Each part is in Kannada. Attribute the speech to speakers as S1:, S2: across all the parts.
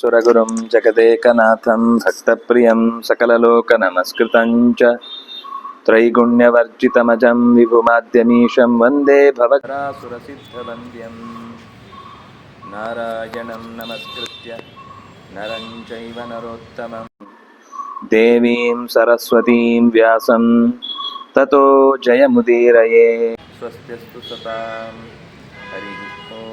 S1: ಸುರಗುರುಂ ಜಗದೇಕನಾಥಂ ಭಕ್ತಪ್ರಿಯಂ ಸಕಲಲೋಕನಮಸ್ಕೃತಂ ಚ ತ್ರೈಗುಣ್ಯವರ್ಜಿತಮಜಂ ವಿಭುಮಾದ್ಯಮೀಶಂ ವಂದೇ ಭವಸುರಸಿದ್ಧವಂದ್ಯಂ ನಾರಾಯಣಂ ನಮಸ್ಕೃತ್ಯ ನರಂ ಚೈವ ನರೋತ್ತಮಂ ದೇವೀಂ ಸರಸ್ವತೀಂ ವ್ಯಾಸಂ ತತೋ ಜಯಮುದೀರಯೇ. ಸ್ವಸ್ತ್ಯಸ್ತು ಸತಾಂ. ಹರಿ ಓಂ.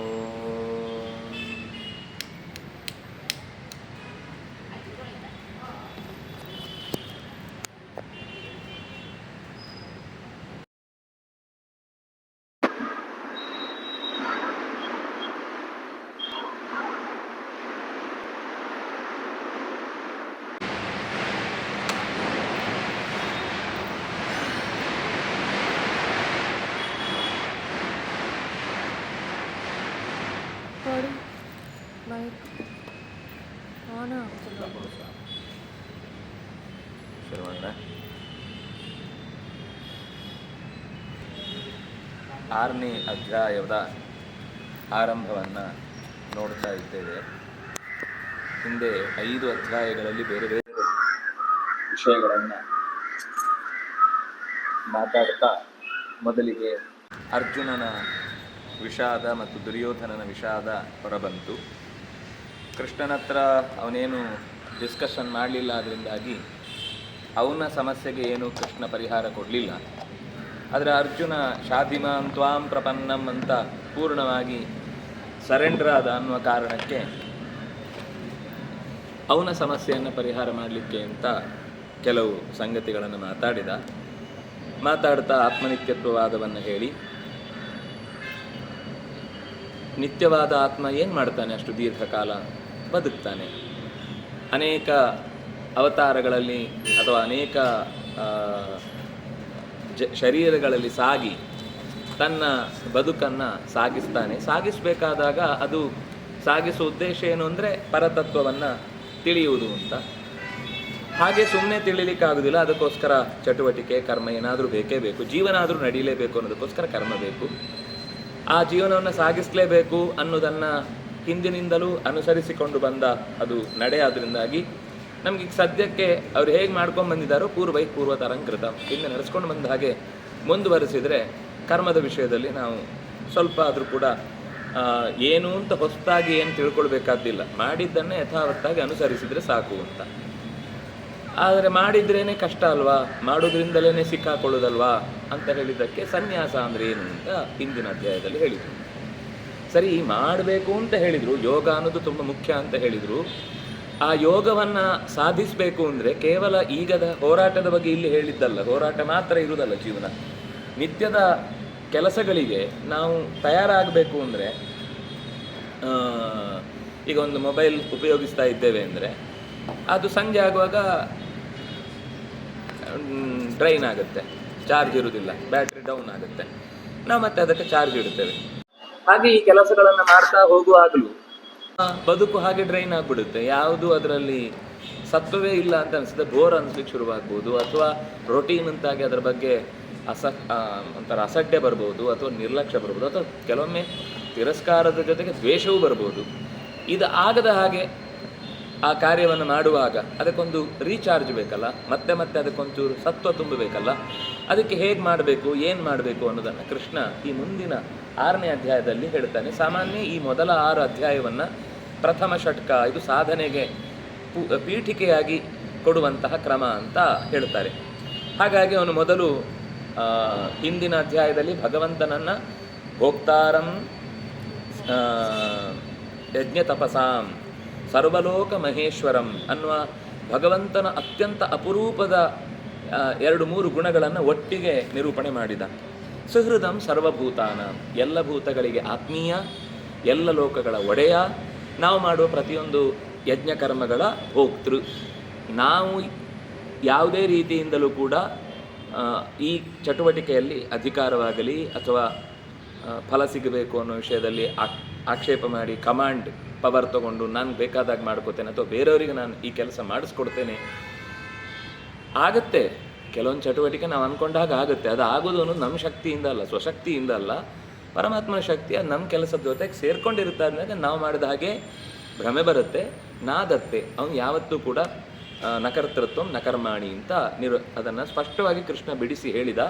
S1: ಆರನೇ ಅಧ್ಯಾಯದ ಆರಂಭವನ್ನು ನೋಡ್ತಾ ಇದ್ದೇವೆ. ಹಿಂದೆ 5 ಅಧ್ಯಾಯಗಳಲ್ಲಿ ಬೇರೆ ಬೇರೆ ವಿಷಯಗಳನ್ನು ಮಾತಾಡ್ತಾ ಮೊದಲಿಗೆ ಅರ್ಜುನನ ವಿಷಾದ ಮತ್ತು ದುರ್ಯೋಧನನ ವಿಷಾದ ಹೊರಬಂತು. ಕೃಷ್ಣನ ಹತ್ರ ಅವನೇನು ಡಿಸ್ಕಷನ್ ಮಾಡಲಿಲ್ಲ, ಅದರಿಂದಾಗಿ ಅವನ ಸಮಸ್ಯೆಗೆ ಏನು ಕೃಷ್ಣ ಪರಿಹಾರ ಕೊಡಲಿಲ್ಲ. ಆದರೆ ಅರ್ಜುನ ಶಾಧಿಮಾಂ ತ್ವಾಂ ಪ್ರಪನ್ನಂ ಅಂತ ಪೂರ್ಣವಾಗಿ ಸರೆಂಡರ್ ಆದ ಅನ್ನುವ ಕಾರಣಕ್ಕೆ ಅವನ ಸಮಸ್ಯೆಯನ್ನು ಪರಿಹಾರ ಮಾಡಲಿಕ್ಕೆ ಅಂತ ಕೆಲವು ಸಂಗತಿಗಳನ್ನು ಮಾತಾಡ್ತಾ ಆತ್ಮನಿತ್ಯತ್ವವಾದವನ್ನು ಹೇಳಿ, ನಿತ್ಯವಾದ ಆತ್ಮ ಏನು ಮಾಡ್ತಾನೆ? ಅಷ್ಟು ದೀರ್ಘಕಾಲ ಬದುಕ್ತಾನೆ. ಅನೇಕ ಅವತಾರಗಳಲ್ಲಿ ಅಥವಾ ಅನೇಕ ಶರೀರಗಳಲ್ಲಿ ಸಾಗಿ ತನ್ನ ಬದುಕನ್ನು ಸಾಗಿಸಬೇಕಾದಾಗ ಅದು ಸಾಗಿಸುವ ಉದ್ದೇಶ ಏನು ಅಂದರೆ ಪರತತ್ವವನ್ನು ತಿಳಿಯುವುದು ಅಂತ. ಹಾಗೆ ಸುಮ್ಮನೆ ತಿಳಿಲಿಕ್ಕಾಗೋದಿಲ್ಲ, ಅದಕ್ಕೋಸ್ಕರ ಚಟುವಟಿಕೆ ಕರ್ಮ ಏನಾದರೂ ಬೇಕೇ ಬೇಕು. ಜೀವನ ಆದರೂ ನಡೀಲೇಬೇಕು ಅನ್ನೋದಕ್ಕೋಸ್ಕರ ಕರ್ಮ ಬೇಕು. ಆ ಜೀವನವನ್ನು ಸಾಗಿಸಲೇಬೇಕು ಅನ್ನೋದನ್ನು ಹಿಂದಿನಿಂದಲೂ ಅನುಸರಿಸಿಕೊಂಡು ಬಂದ ಅದು ನಡೆ. ಆದ್ದರಿಂದಾಗಿ ನಮಗೆ ಸದ್ಯಕ್ಕೆ ಅವ್ರು ಹೇಗೆ ಮಾಡ್ಕೊಂಡು ಬಂದಿದ್ದಾರೋ ಪೂರ್ವತರಂಕೃತ ಹಿಂದೆ ನಡೆಸ್ಕೊಂಡು ಬಂದ ಹಾಗೆ ಮುಂದುವರಿಸಿದರೆ ಕರ್ಮದ ವಿಷಯದಲ್ಲಿ ನಾವು ಸ್ವಲ್ಪ ಆದರೂ ಕೂಡ ಏನು ಅಂತ ಹೊಸದಾಗಿ ಏನು ತಿಳ್ಕೊಳ್ಬೇಕಾದ್ದಿಲ್ಲ. ಮಾಡಿದ್ದನ್ನೇ ಯಥಾವತ್ತಾಗಿ ಅನುಸರಿಸಿದರೆ ಸಾಕು ಅಂತ. ಆದರೆ ಮಾಡಿದ್ರೇ ಕಷ್ಟ ಅಲ್ವಾ, ಮಾಡೋದ್ರಿಂದಲೇ ಸಿಕ್ಕಾಕೊಳ್ಳೋದಲ್ವಾ ಅಂತ ಹೇಳಿದ್ದಕ್ಕೆ ಸನ್ಯಾಸ ಅಂದರೆ ಏನು ಅಂತ ಹಿಂದಿನ ಅಧ್ಯಾಯದಲ್ಲಿ ಹೇಳಿದರು. ಸರಿ, ಮಾಡಬೇಕು ಅಂತ ಹೇಳಿದರು, ಯೋಗ ಅನ್ನೋದು ತುಂಬ ಮುಖ್ಯ ಅಂತ ಹೇಳಿದರು. ಆ ಯೋಗವನ್ನು ಸಾಧಿಸಬೇಕು ಅಂದರೆ ಕೇವಲ ಈಗದ ಹೋರಾಟದ ಬಗ್ಗೆ ಇಲ್ಲಿ ಹೇಳಿದ್ದಲ್ಲ, ಹೋರಾಟ ಮಾತ್ರ ಇರುವುದಲ್ಲ ಜೀವನ. ನಿತ್ಯದ ಕೆಲಸಗಳಿಗೆ ನಾವು ತಯಾರಾಗಬೇಕು ಅಂದರೆ, ಈಗ ಒಂದು ಮೊಬೈಲ್ ಉಪಯೋಗಿಸ್ತಾ ಇದ್ದೇವೆ ಅಂದರೆ ಅದು ಸಂಜೆ ಆಗುವಾಗ ಡ್ರೈನ್ ಆಗುತ್ತೆ, ಚಾರ್ಜ್ ಇರುವುದಿಲ್ಲ, ಬ್ಯಾಟ್ರಿ ಡೌನ್ ಆಗುತ್ತೆ, ನಾವು ಮತ್ತೆ ಅದಕ್ಕೆ ಚಾರ್ಜ್ ಇಡುತ್ತೇವೆ. ಹಾಗೆ ಈ ಕೆಲಸಗಳನ್ನು ಮಾಡ್ತಾ ಹೋಗುವಾಗಲೂ ಬದುಕು ಹಾಗೆ ಡ್ರೈನ್ ಆಗಿಬಿಡುತ್ತೆ. ಯಾವುದು ಅದರಲ್ಲಿ ಸತ್ವವೇ ಇಲ್ಲ ಅಂತ ಅನಿಸಿದ್ರೆ ಬೋರ್ ಅನಿಸ್ಲಿಕ್ಕೆ ಶುರುವಾಗ್ಬೋದು, ಅಥವಾ ರೊಟೀನ್ ಅಂತಾಗಿ ಅದರ ಬಗ್ಗೆ ಒಂಥರ ಅಸಡ್ಡೆ ಬರ್ಬೋದು, ಅಥವಾ ನಿರ್ಲಕ್ಷ್ಯ ಬರ್ಬೋದು, ಅಥವಾ ಕೆಲವೊಮ್ಮೆ ತಿರಸ್ಕಾರದ ಜೊತೆಗೆ ದ್ವೇಷವೂ ಬರ್ಬೋದು. ಇದು ಆಗದ ಹಾಗೆ ಆ ಕಾರ್ಯವನ್ನು ಮಾಡುವಾಗ ಅದಕ್ಕೊಂದು ರೀಚಾರ್ಜ್ ಬೇಕಲ್ಲ, ಮತ್ತೆ ಅದಕ್ಕೊಂಚೂರು ಸತ್ವ ತುಂಬಬೇಕಲ್ಲ. ಅದಕ್ಕೆ ಹೇಗೆ ಮಾಡಬೇಕು, ಏನು ಮಾಡಬೇಕು ಅನ್ನೋದನ್ನು ಕೃಷ್ಣ ಈ ಮುಂದಿನ 6ನೇ ಅಧ್ಯಾಯದಲ್ಲಿ ಹೇಳ್ತಾನೆ. ಸಾಮಾನ್ಯ ಈ ಮೊದಲ 6 ಅಧ್ಯಾಯವನ್ನು ಪ್ರಥಮ ಷಟ್ಕ, ಇದು ಸಾಧನೆಗೆ ಪೀಠಿಕೆಯಾಗಿ ಕೊಡುವಂತಹ ಕ್ರಮ ಅಂತ ಹೇಳ್ತಾರೆ. ಹಾಗಾಗಿ ಅವನು ಮೊದಲು ಹಿಂದಿನ ಅಧ್ಯಾಯದಲ್ಲಿ ಭಗವಂತನನ್ನು ಭೋಕ್ತಾರಂ ಯಜ್ಞ ತಪಸಾಂ ಸರ್ವಲೋಕ ಮಹೇಶ್ವರಂ ಅನ್ನುವ ಭಗವಂತನ ಅತ್ಯಂತ ಅಪರೂಪದ 2-3 ಗುಣಗಳನ್ನು ಒಟ್ಟಿಗೆ ನಿರೂಪಣೆ ಮಾಡಿದ. ಸುಹೃದಂ ಸರ್ವಭೂತಾನ, ಎಲ್ಲ ಭೂತಗಳಿಗೆ ಆತ್ಮೀಯ, ಎಲ್ಲ ಲೋಕಗಳ ಒಡೆಯ, ನಾವು ಮಾಡುವ ಪ್ರತಿಯೊಂದು ಯಜ್ಞಕರ್ಮಗಳ ಭೋಕ್ತೃ. ನಾವು ಯಾವುದೇ ರೀತಿಯಿಂದಲೂ ಕೂಡ ಈ ಚಟುವಟಿಕೆಯಲ್ಲಿ ಅಧಿಕಾರವಾಗಲಿ ಅಥವಾ ಫಲ ಸಿಗಬೇಕು ಅನ್ನೋ ವಿಷಯದಲ್ಲಿ ಆಕ್ಷೇಪ ಮಾಡಿ ಕಮಾಂಡ್ ಪವರ್ ತಗೊಂಡು ನಾನು ಬೇಕಾದಾಗ ಮಾಡ್ಕೋತೇನೆ ಅಥವಾ ಬೇರೆಯವರಿಗೆ ನಾನು ಈ ಕೆಲಸ ಮಾಡಿಸ್ಕೊಡ್ತೇನೆ ಆಗುತ್ತೆ. ಕೆಲವೊಂದು ಚಟುವಟಿಕೆ ನಾವು ಅಂದ್ಕೊಂಡಾಗ ಆಗುತ್ತೆ. ಅದು ಆಗೋದು ಅನ್ನೋದು ನಮ್ಮ ಶಕ್ತಿಯಿಂದ ಅಲ್ಲ, ಸ್ವಶಕ್ತಿಯಿಂದ ಅಲ್ಲ, ಪರಮಾತ್ಮನ ಶಕ್ತಿ. ಅದು ನಮ್ಮ ಕೆಲಸದ ಜೊತೆಗೆ ಸೇರ್ಕೊಂಡಿರುತ್ತೆ. ಆದ್ಮೇಲೆ ನಾವು ಮಾಡಿದ ಹಾಗೆ ಭ್ರಮೆ ಬರುತ್ತೆ. ನಾದತ್ತೆ, ಅವನು ಯಾವತ್ತೂ ಕೂಡ ನಕರ್ತೃತ್ವ ನಕರ್ಮಾಣಿ ಅಂತ ಅದನ್ನು ಸ್ಪಷ್ಟವಾಗಿ ಕೃಷ್ಣ ಬಿಡಿಸಿ ಹೇಳಿದ.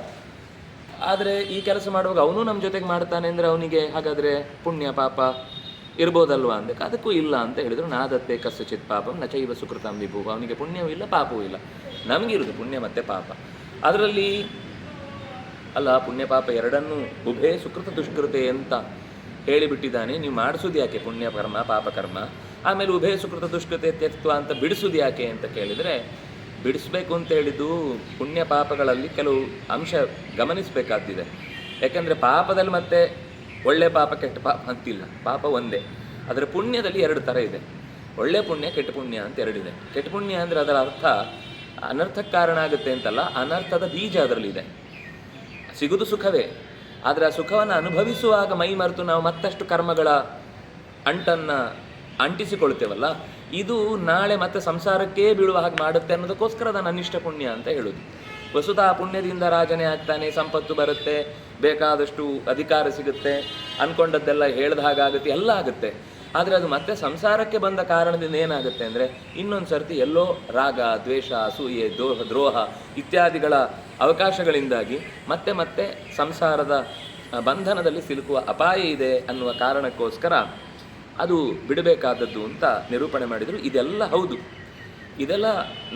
S1: ಆದರೆ ಈ ಕೆಲಸ ಮಾಡುವಾಗ ಅವನು ನಮ್ಮ ಜೊತೆಗೆ ಮಾಡ್ತಾನೆ ಅಂದರೆ ಅವನಿಗೆ ಹಾಗಾದರೆ ಪುಣ್ಯ ಪಾಪ ಇರ್ಬೋದಲ್ವಾ ಅಂದಕ್ಕೆ ಅದಕ್ಕೂ ಇಲ್ಲ ಅಂತ ಹೇಳಿದರು. ನಾದತ್ತೆ ಕಸ್ಯಚಿತ್ ಪಾಪಂ ನಚೈವ ಸುಕೃತಂ ವಿಭು, ಅವನಿಗೆ ಪುಣ್ಯವೂ ಇಲ್ಲ ಪಾಪವೂ ಇಲ್ಲ. ನಮಗಿರುವುದು ಪುಣ್ಯ ಮತ್ತು ಪಾಪ. ಅದರಲ್ಲಿ ಅಲ್ಲ, ಪುಣ್ಯ ಪಾಪ ಎರಡನ್ನೂ ಉಭಯ ಸುಕೃತ ದುಷ್ಕೃತೆ ಅಂತ ಹೇಳಿಬಿಟ್ಟಿದ್ದಾನೆ. ನೀವು ಮಾಡಿಸೋದು ಯಾಕೆ ಪುಣ್ಯ ಕರ್ಮ ಪಾಪ ಕರ್ಮ, ಆಮೇಲೆ ಉಭಯ ಸುಕೃತ ದುಷ್ಕೃತೆ ತ್ಯಕ್ತ್ವ ಅಂತ ಬಿಡಿಸೋದು ಯಾಕೆ ಅಂತ ಕೇಳಿದರೆ, ಬಿಡಿಸ್ಬೇಕು ಅಂತ ಹೇಳಿದ್ದು ಪುಣ್ಯ ಪಾಪಗಳಲ್ಲಿ ಕೆಲವು ಅಂಶ ಗಮನಿಸಬೇಕಾದ್ದಿದೆ. ಯಾಕೆಂದರೆ ಪಾಪದಲ್ಲಿ ಮತ್ತೆ ಒಳ್ಳೆ ಪಾಪ ಕೆಟ್ಟ ಪಾಪ ಅಂತಿಲ್ಲ, ಪಾಪ ಒಂದೇ. ಅದರ ಪುಣ್ಯದಲ್ಲಿ ಎರಡು ಥರ ಇದೆ, ಒಳ್ಳೆ ಪುಣ್ಯ ಕೆಟ್ಟ ಪುಣ್ಯ ಅಂತ ಎರಡಿದೆ. ಕೆಟ್ಟ ಪುಣ್ಯ ಅಂದರೆ ಅದರ ಅರ್ಥ ಅನರ್ಥಕ್ಕೆ ಕಾರಣ ಆಗುತ್ತೆ ಅಂತಲ್ಲ, ಅನರ್ಥದ ಬೀಜ ಅದರಲ್ಲಿದೆ. ಸಿಗುವುದು ಸುಖವೇ, ಆದರೆ ಆ ಸುಖವನ್ನು ಅನುಭವಿಸುವಾಗ ಮೈ ಮರೆತು ನಾವು ಮತ್ತಷ್ಟು ಕರ್ಮಗಳ ಅಂಟನ್ನು ಅಂಟಿಸಿಕೊಳ್ತೇವಲ್ಲ, ಇದು ನಾಳೆ ಮತ್ತೆ ಸಂಸಾರಕ್ಕೇ ಬೀಳುವ ಹಾಗೆ ಮಾಡುತ್ತೆ ಅನ್ನೋದಕ್ಕೋಸ್ಕರ ಅದನ್ನು ಅನಿಷ್ಟ ಪುಣ್ಯ ಅಂತ ಹೇಳೋದು. ವಸುತ ಪುಣ್ಯದಿಂದ ರಾಜನೇ ಆಗ್ತಾನೆ, ಸಂಪತ್ತು ಬರುತ್ತೆ, ಬೇಕಾದಷ್ಟು ಅಧಿಕಾರ ಸಿಗುತ್ತೆ, ಅಂದ್ಕೊಂಡದ್ದೆಲ್ಲ ಹೇಳ್ದ ಹಾಗಾಗುತ್ತೆ, ಎಲ್ಲ ಆಗುತ್ತೆ. ಆದರೆ ಅದು ಮತ್ತೆ ಸಂಸಾರಕ್ಕೆ ಬಂದ ಕಾರಣದಿಂದ ಏನಾಗುತ್ತೆ ಅಂದರೆ, ಇನ್ನೊಂದು ಸರ್ತಿ ಎಲ್ಲೋ ರಾಗ ದ್ವೇಷ ಅಸೂಯೆ ದ್ರೋಹ ಇತ್ಯಾದಿಗಳ ಅವಕಾಶಗಳಿಂದಾಗಿ ಮತ್ತೆ ಮತ್ತೆ ಸಂಸಾರದ ಬಂಧನದಲ್ಲಿ ಸಿಲುಕುವ ಅಪಾಯ ಇದೆ ಅನ್ನುವ ಕಾರಣಕ್ಕೋಸ್ಕರ ಅದು ಬಿಡಬೇಕಾದದ್ದು ಅಂತ ನಿರೂಪಣೆ ಮಾಡಿದರು. ಇದೆಲ್ಲ ಹೌದು, ಇದೆಲ್ಲ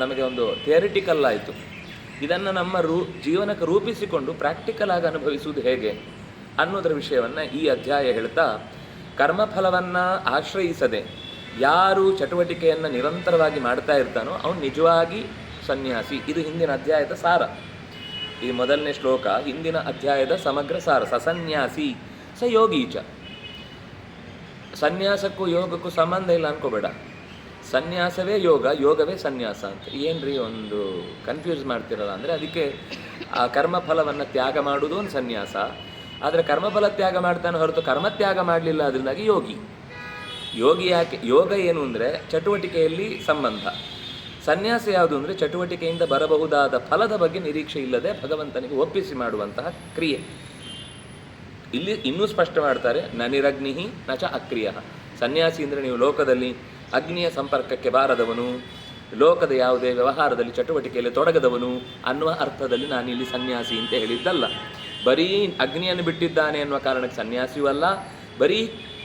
S1: ನಮಗೆ ಒಂದು ಥಿಯರಿಟಿಕಲ್ ಆಯಿತು. ಇದನ್ನು ನಮ್ಮ ಜೀವನಕ್ಕೆ ರೂಪಿಸಿಕೊಂಡು ಪ್ರಾಕ್ಟಿಕಲ್ ಆಗಿ ಅನುಭವಿಸುವುದು ಹೇಗೆ ಅನ್ನೋದರ ವಿಷಯವನ್ನು ಈ ಅಧ್ಯಾಯ ಹೇಳ್ತಾ, ಕರ್ಮಫಲವನ್ನು ಆಶ್ರಯಿಸದೆ ಯಾರು ಚಟುವಟಿಕೆಯನ್ನು ನಿರಂತರವಾಗಿ ಮಾಡ್ತಾ ಇರ್ತಾನೋ ಅವನು ನಿಜವಾಗಿ ಸನ್ಯಾಸಿ. ಇದು ಹಿಂದಿನ ಅಧ್ಯಾಯದ ಸಾರ. ಈ ಮೊದಲನೇ ಶ್ಲೋಕ ಹಿಂದಿನ ಅಧ್ಯಾಯದ ಸಮಗ್ರ ಸಾರ. ಸಸನ್ಯಾಸಿ ಸ ಯೋಗೀಚ. ಸನ್ಯಾಸಕ್ಕೂ ಯೋಗಕ್ಕೂ ಸಂಬಂಧ ಇಲ್ಲ ಅನ್ಕೋಬೇಡ. ಸನ್ಯಾಸವೇ ಯೋಗ, ಯೋಗವೇ ಸನ್ಯಾಸ ಅಂತ. ಏನ್ರಿ ಒಂದು ಕನ್ಫ್ಯೂಸ್ ಮಾಡ್ತಿರಲ್ಲ ಅಂದರೆ, ಅದಕ್ಕೆ ಆ ಕರ್ಮಫಲವನ್ನು ತ್ಯಾಗ ಮಾಡುವುದು ಒಂದು ಸನ್ಯಾಸ. ಆದರೆ ಕರ್ಮಫಲ ತ್ಯಾಗ ಮಾಡ್ತಾನೆ ಹೊರತು ಕರ್ಮತ್ಯಾಗ ಮಾಡಲಿಲ್ಲ, ಅದರಿಂದಾಗಿ ಯೋಗಿ. ಯೋಗಿ ಯಾಕೆ? ಯೋಗ ಏನು ಅಂದರೆ ಚಟುವಟಿಕೆಯಲ್ಲಿ ಸಂಬಂಧ. ಸನ್ಯಾಸ ಯಾವುದು ಅಂದರೆ ಚಟುವಟಿಕೆಯಿಂದ ಬರಬಹುದಾದ ಫಲದ ಬಗ್ಗೆ ನಿರೀಕ್ಷೆ ಇಲ್ಲದೆ ಭಗವಂತನಿಗೆ ಒಪ್ಪಿಸಿ ಮಾಡುವಂತಹ ಕ್ರಿಯೆ. ಇಲ್ಲಿ ಇನ್ನೂ ಸ್ಪಷ್ಟ ಮಾಡ್ತಾರೆ, ನ ನಿರಗ್ನಿಹಿ ನ ಚ ಅಕ್ರಿಯ. ಸನ್ಯಾಸಿ ಅಂದರೆ ನೀವು ಲೋಕದಲ್ಲಿ ಅಗ್ನಿಯ ಸಂಪರ್ಕಕ್ಕೆ ಬಾರದವನು, ಲೋಕದ ಯಾವುದೇ ವ್ಯವಹಾರದಲ್ಲಿ ಚಟುವಟಿಕೆಯಲ್ಲಿ ತೊಡಗದವನು ಅನ್ನುವ ಅರ್ಥದಲ್ಲಿ ನಾನಿಲ್ಲಿ ಸನ್ಯಾಸಿ ಅಂತ ಹೇಳಿದ್ದಲ್ಲ. ಬರೀ ಅಗ್ನಿಯನ್ನು ಬಿಟ್ಟಿದ್ದಾನೆ ಅನ್ನುವ ಕಾರಣಕ್ಕೆ ಸನ್ಯಾಸಿಯೂ ಅಲ್ಲ, ಬರೀ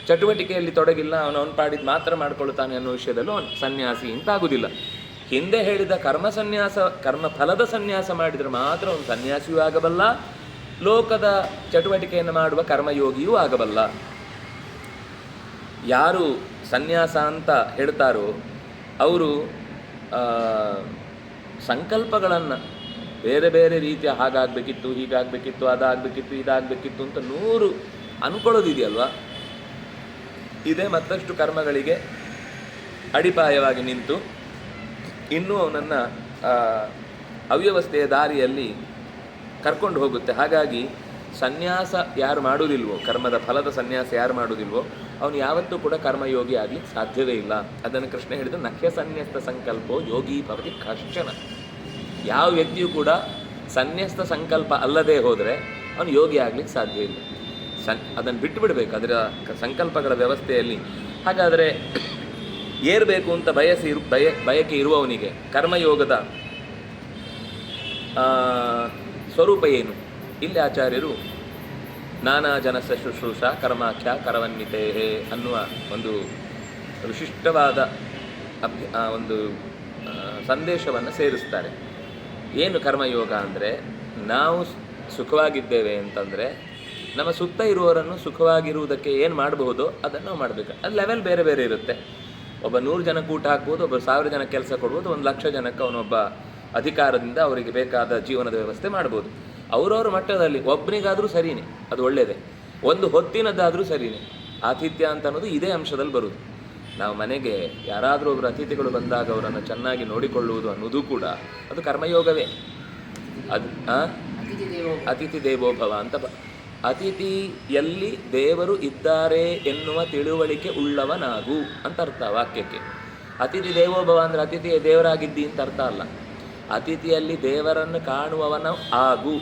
S1: ಚಟುವಟಿಕೆಯಲ್ಲಿ ತೊಡಗಿಲ್ಲ, ಅವನು ಪಾಡಿದ್ದು ಮಾತ್ರ ಮಾಡಿಕೊಳ್ಳುತ್ತಾನೆ ಅನ್ನೋ ವಿಷಯದಲ್ಲೂ ಅವನು ಸನ್ಯಾಸಿ ಅಂತ ಆಗುವುದಿಲ್ಲ. ಹಿಂದೆ ಹೇಳಿದ ಕರ್ಮ ಸನ್ಯಾಸ, ಕರ್ಮ ಫಲದ ಸನ್ಯಾಸ ಮಾಡಿದರೆ ಮಾತ್ರ ಅವನು ಸನ್ಯಾಸಿಯೂ ಆಗಬಲ್ಲ, ಲೋಕದ ಚಟುವಟಿಕೆಯನ್ನು ಮಾಡುವ ಕರ್ಮಯೋಗಿಯೂ ಆಗಬಲ್ಲ. ಯಾರು ಸನ್ಯಾಸ ಅಂತ ಹೇಳ್ತಾರೋ ಅವರು ಸಂಕಲ್ಪಗಳನ್ನು ಬೇರೆ ಬೇರೆ ರೀತಿಯ ಹಾಗಾಗಬೇಕಿತ್ತು, ಹೀಗಾಗಬೇಕಿತ್ತು, ಅದಾಗಬೇಕಿತ್ತು, ಇದಾಗಬೇಕಿತ್ತು ಅಂತ 100 ಅಂದ್ಕೊಳ್ಳೋದಿದೆಯಲ್ವ, ಇದೇ ಮತ್ತಷ್ಟು ಕರ್ಮಗಳಿಗೆ ಅಡಿಪಾಯವಾಗಿ ನಿಂತು ಇನ್ನೂ ಅವನನ್ನು ಅವ್ಯವಸ್ಥೆಯ ದಾರಿಯಲ್ಲಿ ಕರ್ಕೊಂಡು ಹೋಗುತ್ತೆ. ಹಾಗಾಗಿ ಸನ್ಯಾಸ ಯಾರು ಮಾಡುವುದಿಲ್ವೋ, ಕರ್ಮದ ಫಲದ ಸನ್ಯಾಸ ಯಾರು ಮಾಡುವುದಿಲ್ವೋ ಅವನು ಯಾವತ್ತೂ ಕೂಡ ಕರ್ಮಯೋಗಿ ಆಗಲಿಕ್ಕೆ ಸಾಧ್ಯವೇ ಇಲ್ಲ. ಅದನ್ನು ಕೃಷ್ಣ ಹೇಳಿದ, ನಖ್ಯ ಸನ್ಯಸ್ತ ಸಂಕಲ್ಪೋ ಯೋಗಿ ಭವತಿ ಕಶ್ಚನ. ಯಾವ ವ್ಯಕ್ತಿಯೂ ಕೂಡ ಸನ್ಯಸ್ತ ಸಂಕಲ್ಪ ಅಲ್ಲದೆ ಹೋದರೆ ಅವನು ಯೋಗಿ ಆಗಲಿಕ್ಕೆ ಸಾಧ್ಯ ಇಲ್ಲ. ಅದನ್ನು ಬಿಟ್ಟು ಬಿಡಬೇಕು ಅದರ ಸಂಕಲ್ಪಗಳ ವ್ಯವಸ್ಥೆಯಲ್ಲಿ. ಹಾಗಾದರೆ ಏರಬೇಕು ಅಂತ ಬಯಕೆ ಇರುವವನಿಗೆ ಕರ್ಮಯೋಗದ ಸ್ವರೂಪ ಏನು? ಇಲ್ಲಿ ಆಚಾರ್ಯರು ನಾನಾ ಜನಸ ಶುಶ್ರೂಷ ಕರ್ಮಾಖ್ಯ ಕರವನ್ವಿತೇ ಅನ್ನುವ ಒಂದು ವಿಶಿಷ್ಟವಾದ ಒಂದು ಸಂದೇಶವನ್ನು ಸೇರಿಸ್ತಾರೆ. ಏನು ಕರ್ಮಯೋಗ ಅಂದರೆ, ನಾವು ಸುಖವಾಗಿದ್ದೇವೆ ಅಂತಂದರೆ ನಮ್ಮ ಸುತ್ತ ಇರುವವರನ್ನು ಸುಖವಾಗಿರುವುದಕ್ಕೆ ಏನು ಮಾಡಬಹುದೋ ಅದನ್ನು ನಾವು ಮಾಡಬೇಕು. ಅದು ಲೆವೆಲ್ ಬೇರೆ ಬೇರೆ ಇರುತ್ತೆ. ಒಬ್ಬ 100 ಜನಕ್ಕೆ ಊಟ ಹಾಕ್ಬೋದು, ಒಬ್ಬ 1000 ಜನಕ್ಕೆ ಕೆಲಸ ಕೊಡ್ಬೋದು, 1,00,000 ಜನಕ್ಕೆ ಅವನೊಬ್ಬ ಅಧಿಕಾರದಿಂದ ಅವರಿಗೆ ಬೇಕಾದ ಜೀವನದ ವ್ಯವಸ್ಥೆ ಮಾಡ್ಬೋದು. ಅವರವ್ರ ಮಟ್ಟದಲ್ಲಿ ಒಬ್ಬನಿಗಾದರೂ ಸರಿಯೇ, ಅದು ಒಳ್ಳೆಯದೇ. ಒಂದು ಹೊತ್ತಿನದ್ದಾದರೂ ಸರಿಯೇ. ಆತಿಥ್ಯ ಅಂತ ಅನ್ನೋದು ಇದೇ ಅಂಶದಲ್ಲಿ ಬರುವುದು. ನಾವು ಮನೆಗೆ ಯಾರಾದರೂ ಒಬ್ಬರು ಅತಿಥಿಗಳು ಬಂದಾಗ ಅವರನ್ನು ಚೆನ್ನಾಗಿ ನೋಡಿಕೊಳ್ಳುವುದು ಅನ್ನೋದು ಕೂಡ ಅದು ಕರ್ಮಯೋಗವೇ. ಅದು ಅತಿಥಿ ದೇವೋಭವ ಅಂತ. ಅತಿಥಿಯಲ್ಲಿ ದೇವರು ಇದ್ದಾರೆ ಎನ್ನುವ ತಿಳುವಳಿಕೆ ಉಳ್ಳವನಾಗು ಅಂತ ಅರ್ಥ ವಾಕ್ಯಕ್ಕೆ. ಅತಿಥಿ ದೇವೋಭವ ಅಂದರೆ ಅತಿಥಿಯೇ ದೇವರಾಗಿದ್ದಿ ಅಂತ ಅರ್ಥ ಅಲ್ಲ. ಅತಿಥಿಯಲ್ಲಿ ದೇವರನ್ನು ಕಾಣುವವನು ಆಗು.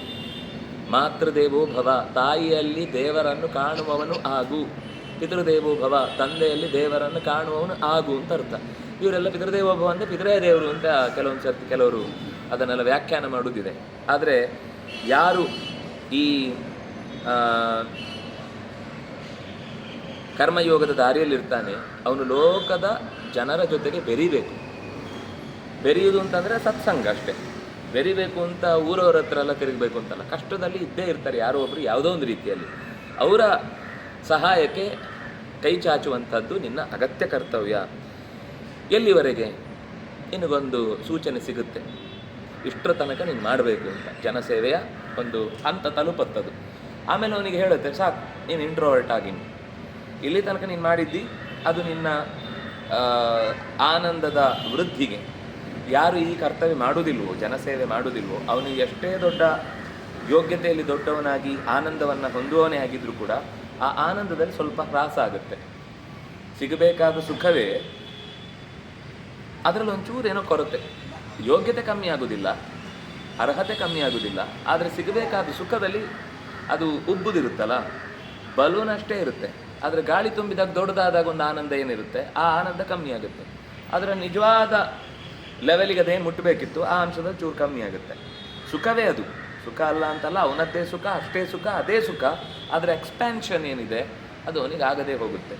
S1: ಮಾತೃದೇವೋಭವ, ತಾಯಿಯಲ್ಲಿ ದೇವರನ್ನು ಕಾಣುವವನು ಆಗು. ಪಿತೃದೇವೋ ಭವ, ತಂದೆಯಲ್ಲಿ ದೇವರನ್ನು ಕಾಣುವವನು ಆಗು ಅಂತ ಅರ್ಥ. ಇವರೆಲ್ಲ ಪಿತೃದೇವೋ ಭವ ಅಂದರೆ ಪಿತರೇ ದೇವರು ಅಂತ ಕೆಲವೊಂದು ಸರ್ತಿ ಕೆಲವರು ಅದನ್ನೆಲ್ಲ ವ್ಯಾಖ್ಯಾನ ಮಾಡುವುದಿದೆ. ಆದರೆ ಯಾರು ಈ ಕರ್ಮಯೋಗದ ದಾರಿಯಲ್ಲಿರ್ತಾನೆ ಅವನು ಲೋಕದ ಜನರ ಜೊತೆಗೆ ಬೆರೀಬೇಕು. ಬೆರೆಯುವುದು ಅಂತಂದರೆ ಸತ್ಸಂಗ ಅಷ್ಟೇ. ಬೆರಿಬೇಕು ಅಂತ ಊರವ್ರ ಹತ್ರ ಎಲ್ಲ ತಿರುಗಬೇಕು ಅಂತಲ್ಲ, ಕಷ್ಟದಲ್ಲಿ ಇದ್ದೇ ಇರ್ತಾರೆ ಯಾರೋ ಒಬ್ಬರು ಯಾವುದೋ ಒಂದು ರೀತಿಯಲ್ಲಿ. ಅವರ ಸಹಾಯಕ್ಕೆ ಕೈ ಚಾಚುವಂಥದ್ದು ನಿನ್ನ ಅಗತ್ಯ ಕರ್ತವ್ಯ. ಎಲ್ಲಿವರೆಗೆ? ನಿನಗೊಂದು ಸೂಚನೆ ಸಿಗುತ್ತೆ, ಇಷ್ಟರ ತನಕ ನೀನು ಮಾಡಬೇಕು ಅಂತ. ಜನಸೇವೆಯ ಒಂದು ಹಂತ ತಲುಪತ್ತದು. ಆಮೇಲೆ ಅವನಿಗೆ ಹೇಳುತ್ತೆ, ಸಾಕು ನೀನು ಇಂಟ್ರೋವರ್ಟ್ ಆಗಿ ಇಲ್ಲಿ ತನಕ ನೀನು ಮಾಡಿದ್ದಿ, ಅದು ನಿನ್ನ ಆನಂದದ ವೃದ್ಧಿಗೆ. ಯಾರು ಈ ಕರ್ತವ್ಯ ಮಾಡುವುದಿಲ್ವೋ, ಜನಸೇವೆ ಮಾಡುವುದಿಲ್ವೋ, ಅವನಿಗೆ ಎಷ್ಟೇ ದೊಡ್ಡ ಯೋಗ್ಯತೆಯಲ್ಲಿ ದೊಡ್ಡವನಾಗಿ ಆನಂದವನ್ನು ಹೊಂದುವವನೇ ಆಗಿದ್ರೂ ಕೂಡ ಆ ಆನಂದದಲ್ಲಿ ಸ್ವಲ್ಪ ಹ್ರಾಸ ಆಗುತ್ತೆ. ಸಿಗಬೇಕಾದ ಸುಖವೇ ಅದರಲ್ಲಿ ಒಂಚೂರು ಏನೋ ಕೊರತೆ. ಯೋಗ್ಯತೆ ಕಮ್ಮಿ ಆಗೋದಿಲ್ಲ, ಅರ್ಹತೆ ಕಮ್ಮಿ ಆಗೋದಿಲ್ಲ, ಆದರೆ ಸಿಗಬೇಕಾದ ಸುಖದಲ್ಲಿ ಅದು ಉಬ್ಬುದಿರುತ್ತಲ್ಲ, ಬಲೂನ್ ಅಷ್ಟೇ ಇರುತ್ತೆ. ಆದರೆ ಗಾಳಿ ತುಂಬಿದಾಗ ದೊಡ್ಡದಾದಾಗ ಒಂದು ಆನಂದ ಏನಿರುತ್ತೆ, ಆ ಆನಂದ ಕಮ್ಮಿ ಆಗುತ್ತೆ. ಅದರ ನಿಜವಾದ ಲೆವೆಲಿಗೆ ಅದೇನು ಮುಟ್ಟಬೇಕಿತ್ತು ಆ ಅಂಶದಲ್ಲಿ ಚೂರು ಕಮ್ಮಿ ಆಗುತ್ತೆ. ಸುಖವೇ ಅದು, ಸುಖ ಅಲ್ಲ ಅಂತಲ್ಲ, ಅವನದ್ದೇ ಸುಖ, ಅಷ್ಟೇ ಸುಖ, ಅದೇ ಸುಖ. ಆದರೆ ಎಕ್ಸ್ಪ್ಯಾನ್ಷನ್ ಏನಿದೆ ಅದು ಅವನಿಗೆ ಆಗದೇ ಹೋಗುತ್ತೆ.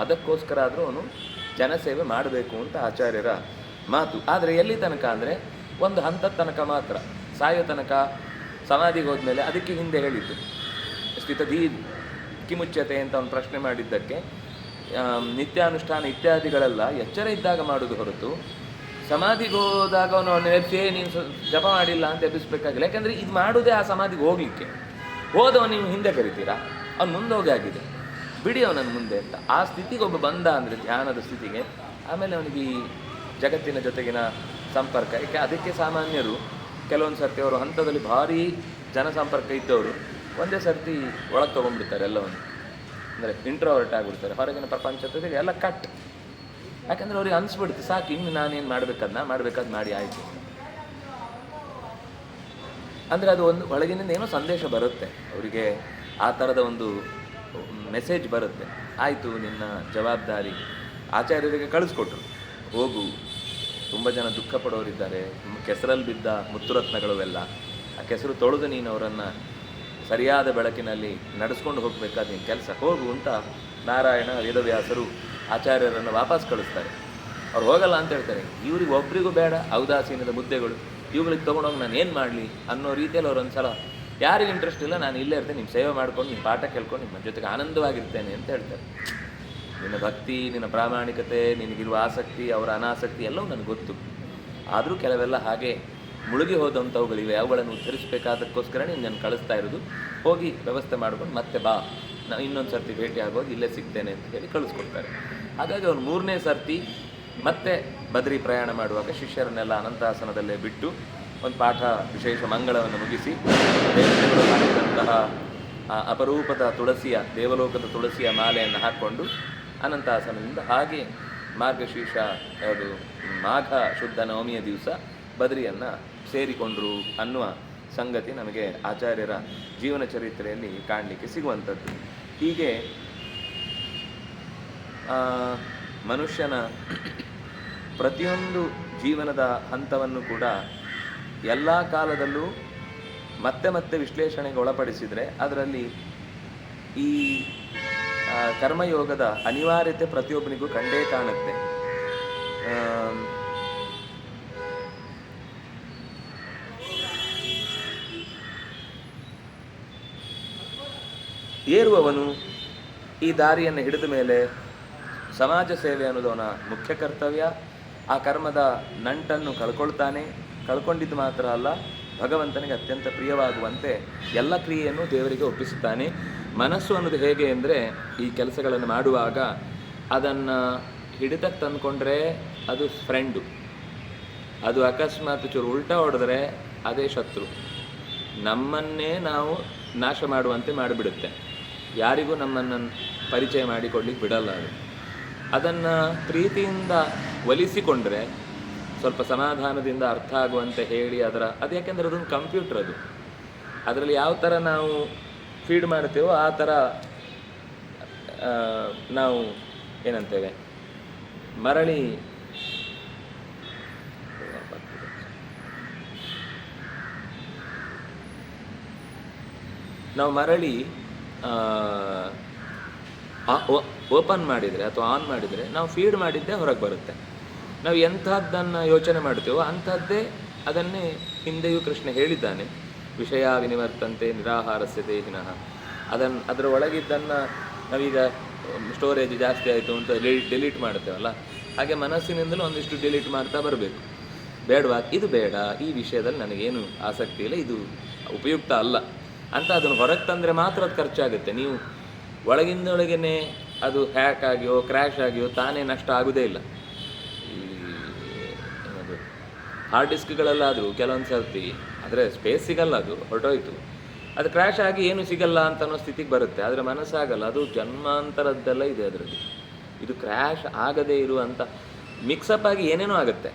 S1: ಅದಕ್ಕೋಸ್ಕರ ಆದರೂ ಅವನು ಜನಸೇವೆ ಮಾಡಬೇಕು ಅಂತ ಆಚಾರ್ಯರ ಮಾತು. ಆದರೆ ಎಲ್ಲಿ ತನಕ ಅಂದರೆ ಒಂದು ಹಂತದ ತನಕ ಮಾತ್ರ. ಸಾಯೋ ತನಕ ಸಮಾಧಿಗೆ ಹೋದ್ಮೇಲೆ ಅದಕ್ಕೆ ಹಿಂದೆ ಹೇಳಿದ್ದು ಸ್ಥಿತಧೀ ಕಿಮುಚ್ಯತೆ ಅಂತ ಒಂದು ಪ್ರಶ್ನೆ ಮಾಡಿದ್ದಕ್ಕೆ ನಿತ್ಯಾನುಷ್ಠಾನ ಇತ್ಯಾದಿಗಳೆಲ್ಲ ಎಚ್ಚರ ಇದ್ದಾಗ ಮಾಡೋದು ಹೊರತು ಸಮಾಧಿಗೆ ಹೋದಾಗ ಅವನು ನೆನಪಿಸೇ ನೀನು ಜಪ ಮಾಡಿಲ್ಲ ಅಂತ ಎಬ್ಬಿಸ್ಬೇಕಾಗಿಲ್ಲ. ಯಾಕಂದರೆ ಇದು ಮಾಡೋದೇ ಆ ಸಮಾಧಿಗೆ ಹೋಗಲಿಕ್ಕೆ. ಹೋದವ ನೀವು ಹಿಂದೆ ಕರಿತೀರಾ, ಅವ್ನು ಮುಂದೆ ಹೋಗಿ ಆಗಿದೆ, ಬಿಡಿ ಅವನನ್ನು ಮುಂದೆ ಅಂತ. ಆ ಸ್ಥಿತಿಗೆ ಒಬ್ಬ ಬಂದ ಅಂದರೆ ಧ್ಯಾನದ ಸ್ಥಿತಿಗೆ, ಆಮೇಲೆ ಅವನಿಗೆ ಈ ಜಗತ್ತಿನ ಜೊತೆಗಿನ ಸಂಪರ್ಕ. ಯಾಕೆ ಅದಕ್ಕೆ ಸಾಮಾನ್ಯರು ಕೆಲವೊಂದು ಸರ್ತಿ ಅವರು ಹಂತದಲ್ಲಿ ಭಾರೀ ಜನಸಂಪರ್ಕ ಇದ್ದವರು ಒಂದೇ ಸರ್ತಿ ಒಳಗೆ ತೊಗೊಂಡ್ಬಿಡ್ತಾರೆ ಎಲ್ಲವನ್ನು. ಅಂದರೆ ಇಂಟ್ರೋವರ್ಟ್ ಆಗಿಬಿಡ್ತಾರೆ, ಹೊರಗಿನ ಪ್ರಪಂಚ ಜೊತೆಗೆ ಎಲ್ಲ ಕಟ್. ಯಾಕಂದರೆ ಅವ್ರಿಗೆ ಅನಿಸ್ಬಿಡುತ್ತೆ, ಸಾಕು ಇನ್ನು ನಾನೇನು ಮಾಡಬೇಕಾದ್ ಮಾಡಿ ಆಯಿತು. ಅಂದರೆ ಅದು ಒಂದು ಒಳಗಿನಿಂದ ಏನೋ ಸಂದೇಶ ಬರುತ್ತೆ ಅವರಿಗೆ, ಆ ಥರದ ಒಂದು ಮೆಸೇಜ್ ಬರುತ್ತೆ. ಆಯಿತು, ನಿನ್ನ ಜವಾಬ್ದಾರಿ ಆಚಾರ್ಯರಿಗೆ ಕಳಿಸ್ಕೊಟ್ರು, ಹೋಗು. ತುಂಬ ಜನ ದುಃಖ ಪಡೋರಿದ್ದಾರೆ, ಕೆಸರಲ್ಲಿ ಬಿದ್ದ ಮುತ್ತುರತ್ನಗಳುವೆಲ್ಲ. ಆ ಕೆಸರು ತೊಳೆದು ನೀನು ಅವರನ್ನು ಸರಿಯಾದ ಬೆಳಕಿನಲ್ಲಿ ನಡೆಸ್ಕೊಂಡು ಹೋಗಬೇಕಾದ ನಿನ್ನ ಕೆಲಸ, ಹೋಗು ಅಂತ ನಾರಾಯಣ ವೇದವ್ಯಾಸರು ಆಚಾರ್ಯರನ್ನು ವಾಪಸ್ ಕಳಿಸ್ತಾರೆ. ಅವ್ರು ಹೋಗಲ್ಲ ಅಂತ ಹೇಳ್ತಾರೆ. ಇವ್ರಿಗೆ ಒಬ್ರಿಗೂ ಬೇಡ ಔದಾಸೀನದ ಮುದ್ದೆಗಳು, ಇವುಗಳಿಗೆ ತೊಗೊಂಡೋಗಿ ನಾನು ಏನು ಮಾಡಲಿ ಅನ್ನೋ ರೀತಿಯಲ್ಲಿ ಅವ್ರು ಒಂದು ಸಲ ಯಾರಿಗೆ ಇಂಟ್ರೆಸ್ಟ್ ಇಲ್ಲ, ನಾನು ಇಲ್ಲೇ ಇರ್ತೇನೆ, ನಿಮ್ಮ ಸೇವೆ ಮಾಡ್ಕೊಂಡು ನಿಮ್ಮ ಪಾಠ ಕೇಳ್ಕೊಂಡು ನಿಮ್ಮ ಜೊತೆಗೆ ಆನಂದವಾಗಿರ್ತೇನೆ ಅಂತ ಹೇಳ್ತಾರೆ. ನಿನ್ನ ಭಕ್ತಿ, ನಿನ್ನ ಪ್ರಾಮಾಣಿಕತೆ, ನಿನಗಿರುವ ಆಸಕ್ತಿ, ಅವರ ಅನಾಸಕ್ತಿ ಎಲ್ಲವೂ ನನಗೆ ಗೊತ್ತು. ಆದರೂ ಕೆಲವೆಲ್ಲ ಹಾಗೆ ಮುಳುಗಿ ಹೋದಂಥವುಗಳಿವೆ, ಅವುಗಳನ್ನು ಉತ್ತರಿಸಬೇಕಾದಕ್ಕೋಸ್ಕರ ನಾನು ಕಳಿಸ್ತಾ ಇರೋದು. ಹೋಗಿ ವ್ಯವಸ್ಥೆ ಮಾಡ್ಕೊಂಡು ಮತ್ತೆ ಬಾ, ನಾನು ಇನ್ನೊಂದು ಸರ್ತಿ ಭೇಟಿ ಆಗೋದು, ಇಲ್ಲೇ ಸಿಗ್ತೇನೆ ಅಂತ ಹೇಳಿ ಕಳಿಸ್ಕೊಡ್ತಾರೆ. ಹಾಗಾಗಿ ಅವ್ರು 3ನೇ ಸರ್ತಿ ಮತ್ತೆ ಬದ್ರಿ ಪ್ರಯಾಣ ಮಾಡುವಾಗ ಶಿಷ್ಯರನ್ನೆಲ್ಲ ಅನಂತಾಸನದಲ್ಲೇ ಬಿಟ್ಟು ಒಂದು ಪಾಠ ವಿಶೇಷ ಮಂಗಳವನ್ನು ಮುಗಿಸಿ ದೇವತೆಗಳು ಮಾಡಿದಂತಹ ಅಪರೂಪದ ತುಳಸಿಯ, ದೇವಲೋಕದ ತುಳಸಿಯ ಮಾಲೆಯನ್ನು ಹಾಕ್ಕೊಂಡು ಅನಂತಾಸನದಿಂದ ಹಾಗೆ ಮಾರ್ಗಶೀರ್ಷ ಅದು ಮಾಘ ಶುದ್ಧ ನವಮಿಯ ದಿವಸ ಬದ್ರಿಯನ್ನು ಸೇರಿಕೊಂಡ್ರು ಅನ್ನುವ ಸಂಗತಿ ನಮಗೆ ಆಚಾರ್ಯರ ಜೀವನ ಚರಿತ್ರೆಯಲ್ಲಿ ಕಾಣಲಿಕ್ಕೆ ಸಿಗುವಂಥದ್ದು. ಹೀಗೆ ಮನುಷ್ಯನ ಪ್ರತಿಯೊಂದು ಜೀವನದ ಹಂತವನ್ನು ಕೂಡ ಎಲ್ಲ ಕಾಲದಲ್ಲೂ ಮತ್ತೆ ಮತ್ತೆ ವಿಶ್ಲೇಷಣೆಗೆ ಒಳಪಡಿಸಿದರೆ ಅದರಲ್ಲಿ ಈ ಕರ್ಮಯೋಗದ ಅನಿವಾರ್ಯತೆ ಪ್ರತಿಯೊಬ್ಬನಿಗೂ ಕಂಡೇ ಕಾಣುತ್ತೆ. ಏರುವವನು ಈ ದಾರಿಯನ್ನು ಹಿಡಿದ ಮೇಲೆ ಸಮಾಜ ಸೇವೆ ಅನ್ನೋದವನ ಮುಖ್ಯ ಕರ್ತವ್ಯ. ಆ ಕರ್ಮದ ನಂಟನ್ನು ಕಳ್ಕೊಳ್ತಾನೆ. ಕಳ್ಕೊಂಡಿದ್ದು ಮಾತ್ರ ಅಲ್ಲ, ಭಗವಂತನಿಗೆ ಅತ್ಯಂತ ಪ್ರಿಯವಾಗುವಂತೆ ಎಲ್ಲ ಕ್ರಿಯೆಯನ್ನು ದೇವರಿಗೆ ಒಪ್ಪಿಸುತ್ತಾನೆ. ಮನಸ್ಸು ಅನ್ನೋದು ಹೇಗೆ ಅಂದರೆ, ಈ ಕೆಲಸಗಳನ್ನು ಮಾಡುವಾಗ ಅದನ್ನು ಹಿಡಿತಕ್ಕೆ ತಂದುಕೊಂಡ್ರೆ ಅದು ಫ್ರೆಂಡು, ಅದು ಅಕಸ್ಮಾತ್ ಚೂರು ಉಲ್ಟಾ ಹೊಡೆದ್ರೆ ಅದೇ ಶತ್ರು. ನಮ್ಮನ್ನೇ ನಾವು ನಾಶ ಮಾಡುವಂತೆ ಮಾಡಿಬಿಡುತ್ತೆ. ಯಾರಿಗೂ ನಮ್ಮನ್ನು ಪರಿಚಯ ಮಾಡಿಕೊಡ್ಲಿಕ್ಕೆ ಬಿಡಲ್ಲ ಅದು. ಅದನ್ನು ಪ್ರೀತಿಯಿಂದ ಒಲಿಸಿಕೊಂಡ್ರೆ, ಸ್ವಲ್ಪ ಸಮಾಧಾನದಿಂದ ಅರ್ಥ ಆಗುವಂತೆ ಹೇಳಿ ಅದು ಯಾಕೆಂದರೆ ಅದೊಂದು ಕಂಪ್ಯೂಟರ್, ಅದು ಅದರಲ್ಲಿ ಯಾವ ಥರ ನಾವು ಫೀಡ್ ಮಾಡ್ತೇವೋ ಆ ಥರ ನಾವು ಏನಂತೇವೆ, ಮರಳಿ ಓಪನ್ ಮಾಡಿದರೆ ಅಥವಾ ಆನ್ ಮಾಡಿದರೆ ನಾವು ಫೀಡ್ ಮಾಡಿದ್ದೇ ಹೊರಗೆ ಬರುತ್ತೆ. ನಾವು ಎಂಥದ್ದನ್ನು ಯೋಚನೆ ಮಾಡ್ತೇವೋ ಅಂಥದ್ದೇ ಅದನ್ನೇ ಹಿಂದೆಯೂ ಕೃಷ್ಣ ಹೇಳಿದ್ದಾನೆ. ವಿಷಯ ವಿನಿವರ್ತಂತೆ ನಿರಾಹಾರಸ್ಯ ದೇಹಿನಃ. ಅದರ ಒಳಗಿದ್ದನ್ನು ನಾವೀಗ ಸ್ಟೋರೇಜ್ ಜಾಸ್ತಿ ಆಯಿತು ಅಂತ ಡಿಲೀಟ್ ಮಾಡ್ತೇವಲ್ಲ, ಹಾಗೆ ಮನಸ್ಸಿನಿಂದಲೂ ಒಂದಿಷ್ಟು ಡಿಲೀಟ್ ಮಾಡ್ತಾ ಬರಬೇಕು. ಬೇಡವಾ, ಇದು ಬೇಡ, ಈ ವಿಷಯದಲ್ಲಿ ನನಗೇನು ಆಸಕ್ತಿ ಇಲ್ಲ, ಇದು ಉಪಯುಕ್ತ ಅಲ್ಲ ಅಂತ ಅದನ್ನು ಹೊರಗೆ ತಂದರೆ ಮಾತ್ರ ಅದು ಖರ್ಚಾಗುತ್ತೆ. ನೀವು ಒಳಗಿಂದೊಳಗೇ ಅದು ಹ್ಯಾಕ್ ಆಗಿಯೋ ಕ್ರ್ಯಾಶ್ ಆಗಿಯೋ ತಾನೇ ನಷ್ಟ ಆಗೋದೇ ಇಲ್ಲ. ಈ ಏನದು ಹಾರ್ಡ್ ಡಿಸ್ಕ್ಗಳಲ್ಲಾದರೂ ಕೆಲವೊಂದು ಸರ್ತಿ ಆದರೆ ಸ್ಪೇಸ್ ಸಿಗಲ್ಲ, ಅದು ಹೊರಟೋಯ್ತು, ಅದು ಕ್ರ್ಯಾಶ್ ಆಗಿ ಏನು ಸಿಗಲ್ಲ ಅಂತ ಅನ್ನೋ ಸ್ಥಿತಿಗೆ ಬರುತ್ತೆ. ಆದರೆ ಮನಸ್ಸಾಗಲ್ಲ, ಅದು ಜನ್ಮಾಂತರದ್ದೆಲ್ಲ ಇದೆ ಅದರಲ್ಲಿ. ಇದು ಕ್ರ್ಯಾಶ್ ಆಗದೇ ಇರುವಂಥ ಮಿಕ್ಸಪ್ ಆಗಿ ಏನೇನೋ ಆಗುತ್ತೆ,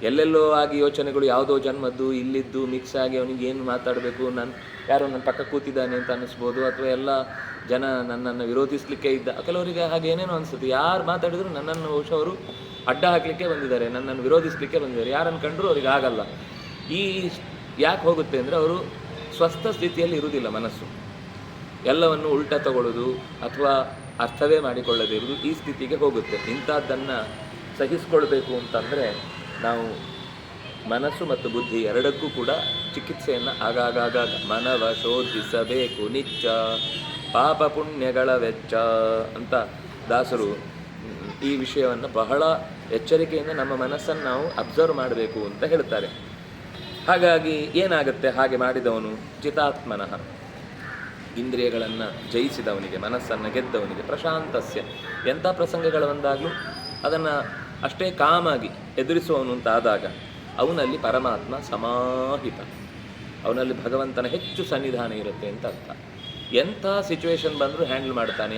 S1: ಎಲ್ಲೆಲ್ಲೋ ಆಗಿ ಯೋಚನೆಗಳು ಯಾವುದೋ ಜನ್ಮದ್ದು ಇಲ್ಲಿದ್ದು ಮಿಕ್ಸ್ ಆಗಿ ಅವನಿಗೆ ಏನು ಮಾತಾಡಬೇಕು, ಯಾರೋ ನನ್ನ ಪಕ್ಕ ಕೂತಿದ್ದಾನೆ ಅಂತ ಅನ್ನಿಸ್ಬೋದು, ಅಥವಾ ಎಲ್ಲ ಜನ ನನ್ನನ್ನು ವಿರೋಧಿಸಲಿಕ್ಕೆ ಇದ್ದ, ಕೆಲವರಿಗೆ ಹಾಗೆ ಏನೇನೋ ಅನಿಸುತ್ತೆ. ಯಾರು ಮಾತಾಡಿದ್ರು ನನ್ನನ್ನು ಬಹುಶಃ ಅವರು ಅಡ್ಡ ಹಾಕಲಿಕ್ಕೆ ಬಂದಿದ್ದಾರೆ, ನನ್ನನ್ನು ವಿರೋಧಿಸಲಿಕ್ಕೆ ಬಂದಿದ್ದಾರೆ, ಯಾರನ್ನು ಕಂಡರೂ ಅವ್ರಿಗೆ ಆಗಲ್ಲ. ಈ ಯಾಕೆ ಹೋಗುತ್ತೆ ಅಂದರೆ ಅವರು ಸ್ವಸ್ಥ ಸ್ಥಿತಿಯಲ್ಲಿ ಇರುವುದಿಲ್ಲ ಮನಸ್ಸು. ಎಲ್ಲವನ್ನು ಉಲ್ಟಾ ತಗೊಳ್ಳೋದು ಅಥವಾ ಅರ್ಥವೇ ಮಾಡಿಕೊಳ್ಳದೇ ಇರುವುದು, ಈ ಸ್ಥಿತಿಗೆ ಹೋಗುತ್ತೆ. ಇಂಥದ್ದನ್ನು ಸಹಿಸ್ಕೊಳ್ಬೇಕು ಅಂತಂದರೆ ನಾವು ಮನಸ್ಸು ಮತ್ತು ಬುದ್ಧಿ ಎರಡಕ್ಕೂ ಕೂಡ ಚಿಕಿತ್ಸೆಯನ್ನು ಆಗಾಗ ಮನವ ಶೋಧಿಸಬೇಕು ನಿಚ್ಚ ಪಾಪ ಪುಣ್ಯಗಳ ವೆಚ್ಚ ಅಂತ ದಾಸರು ಈ ವಿಷಯವನ್ನು ಬಹಳ ಎಚ್ಚರಿಕೆಯಿಂದ ನಮ್ಮ ಮನಸ್ಸನ್ನು ನಾವು ಅಬ್ಸರ್ವ್ ಮಾಡಬೇಕು ಅಂತ ಹೇಳ್ತಾರೆ. ಹಾಗಾಗಿ ಏನಾಗುತ್ತೆ, ಹಾಗೆ ಮಾಡಿದವನು ಚಿತಾತ್ಮನಃ, ಇಂದ್ರಿಯಗಳನ್ನು ಜಯಿಸಿದವನಿಗೆ, ಮನಸ್ಸನ್ನು ಗೆದ್ದವನಿಗೆ, ಪ್ರಶಾಂತಸ್ಯ, ಎಂಥ ಪ್ರಸಂಗಗಳು ಬಂದಾಗಲೂ ಅದನ್ನು ಅಷ್ಟೇ ಕಾಮಾಗಿ ಎದುರಿಸುವವನು ಅಂತ ಆದಾಗ ಅವನಲ್ಲಿ ಪರಮಾತ್ಮ ಸಮಾಹಿತ, ಅವನಲ್ಲಿ ಭಗವಂತನ ಹೆಚ್ಚು ಸನ್ನಿಧಾನ ಇರುತ್ತೆ ಅಂತ ಅರ್ಥ. ಎಂಥ ಸಿಚುವೇಶನ್ ಬಂದರೂ ಹ್ಯಾಂಡಲ್ ಮಾಡ್ತಾನೆ,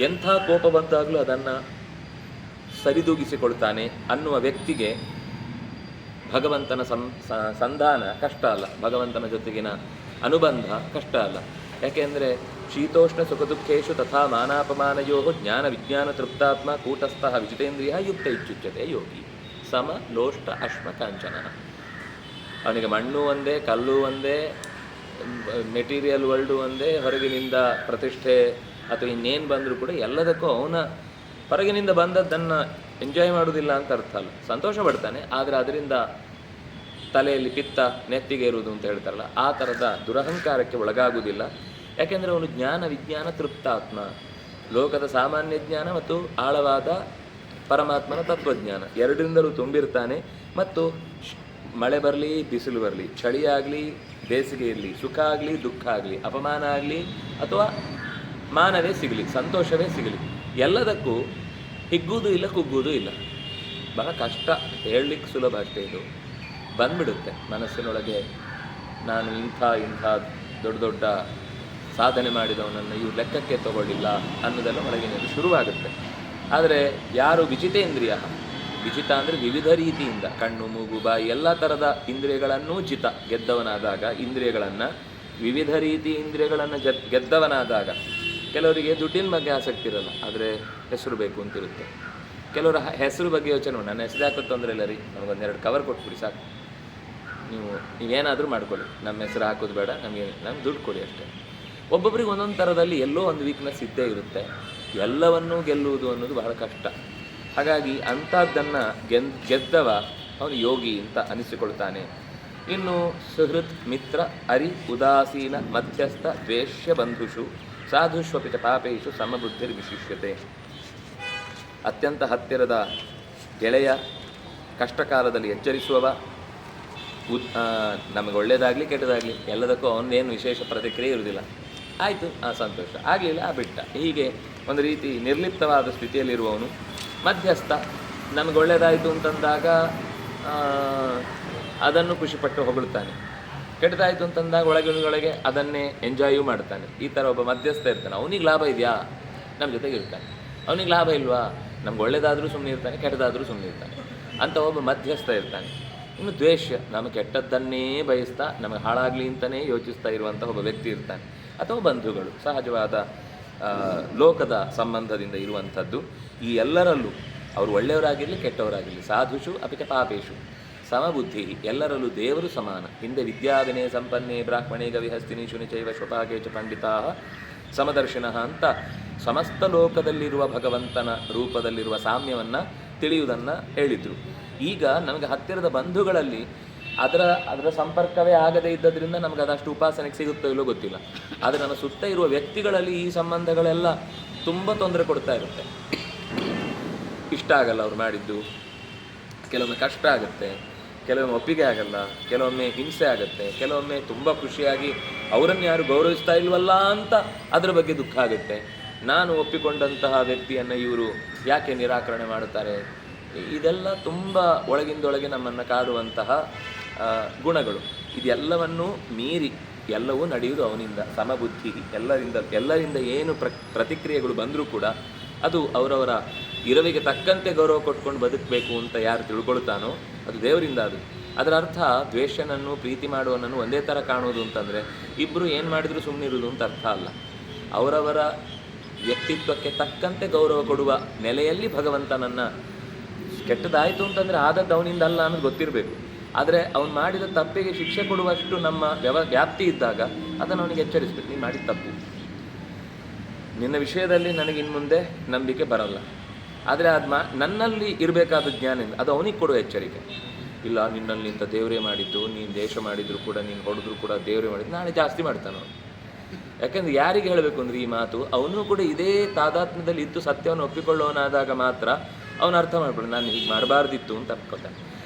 S1: ಎಂಥ ಕೋಪ ಬಂದಾಗಲೂ ಅದನ್ನು ಸರಿದೂಗಿಸಿಕೊಳ್ತಾನೆ ಅನ್ನುವ ವ್ಯಕ್ತಿಗೆ ಭಗವಂತನ ಸಂಧಾನ ಕಷ್ಟ ಅಲ್ಲ, ಭಗವಂತನ ಜೊತೆಗಿನ ಅನುಬಂಧ ಕಷ್ಟ ಅಲ್ಲ. ಯಾಕೆಂದರೆ ಶೀತೋಷ್ಣ ಸುಖ ದುಃಖೇಶು ತಥಾ ಮಾನಾಪಮಾನಯೋ ಜ್ಞಾನ ವಿಜ್ಞಾನ ತೃಪ್ತಾತ್ಮ ಕೂಟಸ್ಥಃ ವಿಜಿತೇಂದ್ರಿಯ ಯುಕ್ತ ಇಚ್ಯುಚ್ಯತೆ ಯೋಗಿ ಸಮ ಲೋಷ್ಟ ಅಶ್ಮ ಕಾಂಚನ. ಅವನಿಗೆ ಮಣ್ಣು ಒಂದೇ, ಕಲ್ಲು ಒಂದೇ, ಮೆಟೀರಿಯಲ್ ವರ್ಲ್ಡು ಒಂದೇ, ಹೊರಗಿನಿಂದ ಪ್ರತಿಷ್ಠೆ ಅಥವಾ ಇನ್ನೇನು ಬಂದರೂ ಕೂಡ ಎಲ್ಲದಕ್ಕೂ ಅವನ ಹೊರಗಿನಿಂದ ಬಂದದ್ದನ್ನು ಎಂಜಾಯ್ ಮಾಡೋದಿಲ್ಲ ಅಂತ ಅರ್ಥ ಅಲ್ಲ, ಸಂತೋಷ ಪಡ್ತಾನೆ. ಆದರೆ ಅದರಿಂದ ತಲೆಯಲ್ಲಿ ಪಿತ್ತ ನೆತ್ತಿಗೆ ಇರುವುದು ಅಂತ ಹೇಳ್ತಾರಲ್ಲ, ಆ ಥರದ ದುರಹಂಕಾರಕ್ಕೆ ಒಳಗಾಗುವುದಿಲ್ಲ. ಯಾಕೆಂದರೆ ಅವನು ಜ್ಞಾನ ವಿಜ್ಞಾನ ತೃಪ್ತಾತ್ಮ, ಲೋಕದ ಸಾಮಾನ್ಯ ಜ್ಞಾನ ಮತ್ತು ಆಳವಾದ ಪರಮಾತ್ಮನ ತತ್ವಜ್ಞಾನ ಎರಡರಿಂದಲೂ ತುಂಬಿರ್ತಾನೆ. ಮತ್ತು ಮಳೆ ಬರಲಿ ಬಿಸಿಲು ಬರಲಿ, ಚಳಿಯಾಗಲಿ ಬೇಸಿಗೆ ಇರಲಿ, ಸುಖ ಆಗಲಿ ದುಃಖ ಆಗಲಿ, ಅಪಮಾನ ಆಗಲಿ ಅಥವಾ ಮಾನವೇ ಸಿಗಲಿ, ಸಂತೋಷವೇ ಸಿಗಲಿ, ಎಲ್ಲದಕ್ಕೂ ಹಿಗ್ಗುವುದೂ ಇಲ್ಲ ಕುಗ್ಗುವುದೂ ಇಲ್ಲ. ಬಹಳ ಕಷ್ಟ, ಹೇಳಲಿಕ್ಕೆ ಸುಲಭ ಅಷ್ಟೇ. ಇದು ಬಂದ್ಬಿಡುತ್ತೆ ಮನಸ್ಸಿನೊಳಗೆ. ನಾನು ಇಂಥ ದೊಡ್ಡ ದೊಡ್ಡ ಸಾಧನೆ ಮಾಡಿದವನನ್ನು ಇವು ಲೆಕ್ಕಕ್ಕೆ ತಗೊಳ್ಳಿಲ್ಲ ಅನ್ನೋದೆಲ್ಲ ಒಳಗಿನಲ್ಲಿ ಶುರುವಾಗುತ್ತೆ. ಆದರೆ ಯಾರು ವಿಜಿತೇಂದ್ರಿಯ, ವಿಜಿತ ಅಂದರೆ ವಿವಿಧ ರೀತಿಯಿಂದ ಕಣ್ಣು ಮೂಗು ಬಾಯಿ ಎಲ್ಲ ಥರದ ಇಂದ್ರಿಯಗಳನ್ನೂ ಗೆದ್ದವನಾದಾಗ, ಇಂದ್ರಿಯಗಳನ್ನು ವಿವಿಧ ರೀತಿ ಇಂದ್ರಿಯಗಳನ್ನು ಗೆದ್ದವನಾದಾಗ, ಕೆಲವರಿಗೆ ದುಡ್ಡಿನ ಬಗ್ಗೆ ಆಸಕ್ತಿ ಇರಲ್ಲ, ಆದರೆ ಹೆಸರು ಬೇಕು ಅಂತಿರುತ್ತೆ. ಕೆಲವರ ಹೆಸರು ಬಗ್ಗೆ ಯೋಚನೆ ಮಾಡಿ, ನನ್ನ ಹೆಸರು ಯಾಕೆ ತೊಂದರೆ ಇಲ್ಲ ರೀ, ನಮಗೊಂದೆರಡು ಕವರ್ ಕೊಟ್ಬಿಡಿ ಸಾಕು, ನೀವೇನಾದರೂ ಮಾಡ್ಕೊಳ್ಳಿ, ನಮ್ಮ ಹೆಸರು ಹಾಕೋದು ಬೇಡ, ನಮಗೆ ದುಡ್ಡು ಕೊಡಿ ಅಷ್ಟೇ. ಒಬ್ಬೊಬ್ಬರಿಗೆ ಒಂದೊಂದು ಥರದಲ್ಲಿ ಎಲ್ಲೋ ಒಂದು ವೀಕ್ನೆಸ್ ಇದ್ದೇ ಇರುತ್ತೆ. ಎಲ್ಲವನ್ನೂ ಗೆಲ್ಲುವುದು ಅನ್ನೋದು ಬಹಳ ಕಷ್ಟ. ಹಾಗಾಗಿ ಅಂಥದ್ದನ್ನು ಗೆದ್ದವ ಅವನು ಯೋಗಿ ಅಂತ ಅನಿಸಿಕೊಳ್ತಾನೆ. ಇನ್ನು ಸುಹೃತ್ ಮಿತ್ರ ಅರಿ ಉದಾಸೀನ ಮಧ್ಯಸ್ಥ ದ್ವೇಷ್ಯ ಬಂಧುಷು ಸಾಧುಷ್ವಪಿತ ಪಾಪೇಶು ಸಮಬುದ್ಧಿರ್ ವಿಶಿಷ್ಯತೆ. ಅತ್ಯಂತ ಹತ್ತಿರದ ಗೆಳೆಯ, ಕಷ್ಟಕಾಲದಲ್ಲಿ ಎಚ್ಚರಿಸುವವ, ನಮಗೆ ಒಳ್ಳೆಯದಾಗಲಿ ಕೆಟ್ಟದಾಗಲಿ ಎಲ್ಲದಕ್ಕೂ ಅವನೇನು ವಿಶೇಷ ಪ್ರತಿಕ್ರಿಯೆ ಇರುವುದಿಲ್ಲ. ಆಯಿತು, ಸಂತೋಷ ಆಗಲಿಲ್ಲ, ಬಿಟ್ಟ, ಹೀಗೆ ಒಂದು ರೀತಿ ನಿರ್ಲಿಪ್ತವಾದ ಸ್ಥಿತಿಯಲ್ಲಿರುವವನು. ಮಧ್ಯಸ್ಥ, ನಮಗೆ ಒಳ್ಳೆಯದಾಯಿತು ಅಂತಂದಾಗ ಅದನ್ನು ಖುಷಿಪಟ್ಟು ಹೊಗಳ್ತಾನೆ, ಕೆಟ್ಟದಾಯಿತು ಅಂತಂದಾಗ ಒಳಗೆ ಅದನ್ನೇ ಎಂಜಾಯೂ ಮಾಡ್ತಾನೆ. ಈ ಥರ ಒಬ್ಬ ಮಧ್ಯಸ್ಥ ಇರ್ತಾನೆ. ಅವನಿಗೆ ಲಾಭ ಇದೆಯಾ, ನಮ್ಮ ಜೊತೆಗೆ ಇರ್ತಾನೆ. ಅವನಿಗೆ ಲಾಭ ಇಲ್ವಾ, ನಮ್ಗೆ ಒಳ್ಳೆಯದಾದರೂ ಸುಮ್ಮನೆ ಇರ್ತಾನೆ, ಕೆಟ್ಟದಾದರೂ ಸುಮ್ಮನೆ ಇರ್ತಾನೆ ಅಂತ ಒಬ್ಬ ಮಧ್ಯಸ್ಥ ಇರ್ತಾನೆ. ಇನ್ನು ದ್ವೇಷ್ಯ, ನಮಗೆ ಕೆಟ್ಟದ್ದನ್ನೇ ಬಯಸ್ತಾ ನಮಗೆ ಹಾಳಾಗಲಿ ಅಂತಲೇ ಯೋಚಿಸ್ತಾ ಇರುವಂಥ ಒಬ್ಬ ವ್ಯಕ್ತಿ ಇರ್ತಾನೆ. ಅಥವಾ ಬಂಧುಗಳು, ಸಹಜವಾದ ಲೋಕದ ಸಂಬಂಧದಿಂದ ಇರುವಂಥದ್ದು. ಈ ಎಲ್ಲರಲ್ಲೂ ಅವರು ಒಳ್ಳೆಯವರಾಗಿರಲಿ ಕೆಟ್ಟವರಾಗಿರಲಿ, ಸಾಧುಷು ಅಪಿಕ ಪಾಪೇಶು ಸಮಬುದ್ಧಿ, ಎಲ್ಲರಲ್ಲೂ ದೇವರು ಸಮಾನ. ಹಿಂದೆ ವಿದ್ಯಾವಿನಯ ಸಂಪನ್ನೇ ಬ್ರಾಹ್ಮಣೇ ಗವಿಹಸ್ತಿನೀಶು ನಿಚೈವ ಶ್ವಪಾಕೆ ಚ ಪಂಡಿತಾ ಸಮದರ್ಶಿನಃ ಅಂತ ಸಮಸ್ತ ಲೋಕದಲ್ಲಿರುವ ಭಗವಂತನ ರೂಪದಲ್ಲಿರುವ ಸಾಮ್ಯವನ್ನು ತಿಳಿಯುವುದನ್ನು ಹೇಳಿದರು. ಈಗ ನಮಗೆ ಹತ್ತಿರದ ಬಂಧುಗಳಲ್ಲಿ ಅದರ ಸಂಪರ್ಕವೇ ಆಗದೇ ಇದ್ದದ್ರಿಂದ ನಮಗೆ ಅದಷ್ಟು ಉಪಾಸನೆಗೆ ಸಿಗುತ್ತೋ ಇಲ್ಲೋ ಗೊತ್ತಿಲ್ಲ. ಆದರೆ ನನ್ನ ಸುತ್ತ ಇರುವ ವ್ಯಕ್ತಿಗಳಲ್ಲಿ ಈ ಸಂಬಂಧಗಳೆಲ್ಲ ತುಂಬ ತೊಂದರೆ ಕೊಡ್ತಾ ಇರುತ್ತೆ. ಇಷ್ಟ ಆಗಲ್ಲ ಅವ್ರು ಮಾಡಿದ್ದು, ಕೆಲವೊಮ್ಮೆ ಕಷ್ಟ ಆಗುತ್ತೆ, ಕೆಲವೊಮ್ಮೆ ಒಪ್ಪಿಗೆ ಆಗಲ್ಲ, ಕೆಲವೊಮ್ಮೆ ಹಿಂಸೆ ಆಗುತ್ತೆ, ಕೆಲವೊಮ್ಮೆ ತುಂಬ ಖುಷಿಯಾಗಿ ಅವರನ್ನು ಯಾರು ಗೌರವಿಸ್ತಾ ಇಲ್ವಲ್ಲ ಅಂತ ಅದರ ಬಗ್ಗೆ ದುಃಖ ಆಗುತ್ತೆ. ನಾನು ಒಪ್ಪಿಕೊಂಡಂತಹ ವ್ಯಕ್ತಿಯನ್ನು ಇವರು ಯಾಕೆ ನಿರಾಕರಣೆ ಮಾಡುತ್ತಾರೆ, ಇದೆಲ್ಲ ತುಂಬ ಒಳಗಿಂದೊಳಗೆ ನಮ್ಮನ್ನು ಕಾಡುವಂತಹ ಗುಣಗಳು. ಇದೆಲ್ಲವನ್ನೂ ಮೀರಿ ಎಲ್ಲವೂ ನಡೆಯುವುದು ಅವನಿಂದ, ಸಮಬುದ್ಧಿ. ಎಲ್ಲರಿಂದ ಏನು ಪ್ರತಿಕ್ರಿಯೆಗಳು ಬಂದರೂ ಕೂಡ ಅದು ಅವರವರ ಇರವಿಗೆ ತಕ್ಕಂತೆ ಗೌರವ ಕೊಟ್ಕೊಂಡು ಬದುಕಬೇಕು ಅಂತ ಯಾರು ತಿಳ್ಕೊಳ್ತಾನೋ ಅದು ದೇವರಿಂದ. ಅದರ ಅರ್ಥ ದ್ವೇಷನನ್ನು ಪ್ರೀತಿ ಮಾಡುವನನ್ನು ಒಂದೇ ಥರ ಕಾಣೋದು ಅಂತಂದರೆ ಇಬ್ಬರು ಏನು ಮಾಡಿದರೂ ಸುಮ್ಮನಿರುವುದು ಅಂತ ಅರ್ಥ ಅಲ್ಲ. ಅವರವರ ವ್ಯಕ್ತಿತ್ವಕ್ಕೆ ತಕ್ಕಂತೆ ಗೌರವ ಕೊಡುವ ನೆಲೆಯಲ್ಲಿ ಭಗವಂತನನ್ನು, ಕೆಟ್ಟದಾಯಿತು ಅಂತಂದರೆ ಆದದ್ದು ಅವನಿಂದ ಅಲ್ಲ ಅನ್ನೋದು ಗೊತ್ತಿರಬೇಕು. ಆದರೆ ಅವನು ಮಾಡಿದ ತಪ್ಪಿಗೆ ಶಿಕ್ಷೆ ಕೊಡುವಷ್ಟು ನಮ್ಮ ವ್ಯಾಪ್ತಿ ಇದ್ದಾಗ ಅದನ್ನು ಅವನಿಗೆ ಎಚ್ಚರಿಸಬೇಕು. ನೀನು ಮಾಡಿದ ತಪ್ಪು, ನಿನ್ನ ವಿಷಯದಲ್ಲಿ ನನಗೆ ಇನ್ನು ಮುಂದೆ ನಂಬಿಕೆ ಬರಲ್ಲ. ಆದರೆ ನನ್ನಲ್ಲಿ ಇರಬೇಕಾದ ಜ್ಞಾನದಿಂದ ಅದು ಅವನಿಗೆ ಕೊಡುವ ಎಚ್ಚರಿಕೆ. ಇಲ್ಲ, ನಿನ್ನಲ್ಲಿ ನಿಂತ ದೇವರೇ ಮಾಡಿದ್ದು, ನೀನು ದೇಶ ಮಾಡಿದ್ರು ಕೂಡ, ನೀನು ಹೊಡೆದ್ರು ಕೂಡ ದೇವರೇ ಮಾಡಿದ್ದು, ನಾಳೆ ಜಾಸ್ತಿ ಮಾಡ್ತಾನೆ ಅವನು. ಯಾಕೆಂದರೆ ಯಾರಿಗೆ ಹೇಳಬೇಕು ಅಂದರೆ ಈ ಮಾತು ಅವನು ಕೂಡ ಇದೇ ತಾದಾತ್ಮ್ಯದಲ್ಲಿ ಇದ್ದು ಸತ್ಯವನ್ನು ಒಪ್ಪಿಕೊಳ್ಳೋನಾದಾಗ ಮಾತ್ರ ಅವನು ಅರ್ಥ ಮಾಡ್ಬಿಡು, ನಾನು ಹೀಗೆ ಮಾಡಬಾರ್ದಿತ್ತು ಅಂತ ಅನ್ಕೋತಾನೆ.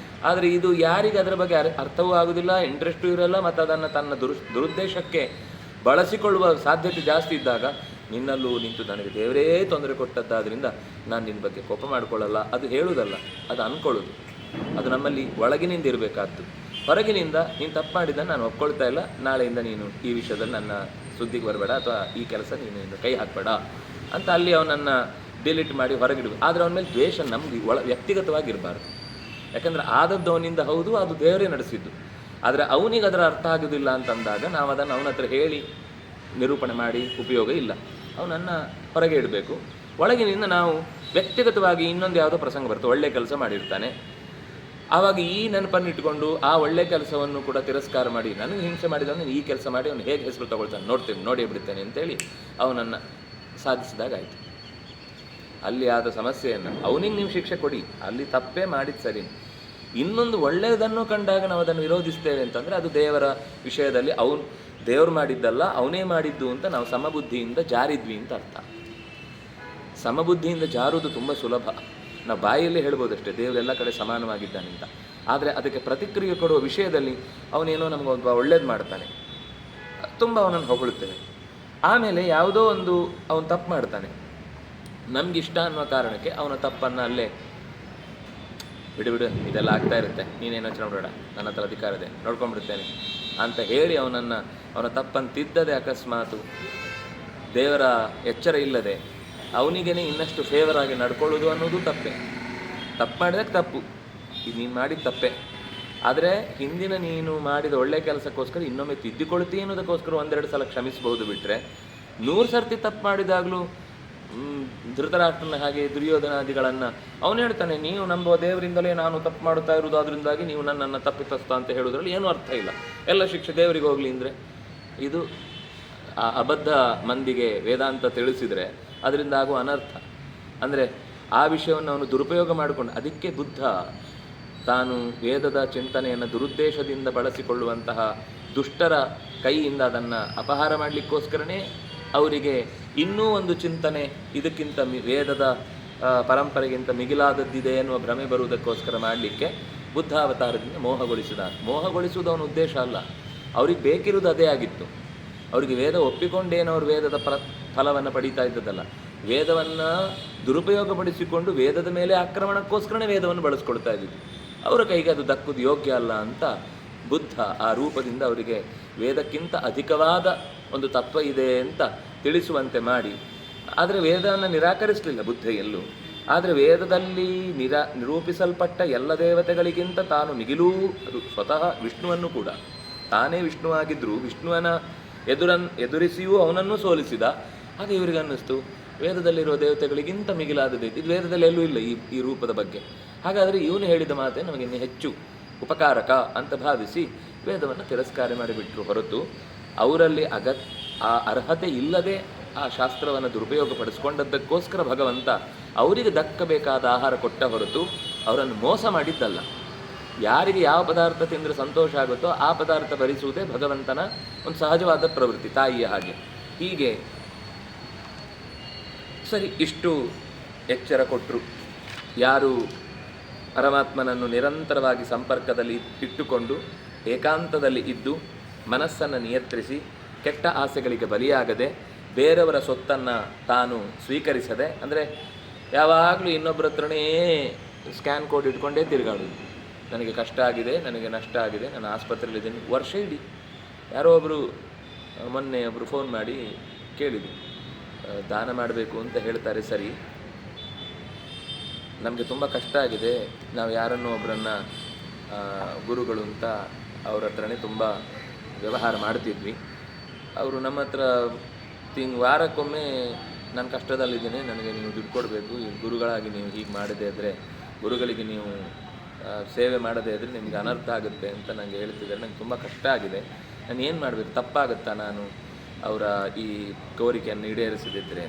S1: ಆದರೆ ಇದು ಯಾರಿಗೆ ಅದರ ಬಗ್ಗೆ ಅರ್ಥವೂ ಆಗೋದಿಲ್ಲ, ಇಂಟ್ರೆಸ್ಟೂ ಇರೋಲ್ಲ, ಮತ್ತು ಅದನ್ನು ತನ್ನ ದುರುದ್ದೇಶಕ್ಕೆ ಬಳಸಿಕೊಳ್ಳುವ ಸಾಧ್ಯತೆ ಜಾಸ್ತಿ ಇದ್ದಾಗ ನಿನ್ನಲ್ಲೂ ನಿಂತು ನನಗೆ ದೇವರೇ ತೊಂದರೆ ಕೊಟ್ಟದ್ದಾದ್ದರಿಂದ ನಾನು ನಿನ್ನ ಬಗ್ಗೆ ಕೋಪ ಮಾಡಿಕೊಳ್ಳಲ್ಲ, ಅದು ಹೇಳುವುದಲ್ಲ, ಅದು ಅಂದ್ಕೊಳ್ಳೋದು. ಅದು ನಮ್ಮಲ್ಲಿ ಒಳಗಿನಿಂದ ಇರಬೇಕಾದ್ದು. ಹೊರಗಿನಿಂದ ನೀನು ತಪ್ಪು ಮಾಡಿದ್ದನ್ನು ನಾನು ಒಪ್ಕೊಳ್ತಾ ಇಲ್ಲ, ನಾಳೆಯಿಂದ ನೀನು ಈ ವಿಷಯದಲ್ಲಿ ನನ್ನ ಸುದ್ದಿಗೆ ಬರಬೇಡ ಅಥವಾ ಈ ಕೆಲಸ ನೀನು ಕೈ ಹಾಕಬೇಡ ಅಂತ ಅಲ್ಲಿ ಅವನನ್ನು ಡಿಲೀಟ್ ಮಾಡಿ ಹೊರಗಿಡಬೇಕು. ಆದರೆ ಅವನ ಮೇಲೆ ದ್ವೇಷ ನಮ್ಗೆ ವ್ಯಕ್ತಿಗತವಾಗಿರಬಾರ್ದು. ಯಾಕಂದರೆ ಆದದ್ದು ಅವನಿಂದ ಹೌದು, ಅದು ದೇವರೇ ನಡೆಸಿದ್ದು. ಆದರೆ ಅವನಿಗೆ ಅದರ ಅರ್ಥ ಆಗೋದಿಲ್ಲ ಅಂತಂದಾಗ ನಾವು ಅದನ್ನು ಅವನ ಹತ್ರ ಹೇಳಿ ನಿರೂಪಣೆ ಮಾಡಿ ಉಪಯೋಗ ಇಲ್ಲ. ಅವನನ್ನು ಹೊರಗೆ ಇಡಬೇಕು. ಒಳಗಿನಿಂದ ನಾವು ವ್ಯಕ್ತಿಗತವಾಗಿ ಇನ್ನೊಂದು ಯಾವುದೋ ಪ್ರಸಂಗ ಬರುತ್ತೆ, ಒಳ್ಳೆಯ ಕೆಲಸ ಮಾಡಿರ್ತಾನೆ, ಆವಾಗ ಈ ನೆನಪನ್ನು ಇಟ್ಕೊಂಡು ಆ ಒಳ್ಳೆಯ ಕೆಲಸವನ್ನು ಕೂಡ ತಿರಸ್ಕಾರ ಮಾಡಿ ನನಗೆ ಹಿಂಸೆ ಮಾಡಿದವನು ಈ ಕೆಲಸ ಮಾಡಿ ಅವನು ಹೇಗೆ ಹೆಸರು ತಗೊಳ್ತಾನೆ ನೋಡೇ ಬಿಡ್ತೇನೆ ಅಂತೇಳಿ ಅವನನ್ನು ಸಾಧಿಸಿದಾಗಾಯಿತು. ಅಲ್ಲಿ ಆದ ಸಮಸ್ಯೆಯನ್ನು ಅವನಿಗೆ ನೀವು ಶಿಕ್ಷೆ ಕೊಡಿ, ಅಲ್ಲಿ ತಪ್ಪೇ ಮಾಡಿದ್ದು ಸರಿ. ಇನ್ನೊಂದು ಒಳ್ಳೆಯದನ್ನು ಕಂಡಾಗ ನಾವು ಅದನ್ನು ವಿರೋಧಿಸ್ತೇವೆ ಅಂತಂದರೆ ಅದು ದೇವರ ವಿಷಯದಲ್ಲಿ ಅವನು ದೇವರು ಮಾಡಿದ್ದಲ್ಲ, ಅವನೇ ಮಾಡಿದ್ದು ಅಂತ ನಾವು ಸಮಬುದ್ಧಿಯಿಂದ ಜಾರಿದ್ವಿ ಅಂತ ಅರ್ಥ. ಸಮಬುದ್ಧಿಯಿಂದ ಜಾರುವುದು ತುಂಬ ಸುಲಭ. ನಾವು ಬಾಯಲ್ಲಿ ಹೇಳ್ಬೋದಷ್ಟೇ ದೇವರೆಲ್ಲ ಕಡೆ ಸಮಾನವಾಗಿದ್ದಾನೆ ಅಂತ. ಆದರೆ ಅದಕ್ಕೆ ಪ್ರತಿಕ್ರಿಯೆ ಕೊಡುವ ವಿಷಯದಲ್ಲಿ ಅವನೇನೋ ನಮಗೊಬ್ಬ ಒಳ್ಳೇದು ಮಾಡ್ತಾನೆ, ತುಂಬ ಅವನನ್ನು ಹೊಗಳುತ್ತೇವೆ. ಆಮೇಲೆ ಯಾವುದೋ ಒಂದು ಅವನು ತಪ್ಪು ಮಾಡ್ತಾನೆ, ನಮಗಿಷ್ಟ ಅನ್ನುವ ಕಾರಣಕ್ಕೆ ಅವನ ತಪ್ಪನ್ನು ಅಲ್ಲೇ ಬಿಡು ಇದೆಲ್ಲ ಆಗ್ತಾ ಇರುತ್ತೆ, ನೀನೇನು ಯೋಚನೆ ಮಾಡಬೇಡ, ನನ್ನ ಹತ್ರ ಅಧಿಕಾರ ಇದೆ, ನೋಡ್ಕೊಂಡ್ಬಿಡ್ತೇನೆ ಅಂತ ಹೇಳಿ ಅವನ ತಪ್ಪನ್ನು ತಿದ್ದದೆ ಅಕಸ್ಮಾತು ದೇವರ ಎಚ್ಚರ ಇಲ್ಲದೆ ಅವನಿಗೇನೆ ಇನ್ನಷ್ಟು ಫೇವರ್ ಆಗಿ ನಡ್ಕೊಳ್ಳೋದು ಅನ್ನೋದು ತಪ್ಪೆ. ತಪ್ಪು ಮಾಡಿದಾಗ ತಪ್ಪು, ಇದು ನೀನು ಮಾಡಿದ ತಪ್ಪೆ. ಆದರೆ ಹಿಂದಿನ ನೀನು ಮಾಡಿದ ಒಳ್ಳೆಯ ಕೆಲಸಕ್ಕೋಸ್ಕರ ಇನ್ನೊಮ್ಮೆ ತಿದ್ದಿಕೊಳ್ತೀವಿ ಅನ್ನೋದಕ್ಕೋಸ್ಕರ ಒಂದೆರಡು ಸಲ ಕ್ಷಮಿಸಬಹುದು. ಬಿಟ್ಟರೆ 100 ಸರ್ತಿ ತಪ್ಪು ಮಾಡಿದಾಗಲೂ ಧೃತರಾಷ್ಟ್ರನ ಹಾಗೆ ದುರ್ಯೋಧನಾದಿಗಳನ್ನು ಅವನು ಹೇಳ್ತಾನೆ, ನೀವು ನಂಬುವ ದೇವರಿಂದಲೇ ನಾನು ತಪ್ಪು ಮಾಡುತ್ತಾ ಇರುವುದು, ಅದರಿಂದಾಗಿ ನೀವು ನನ್ನನ್ನು ತಪ್ಪಿತಸ್ಥ ಅಂತ ಹೇಳೋದ್ರಲ್ಲಿ ಏನೂ ಅರ್ಥ ಇಲ್ಲ, ಎಲ್ಲ ಶಿಕ್ಷೆ ದೇವರಿಗೆ ಹೋಗಲಿ ಅಂದರೆ ಇದು ಅಬದ್ಧ ಮಂದಿಗೆ ವೇದಾಂತ ತಿಳಿಸಿದರೆ ಅದರಿಂದ ಆಗುವ ಅನರ್ಥ. ಅಂದರೆ ಆ ವಿಷಯವನ್ನು ಅವನು ದುರುಪಯೋಗ ಮಾಡಿಕೊಂಡು, ಅದಕ್ಕೆ ಬುದ್ಧ ತಾನು ವೇದದ ಚಿಂತನೆಯನ್ನು ದುರುದ್ದೇಶದಿಂದ ಬಳಸಿಕೊಳ್ಳುವಂತಹ ದುಷ್ಟರ ಕೈಯಿಂದ ಅದನ್ನು ಅಪಹಾರ ಮಾಡಲಿಕ್ಕೋಸ್ಕರನೇ ಅವರಿಗೆ ಇನ್ನೂ ಒಂದು ಚಿಂತನೆ ಇದಕ್ಕಿಂತ ವೇದದ ಪರಂಪರೆಗಿಂತ ಮಿಗಿಲಾದದ್ದಿದೆ ಎನ್ನುವ ಭ್ರಮೆ ಬರುವುದಕ್ಕೋಸ್ಕರ ಮಾಡಲಿಕ್ಕೆ ಬುದ್ಧಾವತಾರದಿಂದ ಮೋಹಗೊಳಿಸುವುದು ಅವನ ಉದ್ದೇಶ ಅಲ್ಲ. ಅವ್ರಿಗೆ ಬೇಕಿರುವುದು ಅದೇ ಆಗಿತ್ತು. ಅವರಿಗೆ ವೇದ ಒಪ್ಪಿಕೊಂಡೇನೋ ಅವರು ವೇದದ ಫಲವನ್ನು ಪಡೀತಾ ಇದ್ದದಲ್ಲ, ವೇದವನ್ನು ದುರುಪಯೋಗಪಡಿಸಿಕೊಂಡು ವೇದದ ಮೇಲೆ ಆಕ್ರಮಣಕ್ಕೋಸ್ಕರನೇ ವೇದವನ್ನು ಬಳಸ್ಕೊಳ್ತಾ ಇದ್ದಿದ್ದು. ಅವರ ಕೈಗೆ ಅದು ದಕ್ಕುವುದು ಯೋಗ್ಯ ಅಲ್ಲ ಅಂತ ಬುದ್ಧ ಆ ರೂಪದಿಂದ ಅವರಿಗೆ ವೇದಕ್ಕಿಂತ ಅಧಿಕವಾದ ಒಂದು ತತ್ವ ಇದೆ ಅಂತ ತಿಳಿಸುವಂತೆ ಮಾಡಿ. ಆದರೆ ವೇದವನ್ನು ನಿರಾಕರಿಸಲಿಲ್ಲ ಬುದ್ಧ ಎಲ್ಲೂ. ಆದರೆ ವೇದದಲ್ಲಿ ನಿರೂಪಿಸಲ್ಪಟ್ಟ ಎಲ್ಲ ದೇವತೆಗಳಿಗಿಂತ ತಾನು ಮಿಗಿಲೂ, ಅದು ಸ್ವತಃ ವಿಷ್ಣುವನ್ನು ಕೂಡ, ತಾನೇ ವಿಷ್ಣುವಾಗಿದ್ದರೂ ವಿಷ್ಣುವನ ಎದುರಿಸಿಯೂ ಅವನನ್ನು ಸೋಲಿಸಿದ, ಆಗ ಇವರಿಗೆ ಅನ್ನಿಸ್ತು ವೇದದಲ್ಲಿರುವ ದೇವತೆಗಳಿಗಿಂತ ಮಿಗಿಲಾದ ದೇವತೆ ಇದು ವೇದದಲ್ಲಿ ಎಲ್ಲೂ ಇಲ್ಲ ಈ ರೂಪದ ಬಗ್ಗೆ. ಹಾಗಾದರೆ ಇವನು ಹೇಳಿದ ಮಾತೆ ನಮಗೆ ಇನ್ನು ಹೆಚ್ಚು ಉಪಕಾರಕ ಅಂತ ಭಾವಿಸಿ ವೇದವನ್ನು ತಿರಸ್ಕಾರ ಮಾಡಿಬಿಟ್ರು. ಹೊರತು ಅವರಲ್ಲಿ ಆ ಅರ್ಹತೆ ಇಲ್ಲದೆ ಆ ಶಾಸ್ತ್ರವನ್ನು ದುರುಪಯೋಗಪಡಿಸ್ಕೊಂಡದ್ದಕ್ಕೋಸ್ಕರ ಭಗವಂತ ಅವರಿಗೆ ದಕ್ಕಬೇಕಾದ ಆಹಾರ ಕೊಟ್ಟ ಹೊರತು ಅವರನ್ನು ಮೋಸ ಮಾಡಿದ್ದಲ್ಲ. ಯಾರಿಗೆ ಯಾವ ಪದಾರ್ಥ ತಿಂದರೆ ಸಂತೋಷ ಆಗುತ್ತೋ ಆ ಪದಾರ್ಥ ಭರಿಸುವುದೇ ಭಗವಂತನ ಒಂದು ಸಹಜವಾದ ಪ್ರವೃತ್ತಿ, ತಾಯಿಯ ಹಾಗೆ. ಹೀಗೆ ಸರಿ, ಇಷ್ಟು ಎಚ್ಚರ ಕೊಟ್ಟರು. ಯಾರು ಪರಮಾತ್ಮನನ್ನು ನಿರಂತರವಾಗಿ ಸಂಪರ್ಕದಲ್ಲಿ ಇಟ್ಟುಕೊಂಡು ಏಕಾಂತದಲ್ಲಿ ಇದ್ದು ಮನಸ್ಸನ್ನು ನಿಯಂತ್ರಿಸಿ ಕೆಟ್ಟ ಆಸೆಗಳಿಗೆ ಬಲಿಯಾಗದೆ ಬೇರೆಯವರ ಸೊತ್ತನ್ನು ತಾನು ಸ್ವೀಕರಿಸದೆ, ಅಂದರೆ ಯಾವಾಗಲೂ ಇನ್ನೊಬ್ಬರ ಹತ್ರನೇ ಸ್ಕ್ಯಾನ್ ಕೋಡ್ ಇಟ್ಕೊಂಡೇ ತಿರುಗಾಡೋದು. ನನಗೆ ಕಷ್ಟ ಆಗಿದೆ, ನನಗೆ ನಷ್ಟ ಆಗಿದೆ, ನಾನು ಆಸ್ಪತ್ರೆಯಲ್ಲಿದ್ದೀನಿ, ವರ್ಷ ಇಡೀ. ಯಾರೋ ಮೊನ್ನೆ ಒಬ್ಬರು ಫೋನ್ ಮಾಡಿ ಕೇಳಿದರು, ದಾನ ಮಾಡಬೇಕು ಅಂತ ಹೇಳ್ತಾರೆ, ಸರಿ ನಮಗೆ ತುಂಬ ಕಷ್ಟ ಆಗಿದೆ, ನಾವು ಯಾರನ್ನೋ ಒಬ್ಬರನ್ನು ಗುರುಗಳು ಅಂತ ಅವ್ರ ಹತ್ರನೇ ತುಂಬ ವ್ಯವಹಾರ ಮಾಡ್ತಿದ್ವಿ. ಅವರು ನಮ್ಮ ಹತ್ರ ವಾರಕ್ಕೊಮ್ಮೆ ನಾನು ಕಷ್ಟದಲ್ಲಿದ್ದೀನಿ, ನನಗೆ ನೀವು ದುಡ್ಡು ಕೊಡಬೇಕು, ಈ ಗುರುಗಳಾಗಿ ನೀವು ಹೀಗೆ ಮಾಡದೇ ಇದ್ದರೆ, ಗುರುಗಳಿಗೆ ನೀವು ಸೇವೆ ಮಾಡದೇ ಇದ್ದರೆ ನಿಮಗೆ ಅನರ್ಥ ಆಗುತ್ತೆ ಅಂತ ನನಗೆ ಹೇಳ್ತಿದ್ದಾರೆ. ನನಗೆ ತುಂಬ ಕಷ್ಟ ಆಗಿದೆ, ನಾನು ಏನು ಮಾಡಬೇಕು, ತಪ್ಪಾಗುತ್ತಾ ನಾನು ಅವರ ಈ ಕೋರಿಕೆಯನ್ನು ಈಡೇರಿಸದಿದ್ದರೆ?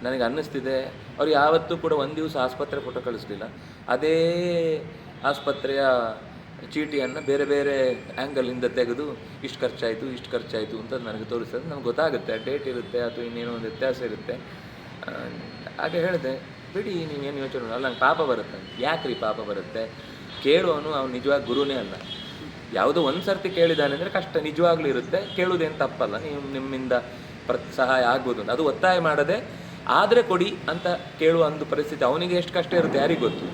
S1: ನನಗೆ ಅನ್ನಿಸ್ತಿದೆ ಅವ್ರು ಯಾವತ್ತೂ ಕೂಡ ಒಂದು ದಿವಸ ಆಸ್ಪತ್ರೆ ಫೋಟೋ ಕಳಿಸ್ಲಿಲ್ಲ. ಅದೇ ಆಸ್ಪತ್ರೆಯ ಚೀಟಿಯನ್ನು ಬೇರೆ ಬೇರೆ ಆ್ಯಂಗಲಿಂದ ತೆಗೆದು ಇಷ್ಟು ಖರ್ಚಾಯಿತು ಅಂತ ನನಗೆ ತೋರಿಸ್ತದೆ. ನಮ್ಗೆ ಗೊತ್ತಾಗುತ್ತೆ, ಡೇಟ್ ಇರುತ್ತೆ ಅಥವಾ ಇನ್ನೇನೋ ಒಂದು ವ್ಯತ್ಯಾಸ ಇರುತ್ತೆ. ಹಾಗೆ ಹೇಳಿದೆ, ಬಿಡಿ ನೀವೇನು ಯೋಚನೆ ಅಲ್ಲ, ನಂಗೆ ಪಾಪ ಬರುತ್ತೆ. ಯಾಕ್ರಿ ಪಾಪ ಬರುತ್ತೆ? ಕೇಳುವನು ಅವನು ನಿಜವಾಗಿ ಗುರುನೇ ಅಲ್ಲ. ಯಾವುದೋ ಒಂದು ಸರ್ತಿ ಕೇಳಿದಾನೆ ಅಂದರೆ ಕಷ್ಟ ನಿಜವಾಗ್ಲೂ ಇರುತ್ತೆ, ಕೇಳುವುದೇನು ತಪ್ಪಲ್ಲ, ನೀವು ನಿಮ್ಮಿಂದ ಸಹಾಯ ಆಗ್ಬೋದು. ಅದು ಒತ್ತಾಯ ಮಾಡದೆ ಆದರೆ ಕೊಡಿ ಅಂತ ಕೇಳುವ ಒಂದು ಪರಿಸ್ಥಿತಿ ಅವನಿಗೆ ಎಷ್ಟು ಕಷ್ಟ ಇರುತ್ತೆ ಯಾರಿಗೆ ಗೊತ್ತು.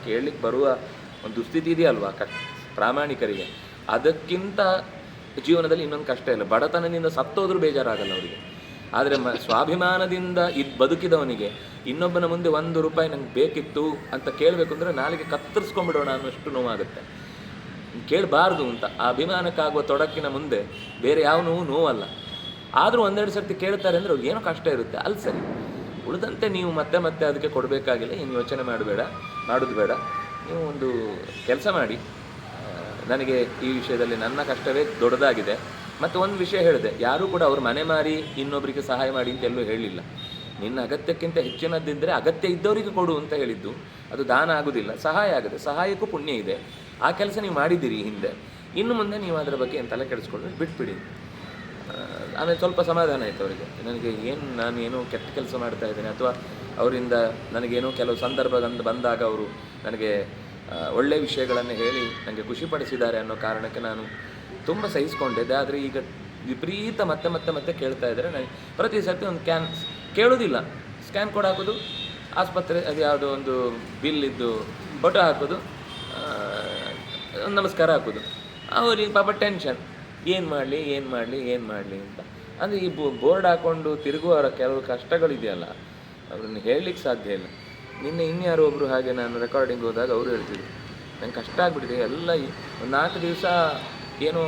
S1: ಕೇಳಲಿಕ್ಕೆ ಬರುವ ಒಂದು ದುಸ್ಥಿತಿ ಇದೆಯಲ್ವಾ ಪ್ರಾಮಾಣಿಕರಿಗೆ, ಅದಕ್ಕಿಂತ ಜೀವನದಲ್ಲಿ ಇನ್ನೊಂದು ಕಷ್ಟ ಇಲ್ಲ. ಬಡತನದಿಂದ ಸತ್ತೋದ್ರೂ ಬೇಜಾರಾಗಲ್ಲ ಅವರಿಗೆ. ಆದರೆ ಸ್ವಾಭಿಮಾನದಿಂದ ಬದುಕಿದವನಿಗೆ ಇನ್ನೊಬ್ಬನ ಮುಂದೆ ₹1 ನಂಗೆ ಬೇಕಿತ್ತು ಅಂತ ಕೇಳಬೇಕು ಅಂದರೆ ನಾಳೆಗೆ ಕತ್ತರಿಸ್ಕೊಂಡ್ಬಿಡೋಣ ಅನ್ನೋಷ್ಟು ನೋವಾಗುತ್ತೆ. ಕೇಳಬಾರ್ದು ಅಂತ ಆ ಅಭಿಮಾನಕ್ಕಾಗುವ ತೊಡಕಿನ ಮುಂದೆ ಬೇರೆ ಯಾವ ನೋವಲ್ಲ. ಆದರೂ ಒಂದೆರಡು ಸರ್ತಿ ಕೇಳ್ತಾರೆ ಅಂದರೆ ಅವ್ರಿಗೆ ಏನೋ ಕಷ್ಟ ಇರುತ್ತೆ, ಅಲ್ಲಿ ಸರಿ. ಉಳಿದಂತೆ ನೀವು ಮತ್ತೆ ಅದಕ್ಕೆ ಕೊಡಬೇಕಾಗಿಲ್ಲ, ಏನು ಯೋಚನೆ ಮಾಡೋದು ಬೇಡ. ನೀವು ಒಂದು ಕೆಲಸ ಮಾಡಿ, ನನಗೆ ಈ ವಿಷಯದಲ್ಲಿ ನನ್ನ ಕಷ್ಟವೇ ದೊಡ್ಡದಾಗಿದೆ. ಮತ್ತು ಒಂದು ವಿಷಯ ಹೇಳಿದೆ, ಯಾರೂ ಕೂಡ ಅವ್ರ ಮನೆ ಮಾರಿ ಇನ್ನೊಬ್ಬರಿಗೆ ಸಹಾಯ ಮಾಡಿ ಅಂತ ಎಲ್ಲೂ ಹೇಳಿಲ್ಲ. ನಿನ್ನ ಅಗತ್ಯಕ್ಕಿಂತ ಹೆಚ್ಚಿನದ್ದಿದ್ದರೆ ಅಗತ್ಯ ಇದ್ದವರಿಗೆ ಕೊಡು ಅಂತ ಹೇಳಿದ್ದು. ಅದು ದಾನ ಆಗೋದಿಲ್ಲ, ಸಹಾಯ ಆಗುತ್ತೆ. ಸಹಾಯಕ್ಕೂ ಪುಣ್ಯ ಇದೆ. ಆ ಕೆಲಸ ನೀವು ಮಾಡಿದ್ದೀರಿ ಹಿಂದೆ, ಇನ್ನು ಮುಂದೆ ನೀವು ಅದರ ಬಗ್ಗೆ ಏನು ತಲೆ ಕೆಡಿಸ್ಕೊಂಡು ಬಿಟ್ಬಿಡಿ. ಆಮೇಲೆ ಸ್ವಲ್ಪ ಸಮಾಧಾನ ಆಯಿತು ಅವರಿಗೆ. ನನಗೆ ನಾನು ಏನೋ ಕೆಟ್ಟ ಕೆಲಸ ಮಾಡ್ತಾ ಇದ್ದೇನೆ ಅಥವಾ ಅವರಿಂದ ನನಗೇನೋ ಕೆಲವು ಸಂದರ್ಭ ಬಂದಾಗ ಅವರು ನನಗೆ ಒಳ್ಳೆಯ ವಿಷಯಗಳನ್ನು ಹೇಳಿ ನನಗೆ ಖುಷಿಪಡಿಸಿದ್ದಾರೆ ಅನ್ನೋ ಕಾರಣಕ್ಕೆ ನಾನು ತುಂಬ ಸಹಿಸ್ಕೊಂಡಿದ್ದೆ. ಆದರೆ ಈಗ ವಿಪರೀತ ಮತ್ತೆ ಕೇಳ್ತಾ ಇದ್ದಾರೆ. ನನಗೆ ಪ್ರತಿ ಸರ್ತಿ ಒಂದು ಕೇಳೋದಿಲ್ಲ, ಸ್ಕ್ಯಾನ್ ಕೋಡ್ ಹಾಕೋದು, ಆಸ್ಪತ್ರೆ ಅದು ಯಾವುದೋ ಒಂದು ಬಿಲ್ಲಿದ್ದು ಫೋಟೋ ಹಾಕೋದು, ನಮಸ್ಕಾರ ಹಾಕೋದು. ಅವ್ರಿಗೆ ಪಾಪ ಟೆನ್ಷನ್, ಏನು ಮಾಡಲಿ ಅಂತ. ಅಂದರೆ ಈ ಬೋರ್ಡ್ ಹಾಕ್ಕೊಂಡು ತಿರುಗುವವರ ಕೆಲವು ಕಷ್ಟಗಳಿದೆಯಲ್ಲ, ಅವ್ರನ್ನ ಹೇಳಲಿಕ್ಕೆ ಸಾಧ್ಯ ಇಲ್ಲ. ನಿನ್ನೆ ಇನ್ಯಾರೋ ಒಬ್ಬರು ಹಾಗೆ ನಾನು ರೆಕಾರ್ಡಿಂಗ್ ಹೋದಾಗ ಅವರು ಹೇಳ್ತಿದ್ರು, ನಂಗೆ ಕಷ್ಟ ಆಗಿಬಿಟ್ಟಿದೆ, ಎಲ್ಲ ಒಂದು 4 ದಿವಸ ಏನೋ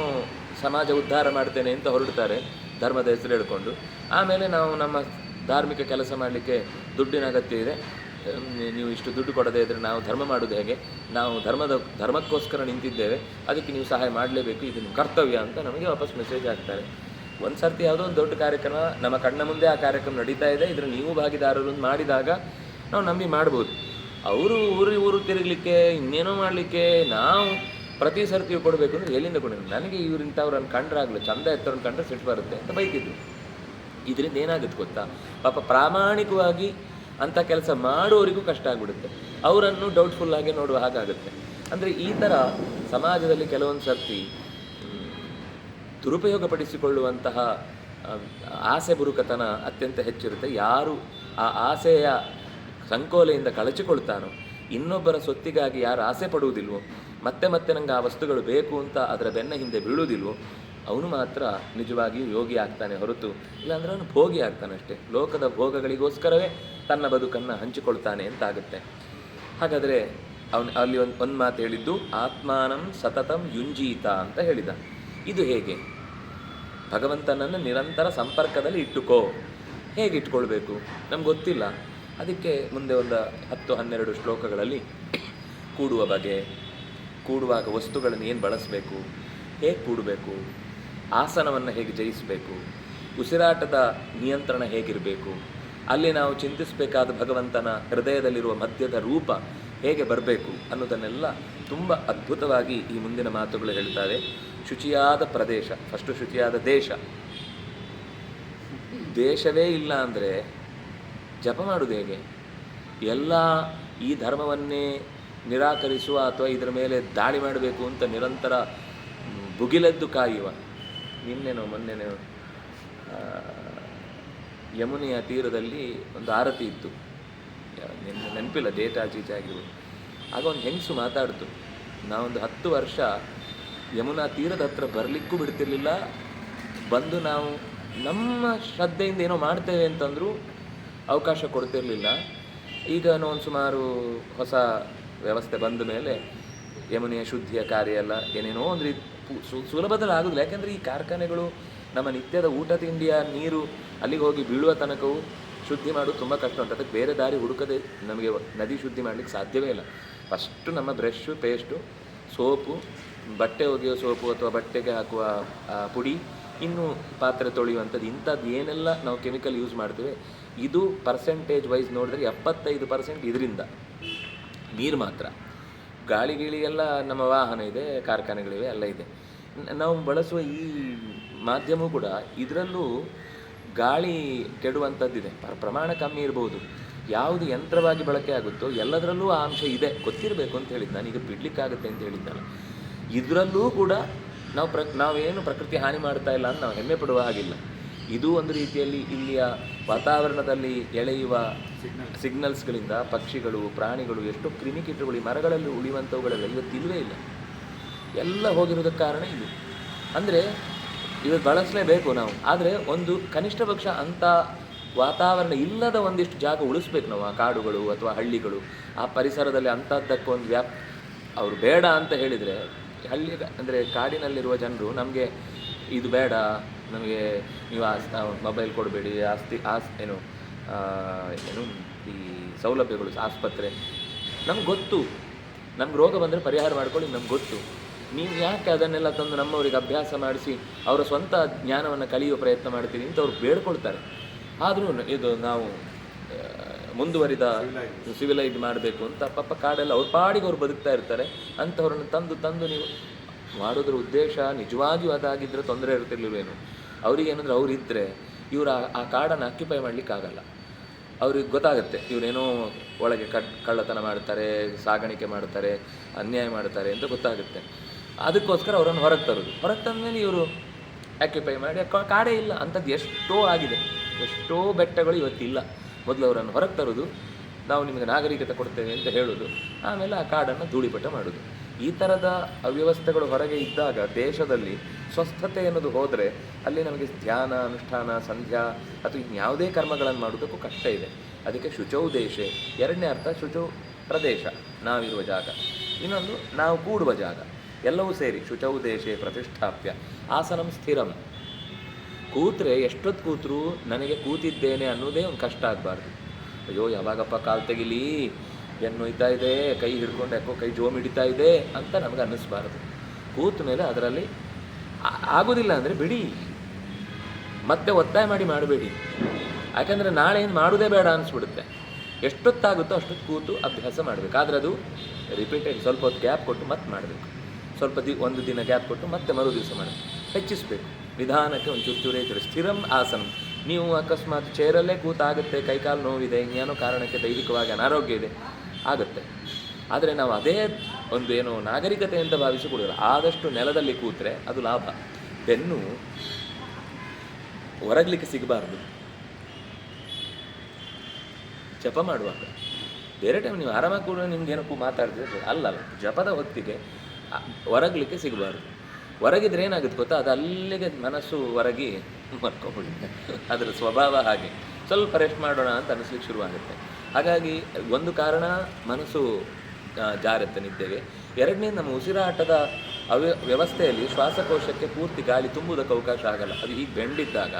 S1: ಸಮಾಜ ಉದ್ಧಾರ ಮಾಡ್ತೇನೆ ಅಂತ ಹೊರಡ್ತಾರೆ ಧರ್ಮದ ಹೆಸರು ಹೇಳ್ಕೊಂಡು. ಆಮೇಲೆ ನಾವು ನಮ್ಮ ಧಾರ್ಮಿಕ ಕೆಲಸ ಮಾಡಲಿಕ್ಕೆ ದುಡ್ಡಿನ ಅಗತ್ಯ ಇದೆ, ನೀವು ಇಷ್ಟು ದುಡ್ಡು ಕೊಡದೇ ಇದ್ದರೆ ನಾವು ಧರ್ಮ ಮಾಡೋದು ಹೇಗೆ, ನಾವು ಧರ್ಮಕ್ಕೋಸ್ಕರ ನಿಂತಿದ್ದೇವೆ, ಅದಕ್ಕೆ ನೀವು ಸಹಾಯ ಮಾಡಲೇಬೇಕು, ಇದು ನಿಮ್ಮ ಕರ್ತವ್ಯ ಅಂತ ನಮಗೆ ವಾಪಸ್ ಮೆಸೇಜ್ ಹಾಕ್ತಾರೆ. ಒಂದು ಸರ್ತಿ ಯಾವುದೋ ಒಂದು ದೊಡ್ಡ ಕಾರ್ಯಕ್ರಮ ನಮ್ಮ ಕಣ್ಣ ಮುಂದೆ ಆ ಕಾರ್ಯಕ್ರಮ ನಡೀತಾ ಇದೆ, ಇದರ ನೀವು ಭಾಗಿದಾರರು ಮಾಡಿದಾಗ ನಾವು ನಂಬಿ ಮಾಡ್ಬೋದು. ಅವರು ಊರು ತಿರುಗಲಿಕ್ಕೆ ಇನ್ನೇನೋ ಮಾಡಲಿಕ್ಕೆ ನಾವು ಪ್ರತಿ ಸರ್ತಿಯೂ ಕೊಡಬೇಕು ಅಂದರೆ ಎಲ್ಲಿಂದ ಕೊಡಬೇಕು? ನನಗೆ ಇವರಿಂಥವ್ರನ್ನು ಕಂಡ್ರಾಗಲು ಚಂದ ಎತ್ತರನ್ನು ಕಂಡ್ರೆ ಸಿಟ್ಟು ಬರುತ್ತೆ ಅಂತ ಬೈಕಿದ್ರು. ಇದರಿಂದ ಏನಾಗುತ್ತೆ ಗೊತ್ತಾ, ಪಾಪ ಪ್ರಾಮಾಣಿಕವಾಗಿ ಅಂಥ ಕೆಲಸ ಮಾಡೋರಿಗೂ ಕಷ್ಟ ಆಗಿಬಿಡುತ್ತೆ, ಅವರನ್ನು ಡೌಟ್ಫುಲ್ಲಾಗಿ ನೋಡುವ ಹಾಗಾಗುತ್ತೆ. ಅಂದರೆ ಈ ಥರ ಸಮಾಜದಲ್ಲಿ ಕೆಲವೊಂದು ಸರ್ತಿ ದುರುಪಯೋಗಪಡಿಸಿಕೊಳ್ಳುವಂತಹ ಆಸೆ ಬುರುಕತನ ಅತ್ಯಂತ ಹೆಚ್ಚಿರುತ್ತೆ. ಯಾರು ಆ ಆಸೆಯ ಸಂಕೋಲೆಯಿಂದ ಕಳಚಿಕೊಳ್ತಾನೋ, ಇನ್ನೊಬ್ಬರ ಸೊತ್ತಿಗಾಗಿ ಯಾರು ಆಸೆ ಪಡುವುದಿಲ್ವೋ, ಮತ್ತೆ ನನಗೆ ಆ ವಸ್ತುಗಳು ಬೇಕು ಅಂತ ಅದರ ಬೆನ್ನ ಹಿಂದೆ ಬೀಳುವುದಿಲ್ವೋ, ಅವನು ಮಾತ್ರ ನಿಜವಾಗಿಯೂ ಯೋಗಿ ಆಗ್ತಾನೆ ಹೊರತು ಇಲ್ಲಾಂದ್ರೆ ಅವನು ಭೋಗಿ ಆಗ್ತಾನೆ ಅಷ್ಟೇ. ಲೋಕದ ಭೋಗಗಳಿಗೋಸ್ಕರವೇ ತನ್ನ ಬದುಕನ್ನು ಹಂಚಿಕೊಳ್ತಾನೆ ಅಂತಾಗುತ್ತೆ. ಹಾಗಾದರೆ ಅಲ್ಲಿ ಒಂದು ಮಾತು ಹೇಳಿದ್ದು, ಆತ್ಮಾನಂ ಸತತಂ ಯುಂಜೀತ ಅಂತ ಹೇಳಿದ. ಇದು ಹೇಗೆ? ಭಗವಂತನನ್ನು ನಿರಂತರ ಸಂಪರ್ಕದಲ್ಲಿ ಇಟ್ಟುಕೋ. ಹೇಗೆ ಇಟ್ಕೊಳ್ಬೇಕು ನಮ್ಗೆ ಗೊತ್ತಿಲ್ಲ. ಅದಕ್ಕೆ ಮುಂದೆ ಒಂದು 10-12 ಶ್ಲೋಕಗಳಲ್ಲಿ ಕೂಡುವ ಬಗೆ, ಕೂಡುವಾಗ ವಸ್ತುಗಳನ್ನು ಏನು ಬಳಸಬೇಕು, ಹೇಗೆ ಕೂಡಬೇಕು, ಆಸನವನ್ನು ಹೇಗೆ ಜಯಿಸಬೇಕು, ಉಸಿರಾಟದ ನಿಯಂತ್ರಣ ಹೇಗಿರಬೇಕು, ಅಲ್ಲಿ ನಾವು ಚಿಂತಿಸಬೇಕಾದ ಭಗವಂತನ ಹೃದಯದಲ್ಲಿರುವ ಮಧ್ಯದ ರೂಪ ಹೇಗೆ ಬರಬೇಕು ಅನ್ನೋದನ್ನೆಲ್ಲ ತುಂಬ ಅದ್ಭುತವಾಗಿ ಈ ಮುಂದಿನ ಮಾತುಗಳು ಹೇಳ್ತಾರೆ. ಶುಚಿಯಾದ ಪ್ರದೇಶ, ಫಸ್ಟು ಶುಚಿಯಾದ ದೇಶ. ದೇಶವೇ ಇಲ್ಲ ಅಂದರೆ ಜಪ ಮಾಡೋದು ಹೇಗೆ? ಎಲ್ಲ ಈ ಧರ್ಮವನ್ನೇ ನಿರಾಕರಿಸುವ ಅಥವಾ ಇದರ ಮೇಲೆ ದಾಳಿ ಮಾಡಬೇಕು ಅಂತ ನಿರಂತರ ಭುಗಿಲೆದ್ದು ಕಾಯುವ. ನಿನ್ನೆನೋ ಮೊನ್ನೆನೋ ಯಮುನೆಯ ತೀರದಲ್ಲಿ ಒಂದು ಆರತಿ ಇತ್ತು, ನೆನಪಿಲ್ಲ, ಡೇಟ್ ಆಚೀಚೆ ಆಗಿರ್ಬೋದು. ಆಗ ಒಂದು ಹೆಂಗಸು ಮಾತಾಡ್ತು, ನಾವೊಂದು 10 ವರ್ಷ ಯಮುನಾ ತೀರದ ಹತ್ರ ಬರಲಿಕ್ಕೂ ಬಿಡ್ತಿರ್ಲಿಲ್ಲ, ಬಂದು ನಾವು ನಮ್ಮ ಶ್ರದ್ಧೆಯಿಂದ ಏನೋ ಮಾಡ್ತೇವೆ ಅಂತಂದರೂ ಅವಕಾಶ ಕೊಡ್ತಿರಲಿಲ್ಲ. ಈಗ ಒಂದು ಸುಮಾರು ಹೊಸ ವ್ಯವಸ್ಥೆ ಬಂದ ಮೇಲೆ ಯಮುನೆಯ ಶುದ್ಧಿಯ ಕಾರ್ಯ ಎಲ್ಲ ಏನೇನೋ ಒಂದು ಸುಲಭದಲ್ಲಿ ಆಗೋದಿಲ್ಲ. ಯಾಕೆಂದರೆ ಈ ಕಾರ್ಖಾನೆಗಳು ನಮ್ಮ ನಿತ್ಯದ ಊಟ ತಿಂಡಿಯ ನೀರು ಅಲ್ಲಿಗೆ ಹೋಗಿ ಬೀಳುವ ತನಕವೂ ಶುದ್ಧಿ ಮಾಡೋದು ತುಂಬ ಕಷ್ಟ ಉಂಟು. ಅದಕ್ಕೆ ಬೇರೆ ದಾರಿ ಹುಡುಕದೆ ನಮಗೆ ನದಿ ಶುದ್ಧಿ ಮಾಡಲಿಕ್ಕೆ ಸಾಧ್ಯವೇ ಇಲ್ಲ. ಫಸ್ಟು ನಮ್ಮ ಬ್ರಷ್ಷು, ಪೇಸ್ಟು, ಸೋಪು, ಬಟ್ಟೆ ಒಗೆಯೋ ಸೋಪು ಅಥವಾ ಬಟ್ಟೆಗೆ ಹಾಕುವ ಪುಡಿ, ಇನ್ನು ಪಾತ್ರೆ ತೊಳೆಯುವಂಥದ್ದು, ಇಂಥದ್ದು ಏನೆಲ್ಲ ನಾವು ಕೆಮಿಕಲ್ ಯೂಸ್ ಮಾಡ್ತೇವೆ ಇದು ಪರ್ಸೆಂಟೇಜ್ ವೈಸ್ ನೋಡಿದ್ರೆ 75% ಇದರಿಂದ. ನೀರು ಮಾತ್ರ, ಗಾಳಿ ಗೀಳಿಗೆಲ್ಲ ನಮ್ಮ ವಾಹನ ಇದೆ, ಕಾರ್ಖಾನೆಗಳಿವೆ, ಎಲ್ಲ ಇದೆ. ನಾವು ಬಳಸುವ ಈ ಮಾಧ್ಯಮ ಕೂಡ ಇದರಲ್ಲೂ ಗಾಳಿ ಕೆಡುವಂಥದ್ದಿದೆ. ಪ್ರಮಾಣ ಕಮ್ಮಿ ಇರ್ಬೋದು. ಯಾವುದು ಯಂತ್ರವಾಗಿ ಬಳಕೆ ಆಗುತ್ತೋ ಎಲ್ಲದರಲ್ಲೂ ಆ ಅಂಶ ಇದೆ, ಗೊತ್ತಿರಬೇಕು ಅಂತ ಹೇಳಿದ್ದು. ನಾನೀಗ ಬಿಡ್ಲಿಕ್ಕಾಗುತ್ತೆ ಅಂತ ಹೇಳಿದ್ದಲ್ಲ. ಇದರಲ್ಲೂ ಕೂಡ ನಾವೇನು ಪ್ರಕೃತಿ ಹಾನಿ ಮಾಡ್ತಾ ಇಲ್ಲ ಅಂತ ನಾವು ಹೆಮ್ಮೆ ಪಡುವ ಹಾಗಿಲ್ಲ. ಇದು ಒಂದು ರೀತಿಯಲ್ಲಿ ಇಲ್ಲಿಯ ವಾತಾವರಣದಲ್ಲಿ ಎಳೆಯುವ ಸಿಗ್ನಲ್ಸ್ಗಳಿಂದ ಪಕ್ಷಿಗಳು, ಪ್ರಾಣಿಗಳು, ಎಷ್ಟೋ ಕ್ರಿಮಿಕೀಟಗಳು, ಮರಗಳಲ್ಲಿ ಉಳಿಯುವಂಥವುಗಳೆಲ್ಲ ಇವತ್ತಿಲ್ವೇ ಇಲ್ಲ. ಎಲ್ಲ ಹೋಗಿರೋದಕ್ಕೆ ಕಾರಣ ಇದು. ಅಂದರೆ ಇವತ್ತು ಬಳಸಲೇಬೇಕು ನಾವು. ಆದರೆ ಒಂದು ಕನಿಷ್ಠ ಪಕ್ಷ ಅಂಥ ವಾತಾವರಣ ಇಲ್ಲದ ಒಂದಿಷ್ಟು ಜಾಗ ಉಳಿಸ್ಬೇಕು ನಾವು. ಆ ಕಾಡುಗಳು ಅಥವಾ ಹಳ್ಳಿಗಳು, ಆ ಪರಿಸರದಲ್ಲಿ ಅಂಥದ್ದಕ್ಕೊಂದು ಅವರು ಬೇಡ ಅಂತ ಹೇಳಿದರೆ, ಹಳ್ಳಿ ಅಂದರೆ ಕಾಡಿನಲ್ಲಿರುವ ಜನರು ನಮಗೆ ಇದು ಬೇಡ, ನಮಗೆ ನೀವು ಮೊಬೈಲ್ ಕೊಡಬೇಡಿ, ಏನು ಈ ಸೌಲಭ್ಯಗಳು, ಆಸ್ಪತ್ರೆ ನಮ್ಗೆ ಗೊತ್ತು, ನಮ್ಗೆ ರೋಗ ಬಂದರೆ ಪರಿಹಾರ ಮಾಡ್ಕೊಳ್ಳಿ ನಮ್ಗೆ ಗೊತ್ತು. ನೀವು ಯಾಕೆ ಅದನ್ನೆಲ್ಲ ತಂದು ನಮ್ಮವರಿಗೆ ಅಭ್ಯಾಸ ಮಾಡಿಸಿ ಅವರ ಸ್ವಂತ ಜ್ಞಾನವನ್ನು ಕಲಿಯುವ ಪ್ರಯತ್ನ ಮಾಡ್ತೀರಿ ಅಂತ ಅವ್ರು ಬೇಡ್ಕೊಳ್ತಾರೆ. ಆದರೂ ಇದು ನಾವು ಮುಂದುವರಿದ ಸಿವಿಲೈಡ್ ಮಾಡಬೇಕು ಅಂತ ಪಾಪ ಕಾಡೆಲ್ಲ ಅವ್ರ ಪಾಡಿಗೆ ಅವ್ರು ಬದುಕ್ತಾ ಇರ್ತಾರೆ. ಅಂಥವ್ರನ್ನ ತಂದು ನೀವು ಮಾಡೋದ್ರ ಉದ್ದೇಶ ನಿಜವಾಗಿಯೂ ಅದಾಗಿದ್ದರೆ ತೊಂದರೆ ಇರ್ತಿರ್ಲಿಲ್ವೇನು. ಅವ್ರಿಗೇನಂದ್ರೆ ಅವರಿದ್ದರೆ ಇವರು ಆ ಕಾಡನ್ನು ಆಕ್ಯುಪೈ ಮಾಡಲಿಕ್ಕಾಗಲ್ಲ. ಅವ್ರಿಗೆ ಗೊತ್ತಾಗುತ್ತೆ ಇವರೇನೋ ಒಳಗೆ ಕಳ್ಳತನ ಮಾಡ್ತಾರೆ, ಸಾಗಾಣಿಕೆ ಮಾಡ್ತಾರೆ, ಅನ್ಯಾಯ ಮಾಡ್ತಾರೆ ಅಂತ ಗೊತ್ತಾಗುತ್ತೆ. ಅದಕ್ಕೋಸ್ಕರ ಅವರನ್ನು ಹೊರಗೆ ತಂದಮೇಲೆ ಇವರು ಆಕ್ಯುಪೈ ಮಾಡಿ ಕಾಡೇ ಇಲ್ಲ. ಅಂಥದ್ದು ಎಷ್ಟೋ ಆಗಿದೆ, ಎಷ್ಟೋ ಬೆಟ್ಟಗಳು ಇವತ್ತಿಲ್ಲ. ಮೊದಲು ಅವರನ್ನು ಹೊರಗೆ ತರೋದು, ನಾವು ನಿಮಗೆ ನಾಗರಿಕತೆ ಕೊಡ್ತೇವೆ ಅಂತ ಹೇಳೋದು, ಆಮೇಲೆ ಆ ಕಾಡನ್ನು ಧೂಳಿಪಟ ಮಾಡೋದು. ಈ ಥರದ ಅವ್ಯವಸ್ಥೆಗಳು ಹೊರಗೆ ಇದ್ದಾಗ ದೇಶದಲ್ಲಿ ಸ್ವಸ್ಥತೆ ಅನ್ನೋದು ಹೋದರೆ ಅಲ್ಲಿ ನಮಗೆ ಧ್ಯಾನ, ಅನುಷ್ಠಾನ, ಸಂಧ್ಯಾ ಅಥವಾ ಇನ್ಯಾವುದೇ ಕರ್ಮಗಳನ್ನು ಮಾಡೋದಕ್ಕೂ ಕಷ್ಟ ಇದೆ. ಅದಕ್ಕೆ ಶುಚೌ ದೇಶೆ, ಎರಡನೇ ಅರ್ಥ ಶುಚೌ ಪ್ರದೇಶ, ನಾವಿರುವ ಜಾಗ. ಇನ್ನೊಂದು ನಾವು ಕೂಡುವ ಜಾಗ, ಎಲ್ಲವೂ ಸೇರಿ ಶುಚೌ ದೇಶೆ ಪ್ರತಿಷ್ಠಾಪ್ಯ ಆಸನಂ ಸ್ಥಿರಂ. ಕೂತ್ರೆ ಎಷ್ಟೊತ್ತು ಕೂತರೂ ನನಗೆ ಕೂತಿದ್ದೇನೆ ಅನ್ನೋದೇ ಒಂದು ಕಷ್ಟ ಆಗಬಾರ್ದು. ಅಯ್ಯೋ ಯಾವಾಗಪ್ಪ ಕಾಲು ತೆಗಿಲಿ, ಬೆನ್ನೊಯ್ತಾ ಇದೆ, ಕೈ ಹಿಡ್ಕೊಂಡು ಯಾಕೋ ಕೈ ಜೋಮ್ ಹಿಡಿತಾ ಇದೆ ಅಂತ ನಮಗೆ ಅನ್ನಿಸ್ಬಾರ್ದು. ಕೂತ ಮೇಲೆ ಅದರಲ್ಲಿ ಆಗೋದಿಲ್ಲ ಅಂದರೆ ಬಿಡಿ, ಮತ್ತೆ ಒತ್ತಾಯ ಮಾಡಬೇಡಿ. ಯಾಕಂದರೆ ನಾಳೆ ಏನು ಮಾಡೋದೇ ಬೇಡ ಅನಿಸ್ಬಿಡುತ್ತೆ. ಎಷ್ಟೊತ್ತಾಗುತ್ತೋ ಅಷ್ಟೊತ್ತು ಕೂತು ಅಭ್ಯಾಸ ಮಾಡಬೇಕು. ಆದರೆ ಅದು ರಿಪೀಟೆಡ್, ಸ್ವಲ್ಪ ಹೊತ್ತು ಗ್ಯಾಪ್ ಕೊಟ್ಟು ಮತ್ತೆ ಮಾಡಬೇಕು. ಸ್ವಲ್ಪ ಒಂದು ದಿನ ಗ್ಯಾಪ್ ಕೊಟ್ಟು ಮತ್ತೆ ಮರು ದಿವಸ ಮಾಡಬೇಕು. ಹೆಚ್ಚಿಸಬೇಕು ನಿಧಾನಕ್ಕೆ, ಒಂದು ಚೂರೇ ಸ್ಥಿರಂ ಆಸನ. ನೀವು ಅಕಸ್ಮಾತ್ ಚೇರಲ್ಲೇ ಕೂತಾಗುತ್ತೆ, ಕೈಕಾಲು ನೋವಿದೆ, ಇನ್ನೇನೋ ಕಾರಣಕ್ಕೆ ದೈಹಿಕವಾಗಿ ಅನಾರೋಗ್ಯ ಇದೆ, ಆಗುತ್ತೆ. ಆದರೆ ನಾವು ಅದೇ ಒಂದು ಏನೋ ನಾಗರಿಕತೆ ಅಂತ ಭಾವಿಸಿಕೊಡೋಲ್ಲ. ಆದಷ್ಟು ನೆಲದಲ್ಲಿ ಕೂತ್ರೆ ಅದು ಲಾಭ. ಬೆನ್ನು ಹೊರಗಲಿಕ್ಕೆ ಸಿಗಬಾರ್ದು. ಜಪ ಮಾಡುವಾಗ ಬೇರೆ ಟೈಮ್ ನೀವು ಆರಾಮಾಗಿ ಕೂಡ ನಿಮ್ಗೆ ಏನಕ್ಕೂ ಮಾತಾಡ್ತಿದ್ರೆ ಅಲ್ಲಲ್ಲ, ಜಪದ ಹೊತ್ತಿಗೆ ಹೊರಗಲಿಕ್ಕೆ ಸಿಗಬಾರ್ದು. ಹೊರಗಿದ್ರೆ ಏನಾಗುತ್ತೆ ಗೊತ್ತಾ, ಅದು ಅಲ್ಲಿಗೆ ಮನಸ್ಸು ಹೊರಗಿ ಮರ್ಕೊಂಡ್ಬಿಡುತ್ತೆ. ಅದರ ಸ್ವಭಾವ ಹಾಗೆ. ಸ್ವಲ್ಪ ರೆಸ್ಟ್ ಮಾಡೋಣ ಅಂತ ಅನಿಸ್ಲಿಕ್ಕೆ ಶುರುವಾಗುತ್ತೆ. ಹಾಗಾಗಿ ಒಂದು ಕಾರಣ ಮನಸ್ಸು ಜಾರುತ್ತೆ ನಿದ್ದೆಗೆ. ಎರಡನೇ, ನಮ್ಮ ಉಸಿರಾಟದ ವ್ಯವಸ್ಥೆಯಲ್ಲಿ ಶ್ವಾಸಕೋಶಕ್ಕೆ ಪೂರ್ತಿ ಗಾಳಿ ತುಂಬುವುದಕ್ಕೆ ಅವಕಾಶ ಆಗಲ್ಲ. ಅದು ಹೀಗೆ ಬೆಂಡಿದ್ದಾಗ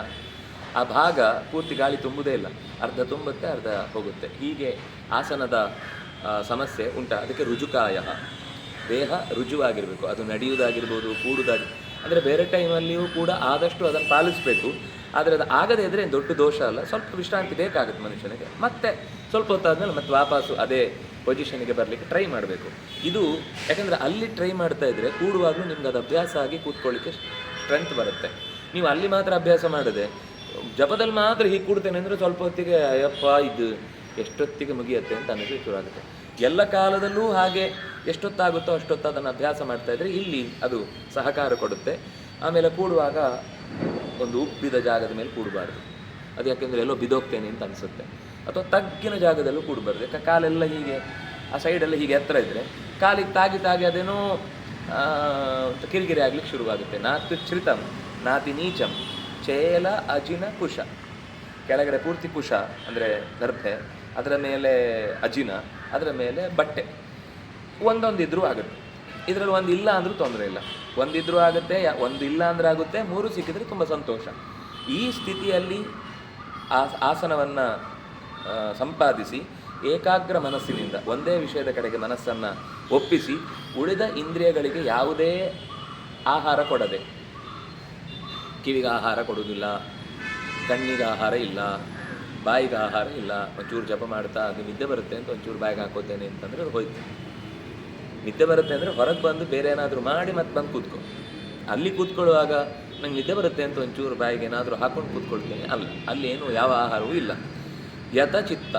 S1: ಆ ಭಾಗ ಪೂರ್ತಿ ಗಾಳಿ ತುಂಬುವುದೇ ಇಲ್ಲ, ಅರ್ಧ ತುಂಬುತ್ತೆ ಅರ್ಧ ಹೋಗುತ್ತೆ. ಹೀಗೆ ಆಸನದ ಸಮಸ್ಯೆ ಅದಕ್ಕೆ ರುಜುಕಾಯ, ದೇಹ ರುಜುವಾಗಿರಬೇಕು. ಅದು ನಡೆಯುವುದಾಗಿರ್ಬೋದು, ಕೂಡುವುದಾಗಿ, ಅಂದರೆ ಬೇರೆ ಟೈಮಲ್ಲಿಯೂ ಕೂಡ ಆದಷ್ಟು ಅದನ್ನು ಪಾಲಿಸಬೇಕು. ಆದರೆ ಅದು ಆಗದೇ ಇದ್ದರೆ ದೊಡ್ಡ ದೋಷ ಅಲ್ಲ, ಸ್ವಲ್ಪ ವಿಶ್ರಾಂತಿ ಬೇಕಾಗುತ್ತೆ ಮನುಷ್ಯನಿಗೆ. ಮತ್ತೆ ಸ್ವಲ್ಪ ಹೊತ್ತಾದ್ಮೇಲೆ ಮತ್ತೆ ವಾಪಸ್ಸು ಅದೇ ಪೊಸಿಷನ್ಗೆ ಬರಲಿಕ್ಕೆ ಟ್ರೈ ಮಾಡಬೇಕು. ಇದು ಯಾಕಂದರೆ ಅಲ್ಲಿ ಟ್ರೈ ಮಾಡ್ತಾ ಇದ್ದರೆ ಕೂಡುವಾಗಲೂ ನಿಮ್ಗೆ ಅದು ಅಭ್ಯಾಸ ಆಗಿ ಕೂತ್ಕೊಳ್ಳಿಕ್ಕೆ ಸ್ಟ್ರೆಂತ್ ಬರುತ್ತೆ. ನೀವು ಅಲ್ಲಿ ಮಾತ್ರ ಅಭ್ಯಾಸ ಮಾಡದೆ ಜಪದಲ್ಲಿ ಮಾತ್ರ ಹೀಗೆ ಕೂಡ್ತೇನೆ ಅಂದರೆ ಸ್ವಲ್ಪ ಹೊತ್ತಿಗೆ ಅಯ್ಯಪ್ಪ ಇದು ಎಷ್ಟೊತ್ತಿಗೆ ಮುಗಿಯುತ್ತೆ ಅಂತ ಅನ್ನೋದು ಶುರು ಆಗುತ್ತೆ. ಎಲ್ಲ ಕಾಲದಲ್ಲೂ ಹಾಗೆ ಎಷ್ಟೊತ್ತಾಗುತ್ತೋ ಅಷ್ಟೊತ್ತು ಅದನ್ನು ಅಭ್ಯಾಸ ಮಾಡ್ತಾಯಿದ್ರೆ ಇಲ್ಲಿ ಅದು ಸಹಕಾರ ಕೊಡುತ್ತೆ. ಆಮೇಲೆ ಕೂಡುವಾಗ ಒಂದು ಉಬ್ಬಿದ ಜಾಗದ ಮೇಲೆ ಕೂಡಬಾರ್ದು. ಅದು ಯಾಕೆಂದರೆ ಎಲ್ಲೋ ಬಿದ್ದೋಗ್ತೇನೆ ಅಂತ ಅನಿಸುತ್ತೆ. ಅಥವಾ ತಗ್ಗಿನ ಜಾಗದಲ್ಲೂ ಕೂಡಬಾರ್ದು. ಯಾಕೆ ಕಾಲೆಲ್ಲ ಹೀಗೆ ಆ ಸೈಡೆಲ್ಲ ಹೀಗೆ ಎತ್ತರ ಇದ್ದರೆ ಕಾಲಿಗೆ ತಾಗಿ ಅದೇನೋ ಕಿರಿಕಿರಿ ಆಗ್ಲಿಕ್ಕೆ ಶುರುವಾಗುತ್ತೆ. ನಾತ್ಯುಚ್ಛ್ರಿತಂ ನಾತಿ ನೀಚಂ ಚೇಲ ಅಜಿನ ಕುಶ, ಕೆಳಗಡೆ ಪೂರ್ತಿ ಕುಶ ಅಂದರೆ ದರ್ಭೆ, ಅದರ ಮೇಲೆ ಅಜಿನ, ಅದರ ಮೇಲೆ ಬಟ್ಟೆ, ಒಂದೊಂದಿದ್ರೂ ಆಗುತ್ತೆ. ಇದರಲ್ಲಿ ಒಂದು ಇಲ್ಲ ಅಂದರೂ ತೊಂದರೆ ಇಲ್ಲ, ಒಂದಿದ್ರೂ ಆಗುತ್ತೆ, ಒಂದು ಇಲ್ಲ ಅಂದರೆ ಆಗುತ್ತೆ, ಮೂರು ಸಿಕ್ಕಿದರೆ ತುಂಬ ಸಂತೋಷ. ಈ ಸ್ಥಿತಿಯಲ್ಲಿ ಆಸನವನ್ನು ಸಂಪಾದಿಸಿ ಏಕಾಗ್ರ ಮನಸ್ಸಿನಿಂದ ಒಂದೇ ವಿಷಯದ ಕಡೆಗೆ ಮನಸ್ಸನ್ನು ಒಪ್ಪಿಸಿ ಉಳಿದ ಇಂದ್ರಿಯಗಳಿಗೆ ಯಾವುದೇ ಆಹಾರ ಕೊಡದೆ, ಕಿವಿಗೆ ಆಹಾರ ಕೊಡುವುದಿಲ್ಲ, ಕಣ್ಣಿಗೆ ಆಹಾರ ಇಲ್ಲ, ಬಾಯಿಗೆ ಆಹಾರ ಇಲ್ಲ. ಒಂಚೂರು ಜಪ ಮಾಡ್ತಾ ಅದು ನಿದ್ದೆ ಬರುತ್ತೆ ಅಂತ ಒಂಚೂರು ಬಾಯಿಗೆ ಹಾಕೋತೇನೆ ಅಂತಂದರೆ ಅದು ಹೋಯ್ತು. ನಿದ್ದೆ ಬರುತ್ತೆ ಅಂದರೆ ಹೊರಗೆ ಬಂದು ಬೇರೆ ಏನಾದರೂ ಮಾಡಿ ಮತ್ತೆ ಬಂದು ಕೂತ್ಕೊ. ಅಲ್ಲಿ ಕೂತ್ಕೊಳ್ಳುವಾಗ ನಂಗೆ ನಿದ್ದೆ ಬರುತ್ತೆ ಅಂತ ಒಂಚೂರು ಬಾಯಿಗೆ ಏನಾದರೂ ಹಾಕೊಂಡು ಕೂತ್ಕೊಳ್ತೇನೆ ಅಲ್ಲ, ಅಲ್ಲೇನು ಯಾವ ಆಹಾರವೂ ಇಲ್ಲ. ಯಥ ಚಿತ್ತ,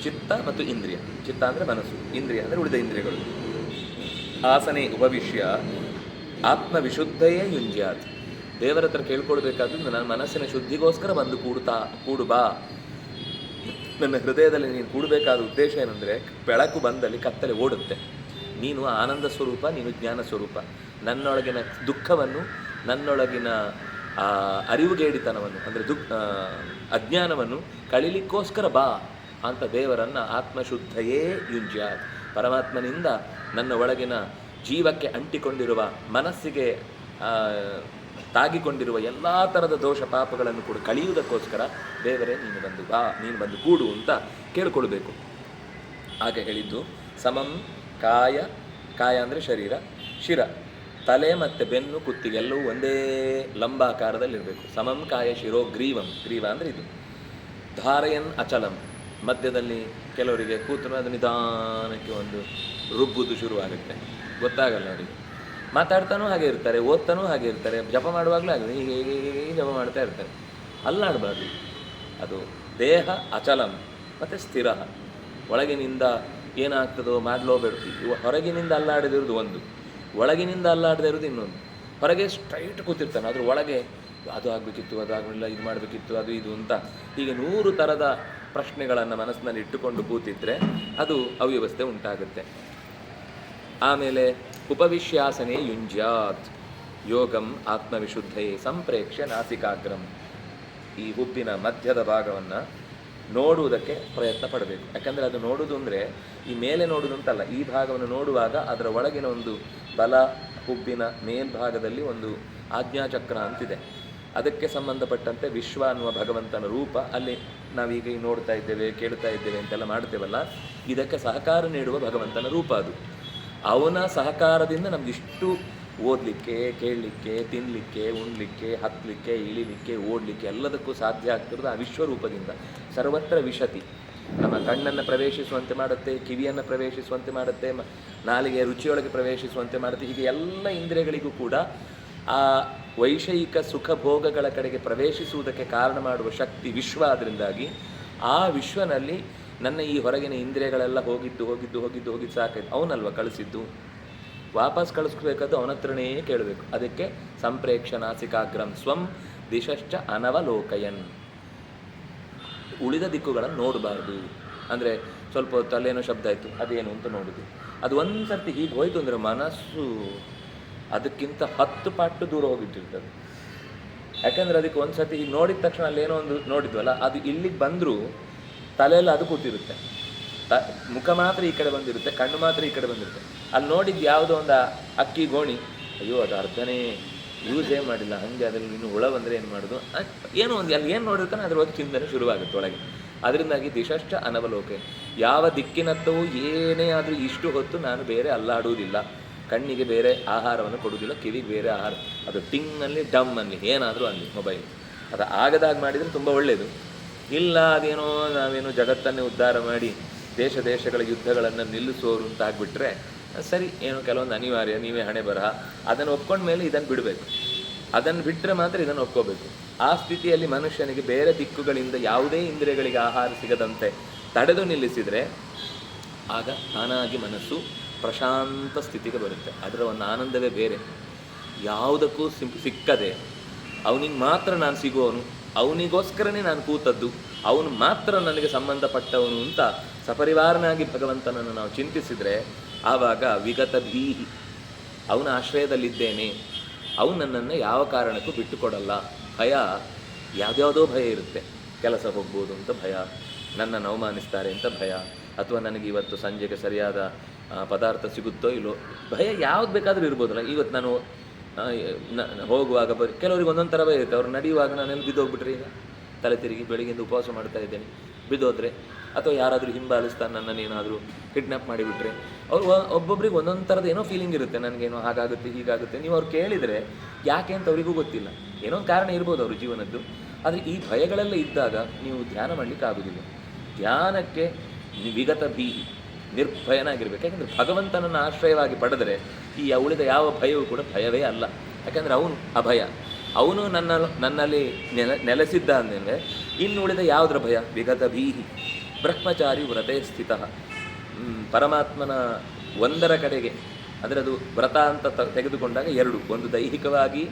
S1: ಚಿತ್ತ ಮತ್ತು ಇಂದ್ರಿಯ, ಚಿತ್ತ ಅಂದರೆ ಮನಸ್ಸು, ಇಂದ್ರಿಯ ಅಂದರೆ ಉಳಿದ ಇಂದ್ರಿಯಗಳು. ಆಸನೆ ಉಪವಿಶ್ಯ ಆತ್ಮವಿಶುದ್ಧಯೇ ಯುಂಜ್ಯಾತ್. ದೇವರ ಹತ್ರ ಕೇಳ್ಕೊಳ್ಬೇಕಾದ್ದು ನನ್ನ ಮನಸ್ಸಿನ ಶುದ್ಧಿಗೋಸ್ಕರ ಬಂದು ಕೂಡು ಬಾ. ನನ್ನ ಹೃದಯದಲ್ಲಿ ನೀನು ಕೂಡಬೇಕಾದ ಉದ್ದೇಶ ಏನಂದರೆ ಬೆಳಕು ಬಂದಲ್ಲಿ ಕತ್ತಲೆ ಓಡುತ್ತೆ. ನೀನು ಆನಂದ ಸ್ವರೂಪ, ನೀನು ಜ್ಞಾನ ಸ್ವರೂಪ. ನನ್ನೊಳಗಿನ ದುಃಖವನ್ನು, ನನ್ನೊಳಗಿನ ಅರಿವುಗೇಡಿತನವನ್ನು ಅಂದರೆ ಅಜ್ಞಾನವನ್ನು ಕಳಿಲಿಕ್ಕೋಸ್ಕರ ಬಾ ಅಂತ ದೇವರನ್ನು ಆತ್ಮಶುದ್ಧಯೇ ಯುಂಜ್ಯಾತ್. ಪರಮಾತ್ಮನಿಂದ ನನ್ನ ಒಳಗಿನ ಜೀವಕ್ಕೆ ಅಂಟಿಕೊಂಡಿರುವ, ಮನಸ್ಸಿಗೆ ತಾಗಿಕೊಂಡಿರುವ ಎಲ್ಲ ಥರದ ದೋಷ ಪಾಪಗಳನ್ನು ಕೂಡ ಕಳೆಯುವುದಕ್ಕೋಸ್ಕರ ದೇವರೇ ನೀನು ಬಂದು ಬಾ, ನೀನು ಬಂದು ಕೂಡು ಅಂತ ಕೇಳಿಕೊಳ್ಬೇಕು. ಹಾಗೆ ಹೇಳಿದ್ದು ಸಮಂ ಕಾಯ, ಕಾಯ ಅಂದರೆ ಶರೀರ, ಶಿರ ತಲೆ ಮತ್ತು ಬೆನ್ನು ಕುತ್ತಿಗೆ ಎಲ್ಲವೂ ಒಂದೇ ಲಂಬಾಕಾರದಲ್ಲಿರಬೇಕು. ಸಮಂ ಕಾಯ ಶಿರೋ ಗ್ರೀವಂ, ಗ್ರೀವ ಅಂದರೆ ಇದು. ಧಾರಯನ್ ಅಚಲಂ, ಮಧ್ಯದಲ್ಲಿ ಕೆಲವರಿಗೆ ಕೂತು ಅದು ನಿಧಾನಕ್ಕೆ ಒಂದು ರುಬ್ಬುದು ಶುರುವಾಗುತ್ತೆ, ಗೊತ್ತಾಗಲ್ಲ ಅವರಿಗೆ. ಮಾತಾಡ್ತಾನೂ ಹಾಗೆ ಇರ್ತಾರೆ, ಓದ್ತಾನೂ ಹಾಗೆ ಇರ್ತಾರೆ, ಜಪ ಮಾಡುವಾಗಲೂ ಹಾಗೆ ಹೀಗೆ ಜಪ ಮಾಡ್ತಾ ಇರ್ತಾರೆ. ಅಲ್ಲಾಡಬಾರ್ದು. ಅದು ದೇಹ ಅಚಲಂ ಮತ್ತು ಸ್ಥಿರ. ಒಳಗಿನಿಂದ ಏನಾಗ್ತದೋ ಮಾಡಲೋಬೇಡ. ಹೊರಗಿನಿಂದ ಅಲ್ಲಾಡದಿರೋದು ಒಂದು, ಒಳಗಿನಿಂದ ಅಲ್ಲಾಡದೇ ಇರೋದು ಇನ್ನೊಂದು. ಹೊರಗೆ ಸ್ಟ್ರೈಟ್ ಕೂತಿರ್ತಾನೆ, ಅದ್ರ ಒಳಗೆ ಅದು ಆಗಬೇಕಿತ್ತು, ಅದು ಆಗಲಿಲ್ಲ, ಇದು ಮಾಡಬೇಕಿತ್ತು, ಅದು ಇದು ಅಂತ ಹೀಗೆ 100 ಥರದ ಪ್ರಶ್ನೆಗಳನ್ನು ಮನಸ್ಸಿನಲ್ಲಿ ಇಟ್ಟುಕೊಂಡು ಕೂತಿದ್ರೆ ಅದು ಅವ್ಯವಸ್ಥೆ ಉಂಟಾಗುತ್ತೆ. ಆಮೇಲೆ ಉಪವಿಶ್ಯಾಸನೆ ಯುಂಜ್ಯಾತ್ ಯೋಗಂ ಆತ್ಮವಿಶುದ್ಧಯೇ ಸಂಪ್ರೇಕ್ಷ್ಯ ನಾಸಿಕಾಗ್ರಂ. ಈ ಹುಬ್ಬಿನ ಮಧ್ಯದ ಭಾಗವನ್ನು ನೋಡುವುದಕ್ಕೆ ಪ್ರಯತ್ನ ಪಡಬೇಕು. ಯಾಕಂದರೆ ಅದು ನೋಡುವುದು ಅಂದರೆ ಈ ಮೇಲೆ ನೋಡುವುದು ಅಂತಲ್ಲ, ಈ ಭಾಗವನ್ನು ನೋಡುವಾಗ ಅದರ ಒಳಗಿನ ಒಂದು ಬಲ ಹುಬ್ಬಿನ ಮೇಲ್ಭಾಗದಲ್ಲಿ ಒಂದು ಆಜ್ಞಾಚಕ್ರ ಅಂತಿದೆ. ಅದಕ್ಕೆ ಸಂಬಂಧಪಟ್ಟಂತೆ ವಿಶ್ವ ಅನ್ನುವ ಭಗವಂತನ ರೂಪ ಅಲ್ಲಿ ನಾವೀಗ ನೋಡ್ತಾ ಇದ್ದೇವೆ, ಕೇಳ್ತಾ ಇದ್ದೇವೆ ಅಂತೆಲ್ಲ ಮಾಡ್ತೇವಲ್ಲ, ಇದಕ್ಕೆ ಸಹಕಾರ ನೀಡುವ ಭಗವಂತನ ರೂಪ ಅದು. ಅವನ ಸಹಕಾರದಿಂದ ನಮಗಿಷ್ಟು ಓದಲಿಕ್ಕೆ, ಕೇಳಲಿಕ್ಕೆ, ತಿನ್ನಲಿಕ್ಕೆ, ಉಣ್ಲಿಕ್ಕೆ, ಹತ್ತಲಿಕ್ಕೆ, ಇಳಿಲಿಕ್ಕೆ, ಓಡಲಿಕ್ಕೆ ಎಲ್ಲದಕ್ಕೂ ಸಾಧ್ಯ ಆಗ್ತಿರೋದು ಆ ವಿಶ್ವರೂಪದಿಂದ. ಸರ್ವತ್ರ ವಿಶತಿ. ನಮ್ಮ ಕಣ್ಣನ್ನು ಪ್ರವೇಶಿಸುವಂತೆ ಮಾಡುತ್ತೆ, ಕಿವಿಯನ್ನು ಪ್ರವೇಶಿಸುವಂತೆ ಮಾಡುತ್ತೆ, ನಾಲಿಗೆ ರುಚಿಯೊಳಗೆ ಪ್ರವೇಶಿಸುವಂತೆ ಮಾಡುತ್ತೆ. ಹೀಗೆ ಎಲ್ಲ ಇಂದ್ರಿಯಗಳಿಗೂ ಕೂಡ ಆ ವೈಷಯಿಕ ಸುಖ ಭೋಗಗಳ ಕಡೆಗೆ ಪ್ರವೇಶಿಸುವುದಕ್ಕೆ ಕಾರಣ ಮಾಡುವ ಶಕ್ತಿ ವಿಶ್ವ. ಅದರಿಂದಾಗಿ ಆ ವಿಶ್ವನಲ್ಲಿ ನನ್ನ ಈ ಹೊರಗಿನ ಇಂದ್ರಿಯಗಳೆಲ್ಲ ಹೋಗಿದ್ದು ಸಾಕಾಯ್ತು. ಅವನಲ್ವ ಕಳಿಸಿದ್ದು, ವಾಪಸ್ ಕಳಿಸ್ಬೇಕಾದ್ದು ಅವನ ಹತ್ರನೇ ಕೇಳಬೇಕು. ಅದಕ್ಕೆ ಸಂಪ್ರೇಕ್ಷ ನಾಸಿಕಾಗ್ರಂ ಸ್ವಂ ದಿಶಶ್ಚ ಅನವಲೋಕಯನ್. ಉಳಿದ ದಿಕ್ಕುಗಳನ್ನು ನೋಡಬಾರ್ದು. ಅಂದರೆ ಸ್ವಲ್ಪ ಹೊತ್ತು ಅಲ್ಲೇನೋ ಶಬ್ದ ಆಯಿತು, ಅದೇನು ಅಂತ ನೋಡೋದು. ಅದು ಒಂದು ಸರ್ತಿ ಹೀಗೆ ಹೋಯ್ತು ಅಂದರೆ ಮನಸ್ಸು ಅದಕ್ಕಿಂತ 10 ಪಟ್ಟು ದೂರ ಹೋಗಿಟ್ಟಿರ್ತದೆ. ಯಾಕಂದರೆ ಅದಕ್ಕೆ ಒಂದು ಸರ್ತಿ ಹೀಗೆ ನೋಡಿದ ತಕ್ಷಣ ಅಲ್ಲೇನೋ ಒಂದು ನೋಡಿದ್ವಲ್ಲ, ಅದು ಇಲ್ಲಿಗೆ ಬಂದರೂ ತಲೆಯೆಲ್ಲ ಅದು ಕೂತಿರುತ್ತೆ. ಮುಖ ಮಾತ್ರ ಈ ಕಡೆ ಬಂದಿರುತ್ತೆ, ಕಣ್ಣು ಮಾತ್ರ ಈ ಕಡೆ ಬಂದಿರುತ್ತೆ. ಅಲ್ಲಿ ನೋಡಿದ್ದು ಯಾವುದೋ ಒಂದು ಅಕ್ಕಿ ಗೋಣಿ, ಅಯ್ಯೋ ಅದು ಅರ್ಧನೇ ಯೂಸೇ ಮಾಡಿಲ್ಲ, ಹಾಗೆ ಅದರಲ್ಲಿ ಇನ್ನು ಹುಳ ಬಂದರೆ ಏನು ಮಾಡೋದು, ಏನೋ ಒಂದು ಅಲ್ಲಿ ಏನು ನೋಡಿರ್ತಾನೆ ಅದ್ರ ಬಗ್ಗೆ ಚಿಂತನೆ ಶುರುವಾಗುತ್ತೆ ಒಳಗೆ. ಅದರಿಂದಾಗಿ ದಿಶಶ್ಚ ಅನವಲೋಕೆ, ಯಾವ ದಿಕ್ಕಿನತ್ತವೂ ಏನೇ ಆದರೂ ಇಷ್ಟು ಹೊತ್ತು ನಾನು ಬೇರೆ ಅಲ್ಲಾಡುವುದಿಲ್ಲ, ಕಣ್ಣಿಗೆ ಬೇರೆ ಆಹಾರವನ್ನು ಕೊಡುವುದಿಲ್ಲ, ಕಿವಿಗೆ ಬೇರೆ ಆಹಾರ, ಅದು ಟಿಂಗ್ನಲ್ಲಿ ಡಮ್ಮಲ್ಲಿ ಏನಾದರೂ ಅಲ್ಲಿ ಮೊಬೈಲ್ ಅದು ಆಗದಾಗ ಮಾಡಿದರೆ ತುಂಬ ಒಳ್ಳೆಯದು. ಇಲ್ಲ ಅದೇನೋ ನಾವೇನೋ ಜಗತ್ತನ್ನೇ ಉದ್ಧಾರ ಮಾಡಿ ದೇಶಗಳ ಯುದ್ಧಗಳನ್ನು ನಿಲ್ಲಿಸೋರು ಅಂತ ಆಗಿಬಿಟ್ರೆ ಸರಿ, ಏನೋ ಕೆಲವೊಂದು ಅನಿವಾರ್ಯ, ನೀವೇ ಹಣೆ ಬರಹ, ಅದನ್ನು ಒಪ್ಕೊಂಡ ಮೇಲೆ ಇದನ್ನು ಬಿಡಬೇಕು, ಅದನ್ನು ಬಿಟ್ಟರೆ ಮಾತ್ರ ಇದನ್ನು ಒಪ್ಕೋಬೇಕು. ಆ ಸ್ಥಿತಿಯಲ್ಲಿ ಮನುಷ್ಯನಿಗೆ ಬೇರೆ ದಿಕ್ಕುಗಳಿಂದ ಯಾವುದೇ ಇಂದ್ರಿಯಗಳಿಗೆ ಆಹಾರ ಸಿಗದಂತೆ ತಡೆದು ನಿಲ್ಲಿಸಿದರೆ ಆಗ ತಾನಾಗಿ ಮನಸ್ಸು ಪ್ರಶಾಂತ ಸ್ಥಿತಿಗೆ ಬರುತ್ತೆ. ಅದರ ಒಂದು ಆನಂದವೇ ಬೇರೆ. ಯಾವುದಕ್ಕೂ ಸಿಕ್ಕದೆ ಅವನಿಗೆ ಮಾತ್ರ ನಾನು ಸಿಗುವವನು, ಅವನಿಗೋಸ್ಕರನೇ ನಾನು ಕೂತದ್ದು, ಅವನು ಮಾತ್ರ ನನಗೆ ಸಂಬಂಧಪಟ್ಟವನು ಅಂತ ಸಪರಿವಾರನಾಗಿ ಭಗವಂತನನ್ನು ನಾವು ಚಿಂತಿಸಿದರೆ ಆವಾಗ ವಿಗತ ಭೀಹಿ, ಅವನ ಆಶ್ರಯದಲ್ಲಿದ್ದೇನೆ, ಅವನು ನನ್ನನ್ನು ಯಾವ ಕಾರಣಕ್ಕೂ ಬಿಟ್ಟುಕೊಡಲ್ಲ. ಭಯ ಯಾವುದ್ಯಾವುದೋ ಭಯ ಇರುತ್ತೆ, ಕೆಲಸ ಹೋಗ್ಬೋದು ಅಂತ ಭಯ, ನನ್ನನ್ನು ಅವಮಾನಿಸ್ತಾರೆ ಅಂತ ಭಯ, ಅಥವಾ ನನಗೆ ಇವತ್ತು ಸಂಜೆಗೆ ಸರಿಯಾದ ಪದಾರ್ಥ ಸಿಗುತ್ತೋ ಇಲ್ಲೋ ಭಯ, ಯಾವ್ದು ಬೇಕಾದರೂ ಇರ್ಬೋದಲ್ಲ. ಇವತ್ತು ನಾನು ಹೋಗುವಾಗ ಕೆಲವರಿಗೆ ಒಂದೊಂದು ಥರ ಭಯ ಇರುತ್ತೆ. ಅವ್ರು ನಡೆಯುವಾಗ ನಾನೆಲ್ಲ ಬಿದ್ದೋಗ್ಬಿಟ್ರೆ, ಈಗ ತಲೆ ತಿರುಗಿ ಬೆಳಿಗ್ಗೆಯಿಂದ ಉಪವಾಸ ಮಾಡ್ತಾ ಇದ್ದೇನೆ, ಬಿದ್ದೋದ್ರೆ, ಅಥವಾ ಯಾರಾದರೂ ಹಿಂಬಾಲಿಸ್ತಾನೆ ನನ್ನನ್ನೇನಾದರೂ ಕಿಡ್ನಾಪ್ ಮಾಡಿಬಿಟ್ರೆ, ಅವರು ಒಬ್ಬೊಬ್ರಿಗೆ ಒಂದೊಂದು ಥರದ ಏನೋ ಫೀಲಿಂಗ್ ಇರುತ್ತೆ, ನನಗೇನೋ ಹಾಗಾಗುತ್ತೆ ಹೀಗಾಗುತ್ತೆ. ನೀವು ಅವ್ರು ಕೇಳಿದರೆ ಯಾಕೆ ಅಂತ ಅವರಿಗೂ ಗೊತ್ತಿಲ್ಲ, ಏನೋ ಒಂದು ಕಾರಣ ಇರ್ಬೋದು ಅವ್ರ ಜೀವನದ್ದು. ಆದರೆ ಈ ಭಯಗಳೆಲ್ಲ ಇದ್ದಾಗ ನೀವು ಧ್ಯಾನ ಮಾಡಲಿಕ್ಕೆ ಆಗೋದಿಲ್ಲ. ಧ್ಯಾನಕ್ಕೆ ವಿಗತ ಭೀಹಿ, ನಿರ್ಭಯನಾಗಿರ್ಬೇಕು. ಯಾಕೆಂದರೆ ಭಗವಂತನನ್ನು ಆಶ್ರಯವಾಗಿ ಪಡೆದರೆ ಈ ಉಳಿದ ಯಾವ ಭಯವೂ ಕೂಡ ಭಯವೇ ಅಲ್ಲ. ಯಾಕೆಂದರೆ ಅವನು ಅಭಯ, ಅವನು ನನ್ನಲ್ಲಿ ನೆಲೆಸಿದ್ದ ಅಂದಮೇಲೆ ಇನ್ನು ಉಳಿದ ಯಾವುದರ ಭಯ? ವಿಗತ ಭೀಹಿ ಬ್ರಹ್ಮಚಾರಿ ವ್ರತೇ ಸ್ಥಿತ. ಪರಮಾತ್ಮನ ಒಂದರ ಕಡೆಗೆ, ಅಂದರೆ ಅದು ವ್ರತ ಅಂತ ತೆಗೆದುಕೊಂಡಾಗ ಎರಡು, ಒಂದು ದೈಹಿಕವಾಗಿ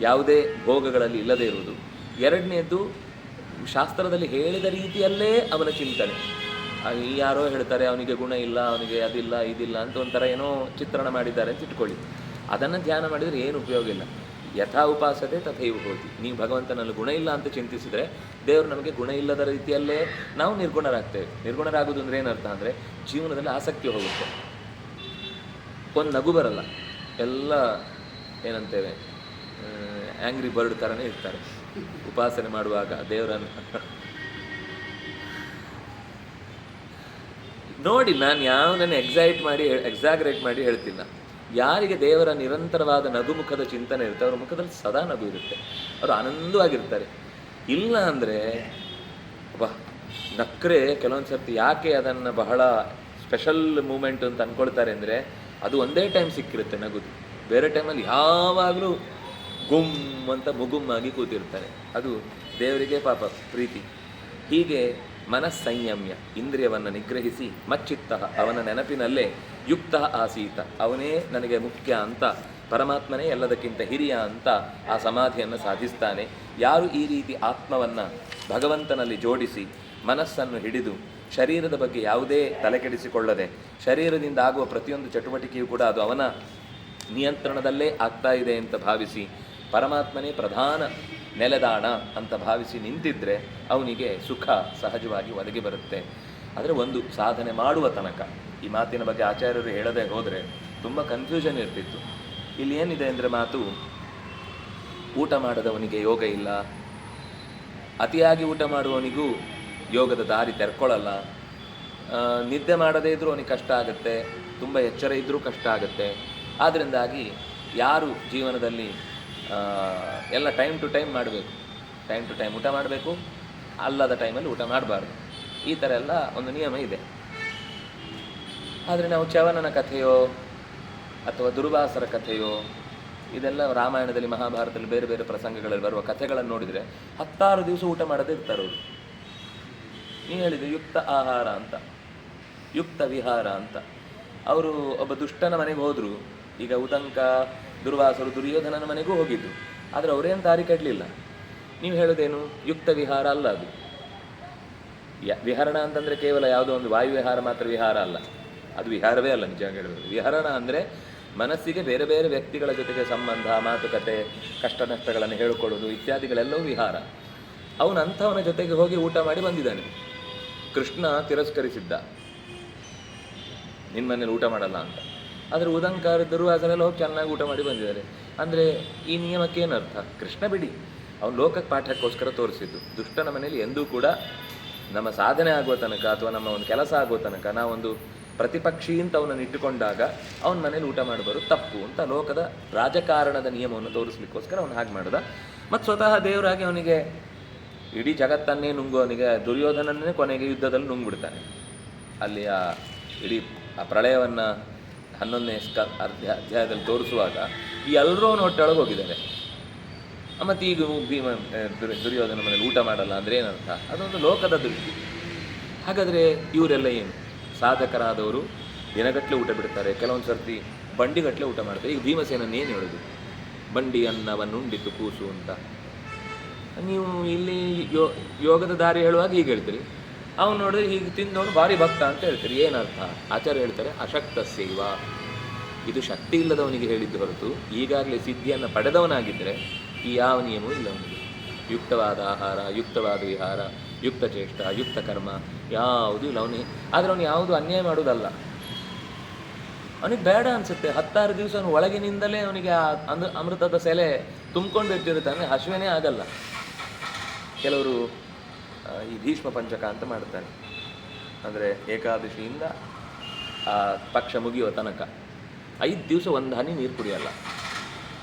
S1: ಯಾವುದೇ ಭೋಗಗಳಲ್ಲಿ ಇಲ್ಲದೇ ಇರುವುದು, ಎರಡನೇದು ಶಾಸ್ತ್ರದಲ್ಲಿ ಹೇಳಿದ ರೀತಿಯಲ್ಲೇ ಅವನ ಚಿಂತನೆ. ಯಾರೋ ಹೇಳ್ತಾರೆ ಅವನಿಗೆ ಗುಣ ಇಲ್ಲ, ಅವನಿಗೆ ಅದಿಲ್ಲ ಇದಿಲ್ಲ ಅಂತ ಒಂಥರ ಏನೋ ಚಿತ್ರಣ ಮಾಡಿದ್ದಾರೆ ಅಂತ ಇಟ್ಕೊಳ್ಳಿ. ಅದನ್ನು ಧ್ಯಾನ ಮಾಡಿದರೆ ಏನು ಉಪಯೋಗ ಇಲ್ಲ. ಯಥಾ ಉಪಾಸತೆ ತಥೈವ ಹೋತಿ. ನೀವು ಭಗವಂತನಲ್ಲಿ ಗುಣ ಇಲ್ಲ ಅಂತ ಚಿಂತಿಸಿದರೆ ದೇವರು ನಮಗೆ ಗುಣ ಇಲ್ಲದ ರೀತಿಯಲ್ಲೇ ನಾವು ನಿರ್ಗುಣರಾಗ್ತೇವೆ. ನಿರ್ಗುಣರಾಗುವುದು ಅಂದರೆ ಏನರ್ಥ ಅಂದರೆ ಜೀವನದಲ್ಲಿ ಆಸಕ್ತಿ ಹೋಗುತ್ತೆ, ಒಂದು ನಗು ಬರಲ್ಲ, ಎಲ್ಲ ಏನಂತೇವೆ ಆ್ಯಂಗ್ರಿ ಬರ್ಡ್ ಥರನೇ ಇರ್ತಾರೆ ಉಪಾಸನೆ ಮಾಡುವಾಗ ದೇವರನ್ನು. ನೋಡಿ, ನಾನು ಯಾವುದನ್ನು ಎಕ್ಸಾಗ್ರೇಟ್ ಮಾಡಿ ಹೇಳ್ತಿಲ್ಲ. ಯಾರಿಗೆ ದೇವರ ನಿರಂತರವಾದ ನಗುಮುಖದ ಚಿಂತನೆ ಇರುತ್ತೆ ಅವ್ರ ಮುಖದಲ್ಲಿ ಸದಾ ನಗು ಇರುತ್ತೆ, ಅವರು ಆನಂದವಾಗಿರ್ತಾರೆ. ಇಲ್ಲ ಅಂದರೆ ನಕ್ಕರೆ ಕೆಲವೊಂದು ಸರ್ತಿ ಯಾಕೆ ಅದನ್ನು ಬಹಳ ಸ್ಪೆಷಲ್ ಮೂಮೆಂಟ್ ಅಂತ ಅಂದ್ಕೊಳ್ತಾರೆ ಅಂದರೆ ಅದು ಒಂದೇ ಟೈಮ್ ಸಿಕ್ಕಿರುತ್ತೆ ನಗುದು, ಬೇರೆ ಟೈಮಲ್ಲಿ ಯಾವಾಗಲೂ ಗುಮ್ ಅಂತ ಮುಗುಮ್ಮಾಗಿ ಕೂತಿರ್ತಾರೆ. ಅದು ದೇವರಿಗೆ ಪಾಪ ಪ್ರೀತಿ. ಹೀಗೆ ಮನಸ್ಸಂಯಮ್ಯ, ಇಂದ್ರಿಯವನ್ನು ನಿಗ್ರಹಿಸಿ, ಮಚ್ಚಿತ್ತ ಅವನ ನೆನಪಿನಲ್ಲೇ ಯುಕ್ತ ಆಸೀತ, ಅವನೇ ನನಗೆ ಮುಖ್ಯ ಅಂತ, ಪರಮಾತ್ಮನೇ ಎಲ್ಲದಕ್ಕಿಂತ ಹಿರಿಯ ಅಂತ ಆ ಸಮಾಧಿಯನ್ನು ಸಾಧಿಸ್ತಾನೆ. ಯಾರು ಈ ರೀತಿ ಆತ್ಮವನ್ನು ಭಗವಂತನಲ್ಲಿ ಜೋಡಿಸಿ ಮನಸ್ಸನ್ನು ಹಿಡಿದು ಶರೀರದ ಬಗ್ಗೆ ಯಾವುದೇ ತಲೆಕೆಡಿಸಿಕೊಳ್ಳದೆ, ಶರೀರದಿಂದ ಆಗುವ ಪ್ರತಿಯೊಂದು ಚಟುವಟಿಕೆಯೂ ಕೂಡ ಅದು ಅವನ ನಿಯಂತ್ರಣದಲ್ಲೇ ಆಗ್ತಾ ಇದೆ ಅಂತ ಭಾವಿಸಿ, ಪರಮಾತ್ಮನೇ ಪ್ರಧಾನ ನೆಲೆದಾಣ ಅಂತ ಭಾವಿಸಿ ನಿಂತಿದ್ದರೆ ಅವನಿಗೆ ಸುಖ ಸಹಜವಾಗಿ ಒದಗಿ ಬರುತ್ತೆ. ಆದರೆ ಒಂದು ಸಾಧನೆ ಮಾಡುವ ತನಕ ಈ ಮಾತಿನ ಬಗ್ಗೆ ಆಚಾರ್ಯರು ಹೇಳದೆ ಹೋದರೆ ತುಂಬ ಕನ್ಫ್ಯೂಷನ್ ಇರ್ತಿತ್ತು. ಇಲ್ಲಿ ಏನಿದೆ ಅಂದರೆ ಮಾತು, ಊಟ ಮಾಡದವನಿಗೆ ಯೋಗ ಇಲ್ಲ, ಅತಿಯಾಗಿ ಊಟ ಮಾಡುವವನಿಗೂ ಯೋಗದ ದಾರಿ ತೆರ್ಕೊಳ್ಳಲ್ಲ, ನಿದ್ದೆ ಮಾಡದೇ ಇದ್ದರೂ ಅವನಿಗೆ ಕಷ್ಟ ಆಗುತ್ತೆ, ತುಂಬ ಎಚ್ಚರ ಇದ್ದರೂ ಕಷ್ಟ ಆಗುತ್ತೆ. ಆದ್ದರಿಂದಾಗಿ ಯಾರು ಜೀವನದಲ್ಲಿ ಎಲ್ಲ ಟೈಮ್ ಟು ಟೈಮ್ ಮಾಡಬೇಕು, ಟೈಮ್ ಟು ಟೈಮ್ ಊಟ ಮಾಡಬೇಕು, ಅಲ್ಲದ ಟೈಮಲ್ಲಿ ಊಟ ಮಾಡಬಾರ್ದು, ಈ ಥರ ಎಲ್ಲ ಒಂದು ನಿಯಮ ಇದೆ. ಆದರೆ ನಾವು ಚ್ಯವನನ ಕಥೆಯೋ ಅಥವಾ ದುರ್ವಾಸರ ಕಥೆಯೋ, ಇದೆಲ್ಲ ರಾಮಾಯಣದಲ್ಲಿ ಮಹಾಭಾರತದಲ್ಲಿ ಬೇರೆ ಬೇರೆ ಪ್ರಸಂಗಗಳಲ್ಲಿ ಬರುವ ಕಥೆಗಳನ್ನು ನೋಡಿದರೆ 16 ದಿವಸ ಊಟ ಮಾಡದೇ ಇರ್ತಾರೆ ಅವರು. ನೀವು ಹೇಳಿದರೆ ಯುಕ್ತ ಆಹಾರ ಅಂತ, ಯುಕ್ತ ವಿಹಾರ ಅಂತ. ಅವರು ಒಬ್ಬ ದುಷ್ಟನ ಮನೆಗೆ ಹೋದರು. ಈಗ ಉದಂಕ, ದುರ್ವಾಸರು ದುರ್ಯೋಧನನ ಮನೆಗೂ ಹೋಗಿದ್ದು, ಆದರೆ ಅವರೇನು ದಾರಿ ಕಟ್ಟಲಿಲ್ಲ. ನೀವು ಹೇಳೋದೇನು? ಯುಕ್ತ ವಿಹಾರ ಅಲ್ಲ ಅದು. ವಿಹರಣ ಅಂತಂದರೆ ಕೇವಲ ಯಾವುದೋ ಒಂದು ವಾಯು ವಿಹಾರ ಮಾತ್ರ ವಿಹಾರ ಅಲ್ಲ, ಅದು ವಿಹಾರವೇ ಅಲ್ಲ. ನಿಜವಾಗಿ ಹೇಳಬೇಕು, ವಿಹರಣ ಅಂದರೆ ಮನಸ್ಸಿಗೆ ಬೇರೆ ಬೇರೆ ವ್ಯಕ್ತಿಗಳ ಜೊತೆಗೆ ಸಂಬಂಧ, ಮಾತುಕತೆ, ಕಷ್ಟ ನಷ್ಟಗಳನ್ನು ಹೇಳಿಕೊಳ್ಳೋದು ಇತ್ಯಾದಿಗಳೆಲ್ಲವೂ ವಿಹಾರ. ಅವನು ಅಂಥವನ ಜೊತೆಗೆ ಹೋಗಿ ಊಟ ಮಾಡಿ ಬಂದಿದ್ದಾನೆ. ಕೃಷ್ಣ ತಿರಸ್ಕರಿಸಿದ್ದ, ನಿನ್ನ ಮನೇಲಿ ಊಟ ಮಾಡಲ್ಲ ಅಂತ. ಆದರೆ ಉದಂಕಾರ ದುರ್ವಾಸನೆಲ್ಲ ಹೋಗಿ ಚೆನ್ನಾಗಿ ಊಟ ಮಾಡಿ ಬಂದಿದ್ದಾರೆ. ಅಂದರೆ ಈ ನಿಯಮಕ್ಕೆ ಏನರ್ಥ? ಕೃಷ್ಣ ಬಿಡಿ, ಅವನು ಲೋಕಕ್ಕೆ ಪಾಠಕ್ಕೋಸ್ಕರ ತೋರಿಸಿದ್ದು. ದುಷ್ಟನ ಮನೆಯಲ್ಲಿ ಎಂದೂ ಕೂಡ ನಮ್ಮ ಸಾಧನೆ ಆಗುವ ತನಕ ಅಥವಾ ನಮ್ಮ ಒಂದು ಕೆಲಸ ಆಗುವ ತನಕ ನಾವೊಂದು ಪ್ರತಿಪಕ್ಷಿ ಅಂತ ಅವನನ್ನು ಇಟ್ಟುಕೊಂಡಾಗ ಅವನ ಮನೇಲಿ ಊಟ ಮಾಡಬಾರು, ತಪ್ಪು ಅಂತ ಲೋಕದ ರಾಜಕಾರಣದ ನಿಯಮವನ್ನು ತೋರಿಸ್ಲಿಕ್ಕೋಸ್ಕರ ಅವನು ಹಾಗೆ ಮಾಡಿದ. ಮತ್ತು ಸ್ವತಃ ದೇವರಾಗಿ ಅವನಿಗೆ ಇಡೀ ಜಗತ್ತನ್ನೇ ನುಂಗುವವನಿಗೆ ದುರ್ಯೋಧನನ್ನೇ ಕೊನೆಗೆ ಯುದ್ಧದಲ್ಲಿ ನುಂಗ್ಬಿಡ್ತಾನೆ. ಅಲ್ಲಿ ಇಡೀ ಆ ಪ್ರಳಯವನ್ನು 11ನೇ ಅಧ್ಯಾಯದಲ್ಲಿ ತೋರಿಸುವಾಗ ಈ ಎಲ್ಲರೂ ಅವನ ಹೊಟ್ಟೆಯೊಳಗೆ ಹೋಗಿದ್ದಾರೆ. ಮತ್ತು ಈಗ ದುರ್ಯೋಧನ ಮನೇಲಿ ಊಟ ಮಾಡಲ್ಲ ಅಂದರೆ ಏನರ್ಥ? ಅದೊಂದು ಲೋಕದ ದೃಷ್ಟಿ. ಹಾಗಾದರೆ ಇವರೆಲ್ಲ ಏನು? ಸಾಧಕರಾದವರು ದಿನಗಟ್ಟಲೆ ಊಟ ಬಿಡ್ತಾರೆ, ಕೆಲವೊಂದು ಸರ್ತಿ ಬಂಡಿಗಟ್ಟಲೆ ಊಟ ಮಾಡ್ತಾರೆ. ಈಗ ಭೀಮಸೇನನ್ನು ಏನು ಹೇಳೋದು? ಬಂಡಿ ಅನ್ನವನ್ನುಂಡಿತು ಕೂಸು ಅಂತ. ನೀವು ಇಲ್ಲಿ ಯೋಗದ ದಾರಿ ಹೇಳುವಾಗ ಹೀಗೆ ಹೇಳ್ತೀರಿ, ಅವನು ನೋಡಿದ್ರೆ ಹೀಗೆ ತಿಂದವನು ಭಾರಿ ಭಕ್ತ ಅಂತ ಹೇಳ್ತೀರಿ. ಏನರ್ಥ? ಆಚಾರ್ಯ ಹೇಳ್ತಾರೆ ಅಶಕ್ತ ಸೇವ. ಇದು ಶಕ್ತಿ ಇಲ್ಲದವನಿಗೆ ಹೇಳಿದ್ದು ಹೊರತು ಈಗಾಗಲೇ ಸಿದ್ಧಿಯನ್ನು ಪಡೆದವನಾಗಿದ್ದರೆ ಈ ಯಾವ ನಿಯಮವೂ ಇಲ್ಲ ಅವನಿಗೆ. ಯುಕ್ತವಾದ ಆಹಾರ, ಯುಕ್ತವಾದ ವಿಹಾರ, ಯುಕ್ತ ಚೇಷ್ಟ, ಯುಕ್ತ ಕರ್ಮ ಯಾವುದೂ ಇಲ್ಲ ಅವನಿಗೆ. ಆದರೆ ಅವನು ಯಾವುದು ಅನ್ಯಾಯ ಮಾಡುವುದಲ್ಲ. ಅವನಿಗೆ ಬೇಡ ಅನಿಸುತ್ತೆ. 16 ದಿವಸ ಅವನು ಒಳಗಿನಿಂದಲೇ ಅವನಿಗೆ ಅಮೃತದ ಸೆಲೆ ತುಂಬಿಕೊಂಡು ಇಟ್ಟಿರುತ್ತೆ. ಅಂದರೆ ಹಸಿವೆನೇ ಆಗಲ್ಲ. ಕೆಲವರು ಈ ಭೀಷ್ಮ ಪಂಚಕ ಅಂತ ಮಾಡ್ತಾರೆ. ಅಂದರೆ ಏಕಾದಶಿಯಿಂದ ಆ ಪಕ್ಷ ಮುಗಿಯುವ ತನಕ 5 ದಿವಸ ಒಂದು ಹನಿ ನೀರು ಕುಡಿಯಲ್ಲ.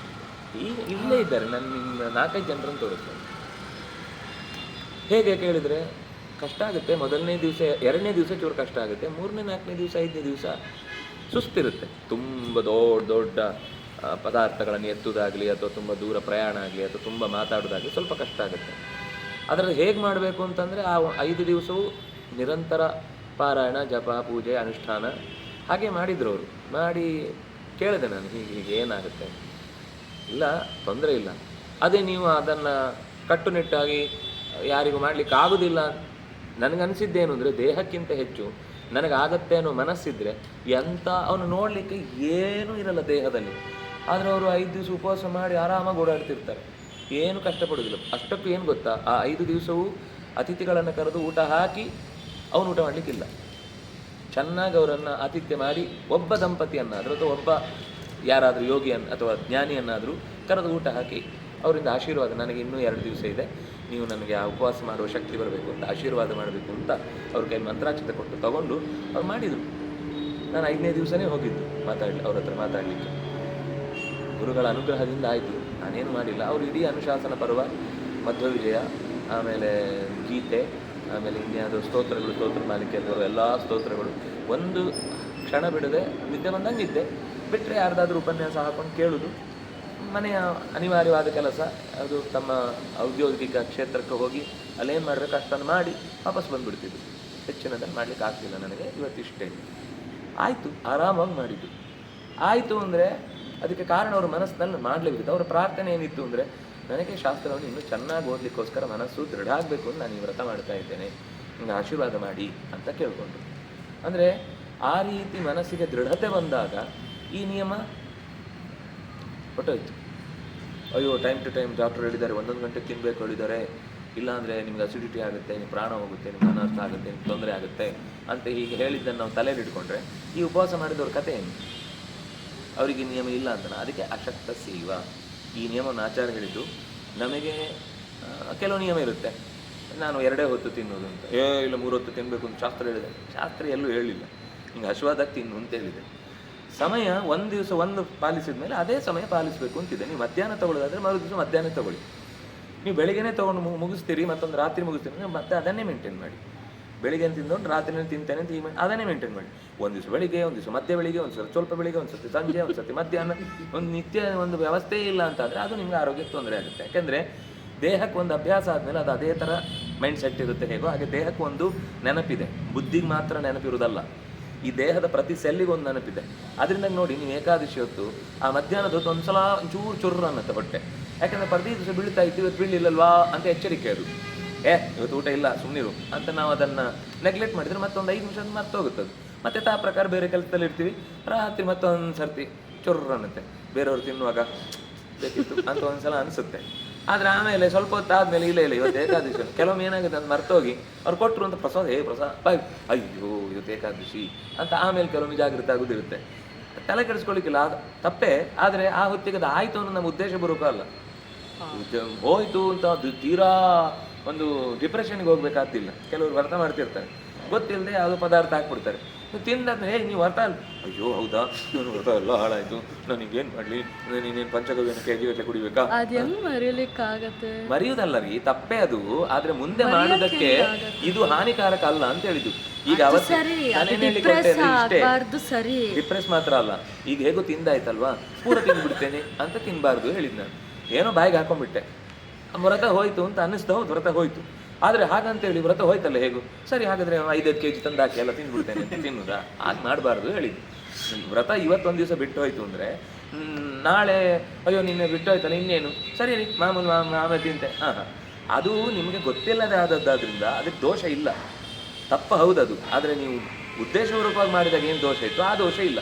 S1: ಇಲ್ಲೇ ಇದ್ದಾರೆ, ನನ್ನ 4-5 ಜನರನ್ನು ತೋರಿಸ್ತೇನೆ. ಹೇಗೆ ಕೇಳಿದರೆ ಕಷ್ಟ ಆಗುತ್ತೆ. ಮೊದಲನೇ ದಿವಸ, 2ನೇ ದಿವಸ ಚೂರು ಕಷ್ಟ ಆಗುತ್ತೆ. 3ನೇ 4ನೇ ದಿವಸ 5ನೇ ದಿವಸ ಸುಸ್ತಿರುತ್ತೆ. ತುಂಬ ದೊಡ್ಡ ದೊಡ್ಡ ಪದಾರ್ಥಗಳನ್ನು ಎತ್ತುವುದಾಗಲಿ ಅಥವಾ ತುಂಬ ದೂರ ಪ್ರಯಾಣ ಆಗಲಿ ಅಥವಾ ತುಂಬ ಮಾತಾಡೋದಾಗಲಿ ಸ್ವಲ್ಪ ಕಷ್ಟ ಆಗುತ್ತೆ. ಅದರಲ್ಲಿ ಹೇಗೆ ಮಾಡಬೇಕು ಅಂತಂದರೆ ಆ 5 ದಿವಸವೂ ನಿರಂತರ ಪಾರಾಯಣ, ಜಪ, ಪೂಜೆ, ಅನುಷ್ಠಾನ ಹಾಗೆ ಮಾಡಿದ್ರು ಅವರು. ಮಾಡಿ ಕೇಳಿದೆ ನಾನು, ಹೀಗೆ ಏನಾಗುತ್ತೆ? ಇಲ್ಲ, ತೊಂದರೆ ಇಲ್ಲ. ಅದೇ ನೀವು ಅದನ್ನು ಕಟ್ಟುನಿಟ್ಟಾಗಿ ಯಾರಿಗೂ ಮಾಡಲಿಕ್ಕೆ ಆಗೋದಿಲ್ಲ. ನನಗನ್ಸಿದ್ದೇನು ಅಂದರೆ ದೇಹಕ್ಕಿಂತ ಹೆಚ್ಚು ನನಗಾಗತ್ತೆ ಅನ್ನೋ ಮನಸ್ಸಿದ್ರೆ ಅವನು ನೋಡಲಿಕ್ಕೆ ಏನೂ ಇರಲ್ಲ ದೇಹದಲ್ಲಿ. ಆದರೆ ಅವರು 5 ದಿವಸ ಉಪವಾಸ ಮಾಡಿ ಆರಾಮಾಗಿ ಓಡಾಡ್ತಿರ್ತಾರೆ, ಏನು ಕಷ್ಟಪಡೋದಿಲ್ಲ. ಅಷ್ಟಕ್ಕೂ ಏನು ಗೊತ್ತಾ, ಆ 5 ದಿವಸವೂ ಅತಿಥಿಗಳನ್ನು ಕರೆದು ಊಟ ಹಾಕಿ ಅವನು ಊಟ ಮಾಡಲಿಕ್ಕಿಲ್ಲ. ಚೆನ್ನಾಗಿ ಅವರನ್ನು ಆತಿಥ್ಯ ಮಾಡಿ ಒಬ್ಬ ದಂಪತಿಯನ್ನಾದರೂ ಅಥವಾ ಒಬ್ಬ ಯಾರಾದರೂ ಯೋಗಿಯನ್ನು ಅಥವಾ ಜ್ಞಾನಿಯನ್ನಾದರೂ ಕರೆದು ಊಟ ಹಾಕಿ ಅವರಿಂದ ಆಶೀರ್ವಾದ, ನನಗೆ ಇನ್ನೂ 2 ದಿವಸ ಇದೆ, ನೀವು ನನಗೆ ಆ ಉಪವಾಸ ಮಾಡುವ ಶಕ್ತಿ ಬರಬೇಕು ಅಂತ ಆಶೀರ್ವಾದ ಮಾಡಬೇಕು ಅಂತ ಅವ್ರ ಕೈ ಮಂತ್ರಾಕ್ಷತೆ ಕೊಟ್ಟು ತಗೊಂಡು ಅವ್ರು ಮಾಡಿದರು. ನಾನು 5ನೇ ದಿವಸನೇ ಹೋಗಿದ್ದು ಅವ್ರ ಹತ್ರ ಮಾತಾಡಲಿಕ್ಕೆ. ಗುರುಗಳ ಅನುಗ್ರಹದಿಂದ ಆಯಿತು, ನಾನೇನು ಮಾಡಿಲ್ಲ. ಅವರು ಇಡೀ ಅನುಶಾಸನ ಪರ್ವ, ಮಧ್ವವಿಜಯ, ಆಮೇಲೆ ಗೀತೆ, ಆಮೇಲೆ ಇನ್ಯಾವುದೋ ಸ್ತೋತ್ರಗಳು, ಸ್ತೋತ್ರ ಮಾಲಿಕೆಯಲ್ಲಿರುವ ಎಲ್ಲ ಸ್ತೋತ್ರಗಳು, ಒಂದು ಕ್ಷಣ ಬಿಡದೆ ನಿದ್ದೆ ಬಂದಂಗೆ ನಿದ್ದೆ ಬಿಟ್ಟರೆ ಯಾರ್ದಾದ್ರೂ ಉಪನ್ಯಾಸ ಹಾಕೊಂಡು ಕೇಳೋದು. ಮನೆಯ ಅನಿವಾರ್ಯವಾದ ಕೆಲಸ ಅದು, ತಮ್ಮ ಔದ್ಯೋಗಿಕ ಕ್ಷೇತ್ರಕ್ಕೆ ಹೋಗಿ ಅಲ್ಲೇನು ಮಾಡಬೇಕು ಅಷ್ಟನ್ನು ಮಾಡಿ ವಾಪಸ್ ಬಂದುಬಿಡ್ತಿದ್ದು. ಹೆಚ್ಚಿನದನ್ನು ಮಾಡಲಿಕ್ಕೆ ಆಗ್ತಿಲ್ಲ ನನಗೆ, ಇವತ್ತಿಷ್ಟೇ ಆಯಿತು. ಆರಾಮಾಗಿ ಮಾಡಿದ್ದು ಆಯಿತು. ಅಂದರೆ ಅದಕ್ಕೆ ಕಾರಣ ಅವ್ರ ಮನಸ್ಸಿನಲ್ಲಿ ಮಾಡಲೇಬೇಕು. ಅವರ ಪ್ರಾರ್ಥನೆ ಏನಿತ್ತು ಅಂದರೆ, ನನಗೆ ಶಾಸ್ತ್ರವನ್ನು ಇನ್ನೂ ಚೆನ್ನಾಗಿ ಓದಲಿಕ್ಕೋಸ್ಕರ ಮನಸ್ಸು ದೃಢ ಆಗಬೇಕು ಅಂತ ನಾನು ಈ ವ್ರತ ಮಾಡ್ತಾ ಇದ್ದೇನೆ, ನಿಮಗೆ ಆಶೀರ್ವಾದ ಮಾಡಿ ಅಂತ ಕೇಳಿಕೊಂಡು. ಅಂದರೆ ಆ ರೀತಿ ಮನಸ್ಸಿಗೆ ದೃಢತೆ ಬಂದಾಗ ಈ ನಿಯಮ ಹೊಟ್ಟೋಯ್ತು. ಅಯ್ಯೋ, ಟೈಮ್ ಟು ಟೈಮ್ ಡಾಕ್ಟರ್ ಹೇಳಿದ್ದಾರೆ 1 ಗಂಟೆಗೆ ತಿನ್ನಬೇಕು ಹೇಳಿದ್ದಾರೆ, ಇಲ್ಲಾಂದರೆ ನಿಮ್ಗೆ ಅಸಿಡಿಟಿ ಆಗುತ್ತೆ, ನಿಮ್ಮ ಪ್ರಾಣ ಹೋಗುತ್ತೆ, ನಿಮ್ಗೆ ಅನರ್ಥ ಆಗುತ್ತೆ, ನಿಮ್ಗೆ ತೊಂದರೆ ಆಗುತ್ತೆ ಅಂತ ಹೀಗೆ ಹೇಳಿದ್ದನ್ನು ನಾವು ತಲೆಯಲ್ಲಿ ಇಟ್ಕೊಂಡ್ರೆ ಈ ಉಪವಾಸ ಮಾಡಿದವ್ರ ಕಥೆ ಏನು? ಅವರಿಗೆ ನಿಯಮ ಇಲ್ಲ ಅಂತನ. ಅದಕ್ಕೆ ಅಶಕ್ತ ಸೇವ. ಈ ನಿಯಮವನ್ನು ಆಚಾರ್ಯ ಹೇಳಿದ್ದು. ನಮಗೆ ಕೆಲವು ನಿಯಮ ಇರುತ್ತೆ, ನಾನು 2 ಹೊತ್ತು ತಿನ್ನೋದು ಅಂತ. ಇಲ್ಲ 3 ಹೊತ್ತು ತಿನ್ನಬೇಕು ಅಂತ ಶಾಸ್ತ್ರ ಹೇಳಿದೆ. ಶಾಸ್ತ್ರ ಎಲ್ಲೂ ಹೇಳಿಲ್ಲ, ಹಿಂಗೆ ಹಸುವಾದಾಗ ತಿನ್ನು ಅಂತ ಹೇಳಿದೆ. ಸಮಯ ಒಂದು ದಿವಸ ಒಂದು ಪಾಲಿಸಿದ ಮೇಲೆ ಅದೇ ಸಮಯ ಪಾಲಿಸಬೇಕು ಅಂತಿದೆ. ನೀವು ಮಧ್ಯಾಹ್ನ ತೊಗೊಳ್ಳೋದಾದರೆ ಮರು ದಿವಸ ಮಧ್ಯಾಹ್ನ ತೊಗೊಳ್ಳಿ. ನೀವು ಬೆಳಿಗ್ಗೆನೇ ತೊಗೊಂಡು ಮುಗಿಸ್ತೀರಿ, ಮತ್ತೊಂದು ರಾತ್ರಿ ಮುಗಿಸ್ತೀರಿ, ಮತ್ತೆ ಅದನ್ನೇ ಮೇಂಟೈನ್ ಮಾಡಿ. ಬೆಳಿಗ್ಗೆ ತಿಂದೊಂಡು ರಾತ್ರಿನೇ ತಿಂತೇನೆ ಅಂತ ಅದನ್ನೇ ಮೇಂಟೈನ್ ಮಾಡಿ. ಒಂದು ದಿವಸ ಬೆಳಿಗ್ಗೆ, ಒಂದು ದಿವಸ ಮಧ್ಯ ಬೆಳಿಗ್ಗೆ, ಒಂದು ಸಲ ಸ್ವಲ್ಪ ಬೆಳಿಗ್ಗೆ, ಒಂದು ಸರ್ತಿ ಸಂಜೆ, ಒಂದು ಸರ್ತಿ ಮಧ್ಯಾಹ್ನ, ಒಂದು ನಿತ್ಯ ಒಂದು ವ್ಯವಸ್ಥೆ ಇಲ್ಲ ಅಂತಾದರೆ ಅದು ನಿಮ್ಗೆ ಆರೋಗ್ಯಕ್ಕೆ ತೊಂದರೆ ಆಗುತ್ತೆ. ಯಾಕೆಂದರೆ ದೇಹಕ್ಕೆ ಒಂದು ಅಭ್ಯಾಸ ಆದಮೇಲೆ ಅದು ಅದೇ ಥರ ಮೈಂಡ್ ಸೆಟ್ ಇರುತ್ತೆ. ಹೇಗೋ ಹಾಗೆ ದೇಹಕ್ಕೆ ಒಂದು ನೆನಪಿದೆ, ಬುದ್ಧಿಗೆ ಮಾತ್ರ ನೆನಪಿರುವುದಲ್ಲ. ಈ ದೇಹದ ಪ್ರತಿ ಸೆಲ್ಲಿಗೊಂದು ನೆನಪಿದೆ. ಅದರಿಂದ ನೋಡಿ, ನೀವು ಏಕಾದಶಿ ಹೊತ್ತು ಆ ಮಧ್ಯಾಹ್ನದ ಹೊತ್ತು ಒಂದು ಸಲ ಚೂರು ಚುರ್ರು ಅನ್ನತ್ತೆ ಹೊಟ್ಟೆ. ಯಾಕೆಂದರೆ ಪ್ರತಿ ದಿವಸ ಬೀಳ್ತಾ ಇತ್ತು, ಇವತ್ತು ಬೀಳಿಲ್ಲಲ್ವಾ ಅಂತ ಎಚ್ಚರಿಕೆ ಅದು. ಇವತ್ತು ಊಟ ಇಲ್ಲ ಸುಮ್ಮನಿರು ಅಂತ ನಾವು ಅದನ್ನು ನೆಗ್ಲೆಕ್ಟ್ ಮಾಡಿದರೆ ಮತ್ತೊಂದು 5 ನಿಮಿಷ ಮರ್ತೋಗುತ್ತದೆ. ಮತ್ತೆ ತಾ ಪ್ರಕಾರ ಬೇರೆ ಕೆಲಸದಲ್ಲಿ ಇರ್ತೀವಿ, ರಾತ್ರಿ ಮತ್ತೊಂದು ಸರ್ತಿ ಚುರ್ರು ಅನ್ನತ್ತೆ. ಬೇರೆಯವ್ರು ತಿನ್ನುವಾಗ ಬೇಕಿತ್ತು ಅಂತ ಒಂದ್ಸಲ ಅನಿಸುತ್ತೆ. ಆದರೆ ಆಮೇಲೆ ಸ್ವಲ್ಪ ಹೊತ್ತು ಆದಮೇಲೆ ಇಲ್ಲ ಇವತ್ತು ಏಕಾದಶಿ. ಕೆಲವೊಮ್ಮೆ ಏನಾಗುತ್ತೆ ಅಂತ ಮರ್ತೋಗಿ ಅವ್ರು ಕೊಟ್ಟರು ಅಂತ ಪ್ರಸಾದ ಪ್ರಸಾದ ಬಾಯ್, ಅಯ್ಯೋ ಇವತ್ತು ಏಕಾದಶಿ ಅಂತ ಆಮೇಲೆ ಕೆಲವೊಮ್ಮೆ ಜಾಗೃತಿ ಆಗೋದಿರುತ್ತೆ. ತಲೆ ಕೆಡಿಸ್ಕೊಳ್ಳಿಕ್ಕಿಲ್ಲ, ತಪ್ಪೇ. ಆದರೆ ಆ ಹೊತ್ತಿಗೆ ಅದು ಆಯಿತು ಅನ್ನೋ ನಮ್ಮ ಉದ್ದೇಶ ಬರೋಕೆ ಅಲ್ಲ. ಹೋಯ್ತು ಅಂತ ಅದು ತೀರಾ ಒಂದು ಡಿಪ್ರೆಷನ್ಗೆ ಹೋಗ್ಬೇಕಾಗ್ತಿಲ್ಲ. ಕೆಲವರು ವ್ರತ ಮಾಡ್ತಿರ್ತಾರೆ, ಗೊತ್ತಿಲ್ಲದೆ ಯಾವುದೋ ಪದಾರ್ಥ ಹಾಕ್ಬಿಡ್ತಾರೆ. ತಿಂದಾದ್ಮೇಲೆ ನೀವು ವ್ರತ ಅಲ್ಲ, ಅಯ್ಯೋ ಹೌದಾ ನಾನು ವ್ರತ ಎಲ್ಲ ಹಾಳಾಯ್ತು, ನನಗೇನು ಮಾಡಲಿ, ನೀನೇನು ಪಂಚಗವ್ಯನ ಕೆಜಿ ಗಟ್ಟಲೆ ಕುಡಿಬೇಕಾ? ಮರೆಯುವುದಲ್ಲ ರೀ, ತಪ್ಪೇ ಅದು. ಆದ್ರೆ ಮುಂದೆ ಮಾಡುವುದಕ್ಕೆ ಇದು ಹಾನಿಕಾರಕ ಅಲ್ಲ ಅಂತ ಹೇಳಿದ್ದು. ಈಗ ಡಿಪ್ರೆಸ್ ಮಾತ್ರ ಅಲ್ಲ, ಈಗ ಹೇಗೋ ತಿಂದಾಯ್ತಲ್ವಾ ಪೂರ ತಿಂದ್ಬಿಡ್ತೇನೆ ಅಂತ ತಿನ್ಬಾರ್ದು ಹೇಳಿದ್ ನಾನು. ಏನೋ ಬಾಯಿಗೆ ಹಾಕೊಂಡ್ಬಿಟ್ಟೆ, ವ್ರತ ಹೋಯ್ತು ಅಂತ ಅನ್ನಿಸ್ತಾ ಹೌದು ವ್ರತ ಹೋಯ್ತು. ಆದರೆ ಹಾಗಂತೇಳಿ ವ್ರತ ಹೋಯ್ತಲ್ಲ ಹೇಗೂ, ಸರಿ ಹಾಗಾದ್ರೆ 5-5 kg ತಂದು ಹಾಕಿ ಎಲ್ಲ ತಿಂದ್ಬಿಡ್ತೇನೆ ಅಂತ ತಿನ್ನುದಾ? ಹಾಗೆ ಮಾಡಬಾರ್ದು ಹೇಳಿದ್ದು. ವ್ರತ ಇವತ್ತೊಂದು ದಿವಸ ಬಿಟ್ಟು ಹೋಯ್ತು ಅಂದರೆ ನಾಳೆ ಅಯ್ಯೋ ನಿನ್ನೆ ಬಿಟ್ಟು ಹೋಯ್ತಲ್ಲ ಇನ್ನೇನು ಸರಿ ರೀ ಮಾಮೂಲು ಆಮೇಲೆ ತಿಂತೆ. ಅದು ನಿಮಗೆ ಗೊತ್ತಿಲ್ಲದೆ ಆದದ್ದಾದ್ರಿಂದ ಅದಕ್ಕೆ ದೋಷ ಇಲ್ಲ, ತಪ್ಪ ಹೌದದು. ಆದರೆ ನೀವು ಉದ್ದೇಶಪೂರ್ವಕವಾಗಿ ಮಾಡಿದಾಗ ಏನು ದೋಷ ಇತ್ತು ಆ ದೋಷ ಇಲ್ಲ.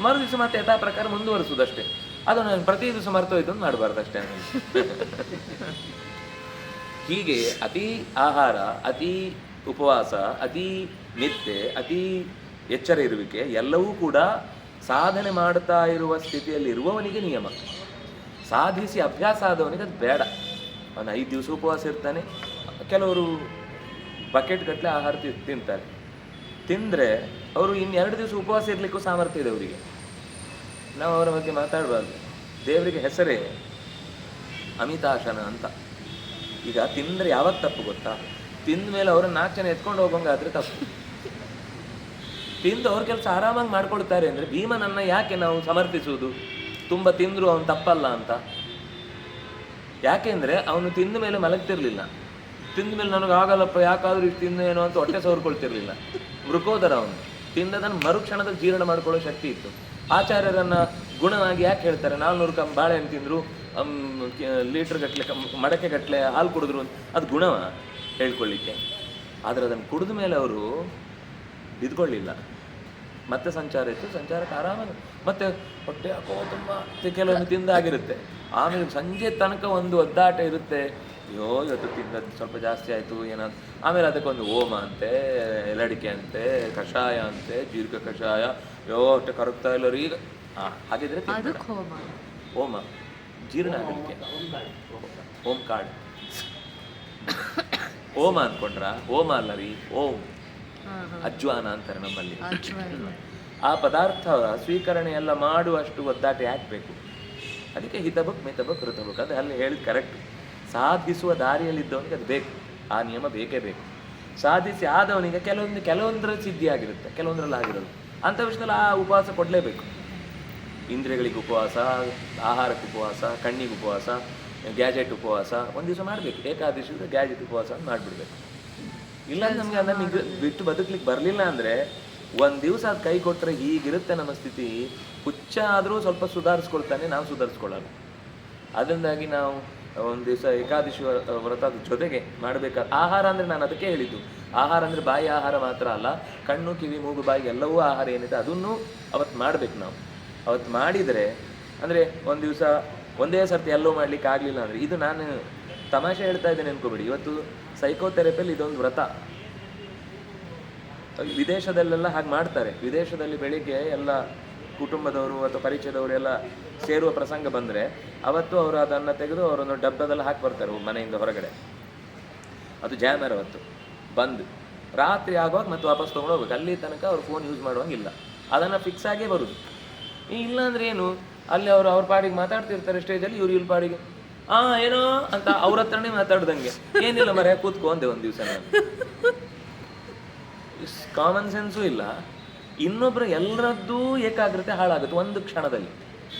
S1: ಮರು ದಿವಸ ಮತ್ತೆ ಯಥಾ ಪ್ರಕಾರ ಮುಂದುವರಿಸುವುದಷ್ಟೇ. ಅದು ನಾನು ಪ್ರತಿ ದಿವಸ ಮರ್ತೋಯ್ತು ಅಂತ ಮಾಡಬಾರ್ದು ಅಷ್ಟೇ. ಹೀಗೆ ಅತಿ ಆಹಾರ, ಅತಿ ಉಪವಾಸ, ಅತಿ ನಿದ್ದೆ, ಅತಿ ಎಚ್ಚರ ಇರುವಿಕೆ ಎಲ್ಲವೂ ಕೂಡ ಸಾಧನೆ ಮಾಡ್ತಾ ಇರುವ ಸ್ಥಿತಿಯಲ್ಲಿ ಇರುವವನಿಗೆ ನಿಯಮ. ಸಾಧಿಸಿ ಅಭ್ಯಾಸ ಆದವನಿಗೆ ಅದು ಬೇಡ. ಅವನು 5 ದಿವಸ ಉಪವಾಸ ಇರ್ತಾನೆ, ಕೆಲವರು ಬಕೆಟ್ ಗಟ್ಟಲೆ ಆಹಾರ ತಿಂತಾರೆ. ತಿಂದರೆ ಅವರು ಇನ್ನು 2 ದಿವಸ ಉಪವಾಸ ಇರಲಿಕ್ಕೂ ಸಾಮರ್ಥ್ಯ ಇದೆ ಅವರಿಗೆ. ನಾವು ಅವರ ಬಗ್ಗೆ ಮಾತಾಡಬಾರ್ದು. ದೇವರಿಗೆ ಹೆಸರೇ ಅಮಿತಾಶನ ಅಂತ. ಈಗ ತಿಂದರೆ ಯಾವಾಗ ತಪ್ಪು ಗೊತ್ತಾ? ತಿಂದ ಮೇಲೆ ಅವರನ್ನು 4 ಜನ ಎತ್ಕೊಂಡು ಹೋಗೋಂಗಾದ್ರೆ ತಪ್ಪು. ತಿಂದು ಅವ್ರ ಕೆಲಸ ಆರಾಮಾಗಿ ಮಾಡ್ಕೊಳ್ತಾರೆ ಅಂದರೆ ಭೀಮನನ್ನು ಯಾಕೆ ನಾವು ಸಮರ್ಥಿಸುವುದು? ತುಂಬ ತಿಂದರೂ ಅವನು ತಪ್ಪಲ್ಲ ಅಂತ. ಯಾಕೆಂದರೆ ಅವನು ತಿಂದ ಮೇಲೆ ಮಲಗ್ತಿರ್ಲಿಲ್ಲ. ತಿಂದ ಮೇಲೆ ನನಗೆ ಆಗಲ್ಲಪ್ಪ ಯಾಕಾದ್ರೂ ಇಷ್ಟು ತಿಂದೇನೋ ಅಂತ ಹೊಟ್ಟೆ ಸವರ್ಕೊಳ್ತಿರ್ಲಿಲ್ಲ. ವೃಕೋದರ ಅವನು ತಿಂದದನ್ನು ಮರುಕ್ಷಣದಲ್ಲಿ ಜೀರ್ಣ ಮಾಡ್ಕೊಳ್ಳೋ ಶಕ್ತಿ ಇತ್ತು. ಆಚಾರ್ಯರನ್ನು ಗುಣವಾಗಿ ಯಾಕೆ ಹೇಳ್ತಾರೆ? 400 ಕಮ್ ಬಾಳೆಹಣ್ಣು ತಿಂದರು, ಲೀಟ್ರ್ ಗಟ್ಟಲೆ ಮಡಕೆ ಗಟ್ಟಲೆ ಹಾಲು ಕುಡಿದ್ರು ಅಂತ. ಅದು ಗುಣವ ಹೇಳ್ಕೊಳ್ಳಿಕ್ಕೆ. ಆದರೆ ಅದನ್ನು ಕುಡಿದ ಮೇಲೆ ಅವರು ಬಿದ್ಕೊಳ್ಳಿಲ್ಲ, ಮತ್ತೆ ಸಂಚಾರ ಇತ್ತು. ಸಂಚಾರಕ್ಕೆ ಆರಾಮಾಗಿ ಮತ್ತೆ ಹೊಟ್ಟೆ ಹಾಕೋ ತುಂಬ ಕೆಲವೊಂದು ತಿಂದಾಗಿರುತ್ತೆ. ಆಮೇಲೆ ಸಂಜೆ ತನಕ ಒಂದು ಒದ್ದಾಟ ಇರುತ್ತೆ. ಅಯ್ಯೋ ಇವತ್ತು ತಿಂದದ್ದು ಸ್ವಲ್ಪ ಜಾಸ್ತಿ ಆಯಿತು ಏನಾದ್ರು. ಆಮೇಲೆ ಅದಕ್ಕೊಂದು ಹೋಮ ಅಂತೆ, ಎಲಡಿಕೆ ಅಂತೆ, ಕಷಾಯ ಅಂತೆ, ಜೀರಿಗೆ ಕಷಾಯ. ಅಯ್ಯೋ ಹೊಟ್ಟೆ ಕರಗ್ತಾ ಇಲ್ಲರು ಈಗ. ಹಾಗಿದ್ರೆ ಹೋಮ ಜೀರ್ಣ ಆಗಲಿಕ್ಕೆ ಹೋಮ್ ಕಾರ್ಡ್ ಹೋಮ ಅಂದ್ಕೊಂಡ್ರ? ಹೋಮ ಅಲ್ಲ ರೀ, ಓಂ ಅಜ್ವಾನ ಅಂತಾರೆ ನಮ್ಮಲ್ಲಿ. ಆ ಪದಾರ್ಥ ಸ್ವೀಕರಣೆ ಎಲ್ಲ ಮಾಡುವಷ್ಟು ಒದ್ದಾಟ ಯಾಕೆ ಬೇಕು? ಅದಕ್ಕೆ ಹಿತಬಕ್ ಮಿತಬಕ್ ಋತಬಕ್ ಅದು ಅಲ್ಲಿ ಹೇಳಿದ ಕರೆಕ್ಟ್. ಸಾಧಿಸುವ ದಾರಿಯಲ್ಲಿದ್ದವನಿಗೆ ಅದು ಬೇಕು, ಆ ನಿಯಮ ಬೇಕೇ ಬೇಕು. ಸಾಧಿಸಿ ಆದವನಿಗೆ ಕೆಲವೊಂದರಲ್ಲಿ ಸಿದ್ಧಿ ಆಗಿರುತ್ತೆ, ಕೆಲವೊಂದರಲ್ಲಿ ಆಗಿರೋದು. ಅಂಥ ವಿಷಯದಲ್ಲಿ ಆ ಉಪವಾಸ ಕೊಡಲೇಬೇಕು. ಇಂದ್ರಿಯಗಳಿಗೆ ಉಪವಾಸ, ಆಹಾರಕ್ಕೆ ಉಪವಾಸ, ಕಣ್ಣಿಗೆ ಉಪವಾಸ, ಗ್ಯಾಜೆಟ್ ಉಪವಾಸ ಒಂದು ದಿವಸ ಮಾಡಬೇಕು. ಏಕಾದಶಿ ಗ್ಯಾಜೆಟ್ ಉಪವಾಸ ಮಾಡಿಬಿಡ್ಬೇಕು. ಇಲ್ಲ ನಮಗೆ ಅದನ್ನು ಬಿಟ್ಟು ಬದುಕಲಿಕ್ಕೆ ಬರಲಿಲ್ಲ ಅಂದರೆ ಒಂದು ದಿವಸ ಅದು ಕೈ ಕೊಟ್ಟರೆ ಹೀಗಿರುತ್ತೆ ನಮ್ಮ ಸ್ಥಿತಿ. ಹುಚ್ಚ ಆದರೂ ಸ್ವಲ್ಪ ಸುಧಾರಿಸ್ಕೊಳ್ತಾನೆ, ನಾವು ಸುಧಾರಿಸ್ಕೊಳ್ಳಲ್ಲ. ಅದರಿಂದಾಗಿ ನಾವು ಒಂದು ದಿವಸ ಏಕಾದಶಿ ವ್ರತದ ಜೊತೆಗೆ ಮಾಡಬೇಕಾದ ಆಹಾರ ಅಂದರೆ ನಾನು ಅದಕ್ಕೆ ಹೇಳಿದ್ದು. ಆಹಾರ ಅಂದರೆ ಬಾಯಿ ಆಹಾರ ಮಾತ್ರ ಅಲ್ಲ, ಕಣ್ಣು ಕಿವಿ ಮೂಗು ಬಾಯಿ ಎಲ್ಲವೂ ಆಹಾರ ಏನಿದೆ ಅದನ್ನು ಅವತ್ತು ಮಾಡಬೇಕು. ನಾವು ಅವತ್ತು ಮಾಡಿದರೆ ಅಂದರೆ ಒಂದು ದಿವಸ ಒಂದೇ ಸರ್ತಿ ಎಲ್ಲೋ ಮಾಡಲಿಕ್ಕೆ ಆಗಲಿಲ್ಲ ಅಂದರೆ, ಇದು ನಾನು ತಮಾಷೆ ಹೇಳ್ತಾ ಇದ್ದೇನೆ ಅನ್ಕೋಬೇಡಿ. ಇವತ್ತು ಸೈಕೋಥೆರಪಿಯಲ್ಲಿ ಇದೊಂದು ವ್ರತ. ವಿದೇಶದಲ್ಲೆಲ್ಲ ಹಾಗೆ ಮಾಡ್ತಾರೆ. ವಿದೇಶದಲ್ಲಿ ಬೆಳಿಗ್ಗೆ ಎಲ್ಲ ಕುಟುಂಬದವರು ಅಥವಾ ಪರಿಚಯದವರು ಎಲ್ಲ ಸೇರುವ ಪ್ರಸಂಗ ಬಂದರೆ ಅವತ್ತು ಅವರು ಅದನ್ನು ತೆಗೆದು ಅವರನ್ನು ಡಬ್ಬದಲ್ಲಿ ಹಾಕಿ ಬರ್ತಾರೆ ಮನೆಯಿಂದ ಹೊರಗಡೆ. ಅದು ಜಾಮರ್ ಅವತ್ತು ಬಂದು ರಾತ್ರಿ ಆಗುವಾಗ ಮತ್ತೆ ವಾಪಸ್ ತೊಗೊಂಡು ಹೋಗ್ಬೇಕು. ಅಲ್ಲಿ ತನಕ ಅವ್ರು ಫೋನ್ ಯೂಸ್ ಮಾಡುವಂಗಿಲ್ಲ, ಅದನ್ನು ಫಿಕ್ಸ್ ಆಗೇ ಬರುದು. ಇಲ್ಲ ಅಂದರೆ ಏನು, ಅಲ್ಲಿ ಅವರು ಅವ್ರ ಪಾಡಿಗೆ ಮಾತಾಡ್ತಿರ್ತಾರೆ ಸ್ಟೇಜಲ್ಲಿ, ಇವ್ರು ಇಲ್ಲಿ ಪಾಡಿಗೆ ಏನೋ ಅಂತ ಅವ್ರ ಹತ್ರನೇ ಮಾತಾಡ್ದಂಗೆ. ಏನಿಲ್ಲ ಮರ ಕೂತ್ಕೊ ಅಂದೆ ಒಂದು ದಿವಸ. ನಾನು ಕಾಮನ್ ಸೆನ್ಸು ಇಲ್ಲ. ಇನ್ನೊಬ್ಬರು ಎಲ್ಲರದ್ದೂ ಏಕಾಗ್ರತೆ ಹಾಳಾಗುತ್ತೆ ಒಂದು ಕ್ಷಣದಲ್ಲಿ.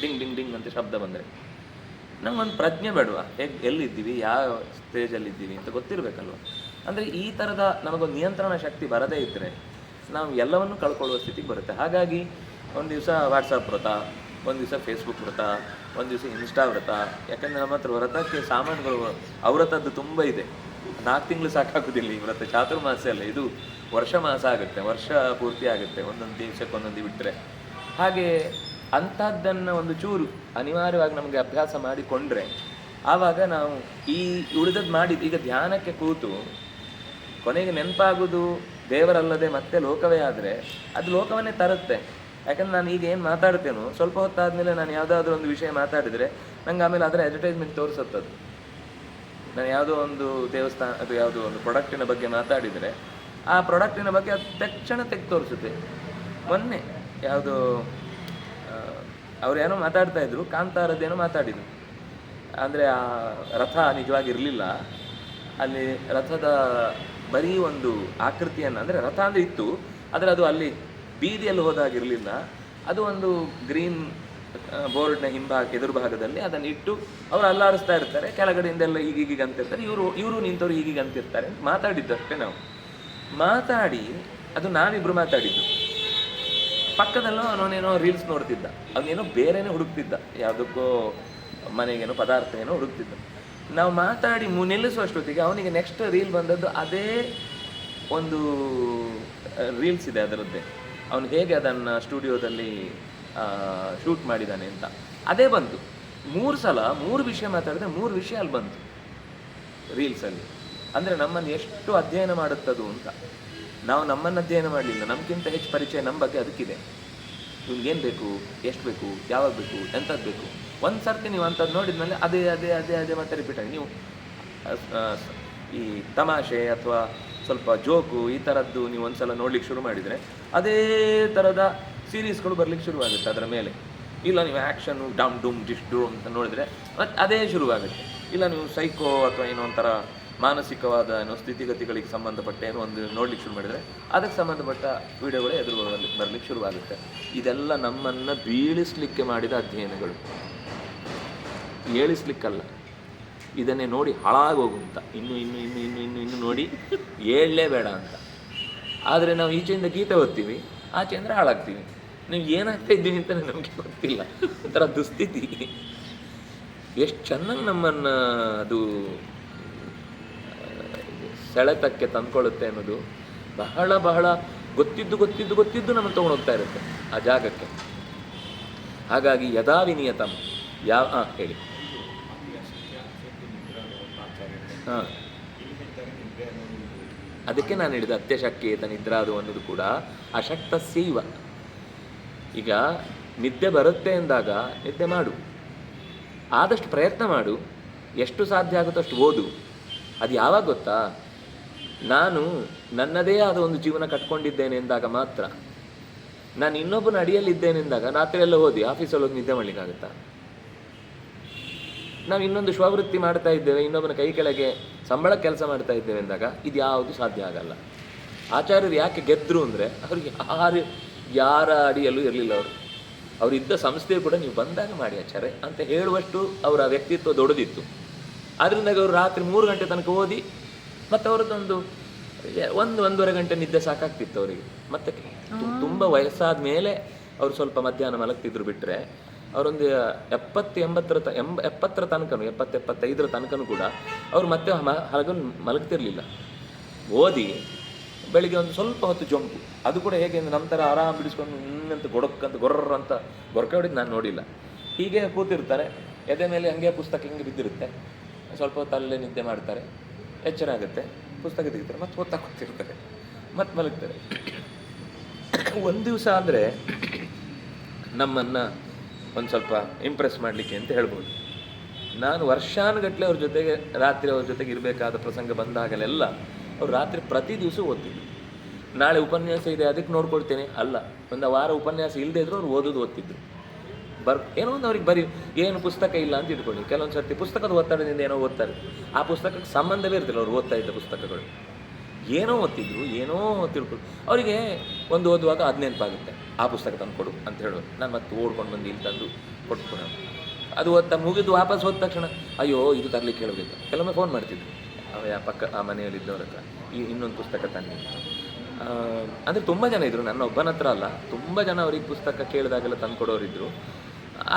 S1: ಡಿಂಗ್ ಡಿಂಗ್ ಡಿಂಗ್ ಅಂತ ಶಬ್ದ ಬಂದರೆ ನಮಗೊಂದು ಪ್ರಜ್ಞೆ ಬೇಡವಾ? ಎಲ್ಲಿದ್ದೀವಿ, ಯಾವ ಸ್ಟೇಜಲ್ಲಿದ್ದೀವಿ ಅಂತ ಗೊತ್ತಿರಬೇಕಲ್ವ. ಅಂದರೆ ಈ ಥರದ ನಮಗೊಂದು ನಿಯಂತ್ರಣ ಶಕ್ತಿ ಬರದೇ ಇದ್ದರೆ ನಾವು ಎಲ್ಲವನ್ನೂ ಕಳ್ಕೊಳ್ಳುವ ಸ್ಥಿತಿಗೆ ಬರುತ್ತೆ. ಹಾಗಾಗಿ ಒಂದು ದಿವಸ ವಾಟ್ಸಪ್ ವ್ರತ, ಒಂದು ದಿವಸ ಫೇಸ್ಬುಕ್ ವ್ರತ, ಒಂದು ದಿವಸ ಇನ್ಸ್ಟಾ ವ್ರತ. ಯಾಕಂದರೆ ನಮ್ಮ ಹತ್ರ ವ್ರತಕ್ಕೆ ಸಾಮಾನುಗಳು ಅವ್ರತದ್ದು ತುಂಬ ಇದೆ. 4 ತಿಂಗಳು ಸಾಕಾಗೋದಿಲ್ಲ ಈ ವ್ರತ. ಚಾತುರ್ಮಾಸ ಅಲ್ಲ, ಇದು ವರ್ಷ ಮಾಸ ಆಗುತ್ತೆ, ವರ್ಷ ಪೂರ್ತಿ ಆಗುತ್ತೆ, ಒಂದೊಂದು ದಿವಸಕ್ಕೆ ಒಂದೊಂದು ಬಿಟ್ಟರೆ. ಹಾಗೆ ಅಂಥದ್ದನ್ನು ಒಂದು ಚೂರು ಅನಿವಾರ್ಯವಾಗಿ ನಮಗೆ ಅಭ್ಯಾಸ ಮಾಡಿಕೊಂಡ್ರೆ ಆವಾಗ ನಾವು ಈ ಉಳಿದದ್ದು ಮಾಡಿದ್ದು. ಈಗ ಧ್ಯಾನಕ್ಕೆ ಕೂತು ಕೊನೆಗೆ ನೆನಪಾಗೋದು ದೇವರಲ್ಲದೆ ಮತ್ತೆ ಲೋಕವೇ ಆದರೆ ಅದು ಲೋಕವನ್ನೇ ತರುತ್ತೆ. ಯಾಕಂದ್ರೆ ನಾನು ಈಗ ಏನು ಮಾತಾಡ್ತೇನೋ ಸ್ವಲ್ಪ ಹೊತ್ತಾದಮೇಲೆ ನಾನು ಯಾವುದಾದ್ರೂ ಒಂದು ವಿಷಯ ಮಾತಾಡಿದರೆ ನಂಗೆ ಆಮೇಲೆ ಅದರ ಅಡ್ವರ್ಟೈಸ್ಮೆಂಟ್ ತೋರಿಸುತ್ತದು. ನಾನು ಯಾವುದೋ ಒಂದು ದೇವಸ್ಥಾನ ಅದು ಯಾವುದೋ ಒಂದು ಪ್ರಾಡಕ್ಟಿನ ಬಗ್ಗೆ ಮಾತಾಡಿದರೆ ಆ ಪ್ರಾಡಕ್ಟಿನ ಬಗ್ಗೆ ಅದು ತಕ್ಷಣ ತೆಗೆದು ತೋರಿಸುತ್ತೆ. ಮೊನ್ನೆ ಯಾವುದೋ ಅವ್ರೇನೋ ಮಾತಾಡ್ತಾ ಇದ್ರು, ಕಾಂತಾರದ್ದೇನೋ ಮಾತಾಡಿದ್ರು. ಅಂದರೆ ಆ ರಥ ನಿಜವಾಗಿ ಇರಲಿಲ್ಲ, ಅಲ್ಲಿ ರಥದ ಬರೀ ಒಂದು ಆಕೃತಿಯನ್ನು, ಅಂದರೆ ರಥ ಅಂದರೆ ಇತ್ತು, ಆದರೆ ಅದು ಅಲ್ಲಿ ಬೀದಿಯಲ್ಲಿ ಹೋದಾಗಿರಲಿಲ್ಲ. ಅದು ಒಂದು ಗ್ರೀನ್ ಬೋರ್ಡ್ನ ಎದುರು ಭಾಗದಲ್ಲಿ ಅದನ್ನು ಇಟ್ಟು ಅವರು ಅಲ್ಲಾಡಿಸ್ತಾ ಇರ್ತಾರೆ, ಕೆಳಗಡೆಯಿಂದೆಲ್ಲ ಹೀಗೀಗ ಅಂತಿರ್ತಾರೆ, ಇವರು ನಿಂತವ್ರು ಹೀಗೀಗ ಅಂತಿರ್ತಾರೆ ಅಂತ ಮಾತಾಡಿದ್ದಷ್ಟೇ. ನಾವು ಮಾತಾಡಿ ಅದು ನಾವಿಬ್ಬರು ಮಾತಾಡಿದ್ದು. ಪಕ್ಕದಲ್ಲೋ ಅವನೇನೋ ರೀಲ್ಸ್ ನೋಡ್ತಿದ್ದ, ಅವನೇನೋ ಬೇರೆನೇ ಹುಡುಕ್ತಿದ್ದ, ಯಾವುದಕ್ಕೋ ಮನೆಗೇನೋ ಪದಾರ್ಥ ಏನೋ ಹುಡುಕ್ತಿದ್ದ. ನಾವು ಮಾತಾಡಿ ನಿಲ್ಲಿಸುವಷ್ಟೊತ್ತಿಗೆ ಅವನಿಗೆ ನೆಕ್ಸ್ಟ್ ರೀಲ್ ಬಂದದ್ದು ಅದೇ ಒಂದು ರೀಲ್ಸ್ ಇದೆ ಅದರದ್ದೇ, ಅವನು ಹೇಗೆ ಅದನ್ನು ಸ್ಟುಡಿಯೋದಲ್ಲಿ ಶೂಟ್ ಮಾಡಿದ್ದಾನೆ ಅಂತ ಅದೇ ಬಂತು. 3 ಸಲ 3 ವಿಷಯ ಮಾತಾಡಿದ್ರೆ 3 ವಿಷಯ ಅಲ್ಲಿ ಬಂತು ರೀಲ್ಸಲ್ಲಿ. ಅಂದರೆ ನಮ್ಮನ್ನು ಎಷ್ಟು ಅಧ್ಯಯನ ಮಾಡುತ್ತದು ಅಂತ. ನಾವು ನಮ್ಮನ್ನು ಅಧ್ಯಯನ ಮಾಡಲಿಲ್ಲ, ನಮಗಿಂತ ಹೆಚ್ಚು ಪರಿಚಯ ನಮ್ಮ ಬಗ್ಗೆ ಅದಕ್ಕಿದೆ. ನಿಮ್ಗೇನು ಬೇಕು, ಎಷ್ಟು ಬೇಕು, ಯಾವಾಗ ಬೇಕು, ಎಂಥದ್ದು ಬೇಕು. ಒಂದು ಸರ್ತಿ ನೀವು ಅಂಥದ್ದು ನೋಡಿದ್ಮೇಲೆ ಅದೇ ಅದೇ ಅದೇ ಅದೇ ಮತ್ತೆ ರಿಪೀಟ್ ಆಗಿ ನೀವು ಈ ತಮಾಷೆ ಅಥವಾ ಸ್ವಲ್ಪ ಜೋಕು ಈ ಥರದ್ದು ನೀವು ಒಂದು ಸಲ ನೋಡ್ಲಿಕ್ಕೆ ಶುರು ಮಾಡಿದರೆ ಅದೇ ಥರದ ಸೀರೀಸ್ಗಳು ಬರ್ಲಿಕ್ಕೆ ಶುರುವಾಗುತ್ತೆ ಅದರ ಮೇಲೆ. ಇಲ್ಲ ನೀವು ಆ್ಯಕ್ಷನು ಡಮ್ ಡುಮ್ ಡಿಶ್ ಡು ಅಂತ ನೋಡಿದರೆ ಮತ್ತು ಅದೇ ಶುರುವಾಗುತ್ತೆ. ಇಲ್ಲ ನೀವು ಸೈಕೋ ಅಥವಾ ಏನೋ ಒಂಥರ ಮಾನಸಿಕವಾದ ಏನೋ ಸ್ಥಿತಿಗತಿಗಳಿಗೆ ಸಂಬಂಧಪಟ್ಟ ಏನೋ ಒಂದು ನೋಡ್ಲಿಕ್ಕೆ ಶುರು ಮಾಡಿದರೆ ಅದಕ್ಕೆ ಸಂಬಂಧಪಟ್ಟ ವಿಡಿಯೋಗಳೇ ಎದುರು ಬರಲಿಕ್ಕೆ ಶುರುವಾಗುತ್ತೆ. ಇದೆಲ್ಲ ನಮ್ಮನ್ನು ಬೀಳಿಸಲಿಕ್ಕೆ ಮಾಡಿದ ಅಧ್ಯಯನಗಳು, ಏಳಿಸ್ಲಿಕ್ಕಲ್ಲ. ಇದನ್ನೇ ನೋಡಿ ಹಾಳಾಗೋಗು ಅಂತ, ಇನ್ನು ಇನ್ನು ಇನ್ನು ಇನ್ನು ಇನ್ನು ಇನ್ನು ನೋಡಿ ಏಳಲೇಬೇಡ ಅಂತ. ಆದರೆ ನಾವು ಈಚೆಯಿಂದ ಗೀತೆ ಓದ್ತೀವಿ, ಆಚೆಯಿಂದ ಹಾಳಾಗ್ತೀವಿ. ನೀವು ಏನಾಗ್ತಾ ಇದ್ದೀವಿ ಅಂತ ನಮಗೆ ಗೊತ್ತಿಲ್ಲ, ಒಂಥರ ದುಸ್ಥಿತಿ. ಎಷ್ಟು ಚೆನ್ನಾಗಿ ನಮ್ಮನ್ನು ಅದು ಸೆಳೆತಕ್ಕೆ ತಂದ್ಕೊಳ್ಳುತ್ತೆ ಅನ್ನೋದು ಬಹಳ ಬಹಳ ಗೊತ್ತಿದ್ದು ಗೊತ್ತಿದ್ದು ಗೊತ್ತಿದ್ದು ನಮ್ಮನ್ನು ತೊಗೊಂಡೋಗ್ತಾ ಇರುತ್ತೆ ಆ ಜಾಗಕ್ಕೆ. ಹಾಗಾಗಿ ಯದಾ ವಿನಿಯತಂ ಹೇಳಿ. ಹಾಂ, ಅದಕ್ಕೆ ನಾನು ಹೇಳಿದೆ ಅತ್ಯಶಕ್ಯೇತ ನಿದ್ರಾದು ಅನ್ನೋದು ಕೂಡ ಅಶಕ್ತಸ್ಯೈವ. ಈಗ ನಿದ್ದೆ ಬರುತ್ತೆ ಎಂದಾಗ ನಿದ್ದೆ ಮಾಡು, ಆದಷ್ಟು ಪ್ರಯತ್ನ ಮಾಡು, ಎಷ್ಟು ಸಾಧ್ಯ ಆಗುತ್ತೋ ಅಷ್ಟು ಓದು. ಅದು ಯಾವಾಗ ಗೊತ್ತಾ, ನಾನು ನನ್ನದೇ ಆದ ಒಂದು ಜೀವನ ಕಟ್ಕೊಂಡಿದ್ದೇನೆ ಎಂದಾಗ ಮಾತ್ರ. ನಾನು ಇನ್ನೊಬ್ಬನ ಅಡಿಯಲ್ಲಿದ್ದೇನೆ ಎಂದಾಗ ರಾತ್ರಿ ಎಲ್ಲ ಓದಿ ಆಫೀಸಲ್ಲಿ ಹೋಗಿ ನಿದ್ದೆ ಮಾಡಲಿಕ್ಕಾಗುತ್ತಾ? ನಾವು ಇನ್ನೊಂದು ಸ್ವವೃತ್ತಿ ಮಾಡ್ತಾ ಇದ್ದೇವೆ, ಇನ್ನೊಬ್ಬನ ಕೈ ಕೆಳಗೆ ಸಂಬಳ ಕೆಲಸ ಮಾಡ್ತಾ ಇದ್ದೇವೆ ಎಂದಾಗ ಇದು ಯಾವುದು ಸಾಧ್ಯ ಆಗಲ್ಲ. ಆಚಾರ್ಯರು ಯಾಕೆ ಗೆದ್ದರು ಅಂದರೆ ಅವ್ರಿಗೆ ಯಾರ ಅಡಿಯಲ್ಲೂ ಇರಲಿಲ್ಲ. ಅವರಿದ್ದ ಸಂಸ್ಥೆಯು ಕೂಡ ನೀವು ಬಂದಾಗ ಮಾಡಿ ಆಚಾರ್ಯ ಅಂತ ಹೇಳುವಷ್ಟು ಅವರ ವ್ಯಕ್ತಿತ್ವ ದೊಡ್ಡದಿತ್ತು. ಆದ್ದರಿಂದ ಅವರು ರಾತ್ರಿ 3 ಗಂಟೆ ತನಕ ಓದಿ ಮತ್ತು ಅವರದ್ದೊಂದು 1-1.5 ಗಂಟೆ ನಿದ್ದೆ ಸಾಕಾಗ್ತಿತ್ತು ಅವರಿಗೆ. ಮತ್ತು ತುಂಬ ವಯಸ್ಸಾದ ಮೇಲೆ ಅವರು ಸ್ವಲ್ಪ ಮಧ್ಯಾಹ್ನ ಮಲಗ್ತಿದ್ರು. ಬಿಟ್ಟರೆ ಅವರೊಂದು 70-80 ತನಕನೂ 70-75 ತನಕನೂ ಕೂಡ ಅವರು ಮತ್ತೆ ಹಲಗನ್ನು ಮಲಗ್ತಿರ್ಲಿಲ್ಲ. ಓದಿ ಬೆಳಿಗ್ಗೆ ಒಂದು ಸ್ವಲ್ಪ ಹೊತ್ತು ಜಂಪು, ಅದು ಕೂಡ ಹೇಗೆ ಅಂದರೆ ನಮ್ಮ ಥರ ಆರಾಮ್ ಬಿಡಿಸ್ಕೊಂಡು ಇನ್ನಂತ ಗೊಡಕ್ಕಂತ ಗೊರ್ರಂತ ಗೊರಕೆ ಹೊಡಿದು ನಾನು ನೋಡಿಲ್ಲ. ಹೀಗೆ ಕೂತಿರ್ತಾರೆ, ಎದೆ ಮೇಲೆ ಹಂಗೆ ಪುಸ್ತಕ ಹಿಂಗೆ ಬಿದ್ದಿರುತ್ತೆ, ಸ್ವಲ್ಪ ಹೊತ್ತು ಅಲ್ಲೇ ನಿದ್ದೆ ಮಾಡ್ತಾರೆ, ಎಚ್ಚರ ಆಗುತ್ತೆ, ಪುಸ್ತಕ ತೆಗಿತಾರೆ, ಮತ್ತೆ ಓದ್ತಾ ಕೂತಿರ್ತಾರೆ, ಮತ್ತೆ ಮಲಗ್ತಾರೆ. ಒಂದು ದಿವಸ ಅಂದರೆ ನಮ್ಮನ್ನು ಒಂದು ಸ್ವಲ್ಪ ಇಂಪ್ರೆಸ್ ಮಾಡಲಿಕ್ಕೆ ಅಂತ ಹೇಳ್ಬೋದು. ನಾನು ವರ್ಷಾನುಗಟ್ಟಲೆ ಅವ್ರ ಜೊತೆಗೆ ರಾತ್ರಿ ಅವ್ರ ಜೊತೆಗೆ ಇರಬೇಕಾದ ಪ್ರಸಂಗ ಬಂದಾಗಲೆಲ್ಲ ಅವ್ರು ರಾತ್ರಿ ಪ್ರತಿ ದಿವಸ ಓದ್ತಿದ್ರು. ನಾಳೆ ಉಪನ್ಯಾಸ ಇದೆ ಅದಕ್ಕೆ ನೋಡ್ಕೊಳ್ತೇನೆ ಅಲ್ಲ, ಒಂದು ವಾರ ಉಪನ್ಯಾಸ ಇಲ್ಲದೆ ಇದ್ರು ಅವ್ರು ಓದ್ತಿದ್ರು. ಏನೋ ಒಂದು ಅವ್ರಿಗೆ ಬರೀ ಏನು ಪುಸ್ತಕ ಇಲ್ಲ ಅಂತ ಇಟ್ಕೊಳ್ಳಿ. ಕೆಲವೊಂದು ಸರ್ತಿ ಪುಸ್ತಕದ ಒತ್ತಡದಿಂದ ಏನೋ ಓದ್ತಾರೆ, ಆ ಪುಸ್ತಕಕ್ಕೆ ಸಂಬಂಧವೇ ಇರ್ತಿಲ್ಲ ಅವ್ರು ಓದ್ತಾ ಇದ್ದ ಪುಸ್ತಕಗಳು. ಏನೋ ಓದ್ತಿದ್ರು, ಏನೋ ತಿಳ್ಕೊಂಡು ಅವರಿಗೆ ಒಂದು ಓದುವಾಗ ಅದು ನೆನಪಾಗುತ್ತೆ, ಆ ಪುಸ್ತಕ ತಂದು ಕೊಡು ಅಂತ ಹೇಳೋರು. ನಾನು ಮತ್ತೆ ಓಡ್ಕೊಂಡು ಬಂದು ಇಲ್ಲಿ ತಂದು ಕೊಟ್ಕೊಂಡು ಅದು ಓದ್ತಾ ಮುಗಿದು ವಾಪಸ್ ಹೋದ ತಕ್ಷಣ ಅಯ್ಯೋ ಇದು ತರಲಿಕ್ಕೆ ಹೇಳಬೇಕು. ಕೆಲವೊಮ್ಮೆ ಫೋನ್ ಮಾಡ್ತಿದ್ರು ಆ ಮನೆಯಲ್ಲಿದ್ದವ್ರ ಹತ್ರ, ಇನ್ನೊಂದು ಪುಸ್ತಕ ತನ್ನಿ. ಅಂದರೆ ತುಂಬ ಜನ ಇದ್ದರು, ನನ್ನ ಒಬ್ಬನ ಹತ್ರ ಅಲ್ಲ, ತುಂಬ ಜನ ಅವ್ರಿಗೆ ಪುಸ್ತಕ ಕೇಳಿದಾಗೆಲ್ಲ ತಂದು ಕೊಡೋರಿದ್ದರು.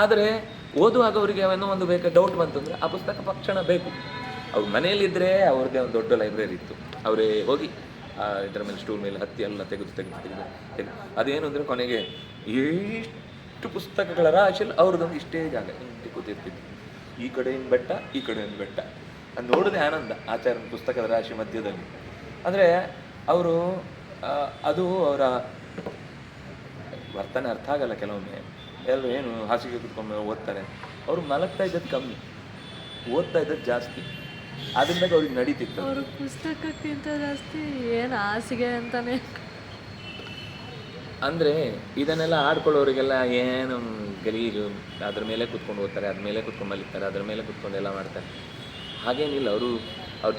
S1: ಆದರೆ ಓದುವಾಗ ಅವರಿಗೆ ಏನೋ ಒಂದು ಡೌಟ್ ಬಂತು ಅಂದರೆ ಆ ಪುಸ್ತಕ ತಕ್ಷಣ ಬೇಕು. ಅವ್ರ ಮನೆಯಲ್ಲಿದ್ದರೆ ಅವ್ರದ್ದೇ ಒಂದು ದೊಡ್ಡ ಲೈಬ್ರರಿ ಇತ್ತು, ಅವರೇ ಹೋಗಿ ಇದರ ಮೇಲೆ ಸ್ಟೂಲ್ ಮೇಲೆ ಹತ್ತಿ ಎಲ್ಲ ತೆಗೆದು ಅದೇನು ಅಂದರೆ ಕೊನೆಗೆ ಎಷ್ಟು ಪುಸ್ತಕಗಳ ರಾಶಿಯಲ್ಲಿ ಅವ್ರದ್ದೊಂದು ಇಷ್ಟೇ ಜಾಗ ಇಂಟಿ ಕೂತಿರ್ತಿತ್ತು. ಈ ಕಡೆಯಿಂದ ಬೆಟ್ಟ, ಈ ಕಡೆಯಿಂದ ಬೆಟ್ಟ, ಅದು ನೋಡೋದೇ ಆನಂದ ಆಚಾರ್ಯನ ಪುಸ್ತಕದ ರಾಶಿ ಮಧ್ಯದಲ್ಲಿ. ಅಂದರೆ ಅವರು ಅದು ಅವರ ವರ್ತನೆ ಅರ್ಥ ಆಗಲ್ಲ ಕೆಲವೊಮ್ಮೆ. ಎಲ್ಲರೂ ಏನು ಹಾಸಿಗೆ ಕುತ್ಕೊಂಡು ಓದ್ತಾರೆ, ಅವರು ಮಲಗ್ತಾ ಇದ್ದದ್ದು ಕಮ್ಮಿ, ಓದ್ತಾ ಇದ್ದದ್ದು ಜಾಸ್ತಿ. ಅದರಿಂದಾಗ ಅವ್ರಿಗೆ ನಡೀತಿತ್ತು.
S2: ಅವರು ಪುಸ್ತಕಕ್ಕಿಂತ ಜಾಸ್ತಿ ಏನು ಹಾಸಿಗೆ ಅಂತಾನೆ.
S1: ಅಂದರೆ ಇದನ್ನೆಲ್ಲ ಆಡ್ಕೊಳ್ಳೋರಿಗೆಲ್ಲ ಏನು ಗಲೀಜು, ಅದ್ರ ಮೇಲೆ ಕುತ್ಕೊಂಡು ಓದ್ತಾರೆ, ಅದ್ರ ಮೇಲೆ ಕುತ್ಕೊಂಡು ಮಲಿತಾರೆ, ಅದ್ರ ಮೇಲೆ ಕುತ್ಕೊಂಡು ಎಲ್ಲ ಮಾಡ್ತಾರೆ. ಹಾಗೇನಿಲ್ಲ, ಅವ್ರು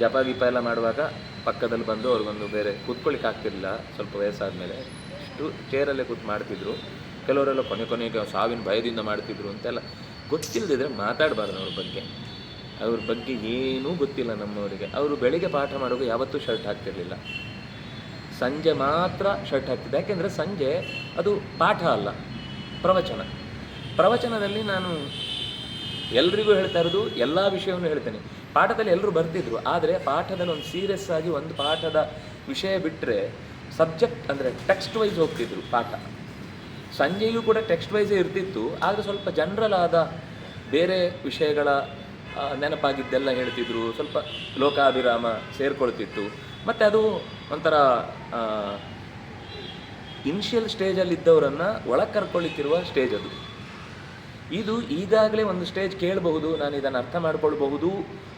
S1: ಜಪ ಗೀಪ ಎಲ್ಲ ಮಾಡುವಾಗ ಪಕ್ಕದಲ್ಲಿ ಬಂದು ಅವ್ರಿಗೊಂದು ಬೇರೆ ಕೂತ್ಕೊಳ್ಳಿಕ್ಕೆ ಆಗ್ತಿರಲಿಲ್ಲ, ಸ್ವಲ್ಪ ವಯಸ್ಸಾದಮೇಲೆ ಇಷ್ಟು ಚೇರಲ್ಲೇ ಕೂತು ಮಾಡ್ತಿದ್ರು. ಕೆಲವರೆಲ್ಲ ಕೊನೆಗೆ ಸಾವಿನ ಭಯದಿಂದ ಮಾಡ್ತಿದ್ರು ಅಂತೆಲ್ಲ. ಗೊತ್ತಿಲ್ಲದಿದ್ರೆ ಮಾತಾಡಬಾರ್ದು ಅವ್ರ ಬಗ್ಗೆ ಏನೂ ಗೊತ್ತಿಲ್ಲ ನಮ್ಮವರಿಗೆ. ಅವರು ಬೆಳಿಗ್ಗೆ ಪಾಠ ಮಾಡುವಾಗ ಯಾವತ್ತೂ ಶರ್ಟ್ ಹಾಕ್ತಿರ್ಲಿಲ್ಲ, ಸಂಜೆ ಮಾತ್ರ ಶರ್ಟ್ ಹಾಕ್ತಿದ್ದೆ. ಯಾಕೆಂದರೆ ಸಂಜೆ ಅದು ಪಾಠ ಅಲ್ಲ, ಪ್ರವಚನದಲ್ಲಿ ನಾನು ಎಲ್ರಿಗೂ ಹೇಳ್ತಾ ಇರೋದು ಎಲ್ಲ ವಿಷಯವನ್ನು ಹೇಳ್ತೇನೆ. ಪಾಠದಲ್ಲಿ ಎಲ್ಲರೂ ಬರ್ತಿದ್ರು, ಆದರೆ ಪಾಠದಲ್ಲಿ ಒಂದು ಸೀರಿಯಸ್ ಆಗಿ ಒಂದು ಪಾಠದ ವಿಷಯ ಬಿಟ್ಟರೆ ಸಬ್ಜೆಕ್ಟ್ ಅಂದರೆ ಟೆಕ್ಸ್ಟ್ ವೈಸ್ ಹೋಗ್ತಿದ್ರು ಪಾಠ. ಸಂಜೆಯೂ ಕೂಡ ಟೆಕ್ಸ್ಟ್ ವೈಸೇ ಇರ್ತಿತ್ತು, ಆದರೆ ಸ್ವಲ್ಪ ಜನರಲ್ ಆದ ಬೇರೆ ವಿಷಯಗಳ ನೆನಪಾಗಿದ್ದೆಲ್ಲ ಹೇಳ್ತಿದ್ರು, ಸ್ವಲ್ಪ ಲೋಕಾಭಿರಾಮ ಸೇರ್ಕೊಳ್ತಿತ್ತು. ಮತ್ತು ಅದು ಒಂಥರ ಇನಿಷಿಯಲ್ ಸ್ಟೇಜಲ್ಲಿದ್ದವರನ್ನು ಒಳಗೆ ಕರ್ಕೊಳ್ಳಿಕ್ಕಿರುವ ಸ್ಟೇಜ್ ಅದು. ಇದು ಈಗಾಗಲೇ ಒಂದು ಸ್ಟೇಜ್ ಕೇಳಬಹುದು, ನಾನು ಇದನ್ನು ಅರ್ಥ ಮಾಡ್ಕೊಳ್ಬಹುದು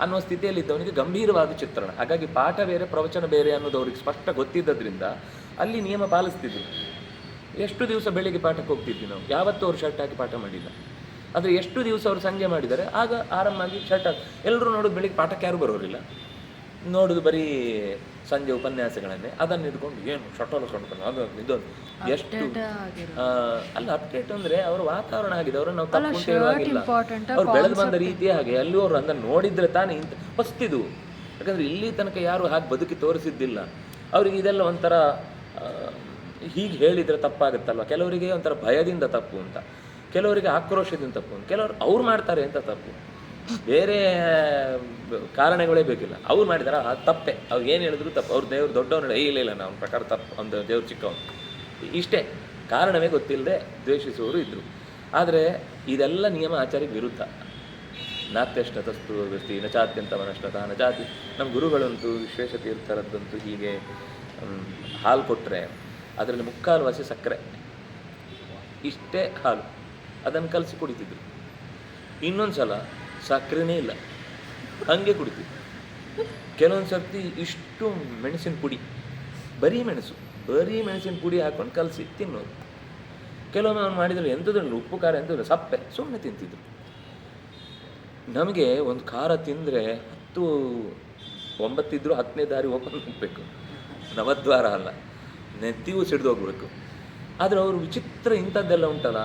S1: ಅನ್ನೋ ಸ್ಥಿತಿಯಲ್ಲಿದ್ದವನಿಗೆ ಗಂಭೀರವಾದ ಚಿತ್ರಣ. ಹಾಗಾಗಿ ಪಾಠ ಬೇರೆ ಪ್ರವಚನ ಬೇರೆ ಅನ್ನೋದು ಅವ್ರಿಗೆ ಸ್ಪಷ್ಟ ಗೊತ್ತಿದ್ದರಿಂದ ಅಲ್ಲಿ ನಿಯಮ ಪಾಲಿಸ್ತಿದ್ರು. ಎಷ್ಟು ದಿವಸ ಬೆಳಿಗ್ಗೆ ಪಾಠಕ್ಕೆ ಹೋಗ್ತಿದ್ವಿ ನಾವು, ಯಾವತ್ತೂ ಅವ್ರು ಶರ್ಟ್ ಹಾಕಿ ಪಾಠ ಮಾಡಿಲ್ಲ. ಆದರೆ ಎಷ್ಟು ದಿವಸ ಅವರು ಸಂಜೆ ಮಾಡಿದ್ದಾರೆ, ಆಗ ಆರಾಮಾಗಿ ಶರ್ಟ್ ಹಾಕಿ. ಎಲ್ಲರೂ ನೋಡೋದು ಬೆಳಿಗ್ಗೆ ಪಾಠಕ್ಕೆ ಯಾರೂ ಬರೋರಿಲ್ಲ, ನೋಡೋದು ಬರೀ ಸಂಜೆ ಉಪನ್ಯಾಸಗಳನ್ನೇ. ಅದನ್ನು ಇಟ್ಕೊಂಡು ಏನು ಶಟಲ್ ಕೊಂಡ್ಕೊಂಡು ಅದು ಇದೊಂದು ಎಷ್ಟು ಅಲ್ಲ ಅಪ್ಡೇಟ್ ಅಂದರೆ ಅವರ ವಾತಾವರಣ ಆಗಿದೆ. ಅವ್ರನ್ನ ನಾವು ತಪ್ಪು ಅಂತ ಹೇಳುವಾಗಿಲ್ಲ, ಅವ್ರು ಬೆಳೆದು ಬಂದ ರೀತಿಯೇ ಹಾಗೆ. ಅಲ್ಲಿ ಅವರು ಅದನ್ನು ನೋಡಿದರೆ ತಾನೇ ಇಂಥ ಹೊಸ್ತಿದು. ಯಾಕಂದರೆ ಇಲ್ಲಿ ತನಕ ಯಾರು ಹಾಗೆ ಬದುಕಿ ತೋರಿಸಿದ್ದಿಲ್ಲ. ಅವ್ರಿಗೆ ಇದೆಲ್ಲ ಒಂಥರ ಹೀಗೆ ಹೇಳಿದರೆ ತಪ್ಪಾಗುತ್ತಲ್ವ. ಕೆಲವರಿಗೆ ಒಂಥರ ಭಯದಿಂದ ತಪ್ಪು ಅಂತ, ಕೆಲವರಿಗೆ ಆಕ್ರೋಶದಿಂದ ತಪ್ಪು ಅಂತ, ಕೆಲವರು ಅವ್ರು ಮಾಡ್ತಾರೆ ಅಂತ ತಪ್ಪು. ಬೇರೆ ಕಾರಣಗಳೇ ಬೇಕಿಲ್ಲ, ಅವ್ರು ಮಾಡಿದಾರೆ ಅದು ತಪ್ಪೆ. ಅವ್ರು ಏನು ಹೇಳಿದ್ರು ತಪ್ಪು. ಅವ್ರು ದೇವ್ರು ದೊಡ್ಡವನು, ಇಲ್ಲ ನಮ್ಮ ಪ್ರಕಾರ ತಪ್ಪು, ಒಂದು ದೇವ್ರು ಚಿಕ್ಕವನು, ಇಷ್ಟೇ. ಕಾರಣವೇ ಗೊತ್ತಿಲ್ಲದೆ ದ್ವೇಷಿಸುವವರು ಇದ್ದರು. ಆದರೆ ಇದೆಲ್ಲ ನಿಯಮ ಆಚಾರ್ಯಕ್ಕೆ ವಿರುದ್ಧ. ನಾತ್ಯಷ್ಟತಸ್ತು ವ್ಯಕ್ತಿ ನಚಾತ್ಯಂತ ಮನಷ್ಟತ ನಚಾತಿ. ನಮ್ಮ ಗುರುಗಳಂತೂ ವಿಶ್ವೇಶತೀರ್ಥರದ್ದಂತೂ ಹೀಗೆ ಹಾಲು ಕೊಟ್ಟರೆ ಅದರಲ್ಲಿ 3/4 ವಾಸಿ ಸಕ್ಕರೆ, ಇಷ್ಟೇ ಹಾಲು, ಅದನ್ನು ಕಲಸಿ ಕುಡಿತಿದ್ರು. ಇನ್ನೊಂದು ಸಲ ಸಕ್ಕರೆನೇ ಇಲ್ಲ, ಹಾಗೆ ಕುಡಿತಿದ್ರು. ಕೆಲವೊಂದು ಸರ್ತಿ ಇಷ್ಟು ಮೆಣಸಿನ ಪುಡಿ, ಬರೀ ಮೆಣಸಿನ ಪುಡಿ ಹಾಕ್ಕೊಂಡು ಕಲಸಿ ತಿನ್ನೋದು. ಕೆಲವೊಮ್ಮೆ ಅವ್ನು ಮಾಡಿದ್ರು ಎಂಥದ್ರಲ್ಲಿ ಉಪ್ಪು ಖಾರ ಎಂಥದ್ದು ಸಪ್ಪೆ, ಸುಮ್ಮನೆ ತಿಂತಿದ್ರು. ನಮಗೆ ಒಂದು ಖಾರ ತಿಂದರೆ 9 ಇದ್ದರೂ 10ನೇ ದಾರಿ ಓಪನ್ ಹೋಗಬೇಕು, ನವದ್ವಾರ ಅಲ್ಲ, ನೆತ್ತಿಗೂ ಸಿಡ್ದೋಗ್ಬೇಕು. ಆದರೆ ಅವರು ವಿಚಿತ್ರ ಇಂಥದ್ದೆಲ್ಲ ಉಂಟಲ್ಲ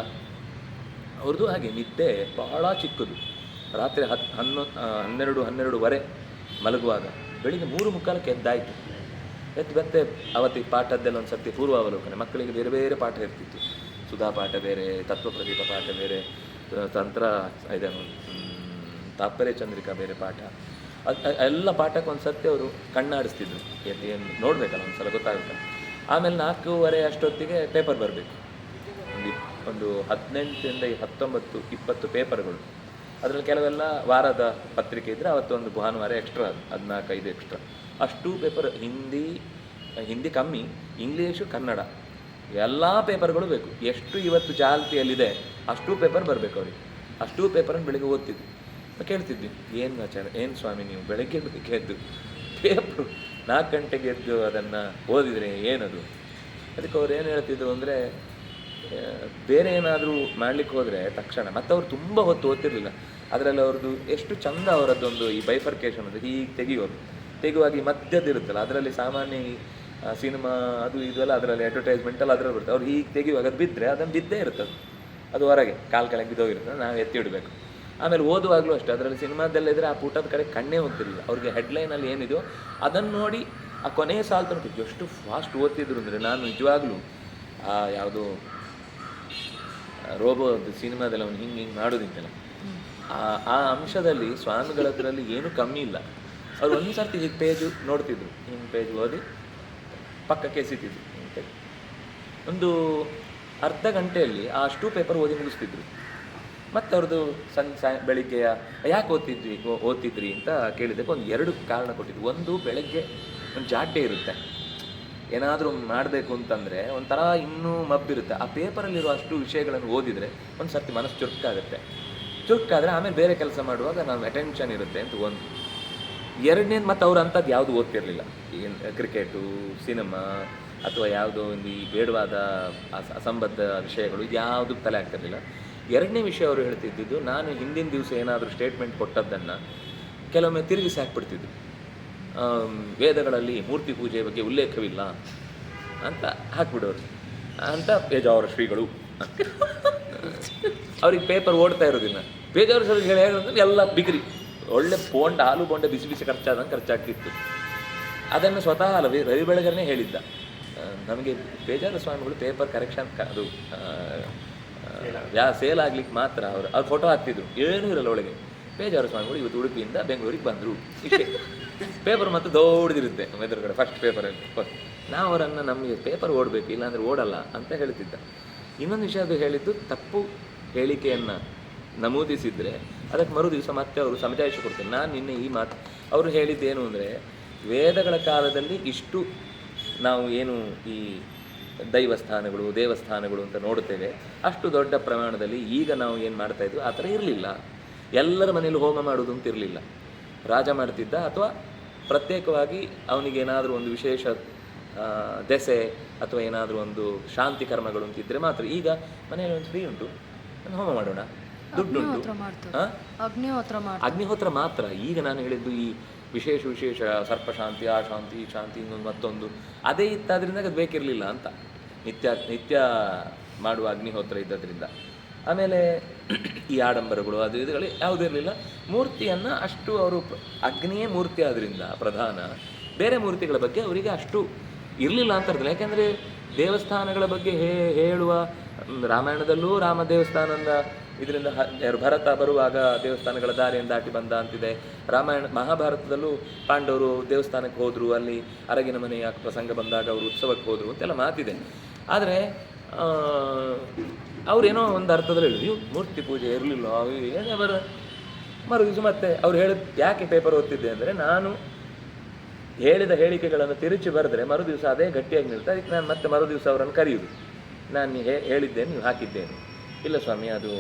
S1: ಅವ್ರದ್ದು ಹಾಗೆ. ನಿದ್ದೆ ಬಹಳ ಚಿಕ್ಕದು, ರಾತ್ರಿ 12:30 ಮಲಗುವಾಗ ಬೆಳಿಗ್ಗೆ 3:45 ಎದ್ದಾಯಿತು. ಮತ್ತೆ ಅವತ್ತಿಗೆ ಪಾಠದ್ದೆಲ್ಲ ಒಂದು ಸರ್ತಿ ಪೂರ್ವಾವಲೋಕನೆ. ಮಕ್ಕಳಿಗೆ ಬೇರೆ ಬೇರೆ ಪಾಠ ಇರ್ತಿತ್ತು, ಸುಧಾ ಪಾಠ ಬೇರೆ, ತತ್ವಪ್ರದೀಪ ಪಾಠ ಬೇರೆ, ತಂತ್ರ ಇದನ್ನು ತಾತ್ಪರ್ಯ ಚಂದ್ರಿಕಾ ಬೇರೆ ಪಾಠ. ಎಲ್ಲ ಪಾಠಕ್ಕೆ ಒಂದು ಸರ್ತಿ ಅವರು ಕಣ್ಣಾಡಿಸ್ತಿದ್ರು. ಏನು ನೋಡಬೇಕಲ್ಲ, ಒಂದು ಸಲ ಗೊತ್ತಾಗುತ್ತಲ್ಲ. ಆಮೇಲೆ 4:15 ಅಷ್ಟೊತ್ತಿಗೆ ಪೇಪರ್ ಬರಬೇಕು. ಒಂದು 18 19 20 ಪೇಪರ್ಗಳು. ಅದರಲ್ಲಿ ಕೆಲವೆಲ್ಲ ವಾರದ ಪತ್ರಿಕೆ ಇದ್ದರೆ ಅವತ್ತೊಂದು ಭಾನುವಾರ ಎಕ್ಸ್ಟ್ರಾ, 14-5 ಎಕ್ಸ್ಟ್ರಾ. ಅಷ್ಟು ಪೇಪರ್, ಹಿಂದಿ ಕಮ್ಮಿ, ಇಂಗ್ಲೀಷು ಕನ್ನಡ ಎಲ್ಲ ಪೇಪರ್ಗಳು ಬೇಕು. ಎಷ್ಟು ಇವತ್ತು ಚಾಲ್ತಿಯಲ್ಲಿದೆ ಅಷ್ಟು ಪೇಪರ್ ಬರಬೇಕು ಅವ್ರಿಗೆ. ಅಷ್ಟು ಪೇಪರನ್ನು ಬೆಳಿಗ್ಗೆ ಓದ್ತಿದ್ವಿ. ಕೇಳ್ತಿದ್ವಿ, ಏನು ಆಚಾರ, ಏನು ಸ್ವಾಮಿ ನೀವು ಬೆಳಗ್ಗೆ ಎದ್ದು ಪೇಪರು 4 ಗಂಟೆಗೆ ಎದ್ದು ಅದನ್ನು ಓದಿದರೆ ಏನದು? ಅದಕ್ಕೆ ಅವ್ರು ಏನು ಹೇಳ್ತಿದ್ರು ಅಂದರೆ, ಬೇರೆ ಏನಾದರೂ ಮಾಡಲಿಕ್ಕೆ ಹೋದರೆ ತಕ್ಷಣ ಮತ್ತು ಅವ್ರು ತುಂಬ ಹೊತ್ತು ಓದ್ತಿರ್ಲಿಲ್ಲ. ಅದರಲ್ಲಿ ಅವ್ರದ್ದು ಎಷ್ಟು ಚಂದ ಅವರದ್ದೊಂದು ಈ ಬೈಫರ್ಕೇಷನ್ ಅದು ಹೀಗೆ ತೆಗೆಯುವಾಗ ಈ ಮಧ್ಯದಿರುತ್ತಲ್ಲ, ಅದರಲ್ಲಿ ಸಾಮಾನ್ಯ ಸಿನಿಮಾ ಅದು ಇದೆಲ್ಲ ಅದರಲ್ಲಿ ಅಡ್ವರ್ಟೈಸ್ಮೆಂಟಲ್ಲಿ ಅದರಲ್ಲಿ ಬರುತ್ತೆ. ಅವ್ರು ಹೀಗೆ ತೆಗೆಯುವಾಗ ಅದು ಬಿದ್ದರೆ ಅದನ್ನು ಬಿದ್ದೇ ಇರ್ತದೆ, ಅದು ಹೊರಗೆ ಕಾಲು ಕೆಳಗೆ ಬಿದ್ದೋಗಿರ್ತದೆ, ನಾವು ಎತ್ತಿ ಇಡಬೇಕು. ಆಮೇಲೆ ಓದುವಾಗಲೂ ಅಷ್ಟೇ, ಅದರಲ್ಲಿ ಸಿನಿಮಾದೆಲ್ಲ ಇದ್ದರೆ ಆ ಪುಟದ ಕಡೆ ಕಣ್ಣೇ ಹೋಗ್ತಿರಲಿಲ್ಲ. ಅವ್ರಿಗೆ ಹೆಡ್ಲೈನಲ್ಲಿ ಏನಿದೆಯೋ ಅದನ್ನು ನೋಡಿ ಆ ಕೊನೆಯ ಸಾಲು ತನಕ ಎಷ್ಟು ಫಾಸ್ಟ್ ಓದ್ತಿದ್ರು ಅಂದರೆ, ನಾನು ನಿಜವಾಗ್ಲೂ ಯಾವುದೋ ರೋಬೋ ಸಿನಿಮಾದೆಲ್ಲ ಅವನು ಹಿಂಗೆ ಮಾಡೋದಿತ್ತಲ್ಲ, ಆ ಅಂಶದಲ್ಲಿ ಸ್ವಾಮಿಗಳದ್ರಲ್ಲಿ ಏನೂ ಕಮ್ಮಿ ಇಲ್ಲ. ಅವ್ರು ಒಂದು ಸರ್ತಿ ಹೀಗೆ ಪೇಜು ನೋಡ್ತಿದ್ರು, ಹಿಂಗೆ ಪೇಜ್ ಓದಿ ಪಕ್ಕಕ್ಕೆ ಎಸಿತಿದ್ರು. ಒಂದು ಅರ್ಧ ಗಂಟೆಯಲ್ಲಿ ಅಷ್ಟು ಪೇಪರ್ ಓದಿ ಮುಗಿಸ್ತಿದ್ರು. ಮತ್ತು ಅವ್ರದ್ದು ಬೆಳಿಗ್ಗೆಯ ಯಾಕೆ ಓದ್ತಿದ್ರಿ ಅಂತ ಕೇಳಿದ್ದಕ್ಕೆ ಒಂದು 2 ಕಾರಣ ಕೊಟ್ಟಿದ್ರು. ಒಂದು, ಬೆಳಗ್ಗೆ ಒಂದು ಜಾಡ್ಡೆ ಇರುತ್ತೆ, ಏನಾದರೂ ಮಾಡಬೇಕು ಅಂತಂದರೆ ಒಂಥರ ಇನ್ನೂ ಮಬ್ಬಿರುತ್ತೆ. ಆ ಪೇಪರಲ್ಲಿರೋ ಅಷ್ಟು ವಿಷಯಗಳನ್ನು ಓದಿದರೆ ಒಂದು ಸರ್ತಿ ಮನಸ್ಸು ಚುರುಕಾಗುತ್ತೆ. ಚುರುಕಾದರೆ ಆಮೇಲೆ ಬೇರೆ ಕೆಲಸ ಮಾಡುವಾಗ ನಾವು ಅಟೆನ್ಷನ್ ಇರುತ್ತೆ ಅಂತ ಒಂದು. ಎರಡನೇದು ಮತ್ತು ಅವ್ರು ಅಂಥದ್ದು ಯಾವುದು ಓದ್ತಿರಲಿಲ್ಲ. ಏನು ಕ್ರಿಕೆಟು, ಸಿನಿಮಾ ಅಥವಾ ಯಾವುದೋ ಒಂದು ಈ ಬೇಡವಾದ ಅಸಂಬದ್ಧ ವಿಷಯಗಳು ಇದು ಯಾವುದಕ್ಕೆ ತಲೆ ಆಗ್ತಿರಲಿಲ್ಲ. ಎರಡನೇ ವಿಷಯ ಅವರು ಹೇಳ್ತಿದ್ದಿದ್ದು, ನಾನು ಹಿಂದಿನ ದಿವಸ ಏನಾದರೂ ಸ್ಟೇಟ್ಮೆಂಟ್ ಕೊಟ್ಟದ್ದನ್ನು ಕೆಲವೊಮ್ಮೆ ತಿರುಗಿಸಿ ಹಾಕ್ಬಿಡ್ತಿದ್ದು. ವೇದಗಳಲ್ಲಿ ಮೂರ್ತಿ ಪೂಜೆಯ ಬಗ್ಗೆ ಉಲ್ಲೇಖವಿಲ್ಲ ಅಂತ ಹಾಕ್ಬಿಡೋರು ಅಂತ ಪೇಜಾವರ ಶ್ರೀಗಳು. ಅವ್ರಿಗೆ ಪೇಪರ್ ಓಡ್ತಾ ಇರೋದಿಲ್ಲ. ಪೇಜಾವರ ಶ್ರೀಗಳು ಹೇಳೋದಂದ್ರೆ ಎಲ್ಲ ಬಿಗ್ರಿ ಒಳ್ಳೆ ಹಾಲು ಬೋಂಡ ಬಿಸಿ ಬಿಸಿ ಖರ್ಚಾಗ್ತಿತ್ತು. ಅದನ್ನು ಸ್ವತಃ ರವಿ ಬೆಳಗೆರೆ ಹೇಳಿದ್ದ. ನಮಗೆ ಪೇಜಾವರ ಸ್ವಾಮಿಗಳು ಪೇಪರ್ ಕರೆಕ್ಷನ್ ಅದು ಸೇಲ್ ಆಗ್ಲಿಕ್ಕೆ ಮಾತ್ರ ಅವ್ರು ಫೋಟೋ ಹಾಕ್ತಿದ್ರು, ಏನೂ ಇರಲ್ಲ ಒಳಗೆ. ಪೇಜಾವರ ಸ್ವಾಮಿಗಳು ಇವತ್ತು ಉಡುಪಿಯಿಂದ ಬೆಂಗಳೂರಿಗೆ ಬಂದರು, ಇಷ್ಟೇ. ಪೇಪರ್ ಮತ್ತು ದೊಡ್ಡದಿರುತ್ತೆ ಎದುರುಗಡೆ ಫಸ್ಟ್ ಪೇಪರಲ್ಲಿ. ನಾವು ಅವರನ್ನು ನಮಗೆ ಪೇಪರ್ ಓಡಬೇಕು, ಇಲ್ಲಾಂದರೆ ಓಡಲ್ಲ ಅಂತ ಹೇಳ್ತಿದ್ದ. ಇನ್ನೊಂದು ವಿಷಯ ಅದು ಹೇಳಿದ್ದು, ತಪ್ಪು ಹೇಳಿಕೆಯನ್ನು ನಮೂದಿಸಿದರೆ ಅದಕ್ಕೆ ಮರು ದಿವಸ ಮತ್ತೆ ಅವರು ಸಮಜಾಯಿಷಿ ಕೊಡ್ತಾರೆ. ನಾನು ನಿನ್ನೆ ಈ ಮಾತು ಅವರು ಹೇಳಿದ್ದೇನು ಅಂದರೆ, ವೇದಗಳ ಕಾಲದಲ್ಲಿ ಇಷ್ಟು ನಾವು ಏನು ಈ ದೈವಸ್ಥಾನಗಳು ದೇವಸ್ಥಾನಗಳು ಅಂತ ನೋಡುತ್ತೇವೆ, ಅಷ್ಟು ದೊಡ್ಡ ಪ್ರಮಾಣದಲ್ಲಿ ಈಗ ನಾವು ಏನು ಮಾಡ್ತಾಯಿದ್ವಿ ಆ ಥರ ಇರಲಿಲ್ಲ. ಎಲ್ಲರ ಮನೇಲಿ ಹೋಮ ಮಾಡೋದು ಅಂತ ಇರಲಿಲ್ಲ. ರಾಜ ಮಾಡ್ತಿದ್ದ, ಅಥವಾ ಪ್ರತ್ಯೇಕವಾಗಿ ಅವನಿಗೇನಾದರೂ ಒಂದು ವಿಶೇಷ ದೆಸೆ ಅಥವಾ ಏನಾದರೂ ಒಂದು ಶಾಂತಿ ಕರ್ಮಗಳು ಅಂತಿದ್ದರೆ ಮಾತ್ರ. ಈಗ ಮನೆಯಲ್ಲಿ ಒಂದು ಫ್ರೀ ಉಂಟು, ಒಂದು ಹೋಮ ಮಾಡೋಣ, ದುಡ್ಡುಂಟು, ಅಗ್ನಿಹೋತ್ರ ಮಾತ್ರ. ಈಗ ನಾನು ಹೇಳಿದ್ದು ಈ ವಿಶೇಷ ಸರ್ಪಶಾಂತಿ, ಆ ಶಾಂತಿ, ಈ ಶಾಂತಿ, ಇನ್ನೊಂದು ಮತ್ತೊಂದು ಅದೇ ಇತ್ತಾದ್ರಿಂದ ಅದು ಬೇಕಿರಲಿಲ್ಲ ಅಂತ. ನಿತ್ಯ ಮಾಡುವ ಅಗ್ನಿಹೋತ್ರ ಇದ್ದದ್ರಿಂದ. ಆಮೇಲೆ ಈ ಆಡಂಬರಗಳು ಅದು ಇದುಗಳು ಯಾವುದೂ ಇರಲಿಲ್ಲ. ಮೂರ್ತಿಯನ್ನು ಅಷ್ಟು ಅವರು ಅಗ್ನಿಯೇ ಮೂರ್ತಿ ಆದ್ದರಿಂದ ಪ್ರಧಾನ, ಬೇರೆ ಮೂರ್ತಿಗಳ ಬಗ್ಗೆ ಅವರಿಗೆ ಅಷ್ಟು ಇರಲಿಲ್ಲ ಅಂತ ಅರ್ಥಲ್ಲ. ಯಾಕೆಂದರೆ ದೇವಸ್ಥಾನಗಳ ಬಗ್ಗೆ ಹೇಳುವ ರಾಮಾಯಣದಲ್ಲೂ ರಾಮ ದೇವಸ್ಥಾನದ ಇದರಿಂದ ಭರತ ಬರುವಾಗ ದೇವಸ್ಥಾನಗಳ ದಾರಿಯನ್ನು ದಾಟಿ ಬಂದ ಅಂತಿದೆ. ಮಹಾಭಾರತದಲ್ಲೂ ಪಾಂಡವರು ದೇವಸ್ಥಾನಕ್ಕೆ ಹೋದರು, ಅಲ್ಲಿ ಅರಗಿನ ಮನೆಯ ಪ್ರಸಂಗ ಬಂದಾಗ ಅವರು ಉತ್ಸವಕ್ಕೆ ಹೋದರು ಅಂತೆಲ್ಲ ಮಾತಿದೆ. ಆದರೆ ಅವರೇನೋ ಒಂದು ಅರ್ಥದಲ್ಲಿ ಹೇಳಿದ್ರು, ನೀವು ಮೂರ್ತಿ ಪೂಜೆ ಇರಲಿಲ್ಲ ಏನೇ ಮರು ದಿವಸ ಮತ್ತೆ ಅವ್ರು ಹೇಳಿದ್ ಯಾಕೆ ಪೇಪರ್ ಓದ್ತಿದ್ದೆ ಅಂದರೆ, ನಾನು ಹೇಳಿದ ಹೇಳಿಕೆಗಳನ್ನು ತಿರುಚಿ ಬರೆದ್ರೆ ಮರು ದಿವಸ ಅದೇ ಗಟ್ಟಿಯಾಗಿ ನಿಲ್ತಾ, ಅದಕ್ಕೆ ನಾನು ಮತ್ತೆ ಮರು ದಿವಸ ಅವರನ್ನು ಕರೆಯುವುದು. ನಾನು ಹೇಳಿದ್ದೇನೆ, ನೀವು ಹಾಕಿದ್ದೇನೆ. ಇಲ್ಲ ಸ್ವಾಮಿ, ಅದು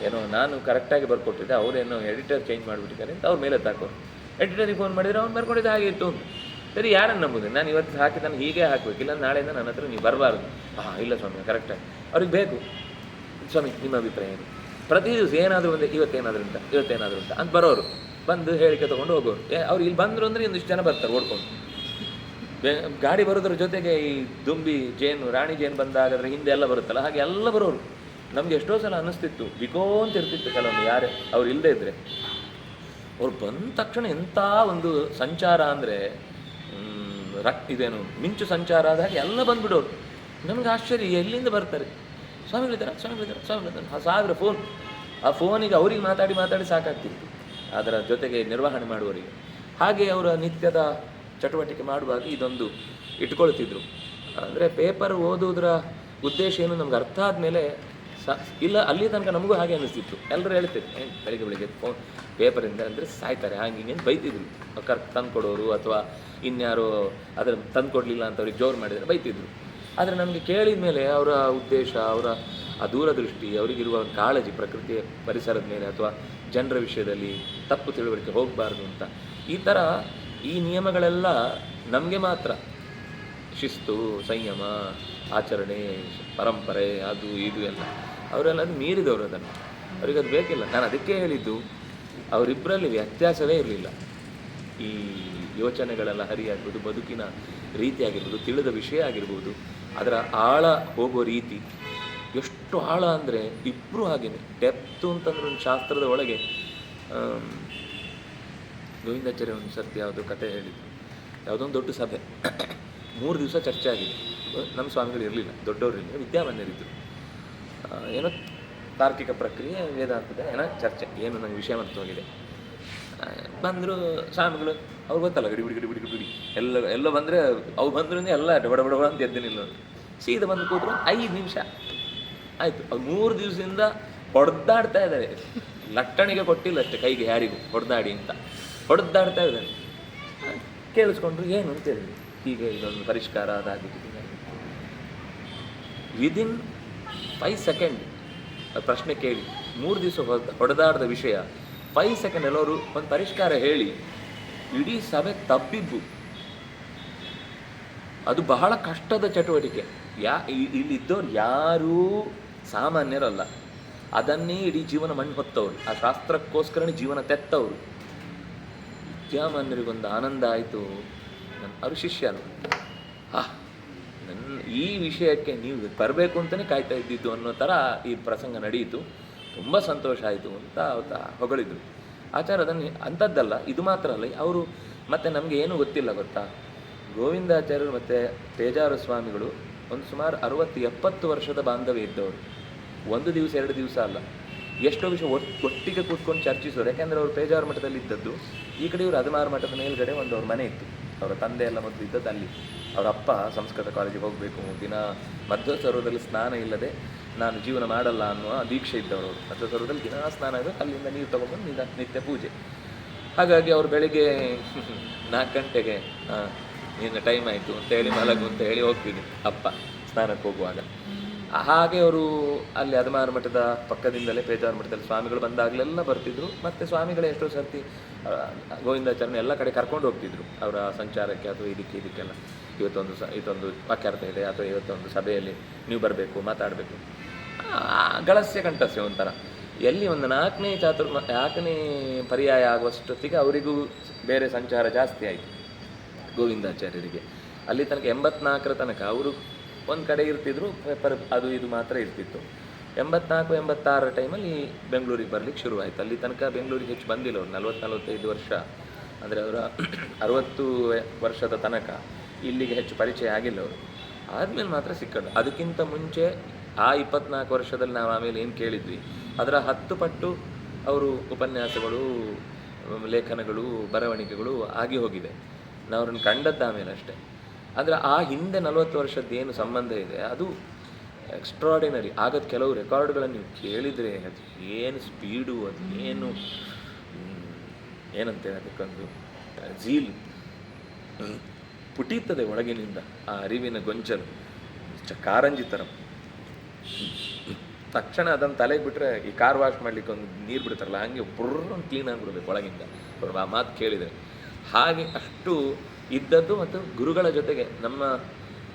S1: ಏನೋ ನಾನು ಕರೆಕ್ಟಾಗಿ ಬರ್ಕೊಟ್ಟಿದ್ದೆ, ಅವರೇನೋ ಎಡಿಟರ್ ಚೇಂಜ್ ಮಾಡಿಬಿಟ್ಟಿದ್ದಾರೆ ಅಂತ ಅವ್ರ ಮೇಲೆ ತಾಕೋರು. ಎಡಿಟರಿಗೆ ಫೋನ್ ಮಾಡಿದರೆ ಅವ್ನು ಬರ್ಕೊಂಡಿದ್ದು ಹಾಗೆ ಇತ್ತು ಅಂತ. ಸರಿ, ಯಾರನ್ನು ನಂಬುದು? ನಾನು ಇವತ್ತು ಹಾಕಿದ್ದಾನೆ ಹೀಗೆ ಹಾಕಬೇಕು, ಇಲ್ಲ ನಾಳೆಯಿಂದ ನನ್ನ ಹತ್ರ ನೀವು ಬರಬಾರ್ದು. ಇಲ್ಲ ಸ್ವಾಮಿ ಕರೆಕ್ಟಾಗಿ ಅವ್ರಿಗೆ ಬೇಕು. ಸ್ವಾಮಿ ನಿಮ್ಮ ಅಭಿಪ್ರಾಯ ಏನು? ಪ್ರತಿ ದಿವಸ ಏನಾದರೂ ಒಂದು ಇವತ್ತೇನಾದರೂ ಉಂಟ ಅಂತ ಬರೋರು, ಬಂದು ಹೇಳಿಕೆ ತೊಗೊಂಡು ಹೋಗೋರು. ಅವ್ರು ಇಲ್ಲಿ ಬಂದರು ಅಂದರೆ ಒಂದಿಷ್ಟು ಜನ ಬರ್ತಾರೆ ಓಡ್ಕೊಂಡು. ಗಾಡಿ ಬರೋದ್ರ ಜೊತೆಗೆ ಈ ದುಂಬಿ ಜೇನು, ರಾಣಿ ಜೇನು ಬಂದಾಗದ್ರೆ ಹಿಂದೆ ಎಲ್ಲ ಬರುತ್ತಲ್ಲ, ಹಾಗೆ ಎಲ್ಲ ಬರೋರು. ನಮ್ಗೆ ಎಷ್ಟೋ ಸಲ ಅನ್ನಿಸ್ತಿತ್ತು, ಬಿಕೋಂತ ಇರ್ತಿತ್ತು ಕೆಲವೊಂದು ಯಾರೇ ಅವ್ರು ಇಲ್ಲದೇ ಇದ್ದರೆ. ಅವ್ರು ಬಂದ ತಕ್ಷಣ ಎಂಥ ಒಂದು ಸಂಚಾರ ಅಂದರೆ ಇದೇನು ಮಿಂಚು ಸಂಚಾರ ಆದ ಹಾಗೆ ಎಲ್ಲ ಬಂದುಬಿಡೋರು. ನಮಗೆ ಆಶ್ಚರ್ಯ, ಎಲ್ಲಿಂದ ಬರ್ತಾರೆ? ಸ್ವಾಮಿಗಳಿದ್ದಾರೆ 1000 ಫೋನ್. ಆ ಫೋನಿಗೆ ಅವ್ರಿಗೆ ಮಾತಾಡಿ ಸಾಕಾಗ್ತಿತ್ತು, ಅದರ ಜೊತೆಗೆ ನಿರ್ವಹಣೆ ಮಾಡುವವರಿಗೆ. ಹಾಗೆ ಅವರ ನಿತ್ಯದ ಚಟುವಟಿಕೆ ಮಾಡುವಾಗ ಇದೊಂದು ಇಟ್ಕೊಳ್ತಿದ್ರು. ಅಂದರೆ ಪೇಪರ್ ಓದೋದ್ರ ಉದ್ದೇಶ ಏನು ನಮ್ಗೆ ಅರ್ಥ ಆದಮೇಲೆ ಇಲ್ಲ, ಅಲ್ಲಿ ತನಕ ನಮಗೂ ಹಾಗೆ ಅನ್ನಿಸ್ತಿತ್ತು. ಎಲ್ಲರೂ ಹೇಳ್ತಿದ್ರು, ಬೆಳಿಗ್ಗೆ ಫೋನ್ ಪೇಪರಿಂದ ಅಂದರೆ ಸಾಯ್ತಾರೆ ಹಾಗೆ ಬೈತಿದ್ರು. ತಂದುಕೊಡೋರು ಅಥವಾ ಇನ್ಯಾರೋ ಅದರ ತಂದುಕೊಡ್ಲಿಲ್ಲ ಅಂತ ಅವ್ರಿಗೆ ಜೋರು ಮಾಡಿದರೆ ಬೈತಿದ್ರು. ಆದರೆ ನಮಗೆ ಕೇಳಿದ ಮೇಲೆ ಅವರ ಉದ್ದೇಶ, ಅವರ ಆ ದೂರದೃಷ್ಟಿ, ಅವರಿಗಿರುವ ಕಾಳಜಿ ಪ್ರಕೃತಿಯ ಪರಿಸರದ ಮೇಲೆ ಅಥವಾ ಜನರ ವಿಷಯದಲ್ಲಿ ತಪ್ಪು ತಿಳುವಳಿಕೆ ಹೋಗಬಾರ್ದು ಅಂತ, ಈ ಥರ ಈ ನಿಯಮಗಳೆಲ್ಲ ನಮಗೆ ಮಾತ್ರ. ಶಿಸ್ತು, ಸಂಯಮ, ಆಚರಣೆ, ಪರಂಪರೆ, ಅದು ಇದು ಎಲ್ಲ ಅವರೆಲ್ಲ ಅದು ಮೀರಿದವರು. ಅವ್ರಿಗೆ ಅದು ಬೇಕಿಲ್ಲ. ನಾನು ಅದಕ್ಕೆ ಹೇಳಿದ್ದು, ಅವರಿಬ್ಬರಲ್ಲಿ ವ್ಯತ್ಯಾಸವೇ ಇರಲಿಲ್ಲ. ಈ ಯೋಚನೆಗಳೆಲ್ಲ ಹರಿಯಾಗಿರ್ಬೋದು, ಬದುಕಿನ ರೀತಿ ಆಗಿರ್ಬೋದು, ತಿಳಿದ ವಿಷಯ ಆಗಿರ್ಬೋದು, ಅದರ ಆಳ ಹೋಗುವ ರೀತಿ ಎಷ್ಟು ಆಳ ಅಂದರೆ ಇಬ್ಬರು ಹಾಗೇನೆ. ಡೆಪ್ತು ಅಂತಂದ್ರೆ ಒಂದು ಶಾಸ್ತ್ರದ ಒಳಗೆ ಗೋವಿಂದಾಚಾರ್ಯ ಒಂದು ಸರ್ತಿ ಯಾವುದೋ ಕತೆ ಹೇಳಿದ್ರು. ಯಾವುದೋ ಒಂದು ದೊಡ್ಡ ಸಭೆ, 3 ದಿವಸ ಚರ್ಚೆ ಆಗಿದೆ. ನಮ್ಮ ಸ್ವಾಮಿಗಳು ಇರಲಿಲ್ಲ, ದೊಡ್ಡವರು ಇರಲಿಲ್ಲ, ವಿದ್ಯಾಮಾನ್ಯರಿದ್ದರು. ಏನೋ ತಾರ್ಕಿಕ ಪ್ರಕ್ರಿಯೆ, ವೇದಾಂತದ ಏನೋ ಚರ್ಚೆ, ಏನು ನನಗೆ ವಿಷಯ ಮರ್ತೋಗಿದೆ. ಬಂದರು ಸ್ವಾಮಿಗಳು, ಅವ್ರು ಗೊತ್ತಲ್ಲ ಗಡಿ ಬಿಡಿ ಎಲ್ಲ ಬಂದರೆ ಅವು ಬಂದ್ರು ಎಲ್ಲ ಬಡ ಅಂತ ಎದ್ದೇನಿಲ್ಲ. ಸೀದಾ ಬಂದು ಕೂತ್ರು, 5 ನಿಮಿಷ ಆಯಿತು. ಅವ್ರು 3 ದಿವಸದಿಂದ ಹೊಡೆದಾಡ್ತಾ ಇದ್ದಾರೆ. ಲಟ್ಟಣಿಗೆ ಕೊಟ್ಟಿಲ್ಲ ಅಷ್ಟೇ, ಕೈಗೆ ಯಾರಿಗೂ ಹೊಡೆದಾಡಿ ಅಂತ ಹೊಡೆದಾಡ್ತಾ ಇದ್ದಾರೆ. ಕೇಳಿಸ್ಕೊಂಡ್ರು, ಏನು ಅಂತೇಳಿ ಹೀಗೆ ಇದೊಂದು ಪರಿಷ್ಕಾರ ಅದಾಗಿತ್ತು. ವಿದಿನ್ 5 ಸೆಕೆಂಡ್ ಪ್ರಶ್ನೆ ಕೇಳಿ 3 ದಿವಸ ಹೊಡೆದಾಡದ ವಿಷಯ 5 ಸೆಕೆಂಡ್ ಎಲ್ಲವರು ಒಂದು ಪರಿಷ್ಕಾರ ಹೇಳಿ ಇಡೀ ಸಭೆ ತಬ್ಬಿದ್ದು. ಅದು ಬಹಳ ಕಷ್ಟದ ಚಟುವಟಿಕೆ. ಇಲ್ಲಿದ್ದವ್ರು ಯಾರೂ ಸಾಮಾನ್ಯರಲ್ಲ. ಅದನ್ನೇ ಇಡೀ ಜೀವನ ಮಣ್ಣು ಹೊತ್ತವರು, ಆ ಶಾಸ್ತ್ರಕ್ಕೋಸ್ಕರನೇ ಜೀವನ ತೆತ್ತವರು. ವಿದ್ಯಾಮಾನ್ಯರಿಗೊಂದು ಆನಂದ ಆಯಿತು. ಅವರು ಶಿಷ್ಯರು, ನನ್ನ ಈ ವಿಷಯಕ್ಕೆ ನೀವು ಬರಬೇಕು ಅಂತಲೇ ಕಾಯ್ತಾ ಇದ್ದಿದ್ದು ಅನ್ನೋ ಥರ ಈ ಪ್ರಸಂಗ ನಡೆಯಿತು. ತುಂಬ ಸಂತೋಷ ಆಯಿತು ಅಂತ ಹೊಗಳಿದ್ರು. ಆಚಾರ ಅದನ್ನು ಅಂಥದ್ದಲ್ಲ, ಇದು ಮಾತ್ರ ಅಲ್ಲ. ಅವರು ಮತ್ತು ನಮಗೆ ಏನೂ ಗೊತ್ತಿಲ್ಲ ಗೊತ್ತಾ, ಗೋವಿಂದಾಚಾರ್ಯರು ಮತ್ತು ಪೇಜಾರು ಸ್ವಾಮಿಗಳು ಒಂದು ಸುಮಾರು 60-70 ವರ್ಷದ ಬಾಂಧವ್ಯ ಇದ್ದವರು. 1 ದಿವಸ 2 ದಿವಸ ಅಲ್ಲ, ಎಷ್ಟೋ ವಿಷಯ ಒಟ್ಟಿಗೆ ಕೂತ್ಕೊಂಡು ಚರ್ಚಿಸೋರು. ಯಾಕೆಂದರೆ ಅವರು ಪೇಜಾವರ ಮಠದಲ್ಲಿ ಇದ್ದದ್ದು. ಈ ಕಡೆ ಇವರು ಅದಮಾರು ಮಠದ ಮೇಲ್ಗಡೆ ಅವ್ರ ಮನೆ ಇತ್ತು. ಅವರ ತಂದೆ ಎಲ್ಲ ಮೊದಲು ಇದ್ದದ್ದು ಅಲ್ಲಿ. ಅವರ ಅಪ್ಪ ಸಂಸ್ಕೃತ ಕಾಲೇಜಿಗೆ ಹೋಗಬೇಕು, ದಿನ ಮಧ್ವ ಸರೋವರದಲ್ಲಿ ಸ್ನಾನ ಇಲ್ಲದೆ ನಾನು ಜೀವನ ಮಾಡಲ್ಲ ಅನ್ನುವ ದೀಕ್ಷೆ ಇದ್ದವರು. ಮಧ್ವ ಸರೋವರದಲ್ಲಿ ದಿನ ಸ್ನಾನ ಆಗಬೇಕು, ಅಲ್ಲಿಂದ ನೀರು ತೊಗೊಂಡ್ಬಂದು ನಿತ್ಯ ಪೂಜೆ. ಹಾಗಾಗಿ ಅವರು ಬೆಳಿಗ್ಗೆ 4 ಗಂಟೆಗೆ ಇನ್ನು ಟೈಮ್ ಆಯಿತು ಅಂತ ಹೇಳಿ ಮಲಗು ಅಂತ ಹೇಳಿ ಹೋಗ್ತೀನಿ ಅಪ್ಪ ಸ್ನಾನಕ್ಕೆ ಹೋಗುವಾಗ. ಹಾಗೆ ಅವರು ಅಲ್ಲಿ ಅದಮಾರು ಮಠದ ಪಕ್ಕದಿಂದಲೇ ಪೇಜಾವರ ಮಠದಲ್ಲಿ ಸ್ವಾಮಿಗಳು ಬಂದಾಗಲೆಲ್ಲ ಬರ್ತಿದ್ರು. ಮತ್ತು ಸ್ವಾಮಿಗಳೇ ಎಷ್ಟೋ ಸರ್ತಿ ಗೋವಿಂದಾಚಾರ್ಯನ ಎಲ್ಲ ಕಡೆ ಕರ್ಕೊಂಡು ಹೋಗ್ತಿದ್ರು ಅವರ ಸಂಚಾರಕ್ಕೆ ಅಥವಾ ಇದಕ್ಕೆಲ್ಲ. ಇವತ್ತೊಂದು ವಾಕ್ಯಾರ್ಥ ಇದೆ ಅಥವಾ ಇವತ್ತೊಂದು ಸಭೆಯಲ್ಲಿ ನೀವು ಬರಬೇಕು, ಮಾತಾಡಬೇಕು. ಗಳಸ್ಯ ಕಂಠಸ್ಯ ಒಂಥರ. ಎಲ್ಲಿ ಒಂದು 4ನೇ ಪರ್ಯಾಯ ಆಗುವಷ್ಟೊತ್ತಿಗೆ ಅವರಿಗೂ ಬೇರೆ ಸಂಚಾರ ಜಾಸ್ತಿ ಆಯಿತು ಗೋವಿಂದಾಚಾರ್ಯರಿಗೆ. ಅಲ್ಲಿ ತನಕ 84ರ ತನಕ ಅವರು ಒಂದು ಕಡೆ ಇರ್ತಿದ್ರು, ಪೇಪರ್ ಅದು ಇದು ಮಾತ್ರ ಇರ್ತಿತ್ತು. 84-86 ಟೈಮಲ್ಲಿ ಬೆಂಗಳೂರಿಗೆ ಬರಲಿಕ್ಕೆ ಶುರುವಾಯಿತು. ಅಲ್ಲಿ ತನಕ ಬೆಂಗಳೂರಿಗೆ ಹೆಚ್ಚು ಬಂದಿಲ್ಲ ಅವರು. 40-45 ವರ್ಷ ಅಂದರೆ ಅವರ 60 ವರ್ಷದ ತನಕ ಇಲ್ಲಿಗೆ ಹೆಚ್ಚು ಪರಿಚಯ ಆಗಿಲ್ಲ ಅವರು. ಆದಮೇಲೆ ಮಾತ್ರ ಸಿಕ್ಕದ್ದು. ಅದಕ್ಕಿಂತ ಮುಂಚೆ ಆ 24 ವರ್ಷದಲ್ಲಿ ನಾವು ಆಮೇಲೆ ಏನು ಕೇಳಿದ್ವಿ ಅದರ 10 ಪಟ್ಟು ಅವರು ಉಪನ್ಯಾಸಗಳು, ಲೇಖನಗಳು, ಬರವಣಿಗೆಗಳು ಆಗಿ ಹೋಗಿದೆ. ನಾವು ಅವ್ರನ್ನ ಕಂಡದ್ದು ಆಮೇಲೆ ಅಷ್ಟೇ. ಆದರೆ ಆ ಹಿಂದೆ 40 ವರ್ಷದ್ದೇನು ಸಂಬಂಧ ಇದೆ ಅದು ಎಕ್ಸ್ಟ್ರಾಡಿನರಿ. ಆಗದ ಕೆಲವು ರೆಕಾರ್ಡ್ಗಳನ್ನು ನೀವು ಕೇಳಿದರೆ ಅದು ಏನು ಸ್ಪೀಡು, ಅದು ಏನಂತೇವೆ ಅದಕ್ಕೊಂದು ಝೀಲ್ ಪುಟೀತದೆ ಒಳಗಿನಿಂದ. ಆ ಅರಿವಿನ ಗೊಂಚಲು ಕಾರಂಜಿ ಥರ. ತಕ್ಷಣ ಅದನ್ನು ತಲೆಗೆ ಬಿಟ್ಟರೆ ಈ ಕಾರ್ ವಾಶ್ ಮಾಡಲಿಕ್ಕೆ ಒಂದು ನೀರು ಬಿಡ್ತಾರಲ್ಲ, ಹಾಗೆ ಬುರ್ರ ಕ್ಲೀನ್ ಆಗಿಬಿಡ್ಬೇಕು ಒಳಗಿಂದ ಅವ್ರು ಆ ಮಾತು ಕೇಳಿದರೆ. ಹಾಗೆ ಅಷ್ಟು ಇದ್ದದ್ದು. ಮತ್ತು ಗುರುಗಳ ಜೊತೆಗೆ ನಮ್ಮ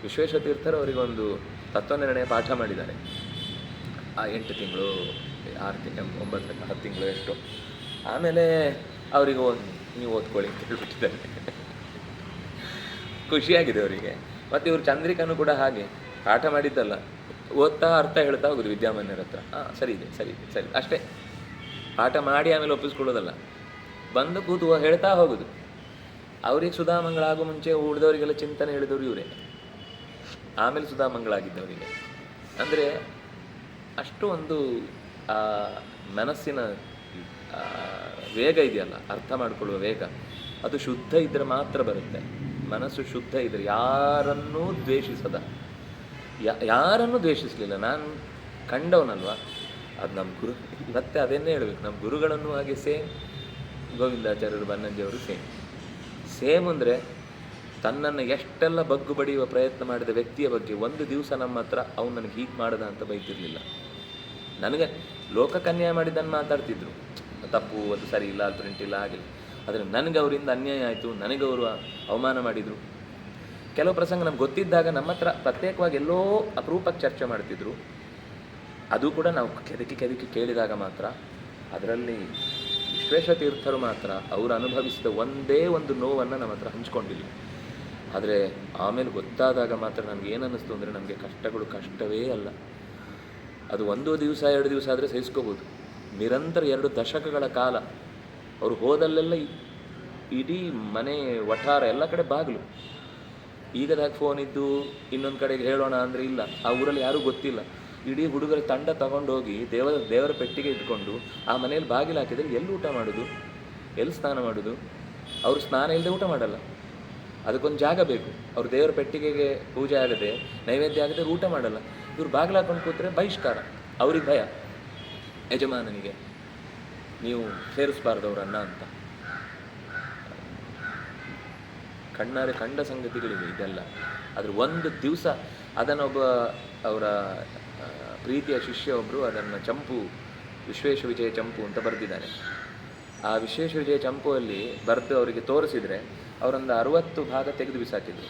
S1: ವಿಶ್ವೇಶತೀರ್ಥರು ಅವರಿಗೊಂದು ತತ್ವನಿರ್ಣಯ ಪಾಠ ಮಾಡಿದ್ದಾರೆ. ಆ 8 ತಿಂಗಳು 6 ತಿಂಗಳು 9 10 ತಿಂಗಳು ಎಷ್ಟು. ಆಮೇಲೆ ಅವರಿಗೆ ನೀವು ಓದ್ಕೊಳ್ಳಿ ಅಂತ ಹೇಳ್ಬಿಟ್ಟಿದ್ದಾರೆ. ಖುಷಿಯಾಗಿದೆ ಅವರಿಗೆ. ಮತ್ತು ಇವರು ಚಂದ್ರಿಕನೂ ಕೂಡ ಹಾಗೆ ಪಾಠ ಮಾಡಿದ್ದಲ್ಲ, ಓದ್ತಾ ಅರ್ಥ ಹೇಳ್ತಾ ಹೋಗುದು ವಿದ್ಯಾಮಾನ್ಯರ ಹತ್ರ. ಸರಿ ಇದೆ ಅಷ್ಟೇ. ಪಾಠ ಮಾಡಿ ಆಮೇಲೆ ಒಪ್ಪಿಸ್ಕೊಳ್ಳೋದಲ್ಲ, ಬಂದು ಕೂತು ಹೇಳ್ತಾ ಹೋಗುದು. ಅವ್ರಿಗೆ ಸುಧಾಮಂಗಳ ಆಗೋ ಮುಂಚೆ ಉಳಿದವರಿಗೆಲ್ಲ ಚಿಂತನೆ ಹೇಳಿದವರು ಇವರೇ. ಆಮೇಲೆ ಸುಧಾಮಂಗಳಾಗಿದ್ದವರಿಗೆ. ಅಂದರೆ ಅಷ್ಟು ಒಂದು ಮನಸ್ಸಿನ ವೇಗ ಇದೆಯಲ್ಲ, ಅರ್ಥ ಮಾಡಿಕೊಳ್ಳುವ ವೇಗ, ಅದು ಶುದ್ಧ ಇದ್ದರೆ ಮಾತ್ರ ಬರುತ್ತೆ. ಮನಸ್ಸು ಶುದ್ಧ ಇದ್ದರೆ ಯಾರನ್ನೂ ದ್ವೇಷಿಸದ, ಯಾರನ್ನೂ ದ್ವೇಷಿಸಲಿಲ್ಲ. ನಾನು ಕಂಡವನಲ್ವ, ಅದು ನಮ್ಮ ಗುರು. ಮತ್ತೆ ಅದನ್ನೇ ಹೇಳಬೇಕು, ನಮ್ಮ ಗುರುಗಳನ್ನು ಹಾಗೆ ಸೇಮ್. ಗೋವಿಂದಾಚಾರ್ಯರು, ಬನ್ನಂಜಿಯವರು ಸೇಮ್ ಅಂದರೆ ತನ್ನನ್ನು ಎಷ್ಟೆಲ್ಲ ಬಗ್ಗು ಬಡಿಯುವ ಪ್ರಯತ್ನ ಮಾಡಿದ ವ್ಯಕ್ತಿಯ ಬಗ್ಗೆ ಒಂದು ದಿವಸ ನಮ್ಮ ಹತ್ರ ಅವ್ನು ನನಗೆ ಹೀಗೆ ಮಾಡದ ಅಂತ ಬೈತಿರಲಿಲ್ಲ. ನನಗೆ ಲೋಕಕನ್ಯಾಯ ಮಾಡಿದ್ದನ್ನು ಮಾತಾಡ್ತಿದ್ರು, ತಪ್ಪು, ಅದು ಸರಿ ಇಲ್ಲ, ಅದು ಪ್ರಿಂಟ್ ಇಲ್ಲ, ಆಗಿಲ್ಲ. ಆದರೆ ನನಗೆ ಅವರಿಂದ ಅನ್ಯಾಯ ಆಯಿತು, ನನಗೆ ಅವರು ಅವಮಾನ ಮಾಡಿದರು. ಕೆಲವು ಪ್ರಸಂಗ ನಮ್ಗೆ ಗೊತ್ತಿದ್ದಾಗ ನಮ್ಮ ಹತ್ರ ಪ್ರತ್ಯೇಕವಾಗಿ ಎಲ್ಲೋ ಅಪರೂಪಕ್ಕೆ ಚರ್ಚೆ ಮಾಡ್ತಿದ್ರು. ಅದು ಕೂಡ ನಾವು ಕೆದಕಿ ಕೇಳಿದಾಗ ಮಾತ್ರ. ಅದರಲ್ಲಿ ವಿಶ್ವೇಶತೀರ್ಥರು ಮಾತ್ರ ಅವರು ಅನುಭವಿಸಿದ ಒಂದೇ ಒಂದು ನೋವನ್ನು ನಮ್ಮ ಹತ್ರ ಹಂಚ್ಕೊಂಡಿಲ್ಲ. ಆದರೆ ಆಮೇಲೆ ಗೊತ್ತಾದಾಗ ಮಾತ್ರ ನಮ್ಗೆ ಏನು ಅನ್ನಿಸ್ತು ಅಂದರೆ, ನಮಗೆ ಕಷ್ಟಗಳು ಕಷ್ಟವೇ ಅಲ್ಲ. ಅದು 1 ದಿವಸ 2 ದಿವಸ ಆದರೆ ಸಹಿಸ್ಕೋಬೋದು. ನಿರಂತರ 2 ದಶಕಗಳ ಕಾಲ ಅವರು ಹೋದಲ್ಲೆಲ್ಲ ಇಡೀ ಮನೆ ವಠಾರ ಎಲ್ಲ ಕಡೆ ಬಾಗಿಲು. ಈಗದಾಗ ಫೋನ್ ಇದ್ದು ಇನ್ನೊಂದು ಕಡೆಗೆ ಹೇಳೋಣ ಅಂದರೆ ಇಲ್ಲ, ಆ ಊರಲ್ಲಿ ಯಾರೂ ಗೊತ್ತಿಲ್ಲ. ಇಡೀ ಹುಡುಗರ ತಂಡ ತಗೊಂಡೋಗಿ ದೇವರ ಪೆಟ್ಟಿಗೆ ಇಟ್ಕೊಂಡು ಆ ಮನೇಲಿ ಬಾಗಿಲು ಹಾಕಿದರೆ ಎಲ್ಲಿ ಊಟ ಮಾಡೋದು, ಎಲ್ಲಿ ಸ್ನಾನ ಮಾಡೋದು? ಅವರು ಸ್ನಾನ ಇಲ್ಲದೆ ಊಟ ಮಾಡಲ್ಲ, ಅದಕ್ಕೊಂದು ಜಾಗ ಬೇಕು. ಅವ್ರು ದೇವರ ಪೆಟ್ಟಿಗೆಗೆ ಪೂಜೆ ಆಗದೆ, ನೈವೇದ್ಯ ಆಗದೆ ಊಟ ಮಾಡಲ್ಲ. ಇವ್ರು ಬಾಗಿಲು ಹಾಕೊಂಡು ಕೂತ್ರೆ ಬಹಿಷ್ಕಾರ. ಅವ್ರಿಗೆ ಭಯ, ಯಜಮಾನನಿಗೆ ನೀವು ಸೇರಿಸಬಾರ್ದವ್ರನ್ನ ಅಂತ. ಕಣ್ಣಾರೆ ಕಂಡ ಸಂಗತಿಗಳಿವೆ ಇದೆಲ್ಲ. ಆದರೆ ಒಂದು ದಿವಸ ಅದನ್ನೊಬ್ಬ ಅವರ ಪ್ರೀತಿಯ ಶಿಷ್ಯ ಒಬ್ಬರು ಅದನ್ನು ಚಂಪು, ವಿಶ್ವೇಶ ವಿಜಯ ಚಂಪು ಅಂತ ಬರೆದಿದ್ದಾನೆ. ಆ ವಿಶ್ವೇಶ ವಿಜಯ ಚಂಪುವಲ್ಲಿ ಬರೆದು ಅವರಿಗೆ ತೋರಿಸಿದರೆ ಅವರೊಂದು 60 ಭಾಗ ತೆಗೆದು ಬಿಸಾಕಿದ್ರು.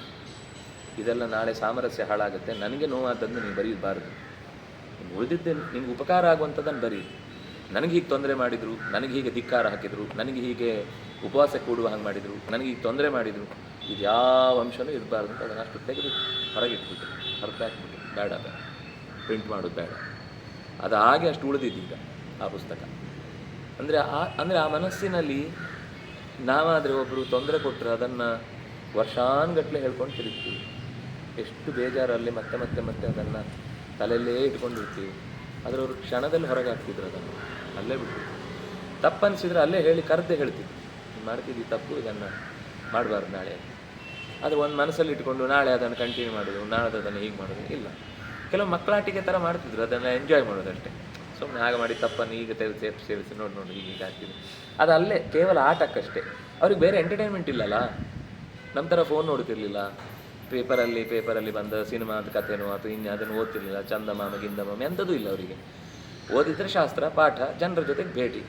S1: ಇದೆಲ್ಲ ನಾಳೆ ಸಾಮರಸ್ಯ ಹಾಳಾಗುತ್ತೆ, ನನಗೆ ನೋವಾದದ್ದು ನೀವು ಬರೀಬಾರ್ದು, ನಿಮ್ಗೆ ಉಳಿದಿದ್ದೆ ನಿಮ್ಗೆ ಉಪಕಾರ ಆಗುವಂಥದ್ದನ್ನು ಬರೀ. ನನಗೆ ಹೀಗೆ ತೊಂದರೆ ಮಾಡಿದರು, ನನಗೆ ಹೀಗೆ ಧಿಕ್ಕಾರ ಹಾಕಿದರು, ನನಗೆ ಹೀಗೆ ಉಪವಾಸ ಕೂಡುವ ಹಾಗೆ ಮಾಡಿದರು, ನನಗೆ ಹೀಗೆ ತೊಂದರೆ ಮಾಡಿದರು, ಇದು ಯಾವ ಅಂಶನೂ ಇರಬಾರ್ದು ಅಂತ ಅದನ್ನು ಅಷ್ಟು ತೆಗೆದು ಹೊರಗಿಟ್ಬಿಟ್ಟು ಹೊರತು ಹಾಕ್ಬಿಟ್ಟು ಬೇಡ, ಬೇಡ ಪ್ರಿಂಟ್ ಮಾಡೋದು ಬೇಡ. ಅದು ಹಾಗೆ ಅಷ್ಟು ಉಳಿದಿದ್ದೀಗ ಆ ಪುಸ್ತಕ. ಅಂದರೆ ಆ ಮನಸ್ಸಿನಲ್ಲಿ ನಾವಾದರೆ ಒಬ್ಬರು ತೊಂದರೆ ಕೊಟ್ಟರೆ ಅದನ್ನು ವರ್ಷಾನುಗಟ್ಟಲೆ ಹೇಳ್ಕೊಂಡು ತಿರುಗ್ತೀವಿ. ಎಷ್ಟು ಬೇಜಾರಲ್ಲಿ ಮತ್ತೆ ಮತ್ತೆ ಮತ್ತೆ ಅದನ್ನು ತಲೆಯಲ್ಲೇ ಇಟ್ಕೊಂಡಿರ್ತೀವಿ. ಆದರೆ ಅವರು ಕ್ಷಣದಲ್ಲಿ ಹೊರಗೆ ಹಾಕ್ತಿದ್ರು, ಅದನ್ನು ಅಲ್ಲೇ ಬಿಟ್ಟು. ತಪ್ಪನಿಸಿದ್ರೆ ಅಲ್ಲೇ ಹೇಳಿ ಕರೆದೇ ಹೇಳ್ತಿದ್ರು, ನೀನು ಮಾಡ್ತಿದ್ದಿ ತಪ್ಪು, ಇದನ್ನು ಮಾಡಬಾರ್ದು ನಾಳೆ. ಅದು ಒಂದು ಮನಸ್ಸಲ್ಲಿ ಇಟ್ಕೊಂಡು ನಾಳೆ ಅದನ್ನು ಕಂಟಿನ್ಯೂ ಮಾಡೋದು, ನಾಳೆ ಅದನ್ನು ಹೀಗೆ ಮಾಡೋದು ಇಲ್ಲ. ಕೆಲವು ಮಕ್ಕಳಾಟಿಕೆ ಥರ ಮಾಡ್ತಿದ್ರು, ಅದನ್ನು ಎಂಜಾಯ್ ಮಾಡೋದಷ್ಟೇ. ಸುಮ್ಮನೆ ಹಾಗೆ ಮಾಡಿ ತಪ್ಪನ್ನು ಈಗ ಸೇರಿಸಿ ನೋಡಿ ಹೀಗೆ ಆಗ್ತಿದೆ. ಅದು ಅಲ್ಲೇ ಕೇವಲ ಆಟಕ್ಕಷ್ಟೇ. ಅವ್ರಿಗೆ ಬೇರೆ ಎಂಟರ್ಟೈನ್ಮೆಂಟ್ ಇಲ್ಲಲ್ಲ. ನಮ್ಮ ಥರ ಫೋನ್ ನೋಡ್ತಿರ್ಲಿಲ್ಲ, ಪೇಪರಲ್ಲಿ ಬಂದ ಸಿನಿಮಾದ ಕಥೆನೋ ಅಥವಾ ಇನ್ನು ಅದನ್ನು ಓದ್ತಿರ್ಲಿಲ್ಲ. ಚಂದಮಾಮ ಗಿಂದಮಾಮ ಎಂಥದೂ ಇಲ್ಲ ಅವರಿಗೆ. ಓದಿದ್ರೆ ಶಾಸ್ತ್ರ ಪಾಠ, ಜನರ ಜೊತೆಗೆ ಭೇಟಿ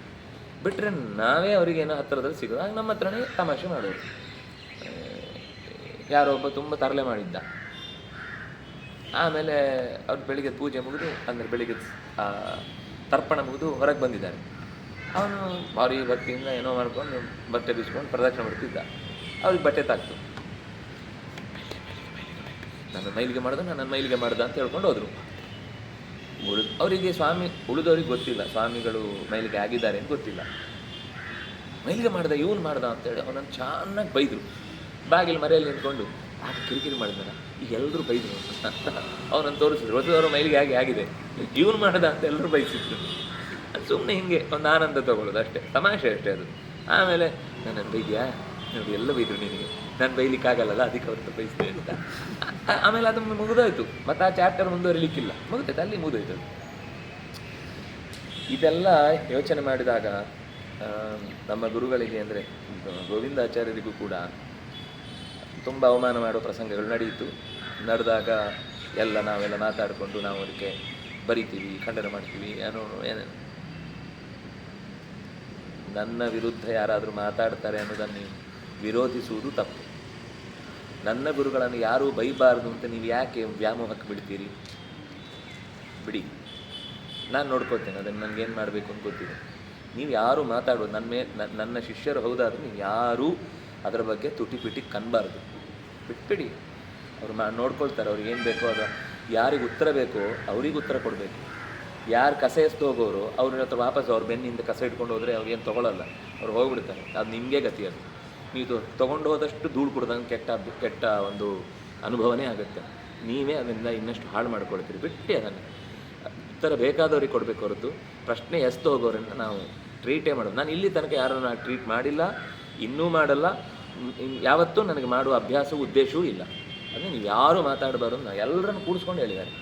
S1: ಬಿಟ್ಟರೆ ನಾವೇ ಅವರಿಗೇನೋ ಹತ್ತಿರದಲ್ಲಿ ಸಿಗೋದು. ಆಗ ನಮ್ಮ ಹತ್ರನೇ ತಮಾಷೆ ಮಾಡೋದು. ಯಾರೋ ಒಬ್ಬ ತುಂಬ ತರಲೆ ಮಾಡಿದ್ದ. ಆಮೇಲೆ ಅವ್ರು ಬೆಳಿಗ್ಗೆ ಪೂಜೆ ಮುಗಿದು, ಅಂದರೆ ಬೆಳಿಗ್ಗೆ ತರ್ಪಣ ಮುಗಿದು ಹೊರಗೆ ಬಂದಿದ್ದಾರೆ. ಅವನು ಭಾರಿ ಭಕ್ತಿಯಿಂದ ಏನೋ ಮಾಡ್ಕೊಂಡು ಬಟ್ಟೆ ಬೀಸ್ಕೊಂಡು ಪ್ರದಕ್ಷಿಣೆ ಮಾಡ್ತಿದ್ದ. ಅವ್ರಿಗೆ ಬಟ್ಟೆ ತಾಕ್ತು, ನನ್ನ ಮೈಲಿಗೆ ಮಾಡ್ದ ಅಂತ ಹೇಳ್ಕೊಂಡು ಹೋದರು. ಅವರಿಗೆ ಉಳಿದವ್ರಿಗೆ ಗೊತ್ತಿಲ್ಲ, ಸ್ವಾಮಿಗಳು ಮೈಲಿಗೆ ಆಗಿದ್ದಾರೆ ಅಂತ ಗೊತ್ತಿಲ್ಲ. ಮೈಲಿಗೆ ಮಾಡ್ದ, ಇವನು ಮಾಡ್ದ ಅಂತೇಳಿ ಅವನನ್ನು ಚೆನ್ನಾಗಿ ಬೈದರು. ಬಾಗಿಲು ಮರೆಯಲ್ಲಿ ನಿಂತ್ಕೊಂಡು ಆಗ ಕಿರಿಕಿರಿ ಮಾಡಿದಾರ, ಈಗ ಎಲ್ಲರೂ ಬೈದರು ಅಂತ ಅವನನ್ನು ತೋರಿಸಿದ್ರು. ಹೊಸದವರು ಮೈಲಿಗೆ ಆಗಿದೆ, ಇವನು ಮಾಡ್ದ ಅಂತ ಎಲ್ಲರೂ ಬೈಸಿದ್ರು. ಅದು ಸುಮ್ಮನೆ ಹಿಂಗೆ ಒಂದು ಆನಂದ ತಗೊಳ್ಳೋದು ಅಷ್ಟೇ, ತಮಾಷೆ ಅಷ್ಟೇ ಅದು. ಆಮೇಲೆ ನನ್ನನ್ನು ಬೈದ್ಯಾ ನೋಡಿ, ಎಲ್ಲ ಬೈದರು ನಿನಗೆ, ನಾನು ಬೈಲಿಕ್ಕಾಗಲ್ಲಲ್ಲ ಅದಕ್ಕೆ ಅವ್ರದ್ದು ಬೈಸಿದೆ ಅಂತ. ಆಮೇಲೆ ಅದು ಮುಗಿದೋಯ್ತು, ಮತ್ತು ಆ ಚಾಪ್ಟರ್ ಮುಂದುವರಿಲಿಕ್ಕಿಲ್ಲ, ಮುಗಿದೈತೆ, ಅಲ್ಲಿ ಮುಗಿದೋಯ್ತು ಅದು. ಇದೆಲ್ಲ ಯೋಚನೆ ಮಾಡಿದಾಗ ನಮ್ಮ ಗುರುಗಳಿಗೆ ಅಂದರೆ ಗೋವಿಂದಾಚಾರ್ಯರಿಗೂ ಕೂಡ ತುಂಬ ಅವಮಾನ ಮಾಡೋ ಪ್ರಸಂಗಗಳು ನಡೆಯಿತು. ನಡೆದಾಗ ನಾವೆಲ್ಲ ಮಾತಾಡಿಕೊಂಡು ನಾವು ಅದಕ್ಕೆ ಬರಿತೀವಿ, ಖಂಡನೆ ಮಾಡ್ತೀವಿ, ಏನೇನು. ನನ್ನ ವಿರುದ್ಧ ಯಾರಾದರೂ ಮಾತಾಡ್ತಾರೆ ಅನ್ನೋದನ್ನು ವಿರೋಧಿಸುವುದು ತಪ್ಪು. ನನ್ನ ಗುರುಗಳನ್ನು ಯಾರೂ ಬೈಬಾರ್ದು ಅಂತ ನೀವು ಯಾಕೆ ವ್ಯಾಮೋಹಕ್ಕೆ ಬಿಡ್ತೀರಿ? ಬಿಡಿ, ನಾನು ನೋಡ್ಕೊಳ್ತೇನೆ, ಅದನ್ನು ನನಗೇನು ಮಾಡಬೇಕು ಅಂತ ಗೊತ್ತಿದೆ. ನೀವು ಯಾರೂ ಮಾತಾಡೋದು ನನ್ನ ಶಿಷ್ಯರು ಹೌದಾದರೂ ನೀವು ಯಾರೂ ಅದರ ಬಗ್ಗೆ ತುಟಿ ಕನ್ನಬಾರ್ದು, ಬಿಟ್ಬಿಡಿ. ಅವ್ರು ನೋಡ್ಕೊಳ್ತಾರೆ, ಅವ್ರಿಗೆ ಏನು ಬೇಕೋ ಅದು. ಯಾರಿಗೆ ಉತ್ತರ ಬೇಕೋ ಅವ್ರಿಗೆ ಉತ್ತರ ಕೊಡಬೇಕು. ಯಾರು ಕಸ ಎಸ್ದು ಹೋಗೋರು ಅವ್ರ ಹತ್ರ ವಾಪಸ್ ಅವ್ರ ಬೆನ್ನಿಂದ ಕಸ ಇಟ್ಕೊಂಡು ಹೋದರೆ ಅವ್ರಿಗೇನು ತೊಗೊಳ್ಳಲ್ಲ, ಅವ್ರು ಹೋಗ್ಬಿಡ್ತಾರೆ. ಅದು ನಿಮಗೆ ಗತಿ. ಅದು ನೀವು ತೊಗೊಂಡು ಹೋದಷ್ಟು ಧೂಳು ಕುಡ್ದಂಗೆ ಕೆಟ್ಟ ಒಂದು ಅನುಭವನೇ ಆಗುತ್ತೆ. ನೀವೇ ಅದರಿಂದ ಇನ್ನಷ್ಟು ಹಾಳು ಮಾಡ್ಕೊಳ್ತೀರಿ. ಬಿಟ್ಟು ಅದನ್ನು ಉತ್ತರ ಬೇಕಾದವ್ರಿಗೆ ಕೊಡಬೇಕು ಹೊರತು ಪ್ರಶ್ನೆ ಎಸ್ದು ಹೋಗೋರಿಂದ ನಾವು ಟ್ರೀಟೇ ಮಾಡೋದು. ನಾನು ಇಲ್ಲಿ ತನಕ ಯಾರನ್ನು ಟ್ರೀಟ್ ಮಾಡಿಲ್ಲ, ಇನ್ನೂ ಮಾಡಲ್ಲ, ಯಾವತ್ತೂ ನನಗೆ ಮಾಡುವ ಅಭ್ಯಾಸವೂ ಉದ್ದೇಶವೂ ಇಲ್ಲ. ಅಂದರೆ ನೀವು ಯಾರೂ ಮಾತಾಡಬಾರ್ದು, ನಾವು ಎಲ್ಲರನ್ನು ಕೂಡಿಸ್ಕೊಂಡು ಹೇಳಿದ್ದಾರೆ.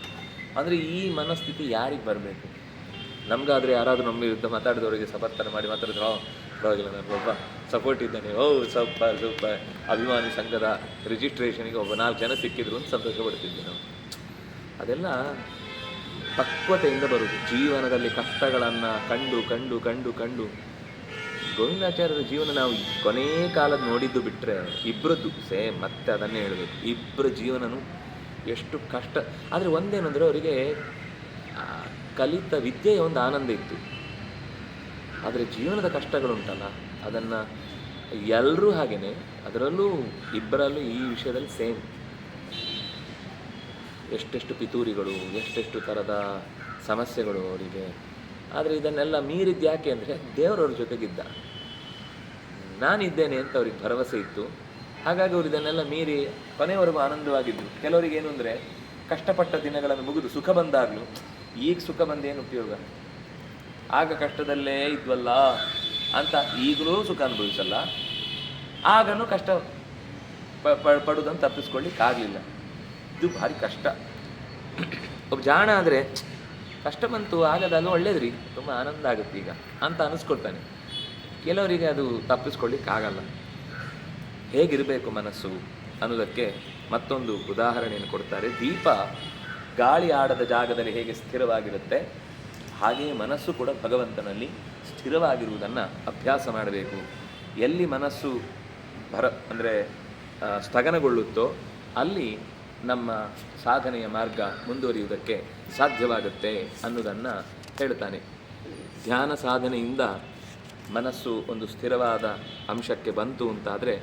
S1: ಅಂದರೆ ಈ ಮನಸ್ಥಿತಿ ಯಾರಿಗೆ ಬರಬೇಕು? ನಮಗಾದರೆ ಯಾರಾದರೂ ನಮ್ಮ ವಿರುದ್ಧ ಮಾತಾಡಿದವರಿಗೆ ಸಮರ್ಥನೆ ಮಾಡಿ ಮಾತಾಡಿದ್ರು, ಪರವಾಗಿಲ್ಲ, ನನಗೆ ಒಬ್ಬ ಸಪೋರ್ಟ್ ಇದ್ದಾನೆ, ಸ್ವಲ್ಪ ಅಭಿಮಾನಿ ಸಂಘದ ರಿಜಿಸ್ಟ್ರೇಷನಿಗೆ ಒಬ್ಬ 4 ಜನ ಸಿಕ್ಕಿದ್ರು ಅಂತ ಸಂತೋಷ ಪಡ್ತಿದ್ವಿ ನಾವು. ಅದೆಲ್ಲ ಪಕ್ವತೆಯಿಂದ ಬರುವುದು. ಜೀವನದಲ್ಲಿ ಕಷ್ಟಗಳನ್ನು ಕಂಡು ಗೋವಿಂದಾಚಾರ್ಯರ ಜೀವನ ನಾವು ಕೊನೇ ಕಾಲದ ನೋಡಿದ್ದು ಬಿಟ್ಟರೆ ಇಬ್ಬರದ್ದು ಸೇಮ್, ಮತ್ತೆ ಅದನ್ನೇ ಹೇಳಬೇಕು. ಇಬ್ಬರ ಜೀವನನೂ ಎಷ್ಟು ಕಷ್ಟ. ಆದರೆ ಒಂದೇನೆಂದರೆ ಅವರಿಗೆ ಕಲಿತ ವಿದ್ಯೆಯ ಒಂದು ಆನಂದ ಇತ್ತು. ಆದರೆ ಜೀವನದ ಕಷ್ಟಗಳುಂಟಲ್ಲ, ಅದನ್ನು ಎಲ್ಲರೂ ಹಾಗೆಯೇ, ಅದರಲ್ಲೂ ಇಬ್ಬರಲ್ಲೂ ಈ ವಿಷಯದಲ್ಲಿ ಸೇಮ್. ಎಷ್ಟೆಷ್ಟು ಪಿತೂರಿಗಳು, ಎಷ್ಟೆಷ್ಟು ಥರದ ಸಮಸ್ಯೆಗಳು ಅವರಿಗೆ. ಆದರೆ ಇದನ್ನೆಲ್ಲ ಮೀರಿದ್ದು ಯಾಕೆ ಅಂದರೆ ದೇವರವ್ರ ಜೊತೆಗಿದ್ದ, ನಾನಿದ್ದೇನೆ ಅಂತ ಅವ್ರಿಗೆ ಭರವಸೆ ಇತ್ತು. ಹಾಗಾಗಿ ಅವರು ಇದನ್ನೆಲ್ಲ ಮೀರಿ ಕೊನೆಯವರೆಗೂ ಆನಂದವಾಗಿದ್ದರು. ಕೆಲವರಿಗೆ ಏನು ಅಂದರೆ ಕಷ್ಟಪಟ್ಟ ದಿನಗಳನ್ನು ಮುಗಿದು ಸುಖ ಬಂದಾಗಲೂ ಈಗ ಸುಖ ಬಂದೇನು ಉಪಯೋಗ, ಆಗ ಕಷ್ಟದಲ್ಲೇ ಇದ್ವಲ್ಲ ಅಂತ ಈಗಲೂ ಸುಖ ಅನುಭವಿಸಲ್ಲ, ಆಗನೂ ಕಷ್ಟ ಪಡುವುದನ್ನು ತಪ್ಪಿಸ್ಕೊಳ್ಳಿಕ್ಕಾಗಲಿಲ್ಲ. ಇದು ಭಾರಿ ಕಷ್ಟ. ಒಬ್ಬ ಜಾಣ ಆದರೆ ಕಷ್ಟ ಬಂತು ಆಗದಲ್ಲ, ಒಳ್ಳೇದ್ರಿ, ತುಂಬ ಆನಂದ ಆಗುತ್ತೆ ಈಗ ಅಂತ ಅನ್ನಿಸ್ಕೊಳ್ತಾನೆ. ಕೆಲವರಿಗೆ ಅದು ತಪ್ಪಿಸ್ಕೊಳ್ಳಿಕ್ಕಾಗಲ್ಲ. ಹೇಗಿರಬೇಕು ಮನಸ್ಸು ಅನ್ನೋದಕ್ಕೆ ಮತ್ತೊಂದು ಉದಾಹರಣೆಯನ್ನು ಕೊಡ್ತಾರೆ. ದೀಪ ಗಾಳಿ ಆಡದ ಜಾಗದಲ್ಲಿ ಹೇಗೆ ಸ್ಥಿರವಾಗಿರುತ್ತೆ, ಹಾಗೆಯೇ ಮನಸ್ಸು ಕೂಡ ಭಗವಂತನಲ್ಲಿ ಸ್ಥಿರವಾಗಿರುವುದನ್ನು ಅಭ್ಯಾಸ ಮಾಡಬೇಕು. ಎಲ್ಲಿ ಮನಸ್ಸು ಅಂದರೆ ಸ್ಥಗನಗೊಳ್ಳುತ್ತೋ ಅಲ್ಲಿ ನಮ್ಮ ಸಾಧನೆಯ ಮಾರ್ಗ ಮುಂದುವರಿಯುವುದಕ್ಕೆ ಸಾಧ್ಯವಾಗುತ್ತೆ ಅನ್ನೋದನ್ನು ಹೇಳ್ತಾನೆ. ಧ್ಯಾನ ಸಾಧನೆಯಿಂದ ಮನಸ್ಸು ಒಂದು ಸ್ಥಿರವಾದ ಅಂಶಕ್ಕೆ ಬಂತು ಅಂತಾದರೆ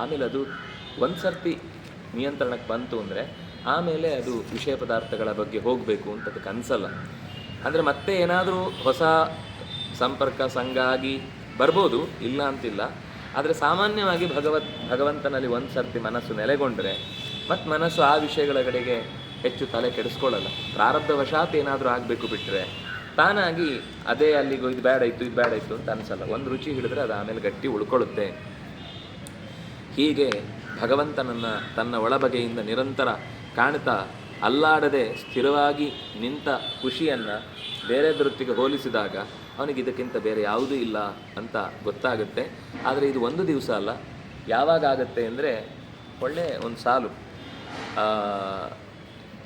S1: ಆಮೇಲೆ ಅದು ಒಂದು ಸರ್ತಿ ನಿಯಂತ್ರಣಕ್ಕೆ ಬಂತು ಅಂದರೆ ಆಮೇಲೆ ಅದು ವಿಷಯ ಪದಾರ್ಥಗಳ ಬಗ್ಗೆ ಹೋಗಬೇಕು ಅಂತ ಅದಕ್ಕೆ ಅನಿಸಲ್ಲ. ಅಂದರೆ ಮತ್ತೆ ಏನಾದರೂ ಹೊಸ ಸಂಪರ್ಕ ಸಂಘ ಆಗಿ ಬರ್ಬೋದು, ಇಲ್ಲ ಅಂತಿಲ್ಲ. ಆದರೆ ಸಾಮಾನ್ಯವಾಗಿ ಭಗವಂತನಲ್ಲಿ ಒಂದು ಸರ್ತಿ ಮನಸ್ಸು ನೆಲೆಗೊಂಡ್ರೆ ಮತ್ತು ಮನಸ್ಸು ಆ ವಿಷಯಗಳ ಕಡೆಗೆ ಹೆಚ್ಚು ತಲೆ ಕೆಡಿಸ್ಕೊಳ್ಳಲ್ಲ. ಪ್ರಾರಬ್ಧವಶಾತ್ ಏನಾದರೂ ಆಗಬೇಕು ಬಿಟ್ಟರೆ ತಾನಾಗಿ ಅದೇ ಅಲ್ಲಿಗೂ ಇದು ಬೇಡ ಇತ್ತು ಅಂತ ಅನಿಸಲ್ಲ. ಒಂದು ರುಚಿ ಹಿಡಿದ್ರೆ ಅದು ಆಮೇಲೆ ಗಟ್ಟಿ ಉಳ್ಕೊಳ್ಳುತ್ತೆ. ಹೀಗೆ ಭಗವಂತನನ್ನು ತನ್ನ ಒಳಬಗೆಯಿಂದ ನಿರಂತರ ಕಾಣ್ತಾ ಅಲ್ಲಾಡದೆ ಸ್ಥಿರವಾಗಿ ನಿಂತ ಖುಷಿಯನ್ನು ಬೇರೆದರೊತ್ತಿಗೆ ಹೋಲಿಸಿದಾಗ ಅವನಿಗೆ ಇದಕ್ಕಿಂತ ಬೇರೆ ಯಾವುದೂ ಇಲ್ಲ ಅಂತ ಗೊತ್ತಾಗುತ್ತೆ. ಆದರೆ ಇದು ಒಂದು ದಿವಸ ಅಲ್ಲ. ಯಾವಾಗ ಆಗುತ್ತೆ ಅಂದರೆ ಒಳ್ಳೆ ಒಂದು ಸಾಲು,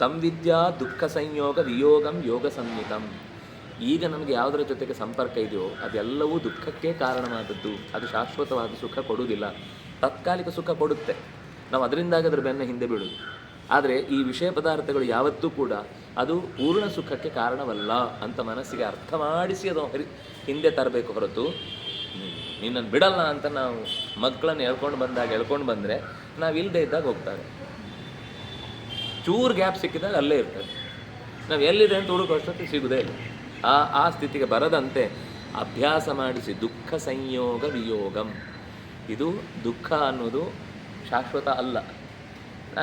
S1: ತಂ ವಿದ್ಯಾ ದುಃಖ ಸಂಯೋಗ ವಿಯೋಗಂ ಯೋಗ ಸಂಹಿತಂ. ಈಗ ನಮಗೆ ಯಾವುದರ ಜೊತೆಗೆ ಸಂಪರ್ಕ ಇದೆಯೋ ಅದೆಲ್ಲವೂ ದುಃಖಕ್ಕೆ ಕಾರಣವಾದದ್ದು. ಅದು ಶಾಶ್ವತವಾದ ಸುಖ ಕೊಡುವುದಿಲ್ಲ, ತಾತ್ಕಾಲಿಕ ಸುಖ ಕೊಡುತ್ತೆ. ನಾವು ಅದರಿಂದಾಗಿ ಅದರ ಬೆನ್ನ ಹಿಂದೆ ಬೀಳುದು. ಆದರೆ ಈ ವಿಷಯ ಪದಾರ್ಥಗಳು ಯಾವತ್ತೂ ಕೂಡ ಅದು ಪೂರ್ಣ ಸುಖಕ್ಕೆ ಕಾರಣವಲ್ಲ ಅಂತ ಮನಸ್ಸಿಗೆ ಅರ್ಥ ಮಾಡಿಸಿ ಅದು ಹಿಂದೆ ತರಬೇಕು ಹೊರತು ನಿನ್ನನ್ನು ಬಿಡಲ್ಲ ಅಂತ ನಾವು ಮಕ್ಕಳನ್ನು ಎಳ್ಕೊಂಡು ಬಂದರೆ ನಾವು ಇಲ್ಲದೆ ಇದ್ದಾಗ ಹೋಗ್ತಾರೆ. ಚೂರು ಗ್ಯಾಪ್ ಸಿಕ್ಕಿದಾಗ ಅಲ್ಲೇ ಇರ್ತಾರೆ. ನಾವು ಎಲ್ಲಿದೆ ಅಂತ ಹುಡುಕೋಷ್ಟೊತ್ತಿಗೆ ಸಿಗುವುದೇ ಇಲ್ಲ. ಆ ಸ್ಥಿತಿಗೆ ಬರದಂತೆ ಅಭ್ಯಾಸ ಮಾಡಿಸಿ. ದುಃಖ ಸಂಯೋಗ ವಿಯೋಗಂ. ಇದು ದುಃಖ ಅನ್ನೋದು ಶಾಶ್ವತ ಅಲ್ಲ.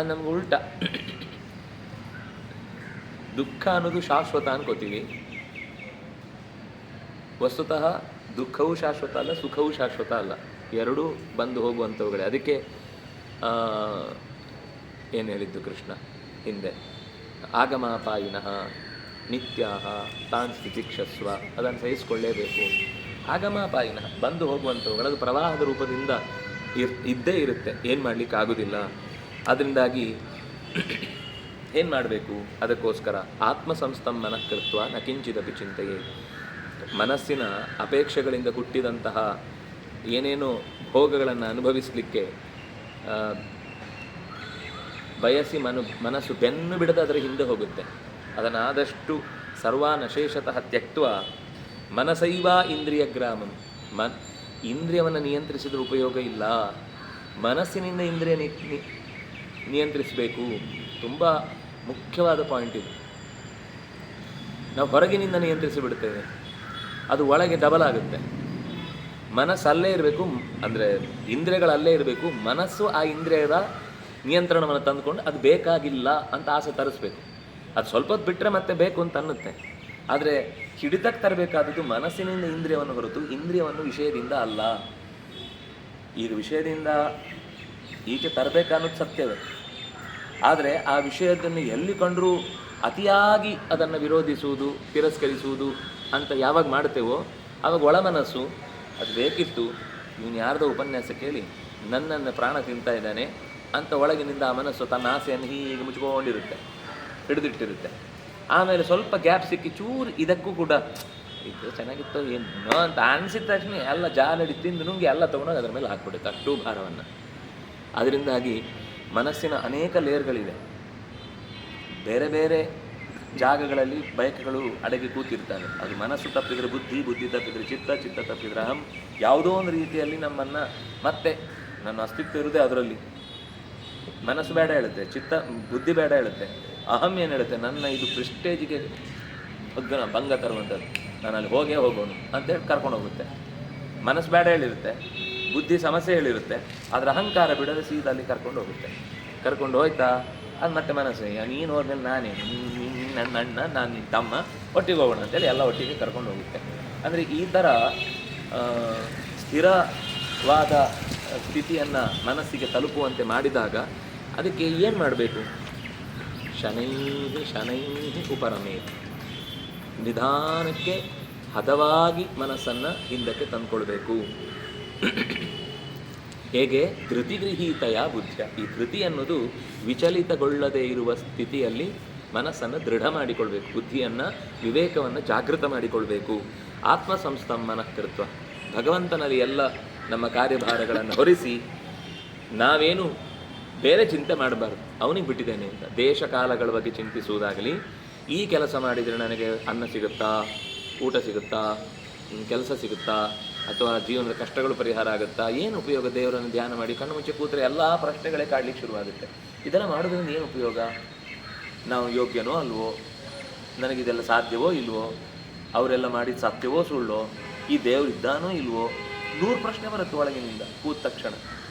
S1: ನಮ್ಗೆ ಉಲ್ಟ, ದುಃಖ ಅನ್ನೋದು ಶಾಶ್ವತ ಅನ್ಕೋತೀವಿ. ವಸ್ತುತಃ ದುಃಖವೂ ಶಾಶ್ವತ ಅಲ್ಲ, ಸುಖವೂ ಶಾಶ್ವತ ಅಲ್ಲ. ಎರಡೂ ಬಂದು ಹೋಗುವಂಥವುಗಳೇ. ಅದಕ್ಕೆ ಏನು ಹೇಳಿದ್ದು ಕೃಷ್ಣ ಹಿಂದೆ, ಆಗಮಾಪಾಯಿನಃ ನಿತ್ಯಾಹ ತಾನ್ ಸ್ಥಿತಿಕ್ಷಸ್ವ. ಅದನ್ನು ಸಹಿಸಿಕೊಳ್ಳೇಬೇಕು. ಆಗಮಾಪಾಯಿನಃ ಬಂದು ಹೋಗುವಂಥವುಗಳು ಅದು ಪ್ರವಾಹದ ರೂಪದಿಂದ ಇದ್ದೇ ಇರುತ್ತೆ, ಏನು ಮಾಡಲಿಕ್ಕಾಗೋದಿಲ್ಲ. ಅದರಿಂದಾಗಿ ಏನು ಮಾಡಬೇಕು? ಅದಕ್ಕೋಸ್ಕರ ಆತ್ಮಸಂಸ್ಥಂ ಮನಃಕೃತ್ವ ನ ಕಿಂಚಿದಪಿ ಚಿಂತೆಯೇ. ಮನಸ್ಸಿನ ಅಪೇಕ್ಷೆಗಳಿಂದ ಹುಟ್ಟಿದಂತಹ ಏನೇನೋ ಭೋಗಗಳನ್ನು ಅನುಭವಿಸಲಿಕ್ಕೆ ಬಯಸಿ ಮನಸ್ಸು ಬೆನ್ನು ಬಿಡದೆ ಅದರ ಹಿಂದೆ ಹೋಗುತ್ತೆ. ಅದನ್ನಾದಷ್ಟು ಸರ್ವಾನಶೇಷತಃ ತ್ಯಕ್ತ್ವ ಮನಸೈವ ಇಂದ್ರಿಯ ಗ್ರಾಮಂ. ಇಂದ್ರಿಯವನ್ನು ನಿಯಂತ್ರಿಸಿದ್ರೆ ಉಪಯೋಗ ಇಲ್ಲ, ಮನಸ್ಸಿನಿಂದ ಇಂದ್ರಿಯ ನಿಯಂತ್ರಿಸಬೇಕು. ತುಂಬ ಮುಖ್ಯವಾದ ಪಾಯಿಂಟ್ ಇದು. ನಾವು ಹೊರಗಿನಿಂದ ನಿಯಂತ್ರಿಸಿ ಬಿಡ್ತೇವೆ, ಅದು ಒಳಗೆ ಡಬಲ್ ಆಗುತ್ತೆ. ಮನಸ್ಸಲ್ಲೇ ಇರಬೇಕು, ಅಂದರೆ ಇಂದ್ರಿಯಗಳಲ್ಲೇ ಇರಬೇಕು. ಮನಸ್ಸು ಆ ಇಂದ್ರಿಯದ ನಿಯಂತ್ರಣವನ್ನು ತಂದುಕೊಂಡು ಅದು ಬೇಕಾಗಿಲ್ಲ ಅಂತ ಆಸೆ ತರಿಸ್ಬೇಕು. ಅದು ಸ್ವಲ್ಪ ಹೊತ್ತು ಬಿಟ್ಟರೆ ಮತ್ತೆ ಬೇಕು ಅಂತ ಅನ್ನುತ್ತೆ. ಆದರೆ ಹಿಡಿತಕ್ಕೆ ತರಬೇಕಾದದ್ದು ಮನಸ್ಸಿನಿಂದ ಇಂದ್ರಿಯವನ್ನು ಹೊರತು ಇಂದ್ರಿಯವನ್ನು ವಿಷಯದಿಂದ ಅಲ್ಲ. ಈಗ ವಿಷಯದಿಂದ ಈಚೆ ತರಬೇಕನ್ನೋದು ಸತ್ಯವೇ. ಆದರೆ ಆ ವಿಷಯದನ್ನು ಎಲ್ಲಿ ಕಂಡರೂ ಅತಿಯಾಗಿ ಅದನ್ನು ವಿರೋಧಿಸುವುದು, ತಿರಸ್ಕರಿಸುವುದು ಅಂತ ಯಾವಾಗ ಮಾಡ್ತೇವೋ ಆವಾಗ ಒಳಮನಸ್ಸು ಅದು ಬೇಕಿತ್ತು, ಇವನು ಯಾರ್ದೋ ಉಪನ್ಯಾಸ ಕೇಳಿ ನನ್ನನ್ನು ಪ್ರಾಣ ತಿಂತಾ ಇದ್ದಾನೆ ಅಂತ ಒಳಗಿನಿಂದ ಆ ಮನಸ್ಸು ತನ್ನ ಆಸೆಯನ್ನು ಹೀಗೆ ಮುಚ್ಕೊಂಡಿರುತ್ತೆ, ಹಿಡಿದಿಟ್ಟಿರುತ್ತೆ. ಆಮೇಲೆ ಸ್ವಲ್ಪ ಗ್ಯಾಪ್ ಸಿಕ್ಕಿ ಚೂರು ಇದಕ್ಕೂ ಕೂಡ ಇದು ಚೆನ್ನಾಗಿತ್ತು ಏನೋ ಅಂತ ಅನಿಸಿದ ತಕ್ಷಣ ಎಲ್ಲ ಜಾಲಡಿ ತಿಂದು ನುಂಗಿ ಎಲ್ಲ ತೊಗೊಂಡೋಗಿ ಅದರ ಮೇಲೆ ಹಾಕ್ಬಿಡುತ್ತೆ ಅಷ್ಟು ಭಾರವನ್ನು. ಅದರಿಂದಾಗಿ ಮನಸ್ಸಿನ ಅನೇಕ ಲೇಯರ್ಗಳಿವೆ. ಬೇರೆ ಬೇರೆ ಜಾಗಗಳಲ್ಲಿ ಬಯಕೆಗಳು ಅಡಗಿ ಕೂತಿರ್ತಾವೆ. ಅದು ಮನಸ್ಸು ತಪ್ಪಿದರೆ ಬುದ್ಧಿ, ಬುದ್ಧಿ ತಪ್ಪಿದರೆ ಚಿತ್ತ, ಚಿತ್ತ ತಪ್ಪಿದರೆ ಅಹಂ. ಯಾವುದೋ ಒಂದು ರೀತಿಯಲ್ಲಿ ನಮ್ಮನ್ನು ಮತ್ತೆ ನನ್ನ ಅಸ್ತಿತ್ವ ಇರುವುದೇ ಅದರಲ್ಲಿ. ಮನಸ್ಸು ಬೇಡ ಹೇಳುತ್ತೆ, ಬುದ್ಧಿ ಬೇಡ ಹೇಳುತ್ತೆ, ಅಹಂ ಏನು ಹೇಳುತ್ತೆ, ನನ್ನ ಇದು ಪ್ರೆಸ್ಟೇಜಿಗೆ ಭಂಗ ತರುವಂಥದ್ದು, ನಾನು ಅಲ್ಲಿ ಹೋಗೋನು ಅಂತೇಳಿ ಕರ್ಕೊಂಡು ಹೋಗುತ್ತೆ. ಮನಸ್ಸು ಬೇಡ ಹೇಳಿರುತ್ತೆ, ಬುದ್ಧಿ ಸಮಸ್ಯೆ ಹೇಳಿರುತ್ತೆ, ಅದರ ಅಹಂಕಾರ ಬಿಡದೆ ಸೀದಾ ಅಲ್ಲಿ ಕರ್ಕೊಂಡು ಹೋಗುತ್ತೆ. ಕರ್ಕೊಂಡು ಹೋಯ್ತಾ ಅದು ಮತ್ತೆ ಮನಸ್ಸು ನೀನು ಹೋದ್ಮೇಲೆ ನಾನೇ ನನ್ನ ಅಣ್ಣ, ನಾನು ನಿನ್ನ ತಮ್ಮ, ಒಟ್ಟಿಗೆ ಹೋಗೋಣ ಅಂತೇಳಿ ಎಲ್ಲ ಒಟ್ಟಿಗೆ ಕರ್ಕೊಂಡು ಹೋಗುತ್ತೆ. ಅಂದರೆ ಈ ಥರ ಸ್ಥಿರವಾದ ಸ್ಥಿತಿಯನ್ನು ಮನಸ್ಸಿಗೆ ತಲುಪುವಂತೆ ಮಾಡಿದಾಗ ಅದಕ್ಕೆ ಏನು ಮಾಡಬೇಕು? ಶನೈ ಉಪರಮೇ. ನಿಧಾನಕ್ಕೆ ಹದವಾಗಿ ಮನಸ್ಸನ್ನು ಹಿಂದಕ್ಕೆ ತಂದುಕೊಳ್ಬೇಕು. ಹೇಗೆ ಧೃತಿಗೃಹೀತಯ ಬುದ್ಧಿಯ, ಈ ಧೃತಿ ಅನ್ನೋದು ವಿಚಲಿತಗೊಳ್ಳದೇ ಇರುವ ಸ್ಥಿತಿಯಲ್ಲಿ ಮನಸ್ಸನ್ನು ದೃಢ ಮಾಡಿಕೊಳ್ಬೇಕು, ಬುದ್ಧಿಯನ್ನು ವಿವೇಕವನ್ನು ಜಾಗೃತ ಮಾಡಿಕೊಳ್ಬೇಕು. ಆತ್ಮ ಸಂಸ್ತಂಭನಕೃತ್ವ, ಭಗವಂತನಲ್ಲಿ ಎಲ್ಲ ನಮ್ಮ ಕಾರ್ಯಭಾರಗಳನ್ನು ಹೊರಿಸಿ ನಾವೇನು ಬೇರೆ ಚಿಂತೆ ಮಾಡಬಾರ್ದು, ಅವನಿಗೆ ಬಿಟ್ಟಿದ್ದೇನೆ ಅಂತ. ದೇಶ ಕಾಲಗಳ ಬಗ್ಗೆ ಚಿಂತಿಸುವುದಾಗಲಿ, ಈ ಕೆಲಸ ಮಾಡಿದರೆ ನನಗೆ ಅನ್ನ ಸಿಗುತ್ತಾ, ಊಟ ಸಿಗುತ್ತಾ, ಕೆಲಸ ಸಿಗುತ್ತಾ, ಅಥವಾ ಜೀವನದ ಕಷ್ಟಗಳು ಪರಿಹಾರ ಆಗುತ್ತಾ, ಏನು ಉಪಯೋಗ? ದೇವರನ್ನು ಧ್ಯಾನ ಮಾಡಿ ಕಣ್ಣು ಮುಚ್ಚಿ ಕೂತ್ರೆ ಎಲ್ಲ ಪ್ರಶ್ನೆಗಳೇ ಕಾಡ್ಲಿಕ್ಕೆ ಶುರುವಾಗುತ್ತೆ. ಇದೆಲ್ಲ ಮಾಡೋದ್ರಿಂದ ಏನು ಉಪಯೋಗ? ನಾವು ಯೋಗ್ಯನೋ ಅಲ್ವೋ, ನನಗಿದೆಲ್ಲ ಸಾಧ್ಯವೋ ಇಲ್ವೋ, ಅವರೆಲ್ಲ ಮಾಡಿದ ಸತ್ಯವೋ ಸುಳ್ಳೋ, ಈ ದೇವರು ಇದ್ದಾನೋ ಇಲ್ವೋ, 100 ಪ್ರಶ್ನೆ ಬರುತ್ತೆ ಒಳಗಿನಿಂದ ಕೂತ ತಕ್ಷಣ.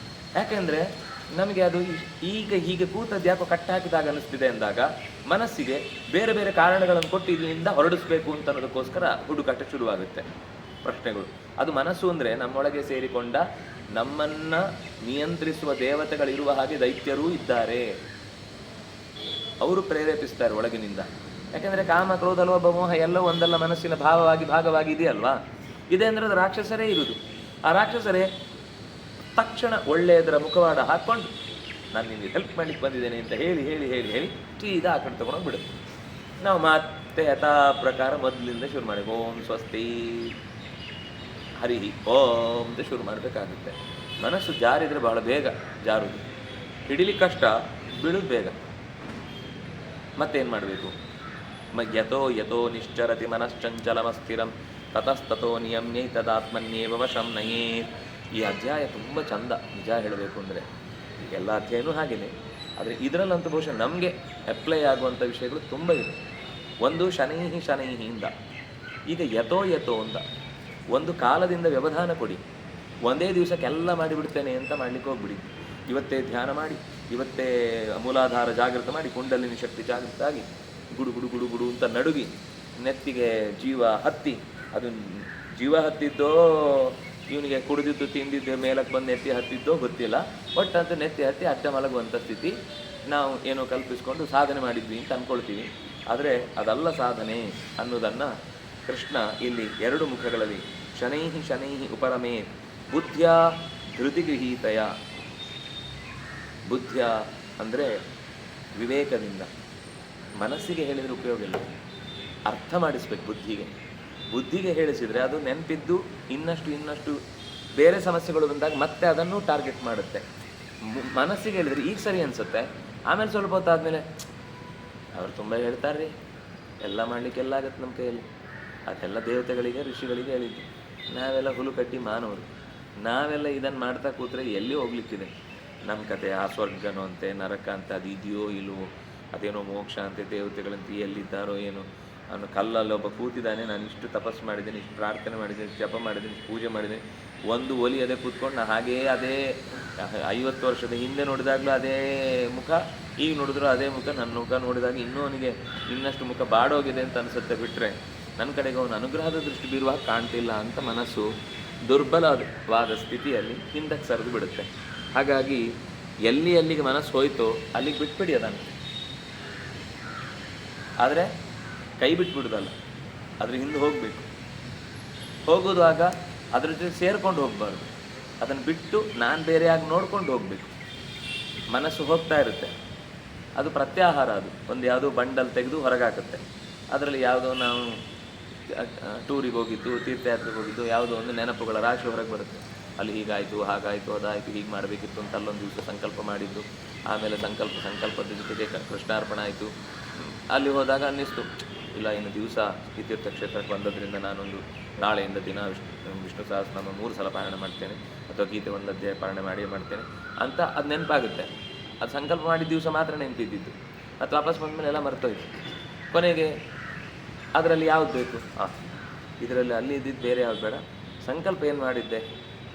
S1: ಯಾಕೆಂದರೆ ನಮಗೆ ಅದು ಈಗ ಹೀಗೆ ಕೂತದ್ದು ಯಾಕೋ ಕಟ್ಟ ಹಾಕಿದಾಗ ಅನ್ನಿಸ್ತಿದೆ ಅಂದಾಗ ಮನಸ್ಸಿಗೆ ಬೇರೆ ಬೇರೆ ಕಾರಣಗಳನ್ನು ಕೊಟ್ಟು ಇದರಿಂದ ಹೊರಡಿಸ್ಬೇಕು ಅಂತ ಅನ್ನೋದಕ್ಕೋಸ್ಕರ ಹುಡುಕಾಟ ಶುರುವಾಗುತ್ತೆ ಪ್ರಶ್ನೆಗಳು. ಅದು ಮನಸ್ಸು ಅಂದರೆ ನಮ್ಮೊಳಗೆ ಸೇರಿಕೊಂಡ ನಮ್ಮನ್ನು ನಿಯಂತ್ರಿಸುವ ದೇವತೆಗಳಿರುವ ಹಾಗೆ ದೈತ್ಯರೂ ಇದ್ದಾರೆ, ಅವರು ಪ್ರೇರೇಪಿಸ್ತಾರೆ ಒಳಗಿನಿಂದ. ಯಾಕೆಂದರೆ ಕಾಮ, ಕ್ರೋಧ, ಲೋಭ, ಮೋಹ ಎಲ್ಲವೂ ಒಂದಲ್ಲ ಮನಸ್ಸಿನ ಭಾಗವಾಗಿ ಇದೆಯಲ್ವಾ? ಇದೆ ಅಂದರೆ ಅದು ರಾಕ್ಷಸರೇ ಇರುವುದು. ಆ ರಾಕ್ಷಸರೇ ತಕ್ಷಣ ಒಳ್ಳೆಯದರ ಮುಖವಾಡ ಹಾಕ್ಕೊಂಡು ನಾನು ನಿಮಗೆ ಹೆಲ್ಪ್ ಮಾಡ್ಲಿಕ್ಕೆ ಬಂದಿದ್ದೇನೆ ಅಂತ ಹೇಳಿ ಹೇಳಿ ಹೇಳಿ ಹೇಳಿ ಸೀದಾ ಆ ಕಡೆ ತೊಗೊಂಡೋಗಿ ಬಿಡುತ್ತೆ. ನಾವು ಮತ್ತೆ ಯಥಾ ಪ್ರಕಾರ ಮೊದಲಿಂದ ಶುರು ಮಾಡಿ ಓಂ ಸ್ವಸ್ತಿ ಹರಿಹಿ ಓಂ ಅಂತ ಶುರು ಮಾಡಬೇಕಾಗುತ್ತೆ. ಮನಸ್ಸು ಜಾರಿದರೆ ಬಹಳ ಬೇಗ ಜಾರುವುದು, ಹಿಡಿಲಿಕ್ಕೆ ಕಷ್ಟ, ಬಿಡೋದು ಬೇಗ. ಮತ್ತೇನು ಮಾಡಬೇಕು? ಯಥೋ ಯಥೋ ನಿಶ್ಚರತಿ ಮನಶ್ಚಂಚಲಮಸ್ಥಿರಂ ತತಸ್ತೋ ನಿಯಮ್ಯೈತದಾತ್ಮನ್ಯೇವ ವಶಂ ನಯೇತ್. ಈ ಅಧ್ಯಾಯ ತುಂಬ ಚಂದ, ನಿಜ ಹೇಳಬೇಕು ಅಂದರೆ. ಎಲ್ಲ ಅಧ್ಯಾಯನೂ ಹಾಗೆಯೇ, ಆದರೆ ಇದರಲ್ಲಂತೂ ಬಹುಶಃ ನಮಗೆ ಅಪ್ಲೈ ಆಗುವಂಥ ವಿಷಯಗಳು ತುಂಬ ಇದೆ. ಒಂದು ಶನೈಹಿಂದ, ಈಗ ಯಥೋ ಅಂತ ಒಂದು ಕಾಲದಿಂದ ವ್ಯವಧಾನ ಕೊಡಿ. ಒಂದೇ ದಿವಸಕ್ಕೆಲ್ಲ ಮಾಡಿಬಿಡ್ತೇನೆ ಅಂತ ಮಾಡಲಿಕ್ಕೆ ಹೋಗ್ಬಿಡಿ. ಇವತ್ತೇ ಧ್ಯಾನ ಮಾಡಿ, ಇವತ್ತೇ ಮೂಲಾಧಾರ ಜಾಗೃತ ಮಾಡಿ, ಕುಂಡಲಿನಿ ಶಕ್ತಿ ಜಾಗೃತ ಆಗಿ ಗುಡು ಗುಡು ಗುಡು ಗುಡು ಅಂತ ನಡುಗಿ ನೆತ್ತಿಗೆ ಜೀವ ಹತ್ತಿ, ಅದು ಜೀವ ಹತ್ತಿದ್ದೋ ಇವನಿಗೆ ಕುಡಿದಿದ್ದು ತಿಂದಿದ್ದು ಮೇಲಕ್ಕೆ ಬಂದು ನೆತ್ತಿ ಹತ್ತಿದ್ದೋ ಗೊತ್ತಿಲ್ಲ, ಒಟ್ಟಂತ ನೆತ್ತಿ ಹತ್ತಿ ಅಡ್ಡ ಮಲಗುವಂಥ ಸ್ಥಿತಿ ನಾವು ಏನೋ ಕಲ್ಪಿಸ್ಕೊಂಡು ಸಾಧನೆ ಮಾಡಿದ್ವಿ ಅಂತ ಅಂದ್ಕೊಳ್ತೀವಿ. ಆದರೆ ಅದಲ್ಲ ಸಾಧನೆ ಅನ್ನೋದನ್ನು ಕೃಷ್ಣ ಇಲ್ಲಿ 2 ಮುಖಗಳಲ್ಲಿ ಶನೈಹಿ ಉಪರಮೇ ಬುದ್ಧ್ಯ ಧೃತಿಗೃಹೀತಯ. ಬುದ್ಧ್ಯ ಅಂದರೆ ವಿವೇಕದಿಂದ. ಮನಸ್ಸಿಗೆ ಹೇಳಿದರೆ ಉಪಯೋಗ ಇಲ್ಲ, ಅರ್ಥ ಮಾಡಿಸ್ಬೇಕು ಬುದ್ಧಿಗೆ ಹೇಳಿಸಿದರೆ ಅದು ನೆನಪಿದ್ದು ಇನ್ನಷ್ಟು ಬೇರೆ ಸಮಸ್ಯೆಗಳು ಬಂದಾಗ ಮತ್ತೆ ಅದನ್ನು ಟಾರ್ಗೆಟ್ ಮಾಡುತ್ತೆ. ಮನಸ್ಸಿಗೆ ಹೇಳಿದರೆ ಈಗ ಸರಿ ಅನಿಸುತ್ತೆ, ಆಮೇಲೆ ಸ್ವಲ್ಪ ಹೊತ್ತಾದಮೇಲೆ ಅವ್ರು ತುಂಬ ಹೇಳ್ತಾರೆ ರೀ, ಎಲ್ಲ ಮಾಡಲಿಕ್ಕೆಲ್ಲ ಆಗುತ್ತೆ ನಮ್ಮ ಕೈಯಲ್ಲಿ, ಅದೆಲ್ಲ ದೇವತೆಗಳಿಗೆ ಋಷಿಗಳಿಗೆ ಹೇಳಿದ್ದು, ನಾವೆಲ್ಲ ಹುಲು ಕಟ್ಟಿ ಮಾನವರು, ನಾವೆಲ್ಲ ಇದನ್ನು ಮಾಡ್ತಾ ಕೂತ್ರೆ ಎಲ್ಲಿ ಹೋಗ್ಲಿಕ್ಕಿದೆ? ನಮ್ಮ ಕತೆ ಆ ಸ್ವರ್ಗನೋ ಅಂತೆ, ನರಕ ಅಂತ, ಅದು ಇದೆಯೋ ಇಲ್ವೋ, ಅದೇನೋ ಮೋಕ್ಷ ಅಂತೆ, ದೇವತೆಗಳಂತೆ ಎಲ್ಲಿದ್ದಾರೋ ಏನೋ ಅವನು ಕಲ್ಲಲ್ಲಿ ಒಬ್ಬ ಕೂತಿದ್ದಾನೆ, ನಾನು ಇಷ್ಟು ತಪಸ್ಸು ಮಾಡಿದ್ದೀನಿ, ಇಷ್ಟು ಪ್ರಾರ್ಥನೆ ಮಾಡಿದ್ದೀನಿ, ಇಷ್ಟು ಜಪ ಮಾಡಿದ್ದೀನಿ, ಇಷ್ಟು ಪೂಜೆ ಮಾಡಿದ್ದೀನಿ, ಒಂದು ಒಲಿ ಅದೇ ಕೂತ್ಕೊಂಡು ನಾ ಹಾಗೇ ಅದೇ 50 ವರ್ಷದ ಹಿಂದೆ ನೋಡಿದಾಗಲೂ ಅದೇ ಮುಖ, ಈಗ ನೋಡಿದ್ರು ಅದೇ ಮುಖ, ನನ್ನ ಮುಖ ನೋಡಿದಾಗ ಇನ್ನೂ ಅವನಿಗೆ ಇನ್ನಷ್ಟು ಮುಖ ಬಾಡೋಗಿದೆ ಅಂತ ಅನಿಸುತ್ತೆ. ಬಿಟ್ಟರೆ ನನ್ನ ಕಡೆಗೆ ಅವನು ಅನುಗ್ರಹದ ದೃಷ್ಟಿ ಬೀರುವಾಗ ಕಾಣ್ತಿಲ್ಲ ಅಂತ ಮನಸ್ಸು ದುರ್ಬಲವಾದ ಸ್ಥಿತಿಯಲ್ಲಿ ಹಿಂದಕ್ಕೆ ಸರಿದು ಬಿಡುತ್ತೆ. ಹಾಗಾಗಿ ಎಲ್ಲಿಗೆ ಮನಸ್ಸು ಹೋಯ್ತೋ ಅಲ್ಲಿಗೆ ಬಿಟ್ಬಿಡಿ ಅದನ್ನು. ಆದರೆ ಕೈ ಬಿಟ್ಬಿಡೋದಲ್ಲ, ಅದ್ರ ಹಿಂದೆ ಹೋಗಬೇಕು. ಹೋಗೋದಾಗ ಅದ್ರ ಜೊತೆ ಸೇರ್ಕೊಂಡು ಹೋಗಬಾರ್ದು, ಅದನ್ನು ಬಿಟ್ಟು ನಾನು ಬೇರೆಯಾಗಿ ನೋಡ್ಕೊಂಡು ಹೋಗಬೇಕು. ಮನಸ್ಸು ಹೋಗ್ತಾ ಇರುತ್ತೆ, ಅದು ಪ್ರತ್ಯಾಹಾರ, ಅದು ಒಂದು ಯಾವುದೋ ಬಂಡಲ್ ತೆಗೆದು ಹೊರಗಾಕುತ್ತೆ. ಅದರಲ್ಲಿ ಯಾವುದೋ ನಾವು ಟೂರಿಗೆ ಹೋಗಿದ್ದು, ತೀರ್ಥಯಾತ್ರೆಗೆ ಹೋಗಿದ್ದು, ಯಾವುದೋ ಒಂದು ನೆನಪುಗಳ ರಾಶಿ ಹೊರಗೆ ಬರುತ್ತೆ. ಅಲ್ಲಿ ಹೀಗಾಯಿತು, ಹಾಗಾಯಿತು, ಅದಾಯಿತು, ಹೀಗೆ ಮಾಡಬೇಕಿತ್ತು ಅಂತ ಅಲ್ಲೊಂದು ದಿವಸ ಸಂಕಲ್ಪ ಮಾಡಿದ್ದು, ಆಮೇಲೆ ಸಂಕಲ್ಪದ ಜೊತೆಗೆ ಕೃಷ್ಣಾರ್ಪಣೆ ಆಯಿತು. ಅಲ್ಲಿ ಹೋದಾಗ ಅನ್ನಿಸ್ತು, ಇಲ್ಲ ಇನ್ನು ದಿವಸ ಈ ತೀರ್ಥಕ್ಷೇತ್ರಕ್ಕೆ ಬಂದದ್ರಿಂದ ನಾನೊಂದು ನಾಳೆಯಿಂದ ದಿನ ವಿಷ್ಣು ಸಹಸ್ರನಾಮ 3 ಸಲ ಪಾರಾಯಣ ಮಾಡ್ತೇನೆ, ಅಥವಾ ಗೀತೆ 1 ಅಧ್ಯಾಯ ಪಾರಾಯಣ ಮಾಡ್ತೇನೆ ಅಂತ ಅದು ನೆನಪಾಗುತ್ತೆ. ಅದು ಸಂಕಲ್ಪ ಮಾಡಿದ ದಿವಸ ಮಾತ್ರ ನೆನಪಿದ್ದಿದ್ದು, ಮತ್ತು ವಾಪಸ್ ಬಂದಮೇಲೆ ಎಲ್ಲ ಮರ್ತೋಯ್ತು. ಕೊನೆಗೆ ಅದರಲ್ಲಿ ಯಾವ್ದು ಬೇಕು, ಇದರಲ್ಲಿ ಅಲ್ಲಿ ಇದ್ದಿದ್ದು ಬೇರೆ ಯಾವ್ದು ಬೇಡ, ಸಂಕಲ್ಪ ಏನು ಮಾಡಿದ್ದೆ,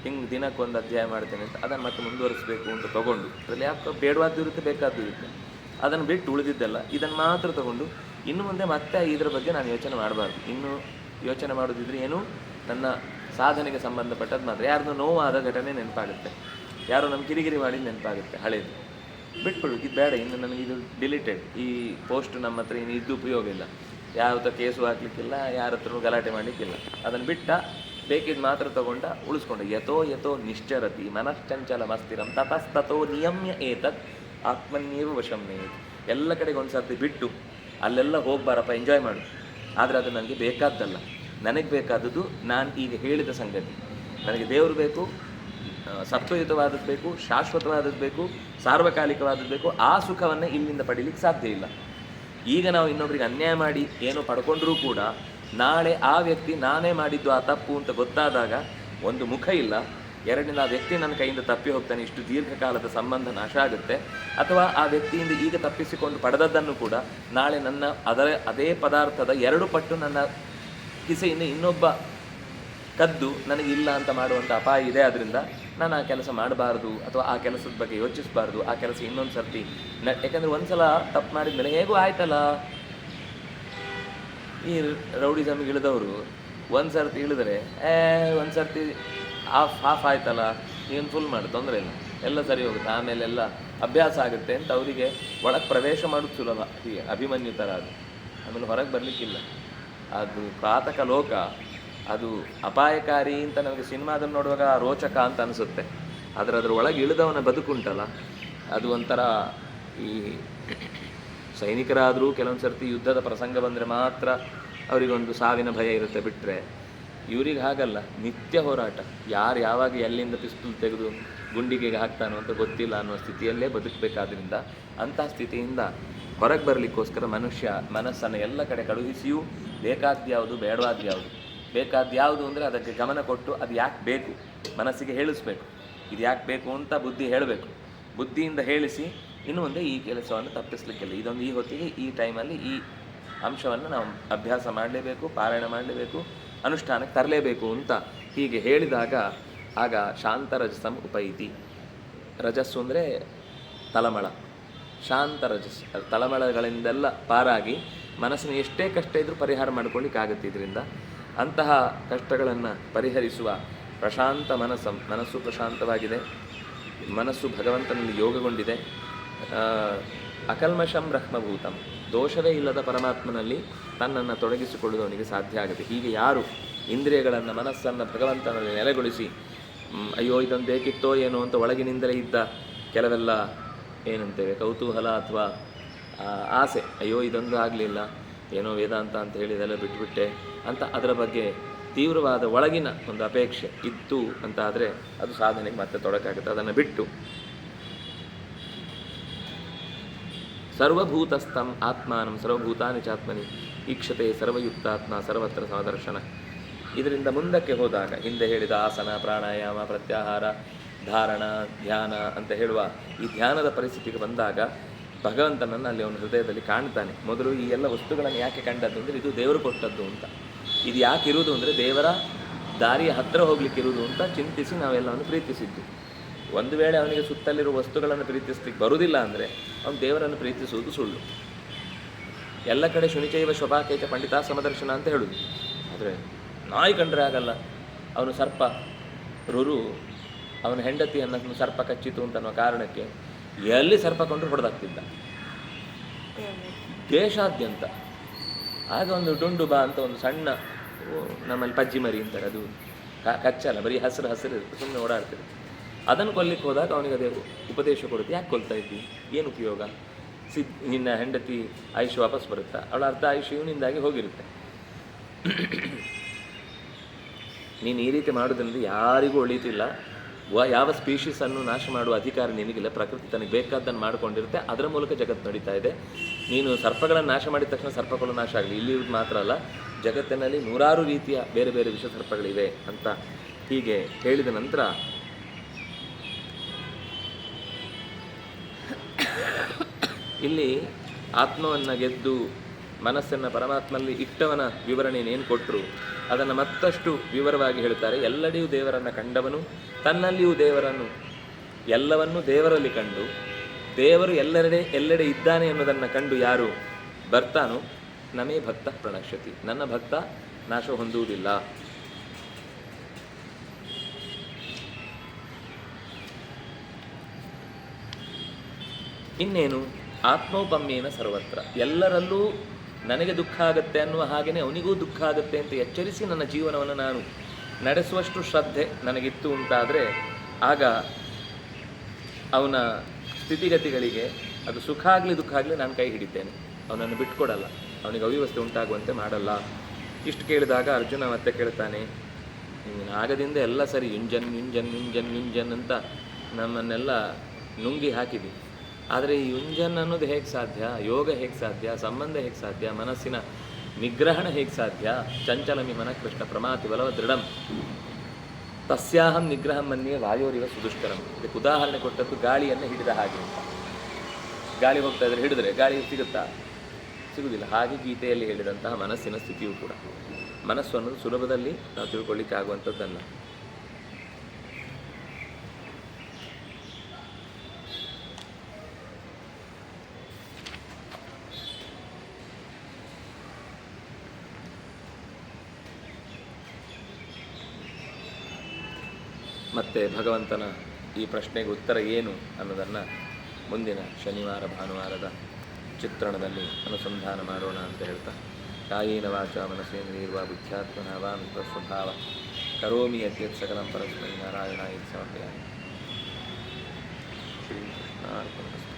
S1: ಹಿಂಗೆ ದಿನಕ್ಕೊಂದು ಅಧ್ಯಾಯ ಮಾಡ್ತೇನೆ ಅಂತ ಅದನ್ನು ಮತ್ತೆ ಮುಂದುವರಿಸಬೇಕು ಅಂತ ತೊಗೊಂಡು, ಅದರಲ್ಲಿ ಯಾಕೆ ಬೇಡವಾದ್ದು ಇರುತ್ತೆ, ಬೇಕಾದ್ದು ಇರುತ್ತೆ, ಅದನ್ನು ಬಿಟ್ಟು ಉಳಿದಿದ್ದೆಲ್ಲ ಇದನ್ನು ಮಾತ್ರ ತೊಗೊಂಡು ಇನ್ನು ಮುಂದೆ ಮತ್ತೆ ಇದರ ಬಗ್ಗೆ ನಾನು ಯೋಚನೆ ಮಾಡಬಾರ್ದು. ಇನ್ನು ಯೋಚನೆ ಮಾಡೋದಿದ್ರೆ ಏನು, ನನ್ನ ಸಾಧನೆಗೆ ಸಂಬಂಧಪಟ್ಟದ್ದು ಮಾತ್ರ. ಯಾರ್ದು ನೋವಾದ ಘಟನೆ ನೆನಪಾಗುತ್ತೆ, ಯಾರೋ ನಮ್ಮ ಕಿರಿಕಿರಿ ಮಾಡಿ ನೆನಪಾಗುತ್ತೆ, ಹಳೇದು ಬಿಟ್ಬಿಡು, ಇದು ಬೇಡ, ಇನ್ನು ನನಗಿದು ಡಿಲೀಟೆಡ್, ಈ ಪೋಸ್ಟ್ ನಮ್ಮ ಹತ್ರ ಇನ್ನು ಇದ್ದು ಉಪಯೋಗ ಇಲ್ಲ, ಯಾವತ್ತ ಕೇಸು ಹಾಕ್ಲಿಕ್ಕಿಲ್ಲ, ಯಾರ ಹತ್ರನೂ ಗಲಾಟೆ ಮಾಡಲಿಕ್ಕಿಲ್ಲ, ಅದನ್ನು ಬಿಟ್ಟ ಬೇಕಿದ್ ಮಾತ್ರ ತಗೊಂಡ ಉಳಿಸ್ಕೊಂಡ. ಯಥೋ ಯಥೋ ನಿಶ್ಚರತಿ ಮನಶ್ಚಂಚಲ ಮಸ್ತಿರಂ ತತಸ್ತತೋ ನಿಯಮ್ಯ ಏತತ್ ಆತ್ಮನ್ಯೇವ ವಶಂನೇ. ಎಲ್ಲ ಕಡೆಗೆ ಒಂದು ಸರ್ತಿ ಬಿಟ್ಟು ಅಲ್ಲೆಲ್ಲ ಹೋಗ್ಬಾರಪ್ಪ, ಎಂಜಾಯ್ ಮಾಡು. ಆದರೆ ಅದು ನನಗೆ ಬೇಕಾದ್ದಲ್ಲ. ನನಗೆ ಬೇಕಾದದ್ದು ನಾನು ಈಗ ಹೇಳಿದ ಸಂಗತಿ. ನನಗೆ ದೇವರು ಬೇಕು, ಸತ್ವಯುತವಾದದ್ದು ಬೇಕು, ಶಾಶ್ವತವಾದದ್ದು ಬೇಕು, ಸಾರ್ವಕಾಲಿಕವಾದದ್ದು ಬೇಕು. ಆ ಸುಖವನ್ನು ಇಲ್ಲಿಂದ ಪಡೀಲಿಕ್ಕೆ ಸಾಧ್ಯ ಇಲ್ಲ. ಈಗ ನಾವು ಇನ್ನೊಬ್ರಿಗೆ ಅನ್ಯಾಯ ಮಾಡಿ ಏನೋ ಪಡ್ಕೊಂಡ್ರೂ ಕೂಡ ನಾಳೆ ಆ ವ್ಯಕ್ತಿ ನಾನೇ ಮಾಡಿದ್ದು ಆ ತಪ್ಪು ಅಂತ ಗೊತ್ತಾದಾಗ ಒಂದು ಮುಖ ಇಲ್ಲ, ಎರಡನೇದು ಆ ವ್ಯಕ್ತಿ ನನ್ನ ಕೈಯಿಂದ ತಪ್ಪಿ ಹೋಗ್ತಾನೆ, ಇಷ್ಟು ದೀರ್ಘಕಾಲದ ಸಂಬಂಧ ನಾಶ ಆಗುತ್ತೆ. ಅಥವಾ ಆ ವ್ಯಕ್ತಿಯಿಂದ ಈಗ ತಪ್ಪಿಸಿಕೊಂಡು ಪಡೆದದ್ದನ್ನು ಕೂಡ ನಾಳೆ ನನ್ನ ಅದೇ ಪದಾರ್ಥದ 2 ಪಟ್ಟು ನನ್ನ ಕಿಸೆಯಿಂದ ಇನ್ನೊಬ್ಬ ಕದ್ದು ನನಗಿಲ್ಲ ಅಂತ ಮಾಡುವಂಥ ಅಪಾಯ ಇದೆ. ಆದ್ದರಿಂದ ನಾನು ಆ ಕೆಲಸ ಮಾಡಬಾರ್ದು ಅಥವಾ ಆ ಕೆಲಸದ ಬಗ್ಗೆ ಯೋಚಿಸಬಾರ್ದು. ಆ ಕೆಲಸ ಇನ್ನೊಂದು ಸರ್ತಿ ಯಾಕಂದರೆ ಒಂದು ಸಲ ತಪ್ಪು ಮಾಡಿದ್ಮೇಲೆ ಹೇಗೂ ಆಯ್ತಲ್ಲ. ಈ ರೌಡಿಸಮ್ಗೆ ಇಳಿದವರು ಒಂದು ಸರ್ತಿ ಇಳಿದ್ರೆ ಒಂದು ಸರ್ತಿ ಹಾಫ್ ಆಯ್ತಲ್ಲ, ನೀನು ಫುಲ್ ಮಾಡಿ ತೊಂದರೆ ಇಲ್ಲ, ಎಲ್ಲ ಸರಿ ಹೋಗುತ್ತೆ, ಆಮೇಲೆ ಎಲ್ಲ ಅಭ್ಯಾಸ ಆಗುತ್ತೆ ಅಂತ ಅವರಿಗೆ ಒಳಗೆ ಪ್ರವೇಶ ಮಾಡೋದು ಸುಲಭ. ಹೀಗೆ ಅಭಿಮನ್ಯು ಥರ ಅದು. ಆಮೇಲೆ ಹೊರಗೆ ಬರಲಿಕ್ಕಿಲ್ಲ. ಅದು ಪ್ರಾತಕ ಲೋಕ, ಅದು ಅಪಾಯಕಾರಿ ಅಂತ ನಮಗೆ ಸಿನಿಮಾದಲ್ಲಿ ನೋಡುವಾಗ ರೋಚಕ ಅಂತ ಅನಿಸುತ್ತೆ. ಆದರೆ ಅದ್ರ ಒಳಗೆ ಇಳಿದವನ ಬದುಕುಂಟಲ್ಲ, ಅದು ಒಂಥರ ಈ ಸೈನಿಕರಾದರೂ ಕೆಲವೊಂದು ಸರ್ತಿ ಯುದ್ಧದ ಪ್ರಸಂಗ ಬಂದರೆ ಮಾತ್ರ ಅವರಿಗೊಂದು ಸಾವಿನ ಭಯ ಇರುತ್ತೆ. ಬಿಟ್ಟರೆ ಇವ್ರಿಗೆ ಹಾಗಲ್ಲ, ನಿತ್ಯ ಹೋರಾಟ. ಯಾರು ಯಾವಾಗ ಎಲ್ಲಿಂದ ಪಿಸ್ತೂಲ್ ತೆಗೆದು ಗುಂಡಿಗೆಗೆ ಹಾಕ್ತಾನೋ ಅಂತ ಗೊತ್ತಿಲ್ಲ ಅನ್ನೋ ಸ್ಥಿತಿಯಲ್ಲೇ ಬದುಕಬೇಕಾದ್ರಿಂದ ಅಂತಹ ಸ್ಥಿತಿಯಿಂದ ಹೊರಗೆ ಬರಲಿಕ್ಕೋಸ್ಕರ ಮನುಷ್ಯ ಮನಸ್ಸನ್ನು ಎಲ್ಲ ಕಡೆ ಕಳುಹಿಸಿಯೂ ಬೇಕಾದ್ಯಾವುದು ಬೇಡವಾದ್ಯಾವುದು. ಬೇಕಾದ್ಯಾವುದು ಅಂದರೆ ಅದಕ್ಕೆ ಗಮನ ಕೊಟ್ಟು ಅದು ಯಾಕೆ ಬೇಕು ಮನಸ್ಸಿಗೆ ಹೇಳಿಸ್ಬೇಕು. ಇದು ಯಾಕೆ ಬೇಕು ಅಂತ ಬುದ್ಧಿ ಹೇಳಬೇಕು. ಬುದ್ಧಿಯಿಂದ ಹೇಳಿಸಿ ಇನ್ನು ಮುಂದೆ ಈ ಕೆಲಸವನ್ನು ತಪ್ಪಿಸಲಿಕ್ಕಿಲ್ಲ. ಇದೊಂದು ಈ ಹೊತ್ತಿಗೆ ಈ ಟೈಮಲ್ಲಿ ಈ ಅಂಶವನ್ನು ನಾವು ಅಭ್ಯಾಸ ಮಾಡಲೇಬೇಕು, ಪಾರಾಯಣ ಮಾಡಲೇಬೇಕು, ಅನುಷ್ಠಾನಕ್ಕೆ ತರಲೇಬೇಕು ಅಂತ ಹೀಗೆ ಹೇಳಿದಾಗ ಆಗ ಶಾಂತರಜಸಂ ಉಪೈತಿ. ರಜಸ್ಸು ಅಂದರೆ ತಳಮಳ, ಶಾಂತ ರಜಸ್ಸು. ತಳಮಳಗಳಿಂದೆಲ್ಲ ಪಾರಾಗಿ ಮನಸ್ಸಿನ ಎಷ್ಟೇ ಕಷ್ಟ ಇದ್ದರೂ ಪರಿಹಾರ ಮಾಡ್ಕೊಳ್ಳಿಕ್ಕಾಗತ್ತೆ. ಇದರಿಂದ ಅಂತಹ ಕಷ್ಟಗಳನ್ನು ಪರಿಹರಿಸುವ ಪ್ರಶಾಂತ ಮನಸ್ಸು ಪ್ರಶಾಂತವಾಗಿದೆ. ಮನಸ್ಸು ಭಗವಂತನಲ್ಲಿ ಯೋಗಗೊಂಡಿದೆ. ಅಕಲ್ಮಷಂ ಬ್ರಹ್ಮಭೂತಂ, ದೋಷವೇ ಇಲ್ಲದ ಪರಮಾತ್ಮನಲ್ಲಿ ತನ್ನನ್ನು ತೊಡಗಿಸಿಕೊಳ್ಳುವುದವನಿಗೆ ಸಾಧ್ಯ ಆಗುತ್ತೆ. ಹೀಗೆ ಯಾರು ಇಂದ್ರಿಯಗಳನ್ನು ಮನಸ್ಸನ್ನು ಭಗವಂತನಲ್ಲಿ ನೆಲೆಗೊಳಿಸಿ ಅಯ್ಯೋ ಇದೊಂದು ಬೇಕಿತ್ತೋ ಏನೋ ಅಂತ ಒಳಗಿನಿಂದಲೇ ಇದ್ದ ಕೆಲವೆಲ್ಲ ಏನಂತೇವೆ ಕೌತೂಹಲ ಅಥವಾ ಆಸೆ, ಅಯ್ಯೋ ಇದೊಂದು ಆಗಲಿಲ್ಲ, ಏನೋ ವೇದಾಂತ ಅಂತ ಹೇಳಿದೆಲ್ಲ ಬಿಟ್ಟುಬಿಟ್ಟೆ ಅಂತ ಅದರ ಬಗ್ಗೆ ತೀವ್ರವಾದ ಒಳಗಿನ ಒಂದು ಅಪೇಕ್ಷೆ ಇತ್ತು ಅಂತ ಆದರೆ ಅದು ಸಾಧನೆಗೆ ಮತ್ತೆ ತೊಡಕಾಗುತ್ತೆ. ಅದನ್ನು ಬಿಟ್ಟು ಸರ್ವಭೂತಸ್ಥಂ ಆತ್ಮಾನಂ ಸರ್ವಭೂತಾನಿ ಚಾತ್ಮನಿ ಈಕ್ಷತೆ ಸರ್ವಯುಕ್ತಾತ್ಮ ಸರ್ವತ್ರ ಸಮದರ್ಶನ. ಇದರಿಂದ ಮುಂದಕ್ಕೆ ಹೋದಾಗ ಹಿಂದೆ ಹೇಳಿದ ಆಸನ, ಪ್ರಾಣಾಯಾಮ, ಪ್ರತ್ಯಾಹಾರ, ಧಾರಣ, ಧ್ಯಾನ ಅಂತ ಹೇಳುವ ಈ ಧ್ಯಾನದ ಪರಿಸ್ಥಿತಿಗೆ ಬಂದಾಗ ಭಗವಂತನನ್ನು ಅಲ್ಲಿ ಅವನ ಹೃದಯದಲ್ಲಿ ಕಾಣ್ತಾನೆ. ಮೊದಲು ಈ ಎಲ್ಲ ವಸ್ತುಗಳನ್ನು ಯಾಕೆ ಕಂಡದ್ದು ಅಂದರೆ ಇದು ದೇವರು ಕೊಟ್ಟದ್ದು ಅಂತ. ಇದು ಯಾಕೆ ಇರುವುದು ಅಂದರೆ ದೇವರ ದಾರಿಯ ಹತ್ತಿರ ಹೋಗ್ಲಿಕ್ಕಿರುವುದು ಅಂತ ಚಿಂತಿಸಿ ನಾವೆಲ್ಲವನ್ನು ಪ್ರೀತಿಸಿದ್ದು. ಒಂದು ವೇಳೆ ಅವನಿಗೆ ಸುತ್ತಲಿರುವ ವಸ್ತುಗಳನ್ನು ಪ್ರೀತಿಸ್ಲಿಕ್ಕೆ ಬರುವುದಿಲ್ಲ ಅಂದರೆ ಅವನು ದೇವರನ್ನು ಪ್ರೀತಿಸುವುದು ಸುಳ್ಳು. ಎಲ್ಲ ಕಡೆ ಶುನಿಚೈವ ಶೋಭಾಕೇಚ ಪಂಡಿತ ಸಮದರ್ಶನ ಅಂತ ಹೇಳುದು. ಆದರೆ ನಾಯಿ ಕಂಡ್ರೆ ಆಗಲ್ಲ. ಅವನು ಸರ್ಪ, ರುರು ಅವನ ಹೆಂಡತಿಯನ್ನು ಸರ್ಪ ಕಚ್ಚಿತು ಅಂತನ್ನುವ ಕಾರಣಕ್ಕೆ ಎಲ್ಲಿ ಸರ್ಪ ಕೊಂಡ್ರು ಹೊಡೆದಾಗ್ತಿದ್ದ ದೇಶಾದ್ಯಂತ. ಆಗ ಒಂದು ಡುಂಡು ಬಾ ಅಂತ ಒಂದು ಸಣ್ಣ ನಮ್ಮಲ್ಲಿ ಪಜ್ಜಿ ಮರಿ ಅಂತಾರೆ, ಅದು ಕಚ್ಚಲ್ಲ, ಬರೀ ಹಸಿರು ಇರುತ್ತೆ, ಸುಮ್ಮನೆ ಓಡಾಡ್ತಿರುತ್ತೆ. ಅದನ್ನು ಕೊಲ್ಲಿಕ್ಕೆ ಹೋದಾಗ ಅವನಿಗೆ ಅದೇ ಉಪದೇಶ ಕೊಡುತ್ತೆ, ಯಾಕೆ ಕೊಲ್ತಾ ಇದ್ದಿ, ಏನು ಉಪಯೋಗ, ನಿನ್ನ ಹೆಂಡತಿ ಆಯುಷ್ಯ ವಾಪಸ್ ಬರುತ್ತಾ, ಅವಳ ಅರ್ಧ ಆಯುಷ್ಯ ಇವನಿಂದಾಗಿ ಹೋಗಿರುತ್ತೆ. ನೀನು ಈ ರೀತಿ ಮಾಡೋದ್ರಿಂದ ಯಾರಿಗೂ ಒಳಿತಿಲ್ಲ. ಯಾವ ಸ್ಪೀಷೀಸನ್ನು ನಾಶ ಮಾಡುವ ಅಧಿಕಾರ ನಿನಗಿಲ್ಲ. ಪ್ರಕೃತಿ ತನಗೆ ಬೇಕಾದ್ದನ್ನು ಮಾಡಿಕೊಂಡಿರುತ್ತೆ, ಅದರ ಮೂಲಕ ಜಗತ್ತು ನಡೀತಾ ಇದೆ. ನೀನು ಸರ್ಪಗಳನ್ನು ನಾಶ ಮಾಡಿದ ತಕ್ಷಣ ಸರ್ಪಗಳು ನಾಶ ಆಗಲಿ, ಇಲ್ಲಿರೋದು ಮಾತ್ರ ಅಲ್ಲ, ಜಗತ್ತಿನಲ್ಲಿ 100 ರೀತಿಯ ಬೇರೆ ಬೇರೆ ವಿಷ ಸರ್ಪಗಳಿವೆ ಅಂತ ಹೀಗೆ ಹೇಳಿದ ನಂತರ ಇಲ್ಲಿ ಆತ್ಮವನ್ನು ಗೆದ್ದು ಮನಸ್ಸನ್ನು ಪರಮಾತ್ಮನಲ್ಲಿ ಇಟ್ಟವನ ವಿವರಣೆಯೇನು ಕೊಟ್ಟರು ಅದನ್ನು ಮತ್ತಷ್ಟು ವಿವರವಾಗಿ ಹೇಳ್ತಾರೆ. ಎಲ್ಲೆಡೆಯೂ ದೇವರನ್ನು ಕಂಡವನು, ತನ್ನಲ್ಲಿಯೂ ದೇವರನ್ನು, ಎಲ್ಲವನ್ನೂ ದೇವರಲ್ಲಿ ಕಂಡು ದೇವರು ಎಲ್ಲೆಡೆ ಇದ್ದಾನೆ ಎನ್ನುವುದನ್ನು ಕಂಡು ಯಾರು ಬರ್ತಾನೋ ನಮೇ ಭಕ್ತ ಪ್ರಣಶ್ಯತಿ, ನನ್ನ ಭಕ್ತ ನಾಶ ಹೊಂದುವುದಿಲ್ಲ. ಇನ್ನೇನು ಆತ್ಮೋಪಮ್ಯೇನ ಸರ್ವತ್ರ, ಎಲ್ಲರಲ್ಲೂ ನನಗೆ ದುಃಖ ಆಗುತ್ತೆ ಅನ್ನುವ ಹಾಗೆಯೇ ಅವನಿಗೂ ದುಃಖ ಆಗುತ್ತೆ ಅಂತ ಎಚ್ಚರಿಸಿ ನನ್ನ ಜೀವನವನ್ನು ನಾನು ನಡೆಸುವಷ್ಟು ಶ್ರದ್ಧೆ ನನಗಿತ್ತು ಅಂತಾದರೆ ಆಗ ಅವನ ಸ್ಥಿತಿಗತಿಗಳಿಗೆ ಅದು ಸುಖ ಆಗಲಿ ದುಃಖ ಆಗಲಿ ನಾನು ಕೈ ಹಿಡಿತೇನೆ, ಅವನನ್ನು ಬಿಟ್ಕೊಡಲ್ಲ, ಅವನಿಗೆ ಅವ್ಯವಸ್ಥೆ ಉಂಟಾಗುವಂತೆ ಮಾಡಲ್ಲ. ಇಷ್ಟು ಕೇಳಿದಾಗ ಅರ್ಜುನ ಮತ್ತೆ ಕೇಳ್ತಾನೆ, ಆಗದಿಂದ ಎಲ್ಲ ಸರಿ, ಯುಂಜನ್ ಯುಂಜನ್ ಯುಂಜನ್ ಯುಂಜನ್ ಅಂತ ನಮ್ಮನ್ನೆಲ್ಲ ನುಂಗಿ ಹಾಕಿದಿ, ಆದರೆ ಈ ಯುಂಜನ್ ಅನ್ನೋದು ಹೇಗೆ ಸಾಧ್ಯ, ಯೋಗ ಹೇಗೆ ಸಾಧ್ಯ, ಸಂಬಂಧ ಹೇಗೆ ಸಾಧ್ಯ, ಮನಸ್ಸಿನ ನಿಗ್ರಹಣ ಹೇಗೆ ಸಾಧ್ಯ, ಚಂಚಲಮಿ ಮನ ಕೃಷ್ಣ ಪ್ರಮಾತಿ ಬಲವ ದೃಢಂ ತಸ್ಯಾಹಂ ನಿಗ್ರಹಂ ಮನ್ಯೆ ವಾಯೋರಿವ ಸುದುಷ್ಕರಂ. ಇದಕ್ಕೆ ಉದಾಹರಣೆ ಕೊಟ್ಟದ್ದು ಗಾಳಿಯನ್ನು ಹಿಡಿದ ಹಾಗೆ ಅಂತ. ಗಾಳಿ ಹೋಗ್ತಾ ಇದ್ರೆ ಹಿಡಿದ್ರೆ ಗಾಳಿ ಸಿಗುತ್ತಾ? ಸಿಗುವುದಿಲ್ಲ. ಹಾಗೆ ಗೀತೆಯಲ್ಲಿ ಹೇಳಿದಂತಹ ಮನಸ್ಸಿನ ಸ್ಥಿತಿಯೂ ಕೂಡ, ಮನಸ್ಸು ಅನ್ನೋದು ಸುಲಭದಲ್ಲಿ ನಾವು ತಿಳ್ಕೊಳ್ಳಿಕ್ಕೆ ಆಗುವಂಥದ್ದಲ್ಲ. ಮತ್ತು ಭಗವಂತನ ಈ ಪ್ರಶ್ನೆಗೆ ಉತ್ತರ ಏನು ಅನ್ನೋದನ್ನು ಮುಂದಿನ ಶನಿವಾರ ಭಾನುವಾರದ ಚಿತ್ರಣದಲ್ಲಿ ಅನುಸಂಧಾನ ಮಾಡೋಣ ಅಂತ ಹೇಳ್ತಾ, ಕಾಯೇನ ವಾಚ ಮನಸೇಂದ್ರಿಯರ್ವಾ ಬುದ್ಧ್ಯಾತ್ಮನಾ ವಾ ಸ್ವಭಾವ ಕರೋಮಿ ಯದ್ಯತ್ ಸಕಲಂ ಪರಸ್ಮೈ ನಾರಾಯಣಾಯ ಸಮರ್ಪಯಾಮಿ. ಶ್ರೀಕೃಷ್ಣಾರ್ಪಣಮಸ್ತು.